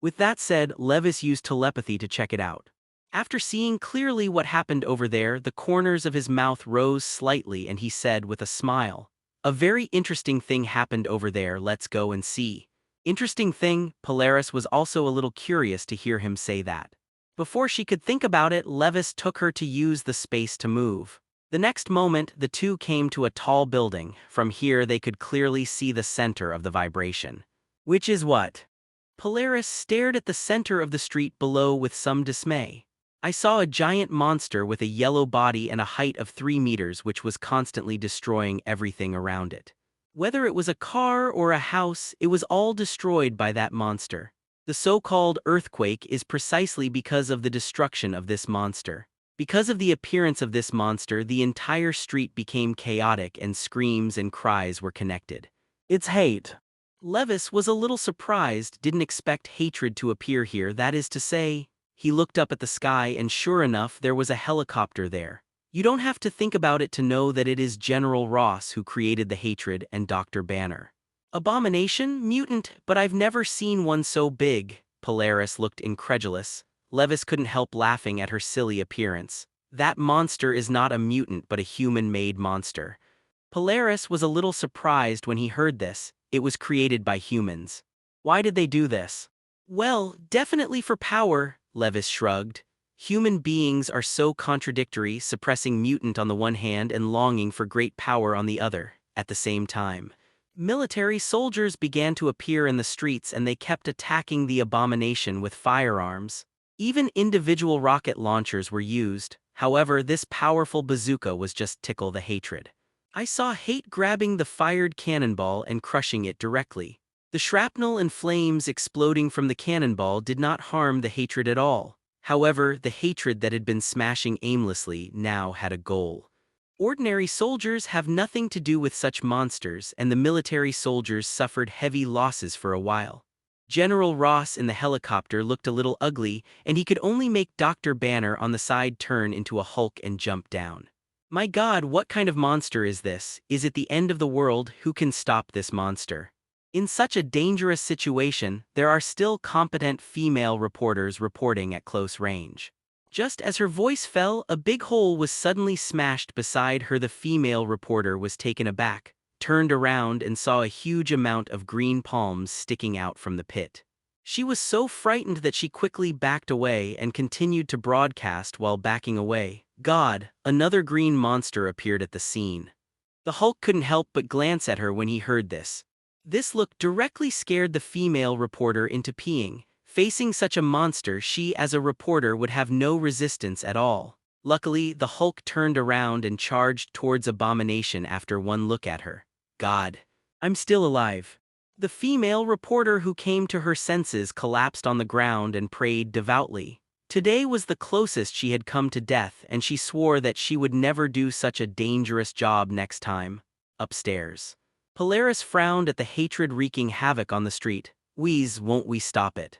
With that said, Levis used telepathy to check it out. After seeing clearly what happened over there, the corners of his mouth rose slightly and he said with a smile, "A very interesting thing happened over there, let's go and see." Interesting thing? Polaris was also a little curious to hear him say that. Before she could think about it, Levis took her to use the space to move. The next moment, the two came to a tall building. From here they could clearly see the center of the vibration. Which is what? Polaris stared at the center of the street below with some dismay. I saw a giant monster with a yellow body and a height of 3 meters which was constantly destroying everything around it. Whether it was a car or a house, it was all destroyed by that monster. The so-called earthquake is precisely because of the destruction of this monster. Because of the appearance of this monster, the entire street became chaotic and screams and cries were connected. It's hate. Levis was a little surprised, didn't expect hatred to appear here, that is to say. He looked up at the sky and sure enough there was a helicopter there. You don't have to think about it to know that it is General Ross who created the hatred and Dr. Banner. Abomination? Mutant? But I've never seen one so big. Polaris looked incredulous. Levis couldn't help laughing at her silly appearance. That monster is not a mutant but a human-made monster. Polaris was a little surprised when he heard this. It was created by humans. Why did they do this? Well, definitely for power, Levis shrugged. Human beings are so contradictory, suppressing mutant on the one hand and longing for great power on the other, at the same time. Military soldiers began to appear in the streets and they kept attacking the abomination with firearms. Even individual rocket launchers were used. However, this powerful bazooka was just tickle the hatred. I saw hate grabbing the fired cannonball and crushing it directly. The shrapnel and flames exploding from the cannonball did not harm the hatred at all. However, the hatred that had been smashing aimlessly now had a goal. Ordinary soldiers have nothing to do with such monsters, and the military soldiers suffered heavy losses for a while. General Ross in the helicopter looked a little ugly, and he could only make Dr. Banner on the side turn into a Hulk and jump down. My God, what kind of monster is this? Is it the end of the world? Who can stop this monster? In such a dangerous situation, there are still competent female reporters reporting at close range. Just as her voice fell, a big hole was suddenly smashed beside her. The female reporter was taken aback, turned around and saw a huge amount of green palms sticking out from the pit. She was so frightened that she quickly backed away and continued to broadcast while backing away. God, another green monster appeared at the scene. The Hulk couldn't help but glance at her when he heard this. This look directly scared the female reporter into peeing. Facing such a monster, she as a reporter would have no resistance at all. Luckily, the Hulk turned around and charged towards Abomination after one look at her. God, I'm still alive. The female reporter who came to her senses collapsed on the ground and prayed devoutly. Today was the closest she had come to death, and she swore that she would never do such a dangerous job next time. Upstairs, Polaris frowned at the hatred wreaking havoc on the street. Wheeze, won't we stop it?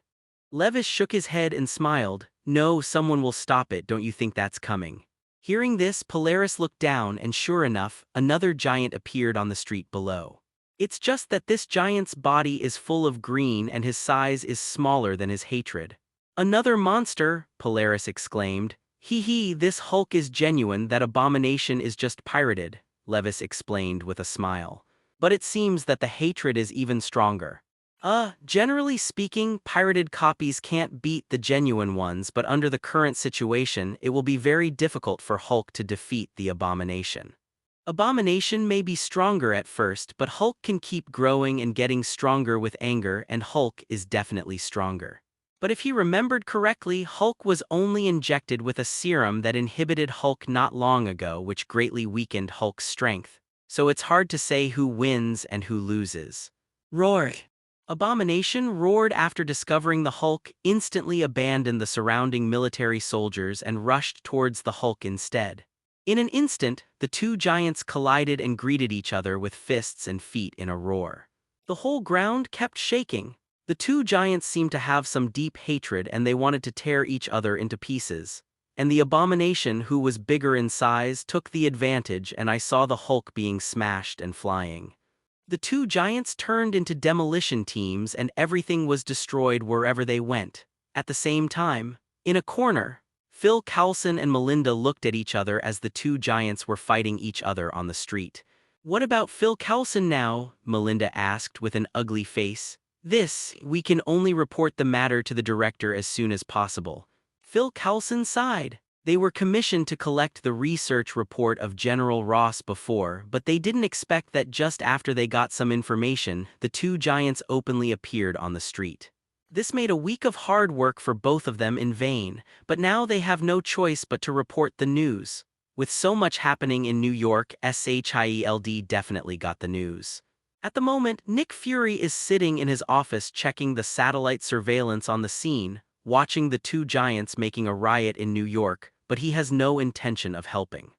Levis shook his head and smiled. No, someone will stop it, don't you think that's coming? Hearing this, Polaris looked down and sure enough, another giant appeared on the street below. It's just that this giant's body is full of green and his size is smaller than his hatred. Another monster, Polaris exclaimed. Hee, this Hulk is genuine, that Abomination is just pirated, Levis explained with a smile. But it seems that the hatred is even stronger. Generally speaking, pirated copies can't beat the genuine ones, but under the current situation, it will be very difficult for Hulk to defeat the Abomination. Abomination may be stronger at first, but Hulk can keep growing and getting stronger with anger, and Hulk is definitely stronger. But if he remembered correctly, Hulk was only injected with a serum that inhibited Hulk not long ago, which greatly weakened Hulk's strength. So it's hard to say who wins and who loses. Roar! Abomination roared after discovering the Hulk, instantly abandoned the surrounding military soldiers and rushed towards the Hulk instead. In an instant, the two giants collided and greeted each other with fists and feet in a roar. The whole ground kept shaking. The two giants seemed to have some deep hatred and they wanted to tear each other into pieces. And the Abomination, who was bigger in size, took the advantage, and I saw the Hulk being smashed and flying. The two giants turned into demolition teams and everything was destroyed wherever they went. At the same time, in a corner, Phil Coulson and Melinda looked at each other as the two giants were fighting each other on the street. "What about Phil Coulson now?" Melinda asked with an ugly face. We can only report the matter to the director as soon as possible." Phil Coulson sighed. They were commissioned to collect the research report of General Ross before, but they didn't expect that just after they got some information, the two giants openly appeared on the street. This made a week of hard work for both of them in vain, but now they have no choice but to report the news. With so much happening in New York, SHIELD definitely got the news. At the moment, Nick Fury is sitting in his office checking the satellite surveillance on the scene, watching the two giants making a riot in New York, but he has no intention of helping.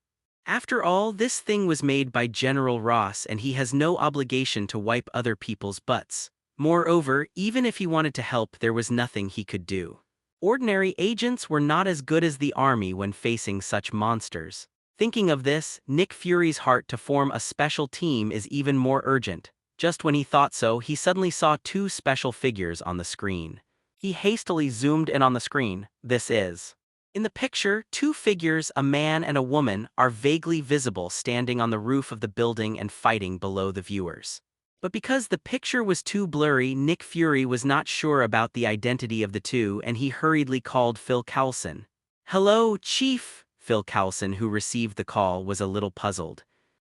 After all, this thing was made by General Ross and he has no obligation to wipe other people's butts. Moreover, even if he wanted to help, there was nothing he could do. Ordinary agents were not as good as the army when facing such monsters. Thinking of this, Nick Fury's heart to form a special team is even more urgent. Just when he thought so, he suddenly saw two special figures on the screen. He hastily zoomed in on the screen. In the picture, two figures, a man and a woman, are vaguely visible standing on the roof of the building and fighting below the viewers. But because the picture was too blurry, Nick Fury was not sure about the identity of the two and he hurriedly called Phil Coulson. "Hello, Chief." Phil Coulson, who received the call, was a little puzzled.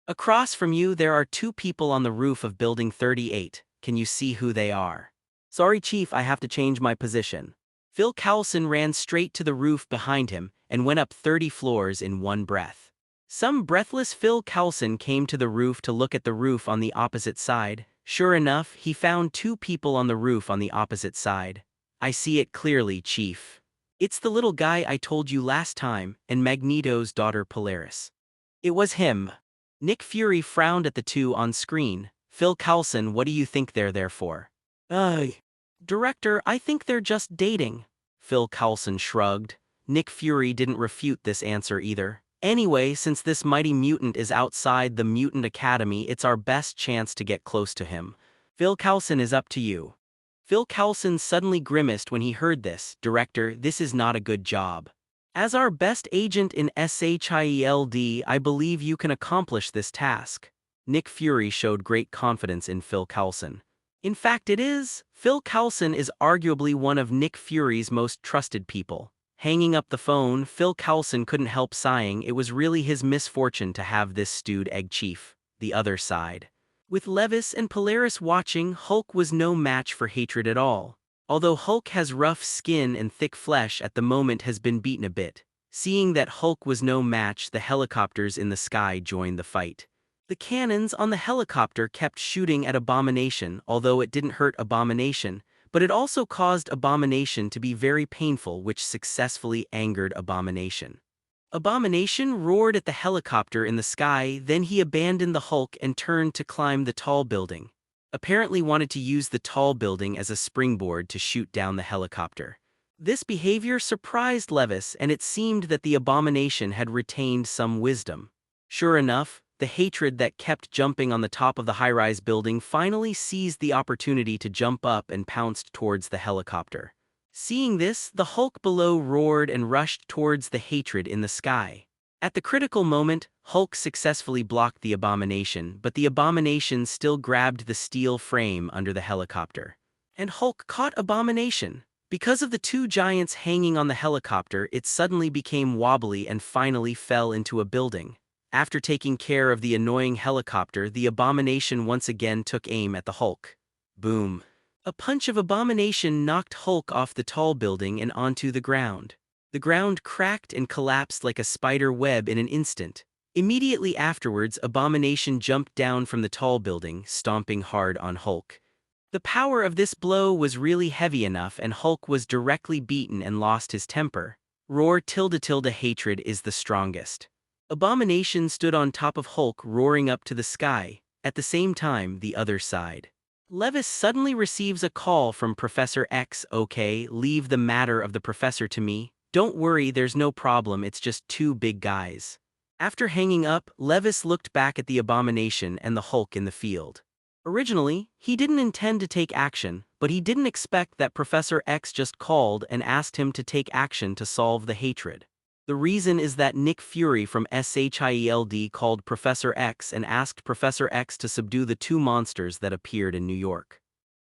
"Across from you there are two people on the roof of Building 38. Can you see who they are?" "Sorry, Chief, I have to change my position." Phil Coulson ran straight to the roof behind him and went up 30 floors in one breath. Some breathless Phil Coulson came to the roof to look at the roof on the opposite side. Sure enough, he found two people on the roof on the opposite side. "I see it clearly, Chief. It's the little guy I told you last time, and Magneto's daughter Polaris." It was him. Nick Fury frowned at the two on screen. "Phil Coulson, what do you think they're there for?" "Director, I think they're just dating." Phil Coulson shrugged. Nick Fury didn't refute this answer either. "Anyway, since this mighty mutant is outside the Mutant Academy, it's our best chance to get close to him. Phil Coulson, is up to you." Phil Coulson suddenly grimaced when he heard this. "Director, this is not a good job. As our best agent in SHIELD, I believe you can accomplish this task." Nick Fury showed great confidence in Phil Coulson. In fact, it is. Phil Coulson is arguably one of Nick Fury's most trusted people. Hanging up the phone, Phil Coulson couldn't help sighing. It was really his misfortune to have this stewed egg chief. The other side. With Levis and Polaris watching, Hulk was no match for hatred at all. Although Hulk has rough skin and thick flesh, at the moment has been beaten a bit. Seeing that Hulk was no match, the helicopters in the sky joined the fight. The cannons on the helicopter kept shooting at Abomination, although it didn't hurt Abomination, but it also caused Abomination to be very painful, which successfully angered Abomination. Abomination roared at the helicopter in the sky, then he abandoned the Hulk and turned to climb the tall building. Apparently wanted to use the tall building as a springboard to shoot down the helicopter. This behavior surprised Levis, and it seemed that the Abomination had retained some wisdom. Sure enough, the hatred that kept jumping on the top of the high-rise building finally seized the opportunity to jump up and pounced towards the helicopter. Seeing this, the Hulk below roared and rushed towards the hatred in the sky. At the critical moment, Hulk successfully blocked the Abomination, but the Abomination still grabbed the steel frame under the helicopter. and Hulk caught Abomination. Because of the two giants hanging on the helicopter, it suddenly became wobbly and finally fell into a building. After taking care of the annoying helicopter, the Abomination once again took aim at the Hulk. Boom. A punch of Abomination knocked Hulk off the tall building and onto the ground. The ground cracked and collapsed like a spider web in an instant. Immediately afterwards, Abomination jumped down from the tall building, stomping hard on Hulk. The power of this blow was really heavy enough, and Hulk was directly beaten and lost his temper. Hatred is the strongest. Abomination stood on top of Hulk, roaring up to the sky. At the same time, the other side. Levis suddenly receives a call from Professor X. Okay, leave the matter of the professor to me. Don't worry, there's no problem, it's just two big guys. After hanging up, Levis looked back at the Abomination and the Hulk in the field. Originally, he didn't intend to take action, but he didn't expect that Professor X just called and asked him to take action to solve the hatred. The reason is that Nick Fury from SHIELD called Professor X and asked Professor X to subdue the two monsters that appeared in New York.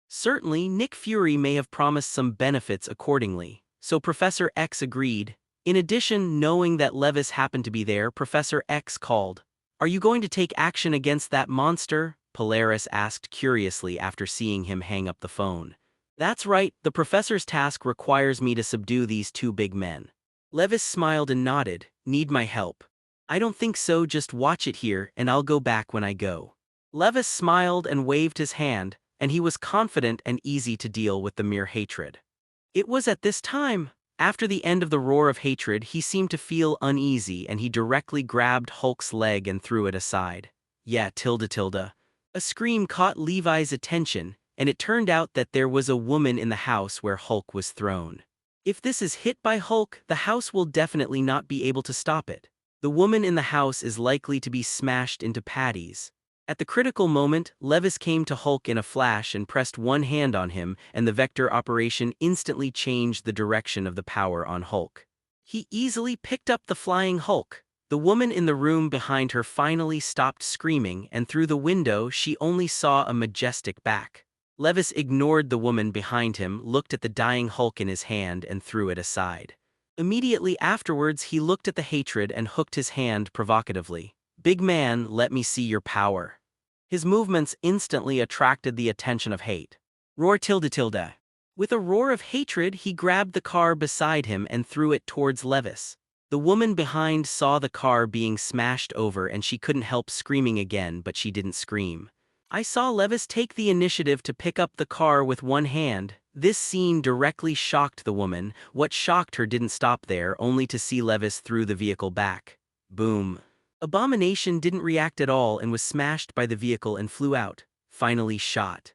Certainly, Nick Fury may have promised some benefits accordingly, so Professor X agreed. In addition, knowing that Levis happened to be there, Professor X called. "Are you going to take action against that monster?" Polaris asked curiously after seeing him hang up the phone. "That's right, the professor's task requires me to subdue these two big men." Levis smiled and nodded. "Need my help?" "I don't think so, just watch it here and I'll go back when I go." Levis smiled and waved his hand, and he was confident and easy to deal with the mere hatred. It was at this time, after the end of the roar of hatred, he seemed to feel uneasy and he directly grabbed Hulk's leg and threw it aside. Yeah. A scream caught Levi's attention, and it turned out that there was a woman in the house where Hulk was thrown. If this is hit by Hulk, the house will definitely not be able to stop it. The woman in the house is likely to be smashed into patties. At the critical moment, Levis came to Hulk in a flash and pressed one hand on him, and the vector operation instantly changed the direction of the power on Hulk. He easily picked up the flying Hulk. The woman in the room behind her finally stopped screaming, and through the window she only saw a majestic back. Levis ignored the woman behind him, looked at the dying Hulk in his hand, and threw it aside. Immediately afterwards, he looked at the hatred and hooked his hand provocatively. "Big man, let me see your power." His movements instantly attracted the attention of hate. Roar. With a roar of hatred, he grabbed the car beside him and threw it towards Levis. The woman behind saw the car being smashed over and she couldn't help screaming again, but she didn't scream. I saw Levis take the initiative to pick up the car with one hand. This scene directly shocked the woman. What shocked her didn't stop there, only to see Levis threw the vehicle back. Boom. Abomination didn't react at all and was smashed by the vehicle and flew out, finally shot.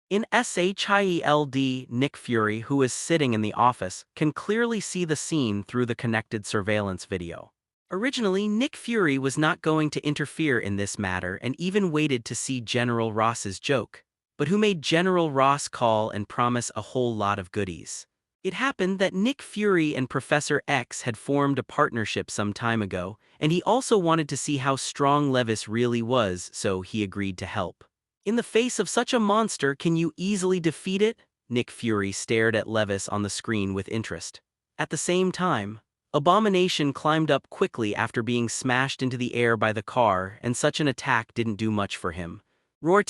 In SHIELD, Nick Fury, who is sitting in the office, can clearly see the scene through the connected surveillance video. Originally, Nick Fury was not going to interfere in this matter and even waited to see General Ross's joke. But who made General Ross call and promise a whole lot of goodies? It happened that Nick Fury and Professor X had formed a partnership some time ago, and he also wanted to see how strong Levis really was, so he agreed to help. In the face of such a monster, can you easily defeat it? Nick Fury stared at Levis on the screen with interest. At the same time, Abomination climbed up quickly after being smashed into the air by the car, and such an attack didn't do much for him. Roar.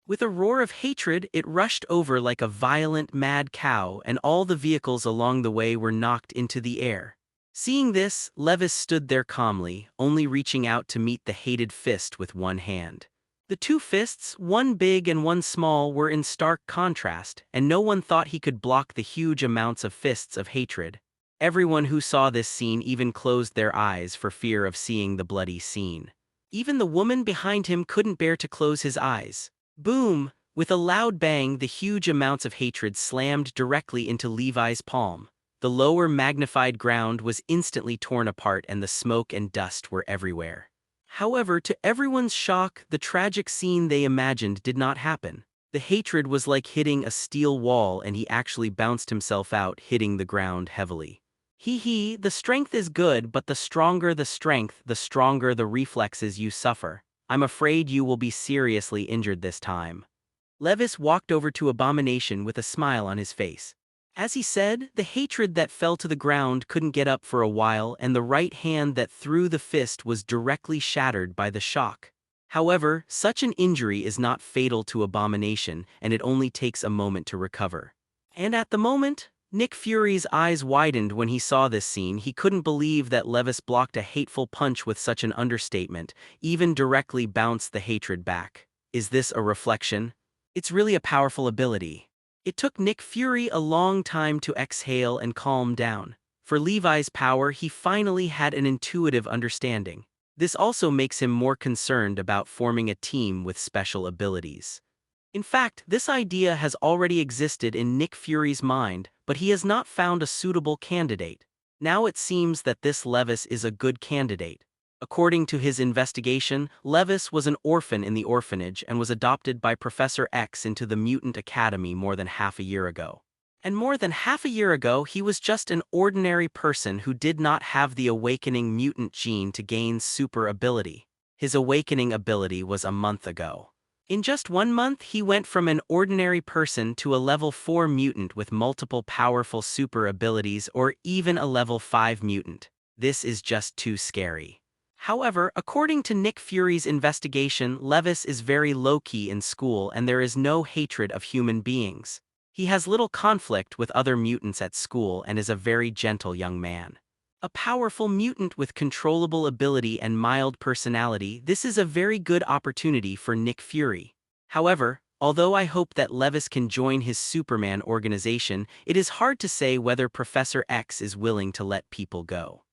With a roar of hatred, it rushed over like a violent mad cow, and all the vehicles along the way were knocked into the air. Seeing this, Levis stood there calmly, only reaching out to meet the hated fist with one hand. The two fists, one big and one small, were in stark contrast, and no one thought he could block the huge amounts of fists of hatred. Everyone who saw this scene even closed their eyes for fear of seeing the bloody scene. Even the woman behind him couldn't bear to close his eyes. Boom! With a loud bang, the huge amounts of hatred slammed directly into Levi's palm. The lower magnified ground was instantly torn apart and the smoke and dust were everywhere. However, to everyone's shock, the tragic scene they imagined did not happen. The hatred was like hitting a steel wall and he actually bounced himself out, hitting the ground heavily. The strength is good, but the stronger the strength, the stronger the reflexes you suffer. I'm afraid you will be seriously injured this time. Levis walked over to Abomination with a smile on his face. As he said, the hatred that fell to the ground couldn't get up for a while, and the right hand that threw the fist was directly shattered by the shock. However, such an injury is not fatal to Abomination, and it only takes a moment to recover. And at the moment, Nick Fury's eyes widened when he saw this scene. He couldn't believe that Levis blocked a hateful punch with such an understatement, even directly bounced the hatred back. Is this a reflection? It's really a powerful ability. It took Nick Fury a long time to exhale and calm down. For Levi's power, he finally had an intuitive understanding. This also makes him more concerned about forming a team with special abilities. In fact, this idea has already existed in Nick Fury's mind, but he has not found a suitable candidate. Now it seems that this Levis is a good candidate. According to his investigation, Levis was an orphan in the orphanage and was adopted by Professor X into the Mutant Academy more than half a year ago. And more than half a year ago, he was just an ordinary person who did not have the awakening mutant gene to gain super ability. His awakening ability was a month ago. In just 1 month, he went from an ordinary person to a level 4 mutant with multiple powerful super abilities, or even a level 5 mutant. This is just too scary. However, according to Nick Fury's investigation, Levis is very low-key in school and there is no hatred of human beings. He has little conflict with other mutants at school and is a very gentle young man. A powerful mutant with controllable ability and mild personality, this is a very good opportunity for Nick Fury. However, although I hope that Levis can join his Superman organization, it is hard to say whether Professor X is willing to let people go.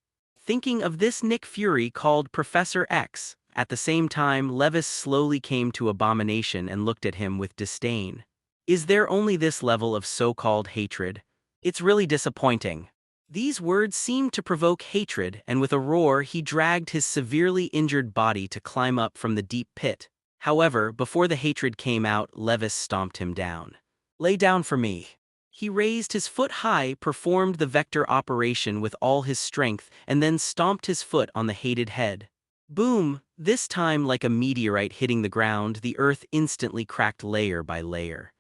Thinking of this, Nick Fury called Professor X. At the same time, Levis slowly came to Abomination and looked at him with disdain. Is there only this level of so-called hatred? It's really disappointing. These words seemed to provoke hatred, and with a roar he dragged his severely injured body to climb up from the deep pit. However, before the hatred came out, Levis stomped him down. Lay down for me. He raised his foot high, performed the vector operation with all his strength, and then stomped his foot on the hated head. Boom! This time, like a meteorite hitting the ground, the earth instantly cracked layer by layer.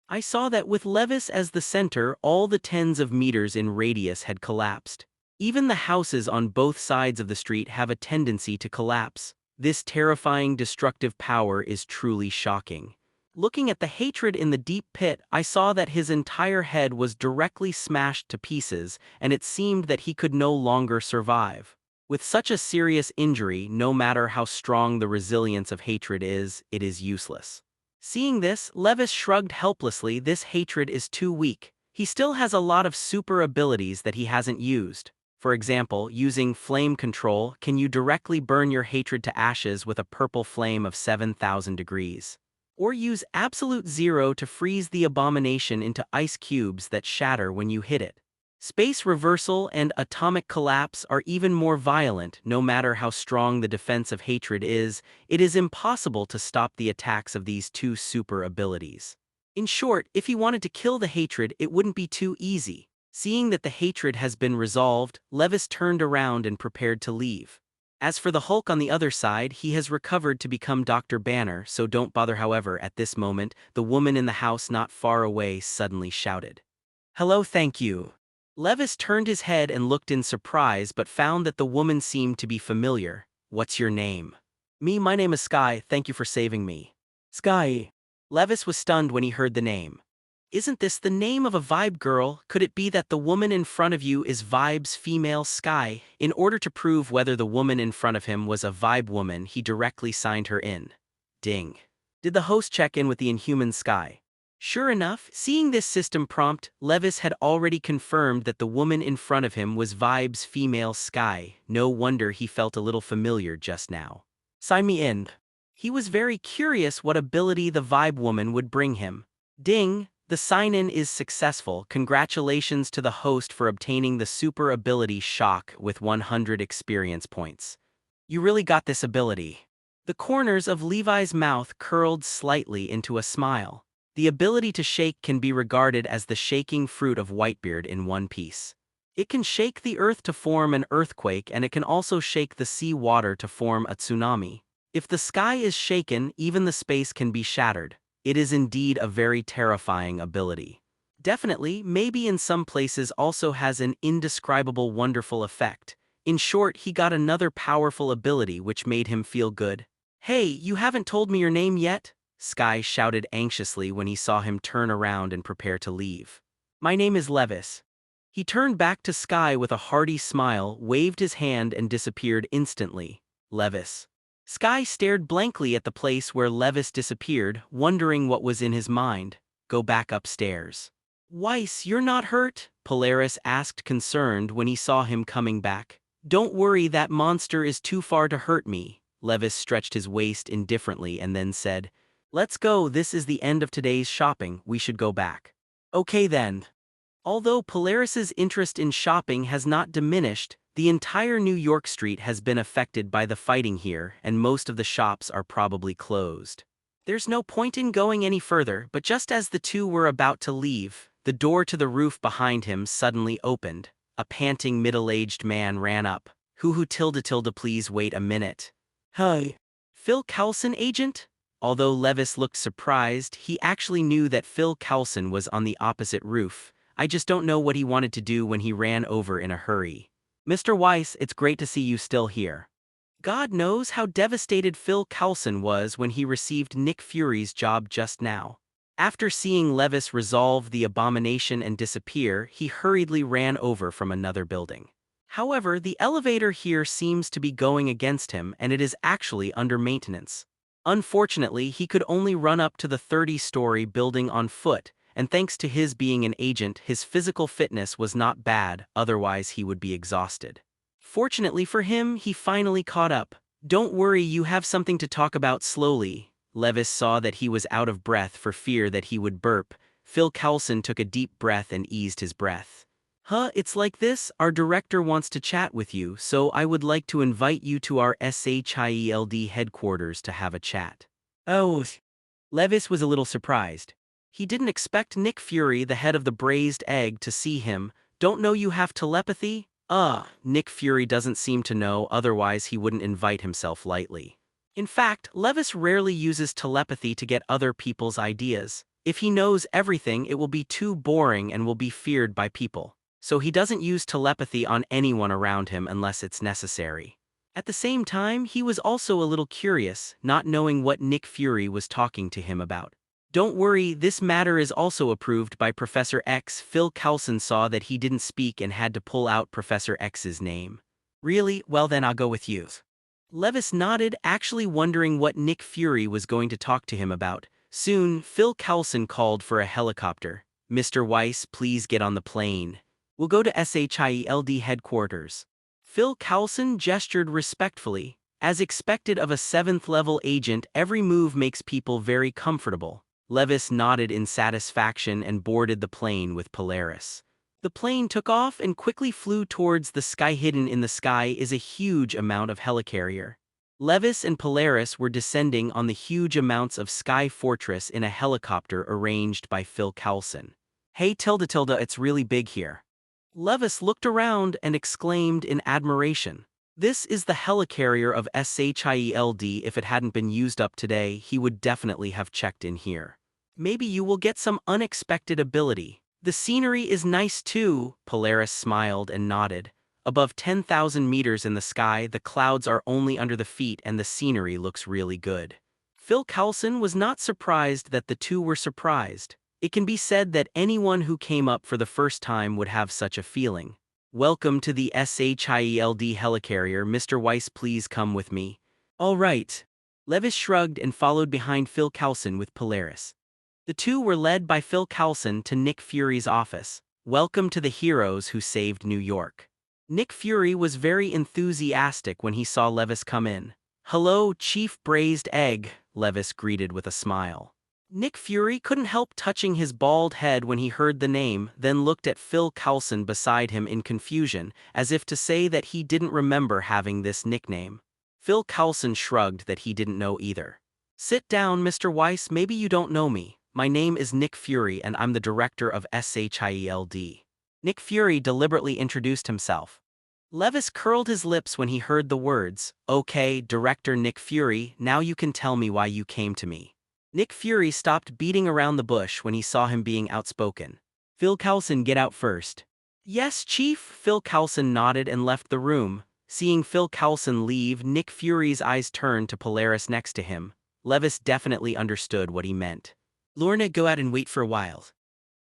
I saw that with Levis as the center, all the tens of meters in radius had collapsed. Even the houses on both sides of the street have a tendency to collapse. This terrifying destructive power is truly shocking. Looking at the hatred in the deep pit, I saw that his entire head was directly smashed to pieces, and it seemed that he could no longer survive. With such a serious injury, no matter how strong the resilience of hatred is, it is useless. Seeing this, Levis shrugged helplessly. This hatred is too weak. He still has a lot of super abilities that he hasn't used. For example, using flame control, can you directly burn your hatred to ashes with a purple flame of 7,000 degrees? Or use absolute zero to freeze the Abomination into ice cubes that shatter when you hit it. Space reversal and atomic collapse are even more violent. No matter how strong the defense of hatred is, it is impossible to stop the attacks of these two super abilities. In short, if he wanted to kill the hatred, it wouldn't be too easy. Seeing that the hatred has been resolved, Levis turned around and prepared to leave. As for the Hulk on the other side, he has recovered to become Dr. Banner, so don't bother. However, at this moment, the woman in the house not far away suddenly shouted, "Hello, thank you." Levis turned his head and looked in surprise but found that the woman seemed to be familiar. "What's your name?" My name is Sky, thank you for saving me." "Sky." Levis was stunned when he heard the name. Isn't this the name of a Vibe girl? Could it be that the woman in front of you is Vibe's female Sky? In order to prove whether the woman in front of him was a Vibe woman, he directly signed her in. Ding. Did the host check in with the inhuman Sky? Sure enough, seeing this system prompt, Levis had already confirmed that the woman in front of him was Vibe's female Sky. No wonder he felt a little familiar just now. Sign me in. He was very curious what ability the Vibe woman would bring him. Ding. The sign-in is successful. Congratulations to the host for obtaining the super ability Shock with 100 experience points. You really got this ability. The corners of Levi's mouth curled slightly into a smile. The ability to shake can be regarded as the shaking fruit of Whitebeard in one piece. It can shake the earth to form an earthquake, and it can also shake the sea water to form a tsunami. If the sky is shaken, even the space can be shattered. It is indeed a very terrifying ability. Definitely, maybe in some places also has an indescribable wonderful effect. In short, he got another powerful ability which made him feel good. "Hey, you haven't told me your name yet?" Sky shouted anxiously when he saw him turn around and prepare to leave. "My name is Levis." He turned back to Sky with a hearty smile, waved his hand and disappeared instantly. Levis. Sky stared blankly at the place where Levis disappeared, wondering what was in his mind. Go back upstairs. "Weiss, you're not hurt?" Polaris asked, concerned when he saw him coming back. "Don't worry, that monster is too far to hurt me." Levis stretched his waist indifferently and then said, "Let's go, this is the end of today's shopping, we should go back." "Okay then." Although Polaris's interest in shopping has not diminished, the entire New York street has been affected by the fighting here, and most of the shops are probably closed. There's no point in going any further, but just as the two were about to leave, the door to the roof behind him suddenly opened. A panting middle-aged man ran up. Who tilde please wait a minute." "Hi. Phil Coulson, agent?" Although Levis looked surprised, he actually knew that Phil Coulson was on the opposite roof. "I just don't know what he wanted to do when he ran over in a hurry." "Mr. Weiss, it's great to see you still here." God knows how devastated Phil Coulson was when he received Nick Fury's job just now. After seeing Levis resolve the abomination and disappear, he hurriedly ran over from another building. However, the elevator here seems to be going against him, and it is actually under maintenance. Unfortunately, he could only run up to the 30-story building on foot, and thanks to his being an agent, his physical fitness was not bad, otherwise he would be exhausted. Fortunately for him, he finally caught up. "Don't worry, you have something to talk about slowly." Levis saw that he was out of breath for fear that he would burp. Phil Coulson took a deep breath and eased his breath. It's like this, our director wants to chat with you, so I would like to invite you to our SHIELD headquarters to have a chat." "Oh." Levis was a little surprised. He didn't expect Nick Fury, the head of the Braised Egg, to see him. "Don't know you have telepathy?" Nick Fury doesn't seem to know, otherwise he wouldn't invite himself lightly. In fact, Levis rarely uses telepathy to get other people's ideas. If he knows everything, it will be too boring and will be feared by people. So he doesn't use telepathy on anyone around him unless it's necessary. At the same time, he was also a little curious, not knowing what Nick Fury was talking to him about. "Don't worry, this matter is also approved by Professor X." Phil Coulson saw that he didn't speak and had to pull out Professor X's name. "Really? Well then I'll go with you." Levis nodded, actually wondering what Nick Fury was going to talk to him about. Soon, Phil Coulson called for a helicopter. "Mr. Weiss, please get on the plane. We'll go to SHIELD headquarters." Phil Coulson gestured respectfully. As expected of a 7th-level agent, every move makes people very comfortable. Levis nodded in satisfaction and boarded the plane with Polaris. The plane took off and quickly flew towards the sky. Hidden in the sky is a huge amount of helicarrier. Levis and Polaris were descending on the huge amounts of Sky Fortress in a helicopter arranged by Phil Coulson. "Hey tilde, it's really big here." Levis looked around and exclaimed in admiration. This is the helicarrier of SHIELD. If it hadn't been used up today, he would definitely have checked in here. "Maybe you will get some unexpected ability. The scenery is nice too." Polaris smiled and nodded. Above 10,000 meters in the sky, the clouds are only under the feet and the scenery looks really good. Phil Coulson was not surprised that the two were surprised. It can be said that anyone who came up for the first time would have such a feeling. "Welcome to the SHIELD helicarrier, Mr. Weiss, please come with me." "All right." Levis shrugged and followed behind Phil Coulson with Polaris. The two were led by Phil Coulson to Nick Fury's office. "Welcome to the heroes who saved New York." Nick Fury was very enthusiastic when he saw Levis come in. "Hello, Chief Braised Egg," Levis greeted with a smile. Nick Fury couldn't help touching his bald head when he heard the name, then looked at Phil Coulson beside him in confusion, as if to say that he didn't remember having this nickname. Phil Coulson shrugged that he didn't know either. "Sit down, Mr. Weiss, maybe you don't know me. My name is Nick Fury and I'm the director of SHIELD." Nick Fury deliberately introduced himself. Levis curled his lips when he heard the words. "Okay, Director Nick Fury, now you can tell me why you came to me." Nick Fury stopped beating around the bush when he saw him being outspoken. Phil Coulson, get out first. Yes, Chief. Phil Coulson nodded and left the room. Seeing Phil Coulson leave, Nick Fury's eyes turned to Polaris next to him. Levis definitely understood what he meant. Lorna, go out and wait for a while.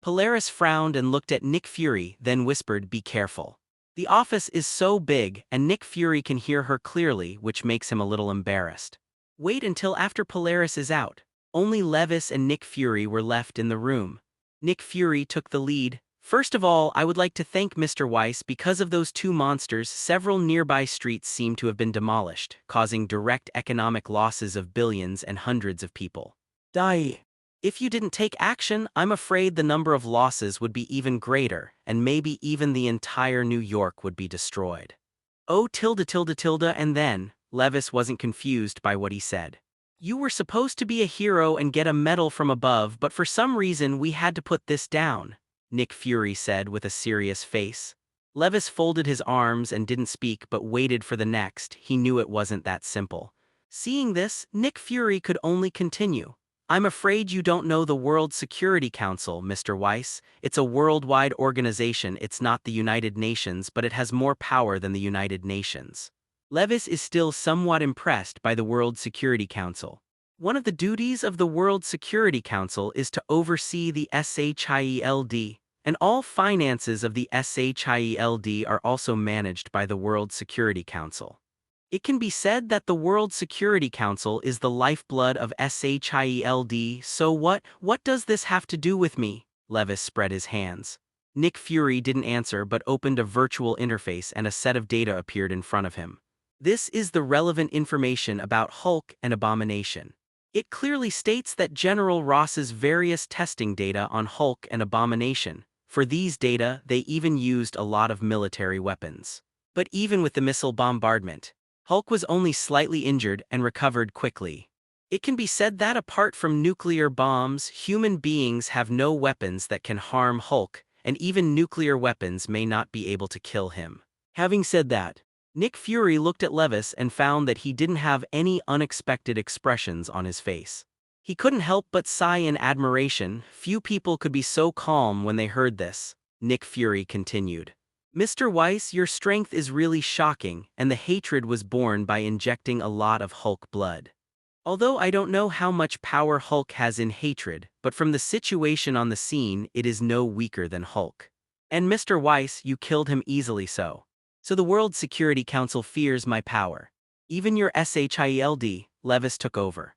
Polaris frowned and looked at Nick Fury, then whispered, be careful. The office is so big, and Nick Fury can hear her clearly, which makes him a little embarrassed. Wait until after Polaris is out. Only Levis and Nick Fury were left in the room. Nick Fury took the lead. First of all, I would like to thank Mr. Weiss. Because of those two monsters, several nearby streets seem to have been demolished, causing direct economic losses of billions and hundreds of people die. If you didn't take action, I'm afraid the number of losses would be even greater, and maybe even the entire New York would be destroyed. Oh, and then, Levis wasn't confused by what he said. You were supposed to be a hero and get a medal from above, but for some reason we had to put this down, Nick Fury said with a serious face. Levis folded his arms and didn't speak but waited for the next. He knew it wasn't that simple. Seeing this, Nick Fury could only continue. I'm afraid you don't know the World Security Council, Mr. Weiss. It's a worldwide organization. It's not the United Nations, but it has more power than the United Nations. Levis is still somewhat impressed by the World Security Council. One of the duties of the World Security Council is to oversee the SHIELD, and all finances of the SHIELD are also managed by the World Security Council. It can be said that the World Security Council is the lifeblood of SHIELD, so what does this have to do with me? Levis spread his hands. Nick Fury didn't answer but opened a virtual interface and a set of data appeared in front of him. This is the relevant information about Hulk and Abomination. It clearly states that General Ross's various testing data on Hulk and Abomination. For these data, they even used a lot of military weapons. But even with the missile bombardment, Hulk was only slightly injured and recovered quickly. It can be said that apart from nuclear bombs, human beings have no weapons that can harm Hulk, and even nuclear weapons may not be able to kill him. Having said that, Nick Fury looked at Levis and found that he didn't have any unexpected expressions on his face. He couldn't help but sigh in admiration. Few people could be so calm when they heard this. Nick Fury continued. Mr. Weiss, your strength is really shocking, and the hatred was born by injecting a lot of Hulk blood. Although I don't know how much power Hulk has in hatred, but from the situation on the scene, it is no weaker than Hulk. And Mr. Weiss, you killed him easily so. So the World Security Council fears my power. Even your SHIELD, Levis took over.